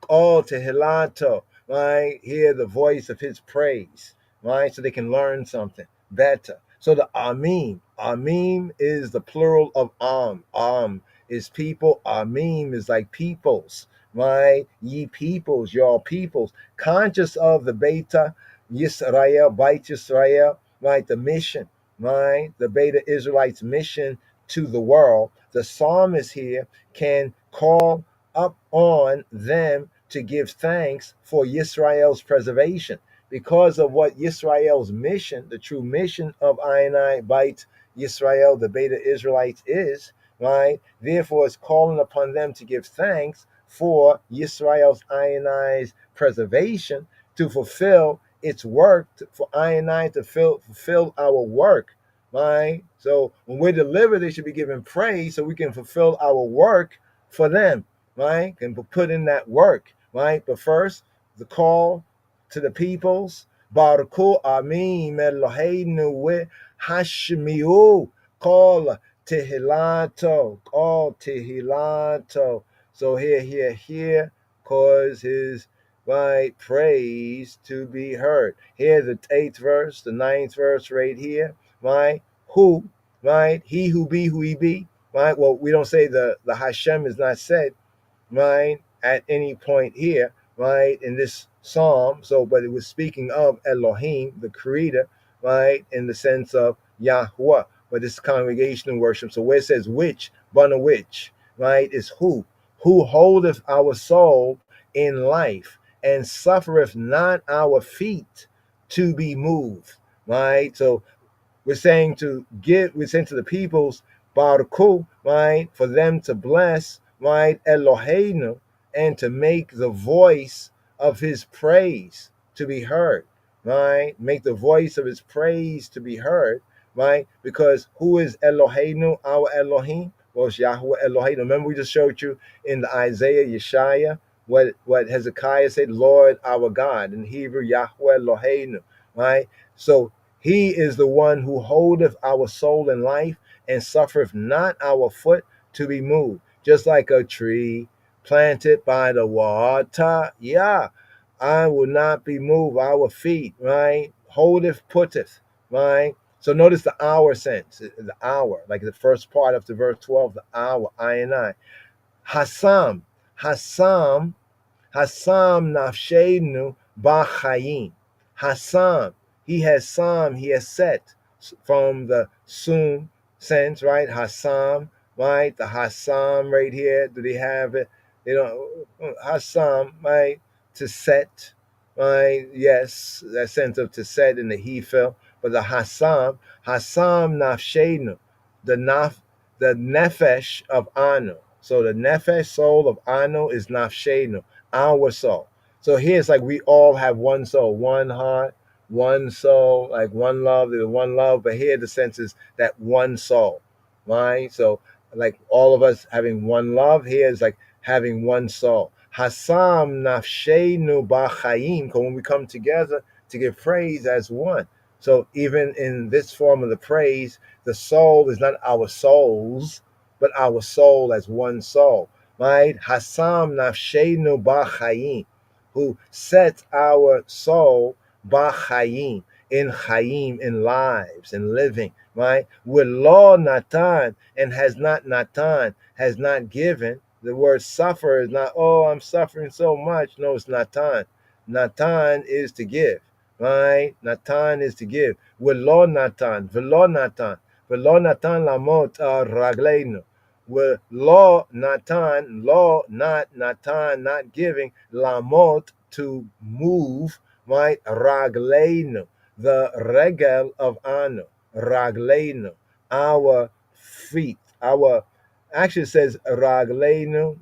all to Hilato, right? Hear the voice of his praise, right? So they can learn something better. So the Amim is the plural of Am is people. Amim is like peoples, right? Ye peoples, y'all peoples, conscious of the Beta Yisrael, Beit Yisrael, right? The mission, right? The Beta Israelites' mission to the world. The psalmist here can call up on them to give thanks for Yisrael's preservation because of what Yisrael's mission, the true mission of Ayanai Beit Yisrael, the Beta Israelites is, right? Therefore, it's calling upon them to give thanks for Yisrael's Ayanai's preservation to fulfill its work, for Ayanai to fulfill our work, right? So when we're delivered, they should be given praise so we can fulfill our work for them, right? And put in that work, right? But first, the call to the peoples, Baruchu Amim Eloheinu we Hashmiu, call Tehilato, So here, cause his right praise to be heard. Here's the 8th verse, the 9th verse right here, right? Who, right? He who be who he be, right? Well, we don't say the Hashem is not said, right, at any point here, right, in this psalm. So, but it was speaking of Elohim, the creator, right, in the sense of Yahweh, but this congregational worship. So where it says which, right, is who holdeth our soul in life and suffereth not our feet to be moved, right? So we're saying to the peoples, Baruch, right, for them to bless, right, Eloheinu, and to make the voice of his praise to be heard, right? Make the voice of his praise to be heard, right? Because who is Eloheinu, our Elohim? Well, it's Yahweh Eloheinu. Remember we just showed you in the Isaiah, Yeshaya, what Hezekiah said, Lord our God, in Hebrew, Yahweh Eloheinu, right? So he is the one who holdeth our soul in life and suffereth not our foot to be moved. Just like a tree planted by the water. Yeah, I will not be moved. Our feet, right? Holdeth, putteth, right? So notice the hour sense, the hour, like the first part of the verse 12, the hour, I and I. Hasam nafshenu b'chayim. Hasam, he has set from the sum sense, right? Hasam, right? The Hasam right here. Do they have it? They don't. Hasam, right? To set, right? Yes, that sense of to set in the Hefil. But the Hasam nafshenu, the nefesh of Anu. So the nefesh soul of Anu is nafshenu, our soul. So here it's like we all have one soul, one heart, one soul, like one love, there's one love. But here the sense is that one soul, right? So like all of us having one love, here is like having one soul. Hasam nafsheinu b'chaim, because when we come together to give praise as one. So even in this form of the praise, the soul is not our souls, but our soul as one soul, right? Hasam nafsheinu b'chaim, who sets our soul b'chaim, in chaim, in lives, in living, right? With law natan, and has not natan, has not given. The word suffer is not, oh, I'm suffering so much. No, it's natan. Natan is to give, right? Natan is to give. With law natan, velo natan, velo natan lamot ragleinu. With law natan, law not natan, not giving, lamot, to move, right? Ragleinu, the regel of anu, ragleinu, our feet, our, actually it says ragleinu,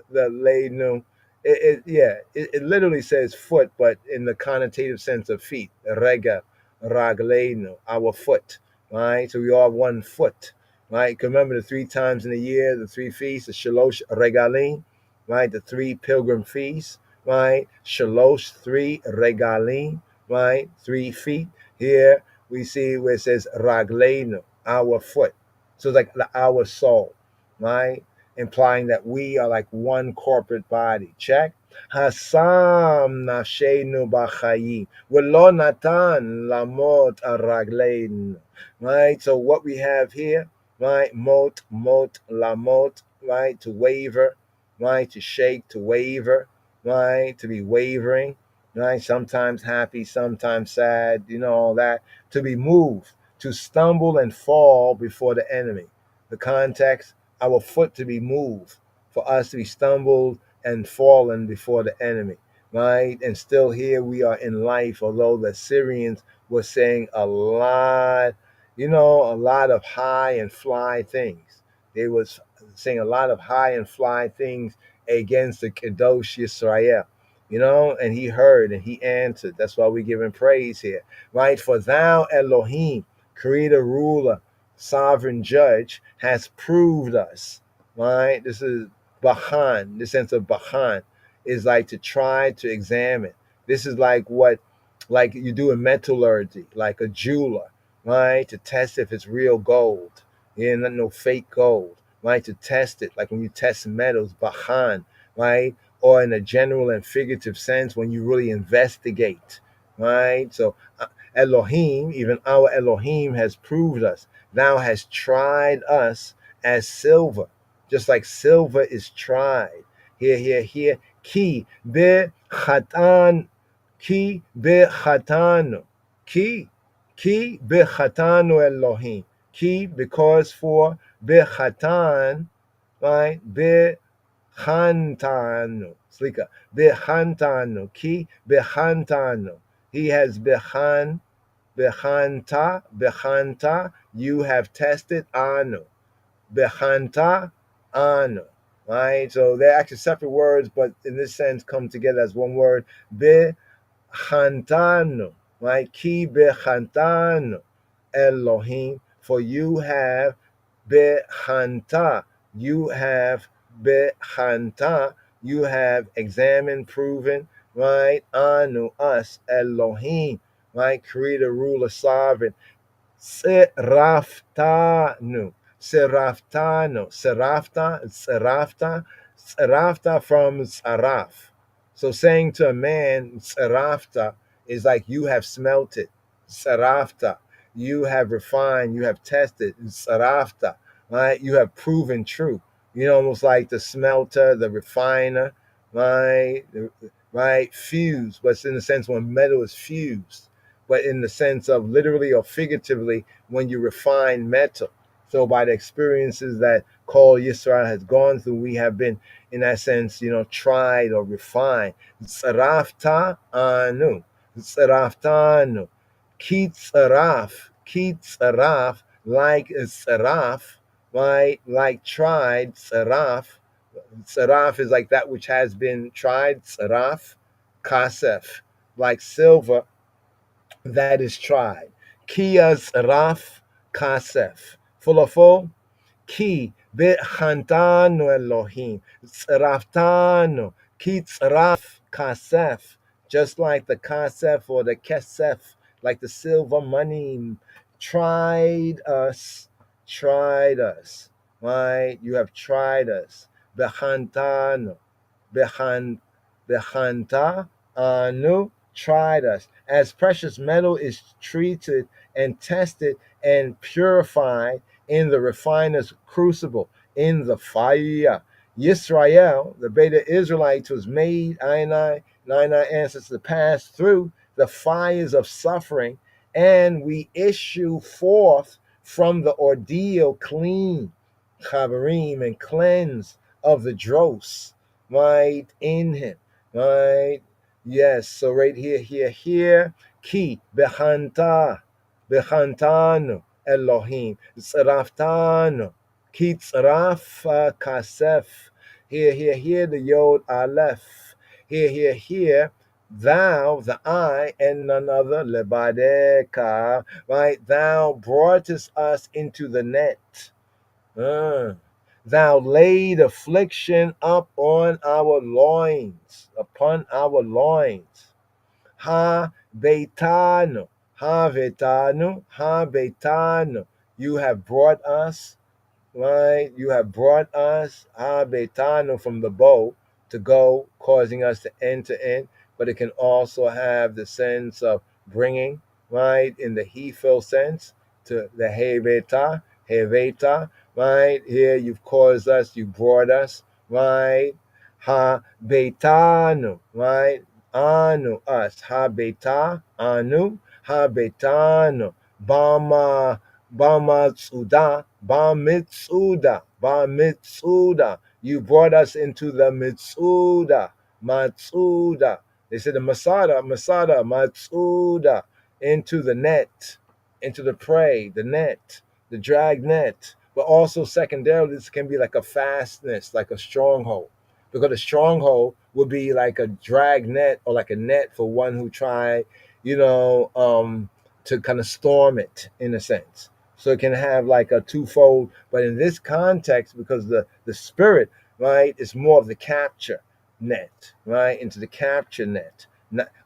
the leinu. It literally says foot, but in the connotative sense of feet, rega, ragleinu, our foot, right? So we all have one foot, right? Remember the 3 times in a year, the 3 feasts, the shalosh regalim, right? The 3 pilgrim feasts, right? Shalosh, 3 regalim, right? 3 feet. Here we see where it says ragleinu, our foot. So it's like our soul, right? Implying that we are like one corporate body. Check. Hasam nafsheinu b'chaim, v'lo natan lamot ragleinu. Right. So what we have here, right? Mot, lamot, right? To waver, right? To shake, to waver, right? To be wavering, right? Sometimes happy, sometimes sad, all that. To be moved, to stumble and fall before the enemy. The context, our foot to be moved, for us to be stumbled and fallen before the enemy, right? And still here we are in life, although the Syrians were saying a lot of high and fly things. They was saying a lot of high and fly things against the Kadosh Yisrael, and he heard and he answered. That's why we give him praise here, right? For thou, Elohim, creator, ruler, sovereign judge, has proved us, right? This is Bahan. The sense of Bahan is like to try to examine. This is like what you do in metallurgy, like a jeweler, right? To test if it's real gold. Not no fake gold, right? To test it, like when you test metals, Bahan, right? Or in a general and figurative sense, when you really investigate, right? So Elohim, even our Elohim, has proved us. Thou hast tried us as silver, just like silver is tried. Here. Ki be chatan, ki be chatanu, ki be chatanu Elohim. Ki, because for be chatan, right? Be chantanu, slika, be chantanu, ki be chantanu. He has bechanta, you have tested anu, bechanta anu, right? So they're actually separate words, but in this sense come together as one word, bechantanu, right? Ki bechantanu Elohim, for you have bechanta, you have examined, proven, right? Anu, us, Elohim, right? Creator, ruler, sovereign. Seraftanu, Serafta from Saraf. So saying to a man, Serafta, is like you have smelted. Serafta, you have refined, you have tested. Serafta, right? You have proven true. Almost like the smelter, the refiner, right? Right? Fused, but it's in the sense when metal is fused, but in the sense of literally or figuratively when you refine metal. So by the experiences that Kol Yisrael has gone through, we have been, in that sense, tried or refined. Tzarafta anu, tzaraftanu, ki tzaraf, like tzaraf, right? Like tried, tzaraf, Saraf is like that which has been tried. Saraf, kasef, like silver that is tried. Kia saraf, kasef. Full of full. Ki bechantanu Elohim. Tzraftanu. Ki tzraf kasef. Just like the kasef or the kesef, like the silver money. Tried us. Right? You have tried us. Bechantanu. Bechanta anu, tried us. As precious metal is treated and tested and purified in the refiner's crucible, in the fire. Yisrael, the Beta Israelites, was made, nine ancestors to pass through the fires of suffering, and we issue forth from the ordeal clean, chabarim, and cleansed of the dross, right, in him, right? Yes, so right here, ki behantanu Elohim, tzraftanu, ki tzraf kasef. Here, the Yod Aleph. Here, thou, the I, and none other, lebadeka, right? Thou broughtest us into the net. Thou laid affliction up on our loins, upon our loins. Ha betanu, ha betanu, ha betanu. You have brought us, right? You have brought us, ha betanu, from the bow to go, causing us to enter in. But it can also have the sense of bringing, right? In the he-fill sense, to the heveta, right? Here you've caused us, you brought us, right? Ha betanu, right? Anu, us. Ha beta, anu, ha betanu. Bama mitsuda. You brought us into the Matsuda. They said the Masada, Matsuda, into the net, into the prey, the net, the drag net. But also secondarily, this can be like a fastness, like a stronghold. Because a stronghold would be like a drag net or like a net for one who tried, to kind of storm it in a sense. So it can have like a twofold, but in this context, because the spirit, right, is more of the capture net, right, into the capture net.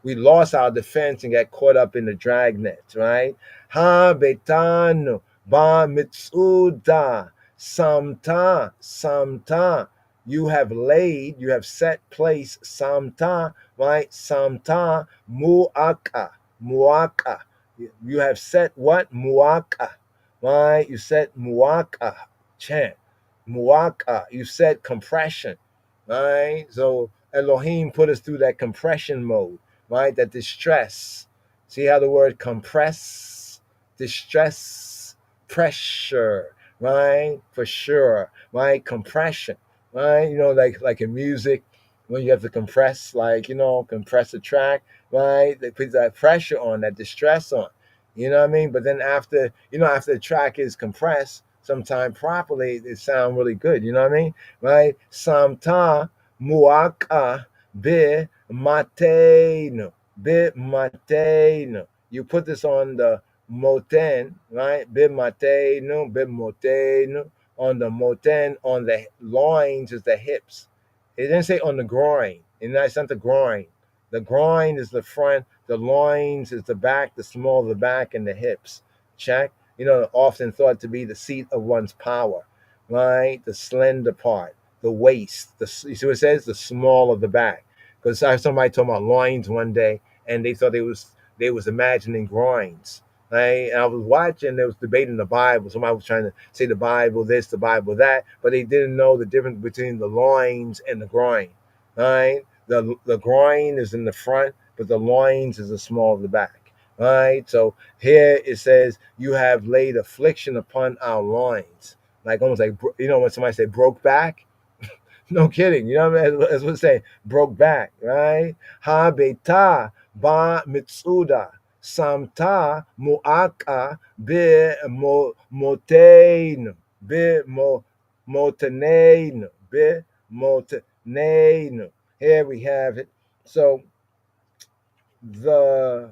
We lost our defense and got caught up in the drag net, right? Ha betanu ba mitsuda samta. You have set place samta, right? Samta muaka. You have set what? Muaka. Right? You set muaka. Chant. Muaka. You set compression. Right? So Elohim put us through that compression mode. Right? That distress. See how the word compress, distress, pressure. Right? For sure. Right? Compression. Right? Like in music, when you have to compress, compress a track, right? They put that pressure on, that distress on. You know what I mean? But then after the track is compressed, sometime properly, it sounds really good. You know what I mean? Right? Samta muaka bi matenu. You put this on the moten, right? Bi motenu. On the moten, on the loins is the hips. It didn't say on the groin. It's not the groin. The groin is the front, the loins is the back, the small of the back, and the hips. Check. Often thought to be the seat of one's power, right? The slender part, the waist. You see what it says? The small of the back. Because I saw somebody talking about loins one day, and they thought they was imagining groins. Right? And I was watching, they was debating the Bible. Somebody was trying to say the Bible this, the Bible that, but they didn't know the difference between the loins and the groin. Right? The groin is in the front, but the loins is the small of the back. Right? So here it says, you have laid affliction upon our loins. Like almost like, when somebody say broke back? No kidding. You know what I mean? That's what it's saying. Broke back. Right? Ha beta ba mitsuda. Samta muaka be motein. Be motenein. Be Motanenu. Here we have it. So the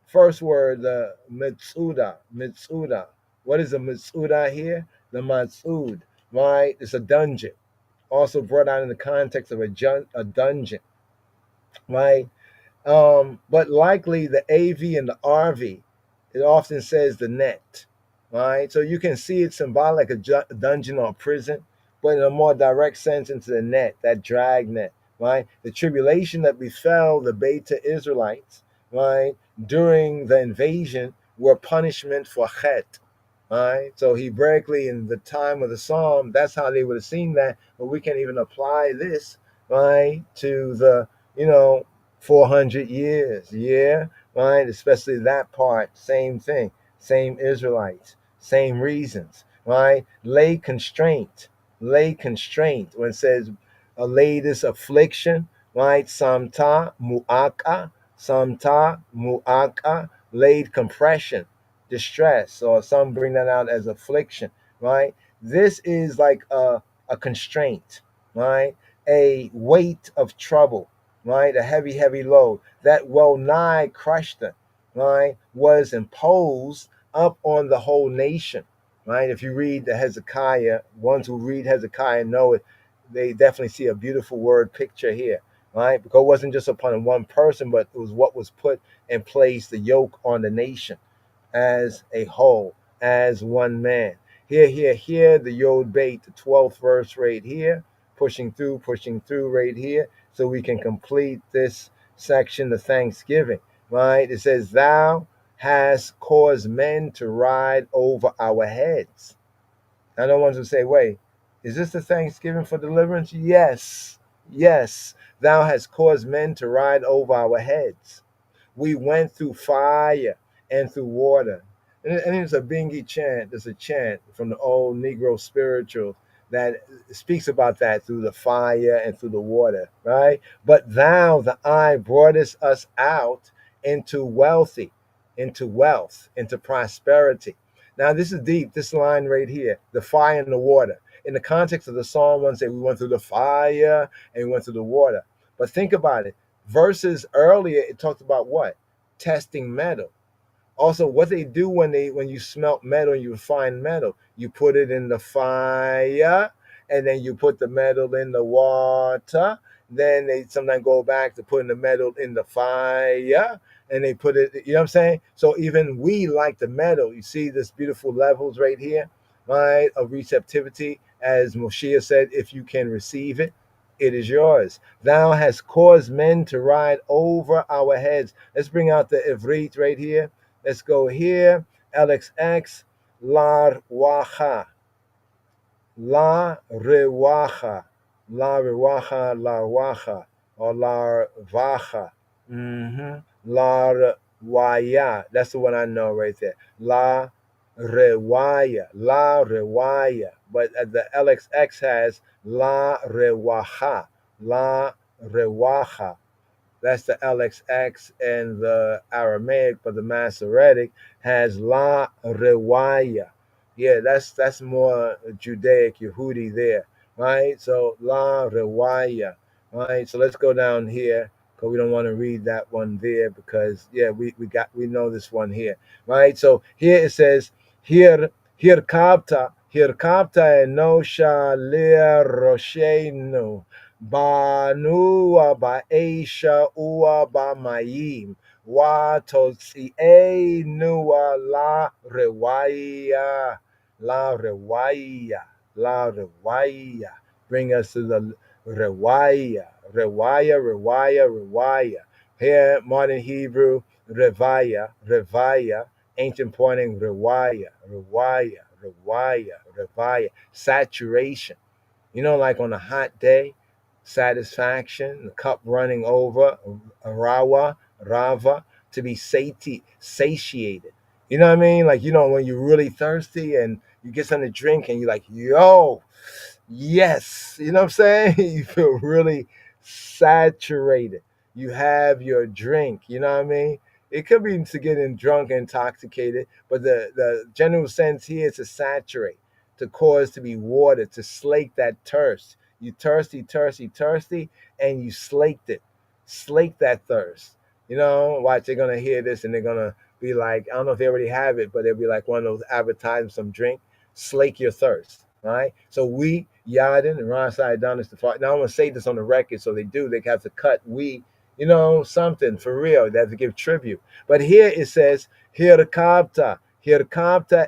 first word, the mitsuda. What is a mitsuda here? The matsud, right? It's a dungeon. Also brought out in the context of a dungeon, right? But likely the AV and the RV, it often says the net, right? So you can see it symbolic a dungeon or a prison, but in a more direct sense into the net, that drag net, right? The tribulation that befell the Beta Israelites, right, during the invasion were punishment for chet, right? So Hebraically, in the time of the Psalm, that's how they would have seen that, but we can even apply this, right, to the, 400 years, yeah, right? Especially that part, same thing, same Israelites, same reasons, right? Lay constraint, when it says a latest affliction, right? Samta mu'aka, laid compression, distress, or some bring that out as affliction, right? This is like a constraint, right? A weight of trouble, right? A heavy load that well nigh crushed them, right? Was imposed up on the whole nation, right? If you read the Hezekiah, ones who read Hezekiah know it, they definitely see a beautiful word picture here, right? Because it wasn't just upon one person, but it was what was put in place, the yoke on the nation as a whole, as one man. Here, the Yod Bait, the 12th verse right here, pushing through right here, so we can complete this section of Thanksgiving, right? It says, thou hast caused men to ride over our heads. I know ones will say, wait, is this the Thanksgiving for deliverance? Yes. Thou hast caused men to ride over our heads. We went through fire and through water. And it's a Bingi chant. There's a chant from the old Negro spiritual that speaks about that, through the fire and through the water, right? But thou, the eye, broughtest us out into wealth, into prosperity. Now, this is deep, this line right here, the fire and the water. In the context of the Psalm, one say we went through the fire and we went through the water. But think about it. Verses earlier, it talked about what? Testing metal. Also, what they do when you smelt metal and you refine metal, you put it in the fire, and then you put the metal in the water. Then they sometimes go back to putting the metal in the fire, and they put it, you know what I'm saying? So even we like the metal. You see this beautiful levels right here, right, of receptivity. As Moshe said, if you can receive it, it is yours. Thou hast caused men to ride over our heads. Let's bring out the Ivrit right here. Let's go here. LXX. La rewacha. La rewacha. La rewacha. La rewacha. Or la vacha. La rewaya. That's the one I know right there. La rewaya. La rewaya. But the LXX has la rewacha. La rewacha. That's the LXX, and the Aramaic, but the Masoretic has La Rewaya. Yeah, that's more Judaic Yehudi there, right? So La Rewaya, right? So let's go down here, because we don't want to read that one there, because we know this one here, right? So here it says, here kapta enosha lir roshenu. Banua Baisha Ua Bamayim Watotsie Nua La Rewaya. Bring us to the Rewaya. Here, modern Hebrew, Revaya, ancient pointing Rewaya. Saturation. Like on a hot day, satisfaction, the cup running over, rava, to be satiated. You know what I mean? Like, when you're really thirsty and you get something to drink and you're like, yo, yes. You know what I'm saying? You feel really saturated. You have your drink. You know what I mean? It could be to getting drunk and intoxicated, but the general sense here is to saturate, to cause to be watered, to slake that thirst. You thirsty, and you slaked it. Slake that thirst. Watch, they're going to hear this and they're going to be like, I don't know if they already have it, but they'll be like one of those advertisements, some drink, slake your thirst. Right? So we, Yadin and Ron Side is the far. Now I'm going to say this on the record, so they have to cut we, something for real. They have to give tribute. But here it says, Hirkabta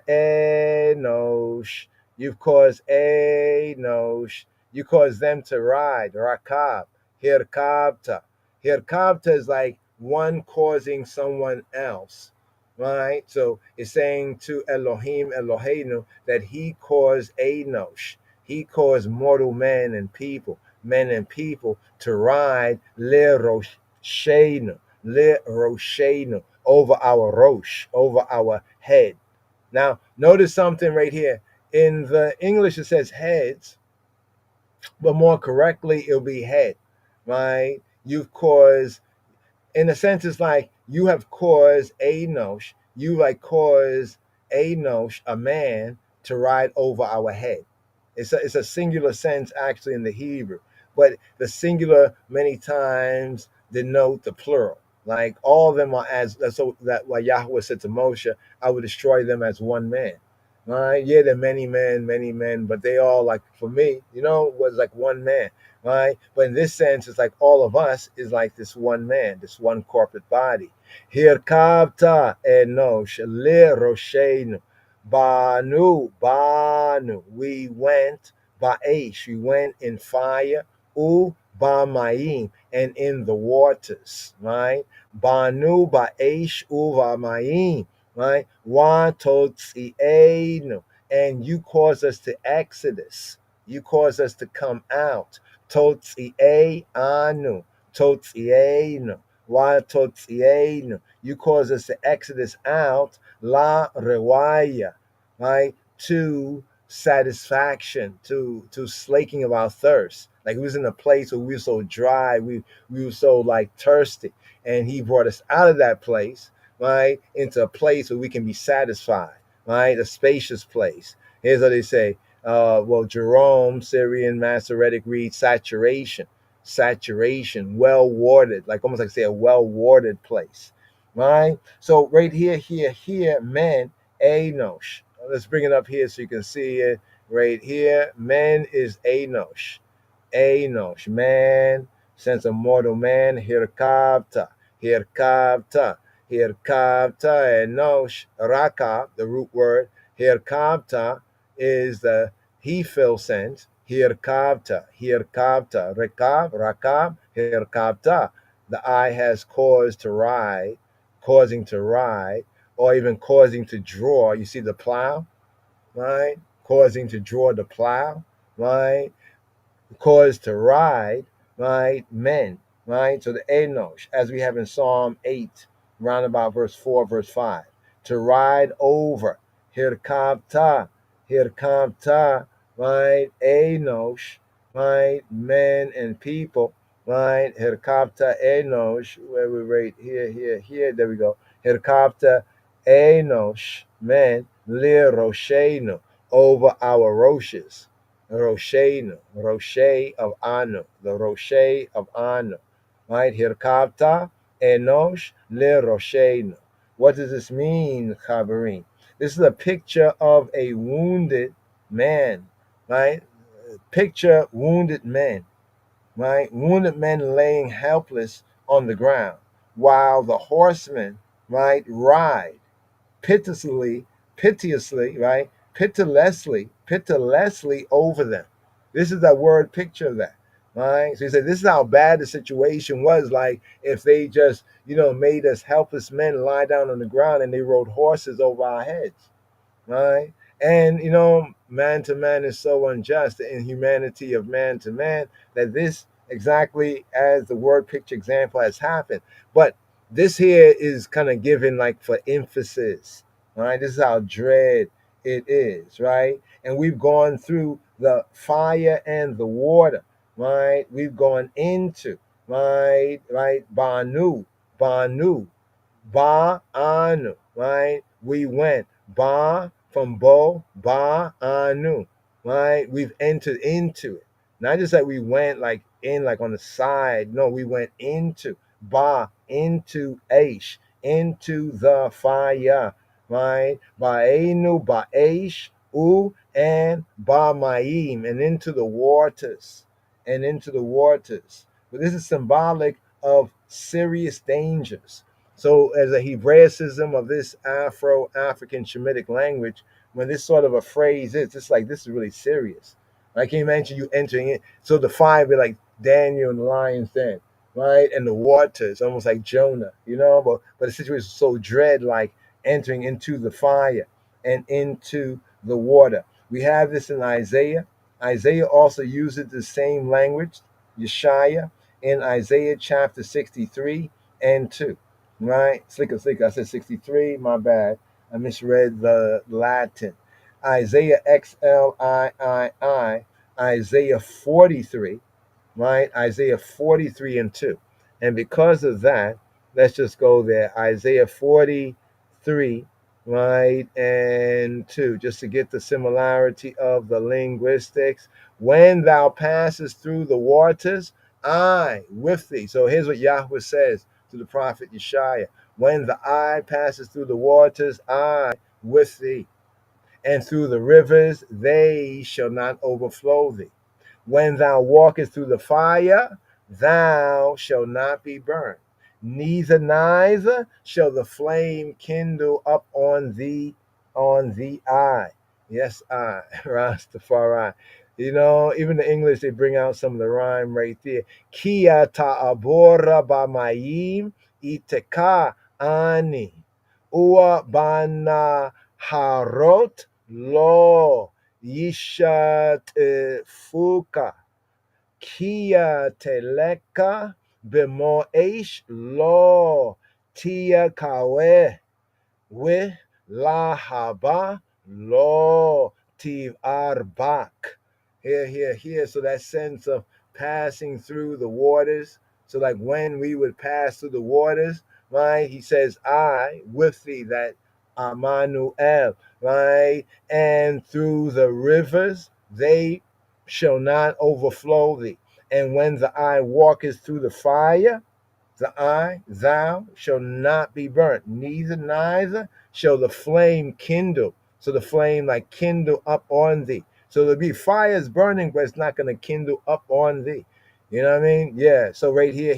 Enosh. You've caused Enosh. You caused them to ride. Rakab. Hirkabta. Hirkabta is like one causing someone else. Right? So it's saying to Elohim, Eloheinu, that he caused Enosh. He caused mortal men and people to ride Le Roshenu, over our Rosh, over our head. Now, notice something right here. In the English, it says heads, but more correctly, it'll be head, right? You've caused, in a sense, it's like you have caused Enosh, caused Enosh, a man, to ride over our head. It's a singular sense actually in the Hebrew, but the singular many times denote the plural. Like all of them are so that why Yahweh said to Moshe, I will destroy them as one man. Right? Yeah, they're many men, but they all, like, for me, was like one man. Right? But in this sense, it's like all of us is like this one man, this one corporate body. Hirkavta enosh le roshenu. Banu, we went, Ba'esh, we went in fire, U Ba'mayim, and in the waters, right? Banu, Ba'esh, U Ba'mayim, right? Wa Totzi'enu, and you caused us to exodus, you caused us to come out, Totzi'enu, Totzi'enu, Wa Totzi'enu, you caused us to exodus out, La Rewaya, right? To satisfaction, to slaking of our thirst. Like we was in a place where we were so dry, we were so like thirsty, and he brought us out of that place, right, into a place where we can be satisfied, right? A spacious place. Here's what they say. Jerome, Syrian Masoretic reads saturation, well watered, like almost like say a well watered place. Right? So right here, men, Enosh. Let's bring it up here so you can see it right here. Men is Enosh. Man, sense of mortal man, Hirkavta, Enosh, Raka, the root word, Hirkavta is the he-fill sense, Hirkavta, Rakab, Hirkavta. The eye has causing to ride, or even causing to draw. You see the plow, right? Causing to draw the plow, right? Cause to ride, right? Men, right? So the Enosh, as we have in Psalm 8, round about verse 4, verse 5, to ride over, Hirkavta, right? Enosh, right? Men and people, right? Hirkavta Enosh, where we rate here, there we go. Hirkavta Enosh, men, Lir Roshenu, over our Roshes. Roshenu, Roshe of Anu, the Roshe of Anu, right? Hirkavta Enosh Lir Roshenu. What does this mean, Chaverim? This is a picture of a wounded man, right? Picture wounded men, right? Wounded men laying helpless on the ground, while the horsemen, right, ride piteously, right? Pitilessly over them. This is that word picture of that, right? So he said, this is how bad the situation was. Like if they just, made us helpless men lie down on the ground and they rode horses over our heads, right? And, man to man is so unjust, the inhumanity of man to man, that this exactly as the word picture example has happened. But this here is kind of given like for emphasis, right? This is how dread it is, right? And we've gone through the fire and the water, right? We've gone into, right? Banu, Ba'anu, right? We went Ba from Bo, Ba'anu, right? We've entered into it. Not just that we went like in, like on the side. No, we went into into Aish, into the fire, right? Ba'enu, Ba'aish, and Ba'maim, and into the waters, and into the waters. But this is symbolic of serious dangers. So, as a Hebraicism of this Afro-African Shemitic language, when this sort of a phrase is, it's like this is really serious. I can imagine you entering it. So the fire be like Daniel and the lion's den, right? And the waters, almost like Jonah, But the situation is so dread, like entering into the fire and into the water. We have this in Isaiah. Isaiah also uses the same language, Yeshaya, in Isaiah chapter 63 and 2, right? Slicker. I said 63, my bad. I misread the Latin. Isaiah XLII, Isaiah 43, right? Isaiah 43 and 2. And because of that, let's just go there. Isaiah 43, right, and 2, just to get the similarity of the linguistics. When thou passest through the waters, I with thee. So here's what Yahweh says to the prophet Yeshaya. When the eye passes through the waters, I with thee. And through the rivers, they shall not overflow thee. When thou walkest through the fire, thou shalt not be burned. Neither shall the flame kindle up on thee eye. Yes, I, Rastafari. Even the English, they bring out some of the rhyme right there. Kia ta'abora b'mayim iteka ani. Ua bana harot lo yishat fuka. Kia teleka b'mo'esh lo tia kawe we la haba lo tiv arbak. Here. So that sense of passing through the waters. So like when we would pass through the waters, right? He says, I with thee, that Amanuel, right? And through the rivers, they shall not overflow thee. And when the eye walketh through the fire, thou shalt not be burnt, neither shall the flame kindle. So the flame like kindle up on thee. So there'll be fires burning, but it's not going to kindle up on thee. You know what I mean? Yeah. So right here,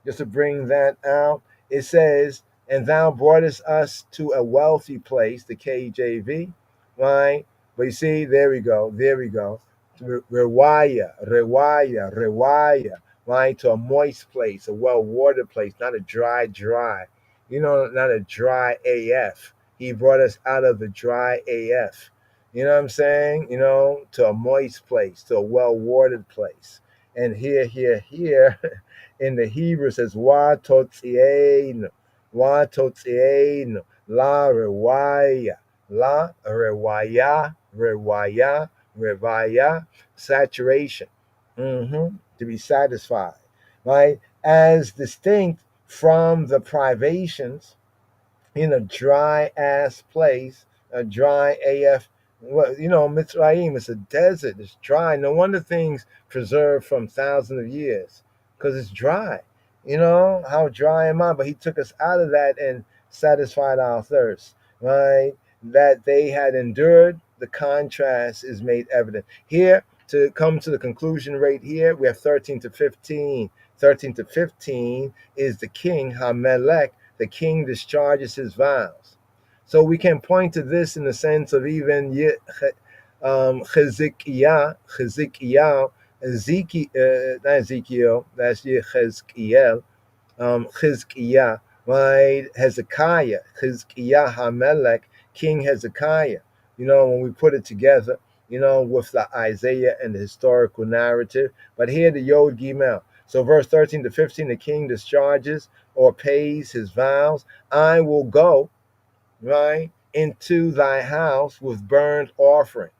just to bring that out, it says, and thou broughtest us to a wealthy place, the KJV, right? But you see, there we go. Rewaya, right? To a moist place, a well-watered place, not a dry, not a dry AF. He brought us out of the dry AF. You know what I'm saying? To a moist place, to a well-watered place. And here, in the Hebrew says, Wa totzienu, la rewaya, saturation, to be satisfied, right? As distinct from the privations in a dry ass place, a dry AF. Well, Mitzrayim is a desert. It's dry. No wonder things preserved from thousands of years, because it's dry. How dry am I? But he took us out of that and satisfied our thirst, right? That they had endured. The contrast is made evident here. To come to the conclusion right here, we have 13 to 15. 13 to 15 is the king, Hamelech. The king discharges his vows. So we can point to this in the sense of even Hezekiah, not Ezekiel, that's Yechezkiel, Chizkiah, right? Hezekiah, Chizkiah Hamelech, King Hezekiah. When we put it together, with the Isaiah and the historical narrative. But here the Yod Gimel. So verse 13 to 15, the king discharges or pays his vows. I will go, right, into thy house with burnt offering.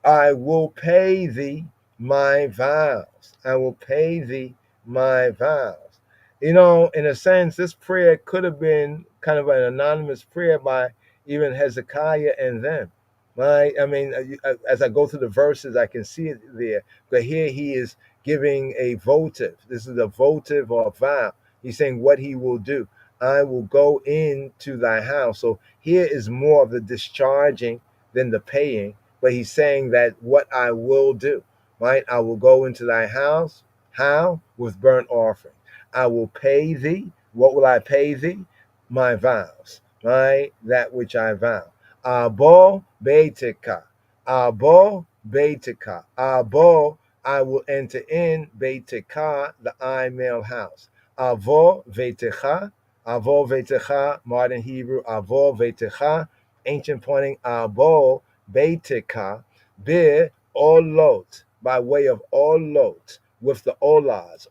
I will pay thee my vows. I will pay thee my vows. In a sense, this prayer could have been kind of an anonymous prayer by even Hezekiah and them. right? I mean, as I go through the verses, I can see it there. But here he is giving a votive. This is a votive or a vow. He's saying what he will do. I will go into thy house. So here is more of the discharging than the paying. But he's saying that what I will do, right? I will go into thy house. How? With burnt offering. I will pay thee. What will I pay thee? My vows, right? That which I vow. Abo Beitika. Abo Beitika. Abo, I will enter in Beitika, the I male house. Avo Veitecha. Avo Veitecha, modern Hebrew. Avo Veitecha, ancient pointing. Abo Beitika. Be Olot, by way of Olot, with the Olas,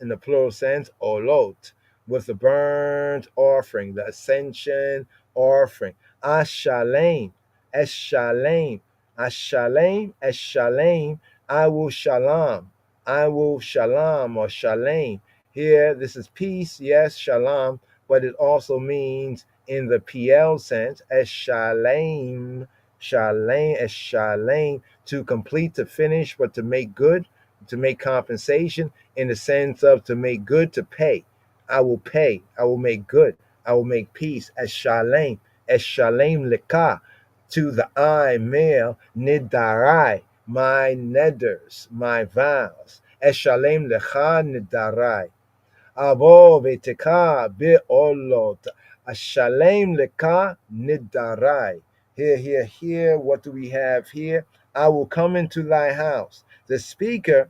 in the plural sense, Olot, with the burnt offering, the ascension offering. Ashalem, Eshalem, Ashalem, Eshalem, I will shalom, or shalem. Here, this is peace, yes, shalom, but it also means in the PL sense, Eshalem, Shalem, Eshalem, to complete, to finish, but to make good, to make compensation, in the sense of to make good, to pay. I will pay, I will make good, I will make peace, Eshalem leka, to the I male, nidarai, my neders, my vows. Eshalem lecha nidarai. Abo veteka be'olot. Ashalem leka nidarai. Here. What do we have here? I will come into thy house. The speaker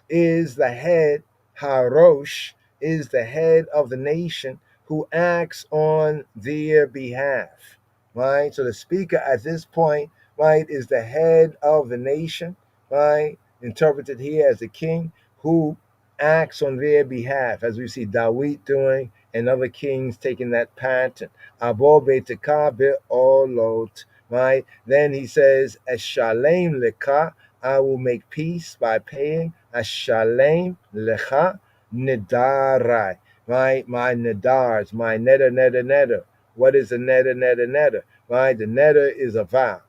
is the head, Harosh, is the head of the nation who acts on their behalf, right? So the speaker at this point, right, is the head of the nation, right? Interpreted here as the king who acts on their behalf, as we see Dawid doing and other kings taking that pattern. Abo be'teka be'olot, right? Then he says, Eshalem leka, I will make peace by paying. Ashalem lecha nidarai, right? My nidars, my neder. What is a neder? Right? The neder is a vow.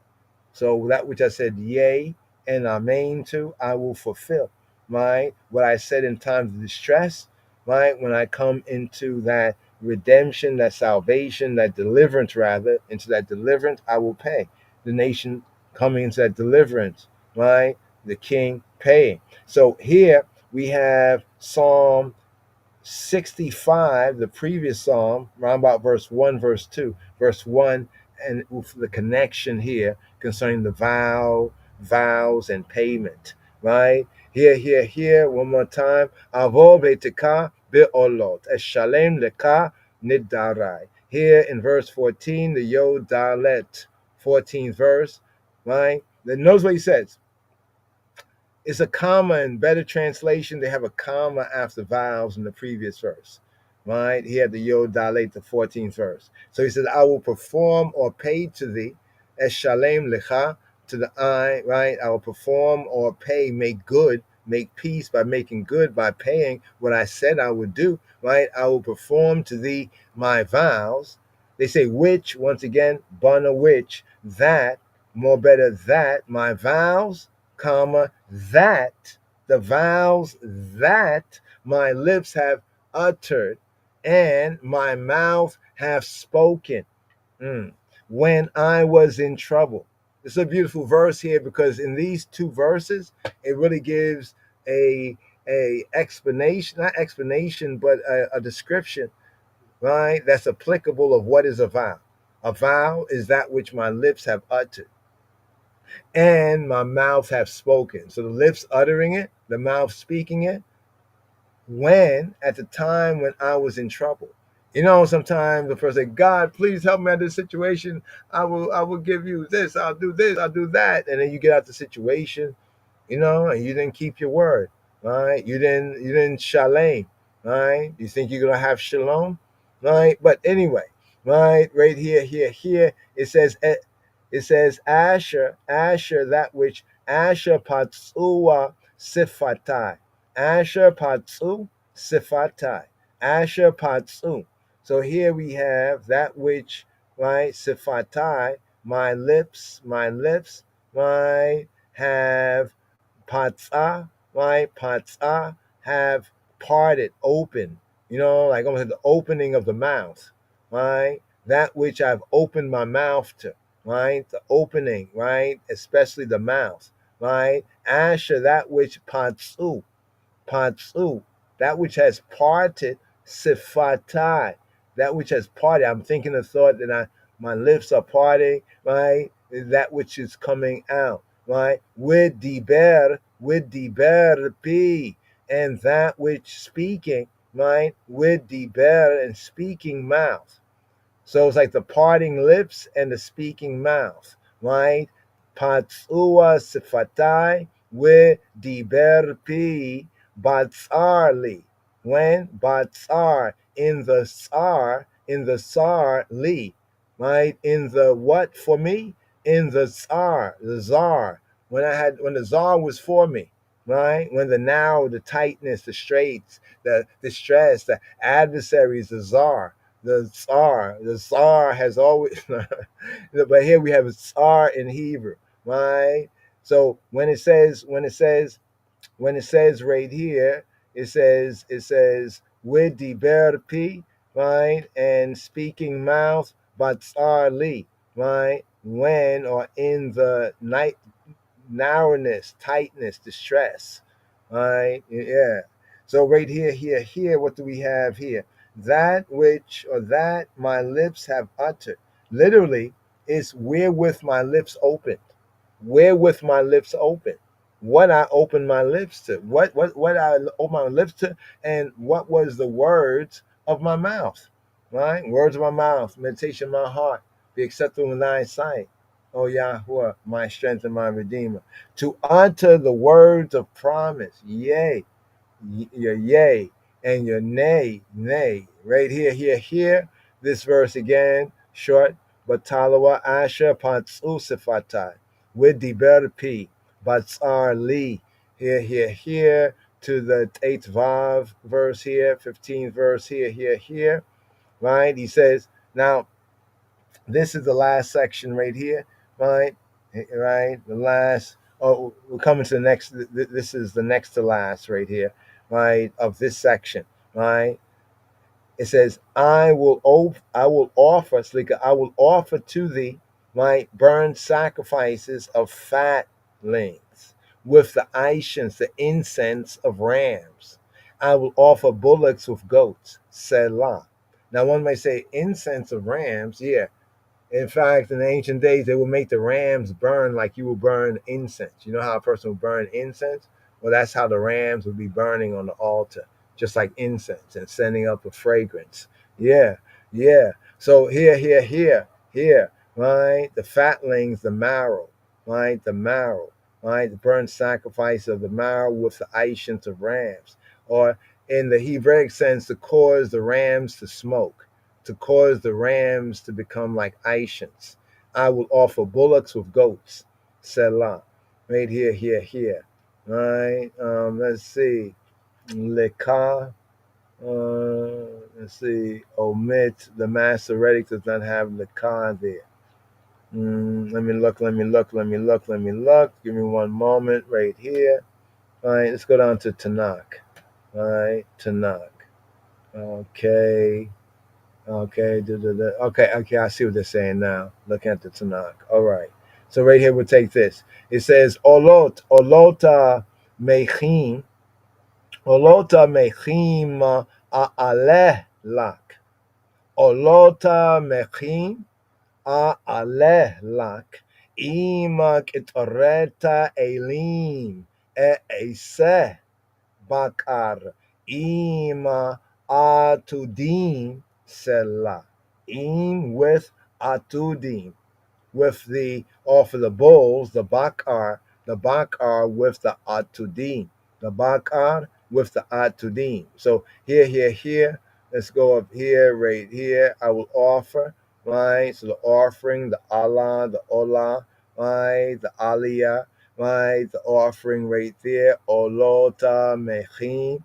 So that which I said yea and amen to, I will fulfill. Right? What I said in times of distress, right? When I come into that redemption, that salvation, that deliverance, rather, into that deliverance, I will pay. The nation coming into that deliverance, right? The king paying. So here we have Psalm 65, the previous psalm, around about verse 1, verse 2, verse 1, and with the connection here concerning the vows, and payment, right? Here, one more time. Avo be'teka be'olot, eshalem leka nidarai. Here in verse 14, the Yod Dalet, 14th verse, right? Then notice what he says. It's a comma in better translation. They have a comma after vowels in the previous verse, right? He had the Yod Dalet, the 14th verse. So he says, I will perform or pay to thee, Eshalem lecha, to the I, right? I will perform or pay, make good, make peace by making good, by paying what I said I would do, right? I will perform to thee my vows. They say which, once again, bana which, that, more better that, my vows, comma, that, the vows that my lips have uttered and my mouth have spoken when I was in trouble. It's a beautiful verse here because in these two verses, it really gives a explanation, not explanation, but a description, right? That's applicable of what is a vow. A vow is that which my lips have uttered and my mouth have spoken. So the lips uttering it, the mouth speaking it, when at the time when I was in trouble. You know, sometimes the person say, God, please help me out of this situation. I will give you this, I'll do this, I'll do that. And then you get out the situation, and you didn't keep your word, right? You didn't shalom, right? You think you're gonna have shalom, right? But anyway, right here, it says Asher, that which Asher patsua sifatai. Asher patsu sifatai. Asher patsu. So here we have that which, right, sifatai, my lips, right, have patsa, right, patsa, have parted, open, like almost the opening of the mouth, right? That which I've opened my mouth to, right? The opening, right? Especially the mouth, right? Asher, that which patsu, that which has parted, sifatai, that which has parted. I'm thinking the thought that my lips are parting, right? That which is coming out, right? With diber pi, and that which speaking, right? With diber and speaking mouth. So it's like the parting lips and the speaking mouth, right? Patsua sifatai with diber pi batsar. When batsar in the sar li, right? In the what for me? In the czar. When the czar was for me, right? When the narrow, the tightness, the straits, the stress, the adversaries, the czar. The Tsar has always, but here we have a Tsar in Hebrew, right? So when it says right here, it says with diber pi, right, and speaking mouth, but Tsar li, right, when or in the night narrowness, tightness, distress, right? Yeah. So right here, what do we have here? That which or that my lips have uttered. Literally, is wherewith my lips opened. Wherewith my lips open. What I opened my lips to. What I opened my lips to, and what was the words of my mouth. Right? Words of my mouth, meditation of my heart, be acceptable in thy sight. O Yahuwah, my strength and my redeemer. To utter the words of promise. Yea, your yea and your nay. Right here. This verse again, short. But talawa asha patsu sifatai. With diber pi. Batsar li. Here. To the 8th Vav verse here, 15th verse here. Right? He says, now, this is the last section right here, right? Right? The last, we're coming to the next, this is the next to last right here, right? Of this section, right? It says, I will offer, Slika, I will offer to thee, right, burnt sacrifices of fatlings with the aishins, the incense of rams. I will offer bullocks with goats, Selah. Now one may say, incense of rams, yeah. In fact, in the ancient days, they would make the rams burn like you would burn incense. You know how a person would burn incense? Well, that's how the rams would be burning on the altar, just like incense and sending up a fragrance. Yeah. So here, right? The fatlings, the marrow, right? The marrow, right? The burnt sacrifice of the marrow with the aishins of rams. Or in the Hebraic sense, to cause the rams to smoke, to cause the rams to become like Aishans. I will offer bullocks with goats. Selah. Right here. Right? Let's see. Lekah. Let's see. Omit. The Masoretic does not have Lekah there. Let me look. Give me one moment right here. All right, let's go down to Tanakh. All right, Tanakh. Okay. Okay, I see what they're saying now. Looking at the Tanakh. All right. So right here we'll take this. It says, Olota mechim a'aleh lak. Olota mechim a'aleh lak. Ima ketoreta elim e'eseh bakar. Ima atudim Selah. Im with atudim, with the offer the bulls, the bakar with the atudim, the bakar with the atudim. So here. Let's go up here, right here. I will offer, right? So the offering, the Allah, the olah, right? The aliyah, right? The offering right there. Olota mechim,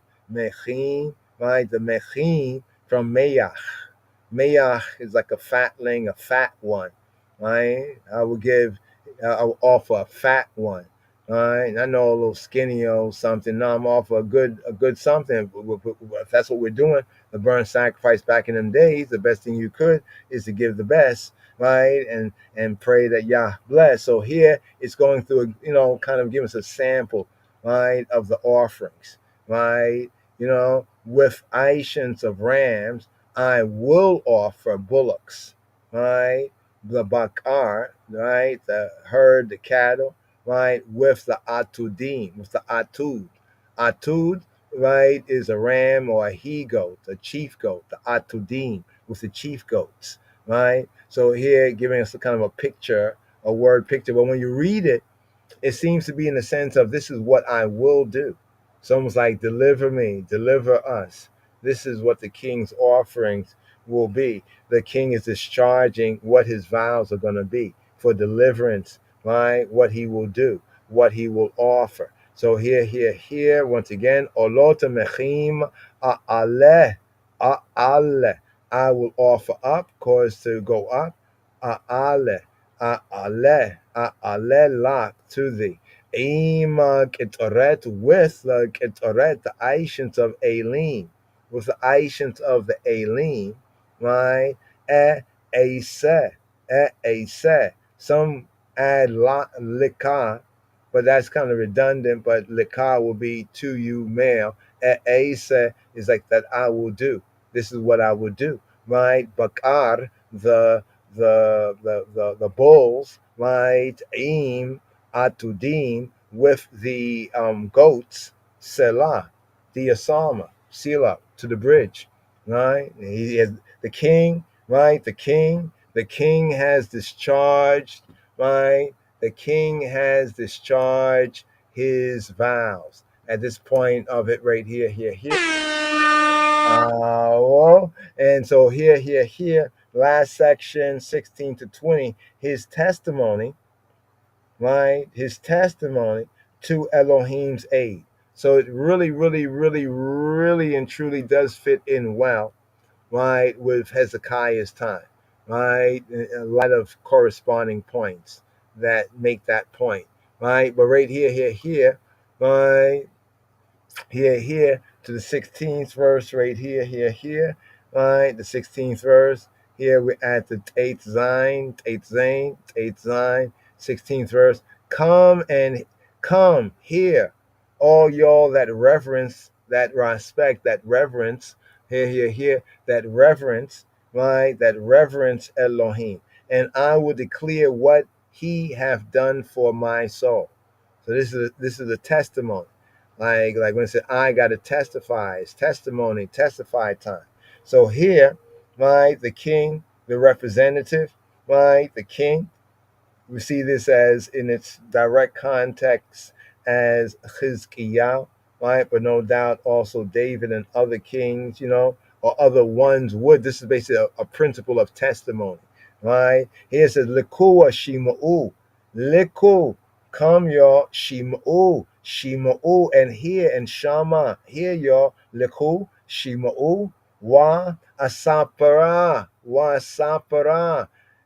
right? The mechim from Mayach. Mayach is like a fatling, a fat one, right? I will offer a fat one. All right, I know a little skinny or something. No, I'm offer a good something. If that's what we're doing, the burnt sacrifice back in them days, the best thing you could is to give the best, right? And pray that Yah bless. So here it's going through, kind of giving us a sample, right, of the offerings, right? With aishans of rams, I will offer bullocks, right? The bakar, right? The herd, the cattle, right? With the atudim, with the atud. Atud, right, is a ram or a he goat, a chief goat, the atudim, with the chief goats, right? So here giving us a kind of a picture, a word picture. But when you read it, it seems to be in the sense of this is what I will do. It's almost like deliver me, deliver us. This is what the king's offerings will be. The king is discharging what his vows are going to be for deliverance, right? What he will do, what he will offer. So here, once again, olota mechim a'aleh, a'aleh. I will offer up, cause to go up, a'aleh. A'aleh lak to thee. Ima ketoret with the ketoret, the ancients of Elim, with the ancients of the Elim, right? Ase. Some add likah, but that's kind of redundant. But likah will be to you male. Ase is like that I will do. This is what I will do, right? Bakar, the bulls, right? Aim atudim with the goats, selah, the asama, sila to the bridge, right? He has the king, right? The king has discharged, right? The king has discharged his vows at this point of it right here. And so here, last section 16 to 20, his testimony, right? His testimony to Elohim's aid. So it really, really, really, really and truly does fit in well, right, with Hezekiah's time, right? A lot of corresponding points that make that point, right? But right here, right? Here to the 16th verse right here, right? The 16th verse. Here we're at the 8th Zain, 16th verse. Come here, all y'all that reverence, that respect, that reverence, here, that reverence, right? That reverence Elohim. And I will declare what he hath done for my soul. So this is a testimony. Like when it said, I got to testify, it's testimony, testify time. So here, right, the king, the representative, right, the king, we see this as in its direct context as Chizkiyahu, right? But no doubt also David and other kings, or other ones would. This is basically a principle of testimony, right? Here it says, Likua Shima'u, Liku, come y'all, Shima'u, and hear, and Shama, hear y'all, Liku, Shima'u, wa asapara,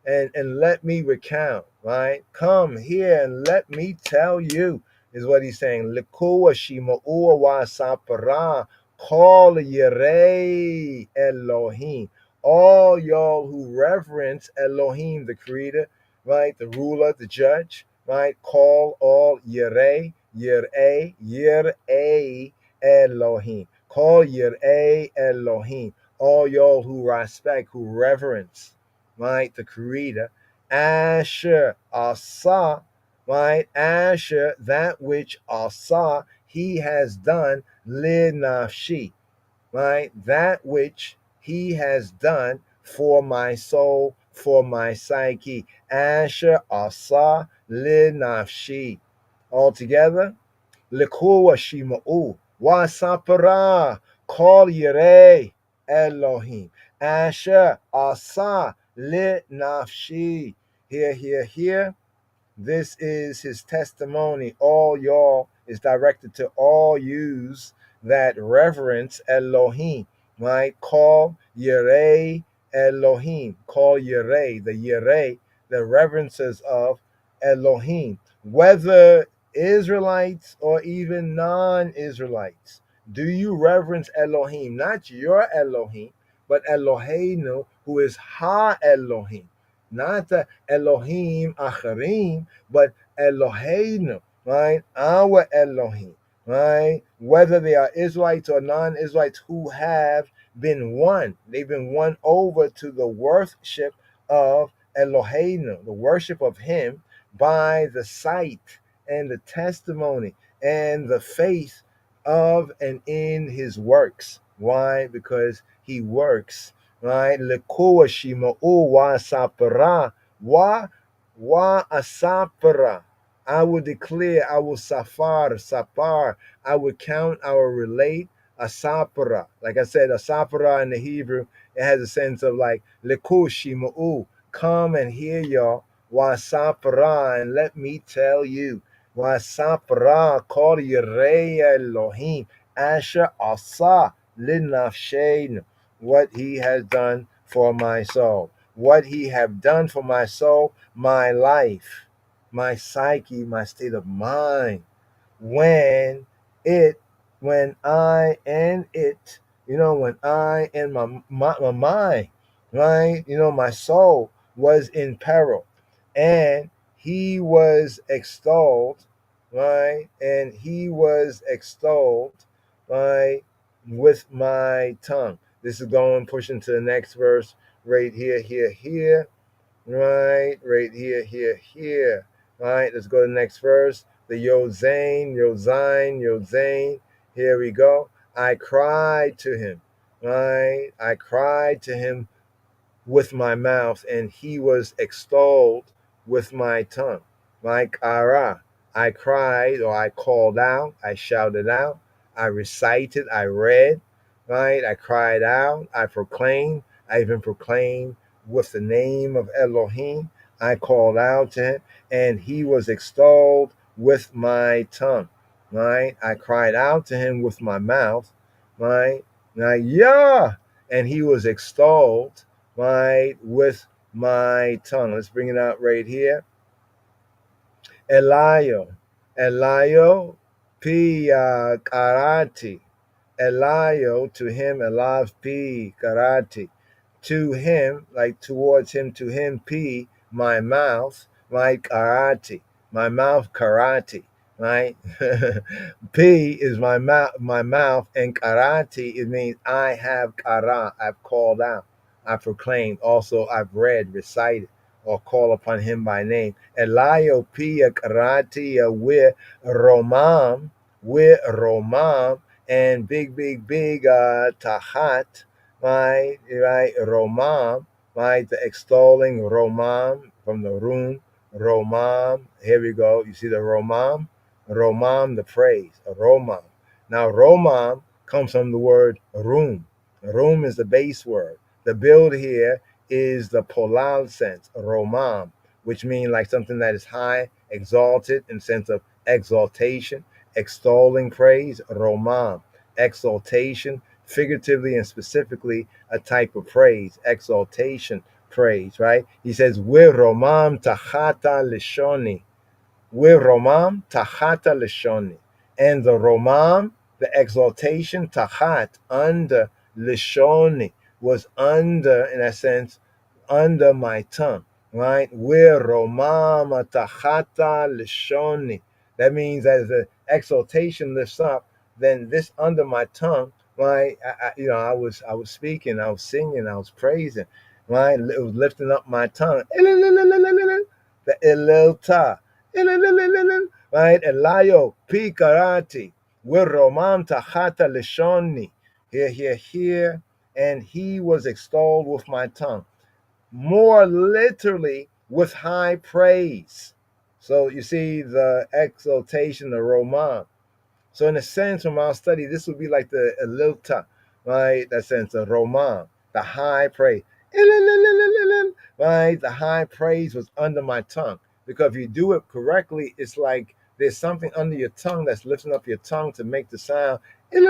and let me recount, right? Come here and let me tell you, is what he's saying. Likua Shima'u wa sapara, call Yirei Elohim. All y'all who reverence Elohim, the creator, right? The ruler, the judge, right? Call all Yirei Elohim. Call Yirei Elohim. All y'all who respect, who reverence, right? The creator. Asher Asa, right? Asher, that which Asa, he has done, Linafshi, right? That which he has done for my soul, for my psyche. Asher Asa Linafshi. Altogether, Likua Shima'u, Wasapara, call Yirei Elohim. Asher Asa Linafshi. Here. This is his testimony. All y'all is directed to all yous that reverence Elohim, right? Call Yirei Elohim. Call Yirei, the Yirei, the reverences of Elohim, whether Israelites or even non-Israelites. Do you reverence Elohim? Not your Elohim, but Eloheinu, who is Ha Elohim. Not the Elohim Acharim, but Eloheinu, right? Our Elohim, right? Whether they are Israelites or non-Israelites who have been won. They've been won over to the worship of Eloheinu, the worship of him by the sight and the testimony and the faith of and in his works. Why? Because he works, right? Lekua shima'u wa sapara wa asapara. I will declare, I will sapar, I will count, I will relate asapara. Like I said, asapara in the Hebrew, it has a sense of like leku shima'u. Come and hear y'all. Wasapra, and let me tell you. Wasapra, Qorey Elohim, Asher Asa, Linafshain, what he has done for my soul. What he have done for my soul, my life, my psyche, my state of mind. When I and it, when I and my mind, right, my soul was in peril, and he was extolled, right, and he was extolled, right, with my tongue. This is going pushing to the next verse right here, right here. Right, let's go to the next verse. The Yozain. Here we go. I cried to him, right? I cried to him with my mouth, and he was extolled with my tongue. Like Ara, I cried, or I called out, I shouted out, I recited, I read, right? I cried out, I proclaimed, I even proclaimed with the name of Elohim. I called out to him, and he was extolled with my tongue, right? I cried out to him with my mouth, right? Now, yeah, and he was extolled, right, with my tongue. Let's bring it out right here. Elayo, pi karati. Elayo, to him, elav pi karati. To him, like towards him, to him, pi, my mouth, right, karati. My mouth, karati, right? P is my mouth, and karati, it means I have kara, I've called out, I proclaimed, also I've read, recited, or call upon him by name. Elayo pia karati we're romam, and big tahat, right, romam, right, the extolling romam from the room, romam. Here we go. You see the romam, the praise, romam. Now romam comes from the word room. Room is the base word. The build here is the polal sense, romam, which means like something that is high, exalted in sense of exaltation, extolling praise, romam, exaltation, figuratively and specifically a type of praise, exaltation, praise, right? He says, we're romam tachata lishoni. We're romam tachata lishoni. And the romam, the exaltation, tachat, under, lishoni, was under, in a sense, under my tongue, right? We're romam tachata lishoni. That means as the exaltation lifts up, then this under my tongue, right? I was speaking, I was singing, I was praising, right? It was lifting up my tongue. The elilta, right? Elayo pikarati, we're romam tachata lishoni. Here, and he was extolled with my tongue. More literally, with high praise. So you see the exaltation, the romam. So in a sense, from our study, this would be like the elilta, right? That sense, the romam, the high praise. Right? The high praise was under my tongue. Because if you do it correctly, it's like there's something under your tongue that's lifting up your tongue to make the sound. Right?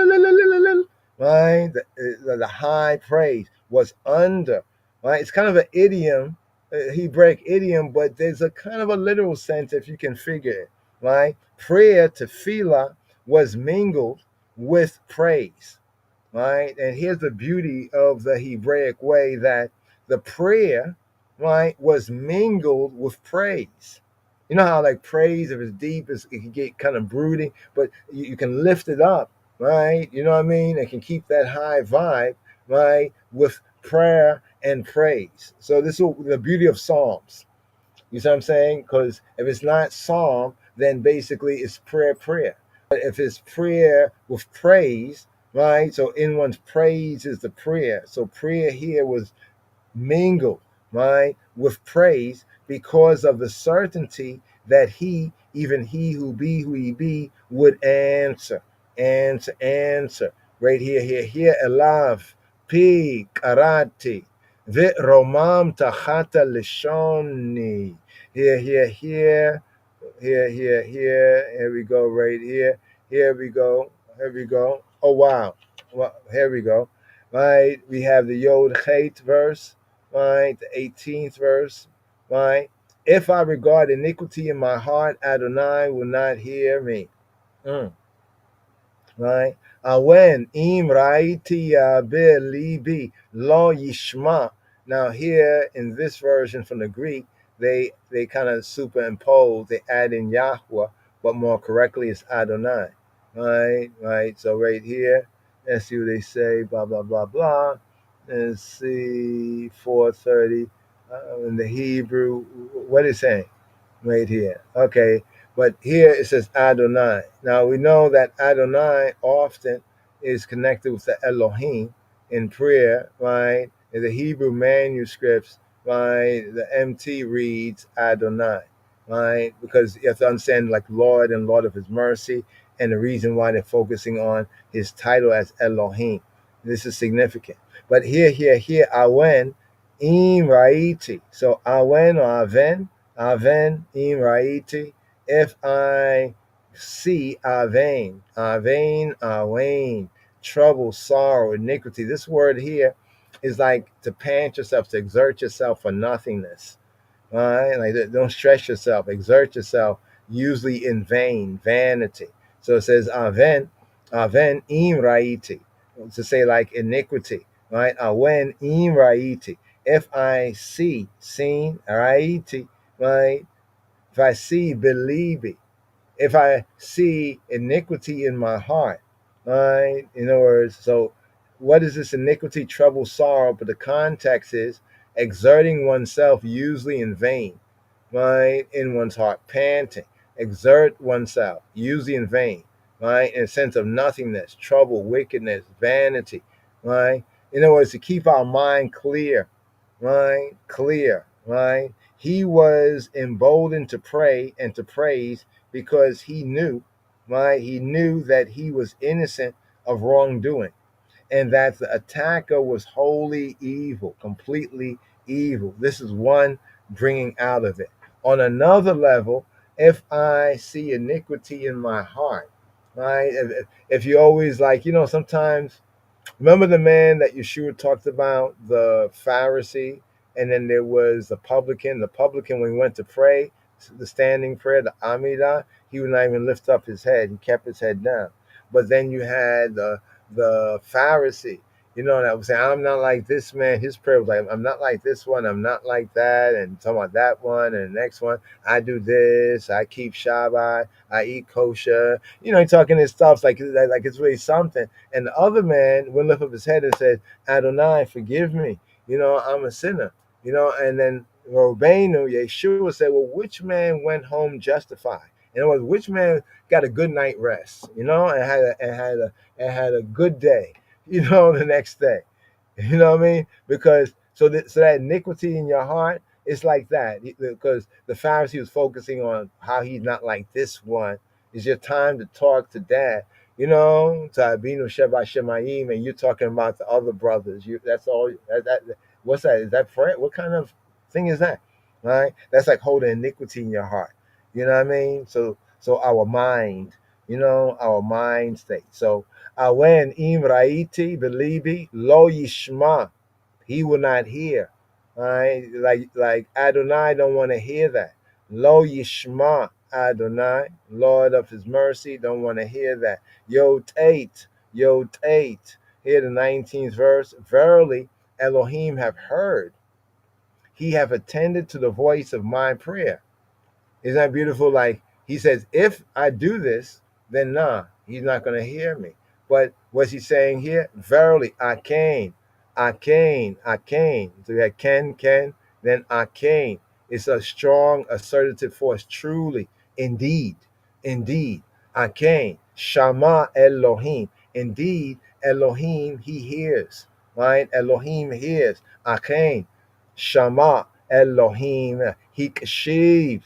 The high praise was under. Right? It's kind of an idiom, Hebraic idiom, but there's a kind of a literal sense if you can figure it, right? Prayer, tefillah, was mingled with praise, right? And here's the beauty of the Hebraic way, that the prayer, right, was mingled with praise. You know how like praise, if it's deep, it can get kind of brooding, but you can lift it up, right? You know what I mean? It can keep that high vibe, right, with prayer and praise. So this is the beauty of Psalms. You see what I'm saying? Because if it's not Psalm, then basically it's prayer. But if it's prayer with praise, right? So in one's praise is the prayer. So prayer here was mingled, right, with praise because of the certainty that he, even he who be, would answer. Right here, Elav, Pi, Karati, Vit Romam Tahata Lishoni. Here. Here we go, right here. Here we go. Oh, wow. Well, here we go. Right? We have the Yod Chet verse, right? The 18th verse, right? If I regard iniquity in my heart, Adonai will not hear me. Right? When im raiti libi lo yishma. Now here in this version from the Greek, they kind of superimpose, they add in Yahweh, but more correctly it's Adonai. Right. So right here, let's see what they say. Blah blah blah blah. Let's see 430 in the Hebrew. What is it saying? Right here. Okay. But here it says Adonai. Now we know that Adonai often is connected with the Elohim in prayer, right? In the Hebrew manuscripts, right, the MT reads Adonai, right? Because you have to understand like Lord and Lord of his mercy, and the reason why they're focusing on his title as Elohim. This is significant. But here, Awen im raiti. So Awen or Aven im raiti. If I see Aven, trouble, sorrow, iniquity. This word here is like to pant yourself, to exert yourself for nothingness. Right? Like don't stress yourself, exert yourself, usually in vain, vanity. So it says Aven im raiti. To say like iniquity, right? Awen im raiti. If I see, seen, raiti, right? If I see, believe it. If I see iniquity in my heart, right? In other words, so what is this iniquity, trouble, sorrow? But the context is exerting oneself, usually in vain, right? In one's heart, panting, exert oneself, usually in vain, right? In a sense of nothingness, trouble, wickedness, vanity, right? In other words, to keep our mind clear, right? Right? He was emboldened to pray and to praise because he knew, right? He knew that he was innocent of wrongdoing and that the attacker was wholly evil, completely evil. This is one bringing out of it. On another level, if I see iniquity in my heart, right? If you always like, sometimes, remember the man that Yeshua talked about, the Pharisee, and then there was the publican. The publican, when he went to pray, the standing prayer, the Amidah, he would not even lift up his head. He kept his head down. But then you had the Pharisee, that was saying, I'm not like this man. His prayer was like, I'm not like this one. I'm not like that. And talking about that one and the next one. I do this. I keep Shabbat. I eat kosher. He's talking his stuff like it's really something. And the other man would lift up his head and said, Adonai, forgive me. I'm a sinner. And then Rabbeinu, Yeshua said, well, which man went home justified? In other words, which man got a good night rest, and had a good day, the next day. You know what I mean? Because so that iniquity in your heart, it's like that. Because the Pharisee was focusing on how he's not like this one. It's your time to talk to Dad. To Abinu Sheba Shemayim, and you're talking about the other brothers. That's all. What's that? Is that friend? What kind of thing is that? Right? That's like holding iniquity in your heart. You know what I mean? So our mind, our mind state. So when im raiti belibi lo yishma, he will not hear. Right? Like Adonai don't want to hear that. Lo Yishma Adonai, Lord of his mercy, don't want to hear that. Yod 8, Yod 8. Here the 19th verse. Verily, Elohim have heard. He have attended to the voice of my prayer. Isn't that beautiful? Like he says, if I do this, then nah, he's not going to hear me. But what's he saying here? Verily, I came. So we had can, then I came. It's a strong assertive force. Truly, indeed, I came. Shama Elohim. Indeed, Elohim, he hears. Right? Elohim hears. I came. Shama Elohim. He kashiv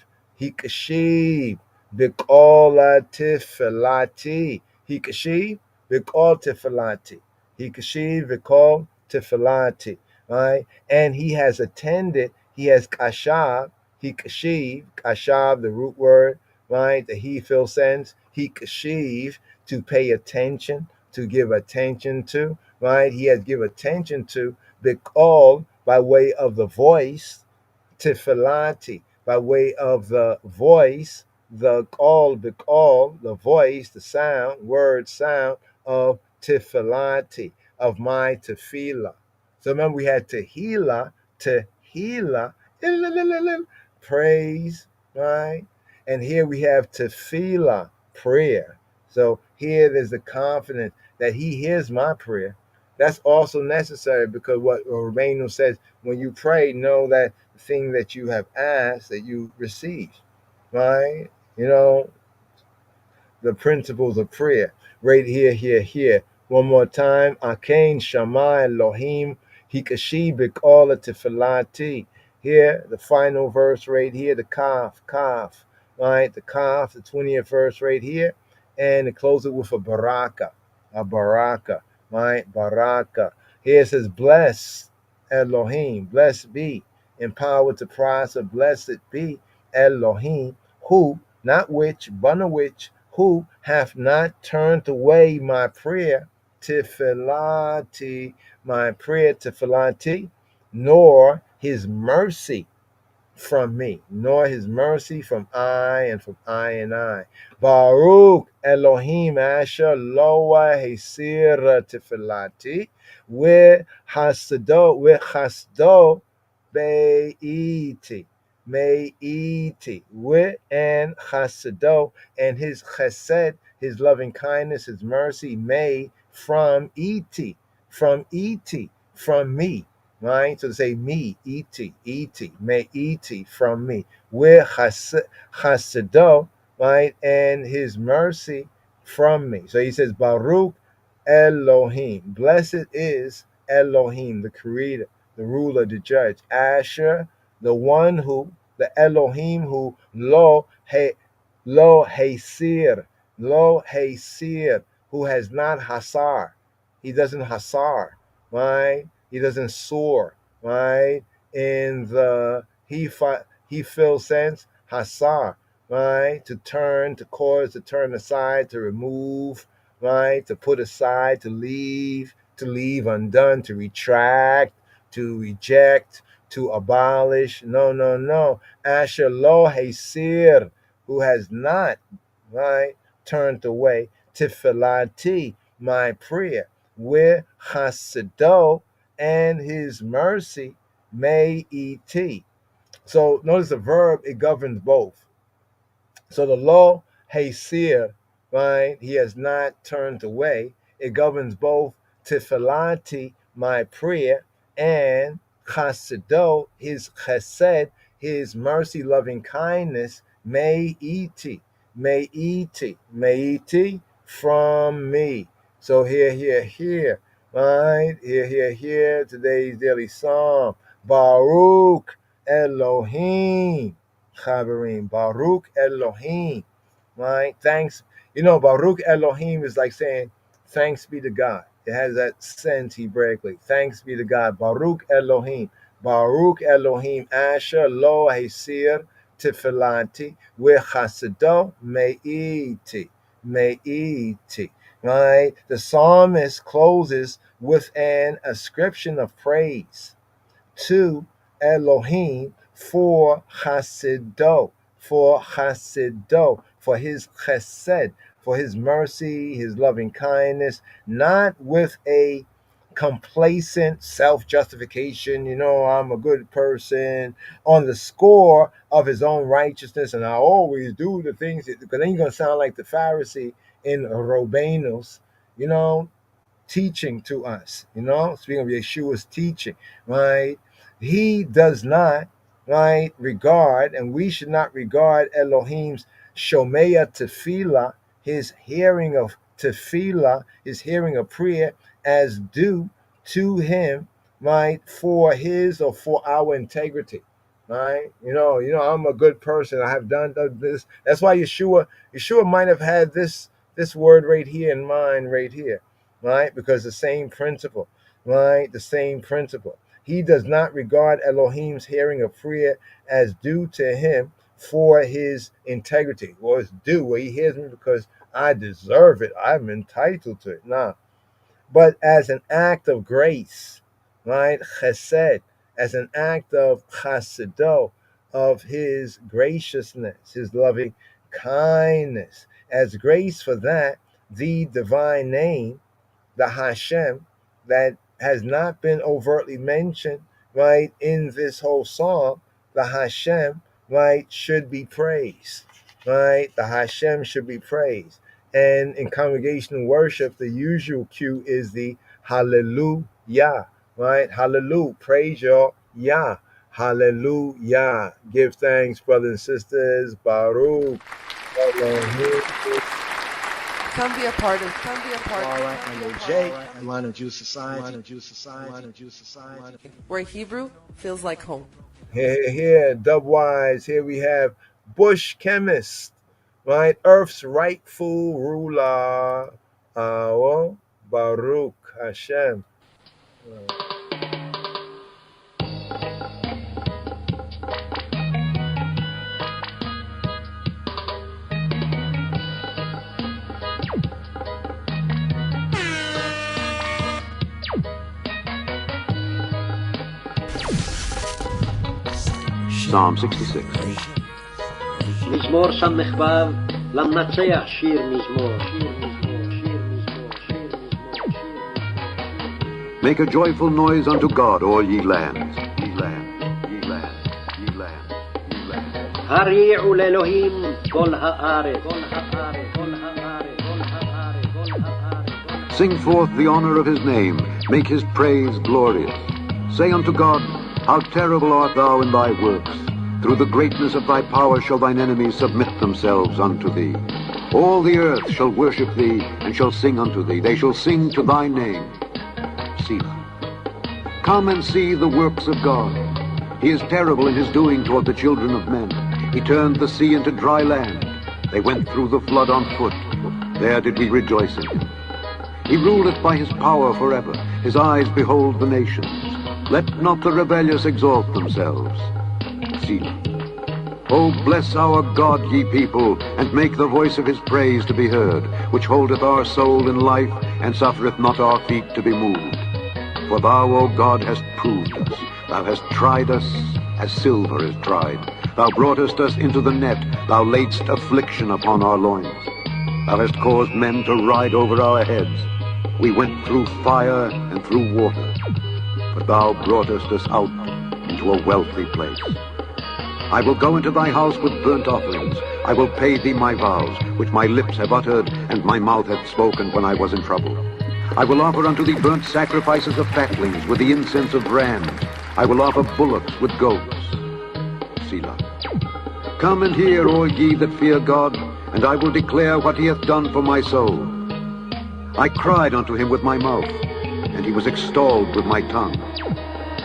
b'kol tefilati. He kashiv b'kol tefilati. He kashiv b'kol tefilati. Right? And he has attended, he has kashav, he kashav, the root word, right? The he feel sense. He kashiv, to pay attention, to give attention to, right? He has give attention to b'kol, by way of the voice, tefilati, by way of the voice, the call, the voice, the sound, word sound of tefilati, of my tefillah. So remember we had tehillah, praise, right? And here we have tefillah, prayer. So here there's the confidence that he hears my prayer. That's also necessary because what Rabbeinu says, when you pray, know that the thing that you have asked that you receive, right? You know, the principles of prayer. Right here. One more time. Akain Shama Elohim Hikashi Bikola Tefilati. Here, the final verse right here, the kaf, right? The kaf, the 20th verse right here. And it closes with a baraka, right? Baraka. Here it says, bless Elohim, blessed be, empowered to prosper, blessed be Elohim, who, not which, but a which, who hath not turned away my prayer, tefilati, nor his mercy from me, nor his mercy from I and from I and I. Baruch Elohim Asher Loa Hesir Tefilati, with Hasdo Be'iti. With and Chasado, and his chesed, his loving kindness, his mercy, may from iti, from me, right? So to say me, iti, may iti from me. With chasado, right? And his mercy from me. So he says, Baruch Elohim, blessed is Elohim, the creator, the ruler, the judge. Asher, the one who, the Elohim who lo hasir, who has not hasar. He doesn't hasar, right? He doesn't soar, right? In the he feels sense, hasar, right? To turn, to cause, to turn aside, to remove, right? To put aside, to leave undone, to retract, to reject, to abolish. No. Asher lo hasir, who has not, right, turned away. Tefilati, my prayer. With chasado, and his mercy, may et. So notice the verb, it governs both. So the lo hasir, right, he has not turned away. It governs both tefilati, my prayer, and chasado, his chesed, his mercy, loving kindness, may iti from me. So here, right? Here, today's daily psalm. Baruch Elohim, Chaverim, Baruch Elohim, right? Thanks. Baruch Elohim is like saying, thanks be to God. It has that sense Hebraically. Thanks be to God. Baruch Elohim. Baruch Elohim. Asher lo hasir tefilati. V'chasado me'iti. Right? The psalmist closes with an ascription of praise to Elohim for Chasido, for his chesed, for his mercy, his loving kindness, not with a complacent self-justification, I'm a good person, on the score of his own righteousness, and I always do the things, because then you're going to sound like the Pharisee in Robanos, teaching to us, speaking of Yeshua's teaching, right? He does not, right, regard, and we should not regard Elohim's Shomeya Tefillah, his hearing of Tefillah, his hearing of prayer, as due to him, right, for his or for our integrity, right? I'm a good person. I have done this. That's why Yeshua might have had this word right here in mind, right here, right? Because the same principle, right? The same principle. He does not regard Elohim's hearing of prayer as due to him for his integrity. Well, it's due. Well, he hears me because I deserve it. I'm entitled to it. Nah. But as an act of grace, right? Chesed, as an act of chasido, of his graciousness, his loving kindness. As grace for that, the divine name, the Hashem, that has not been overtly mentioned, right, in this whole psalm, the Hashem, right, should be praised, right? The Hashem should be praised. And in congregational worship, the usual cue is the hallelujah, right? Hallelujah, praise your Yah, hallelujah. Give thanks, brothers and sisters, Baruch. Come be a part of. Korah and OJ, and Line of Jew Society. Where Hebrew feels like home. Here, Dubwise. Here we have Bush Chemist, right? Earth's rightful ruler. Baruch Hashem. Psalm 66. מזמור ס"ו למנצח שיר מזמור. Make a joyful noise unto God, all ye lands. Ye land, ye land, ye land, ye land. הריעו לאלוהים כל הארץ. Sing forth the honor of his name, make his praise glorious. Say unto God, how terrible art thou in thy works. Through the greatness of thy power shall thine enemies submit themselves unto thee. All the earth shall worship thee, and shall sing unto thee. They shall sing to thy name. Selah. Come and see the works of God. He is terrible in his doing toward the children of men. He turned the sea into dry land. They went through the flood on foot. There did we rejoice in him. He ruleth by his power forever. His eyes behold the nations. Let not the rebellious exalt themselves. Selah. O bless our God, ye people, and make the voice of his praise to be heard, which holdeth our soul in life, and suffereth not our feet to be moved. For thou, O God, hast proved us. Thou hast tried us as silver is tried. Thou broughtest us into the net. Thou laidst affliction upon our loins. Thou hast caused men to ride over our heads. We went through fire and through water, but thou broughtest us out into a wealthy place. I will go into thy house with burnt offerings. I will pay thee my vows, which my lips have uttered, and my mouth hath spoken when I was in trouble. I will offer unto thee burnt sacrifices of fatlings with the incense of rams. I will offer bullocks with goats. Selah. Come and hear, all ye that fear God, and I will declare what he hath done for my soul. I cried unto him with my mouth, and he was extolled with my tongue.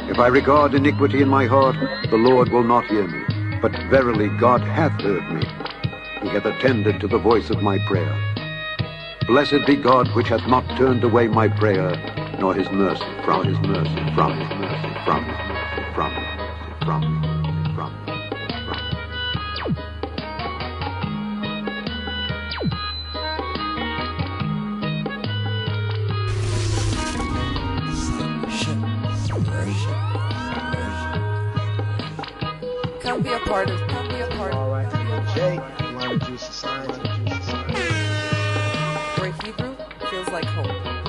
If I regard iniquity in my heart, the Lord will not hear me. But verily God hath heard me. He hath attended to the voice of my prayer. Blessed be God, which hath not turned away my prayer, nor his mercy from his mercy, from his mercy, from his mercy, from his mercy, from his mercy, from his mercy. Come be a part of. Come be a part of. J, Line of Jewish Society. Where Hebrew feels like home.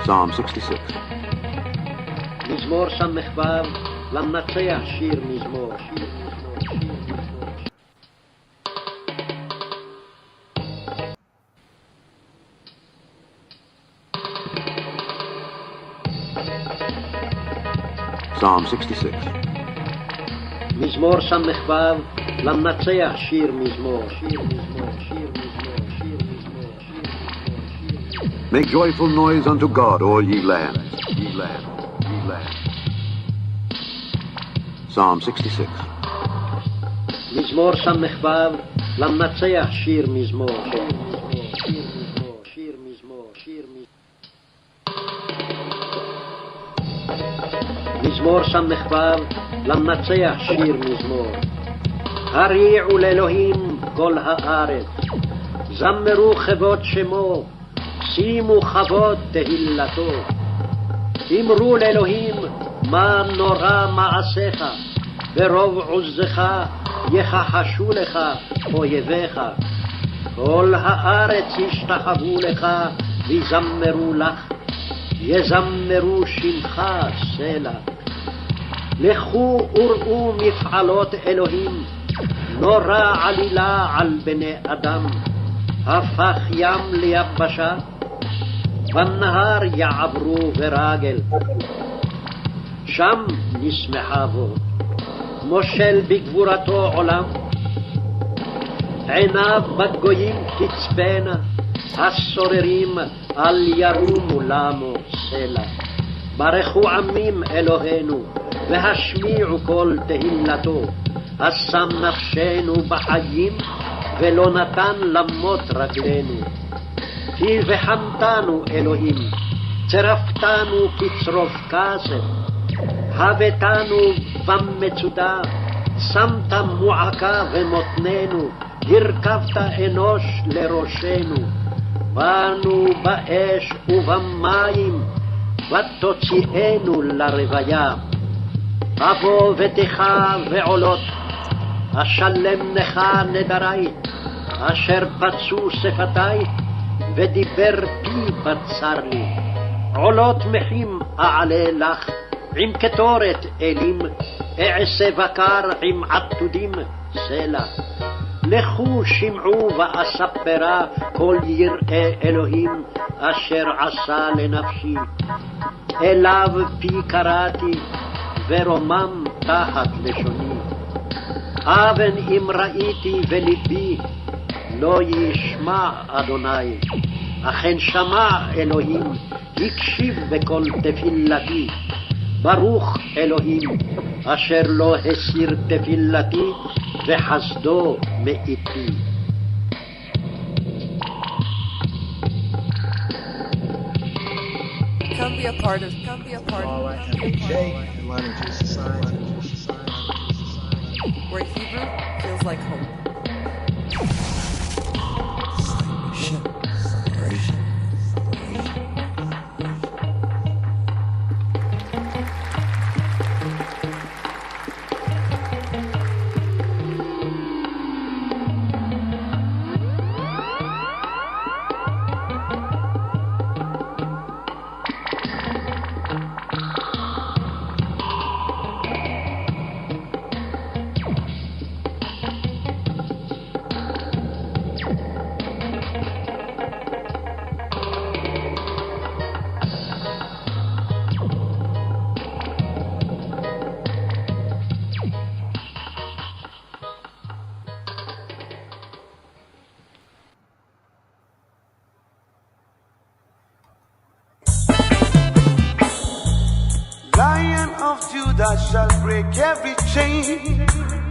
Psalm 66. מזמור ס"ו, למנצח שיר מזמור. Psalm 66. מזמור ס"ו, למנצח שיר מזמור. Make joyful noise unto God, all ye lands, ye lands, ye lands. Psalm 66. מזמור ס"ו, למנצח שיר מזמור. מזמור ס"ו, למנצח שיר מזמור. הריעו לאלוהים כל הארץ, זמרו כבוד שמו, שימו כבוד תהילתו. אמרו לאלוהים, מה נורא מעשיך, ברוב עוזך יכחשו לך אויביך. כל הארץ ישתחוו לך ויזמרו לך, יזמרו שמך סלע. לכו וראו מפעלות אלוהים, נורא עלילה על בני אדם. הפך ים ליבשה, בנהר יעברו ברגל. שם נשמחה בו, מושל בגבורתו עולם. עיניו בגויים תצפנה, הסוררים אל ירומו למו סלע. ברכו עמים אלוהינו, והשמיעו כל תהילתו. השם נפשנו בחיים, ולא נתן למות רגלינו. כי וחמתנו אלוהים, צרפתנו כצרוף כסף. הבאתנו במצודה, שמת מועקה ומותננו, הרכבת אנוש לראשנו. באנו באש ובמים, ותוציאנו לרוויה. אבוא ותיכה ועולות, אשלם לך נדרי, אשר פצו שפתי, ודיבר פי בצר לי. עולות מחים אעלה לך, עם קטורת אלים, אעשה בקר עם עתודים סלע. לכו שמעו ואספרה כל יראי אלוהים, אשר עשה לנפשי. אליו פי קראתי, ורומם תחת לשוני. אבן אם ראיתי וליבי, לא ישמע אדוני. אכן שמע אלוהים, הקשיב בכל תפילתי. ברוך אלוהים, אשר לא הסיר תפילתי, וחסדו מאיתי. Come be a part of. Come be a part of. J, Line of Jewish Society. Where Hebrew feels like home. that shall break every chain.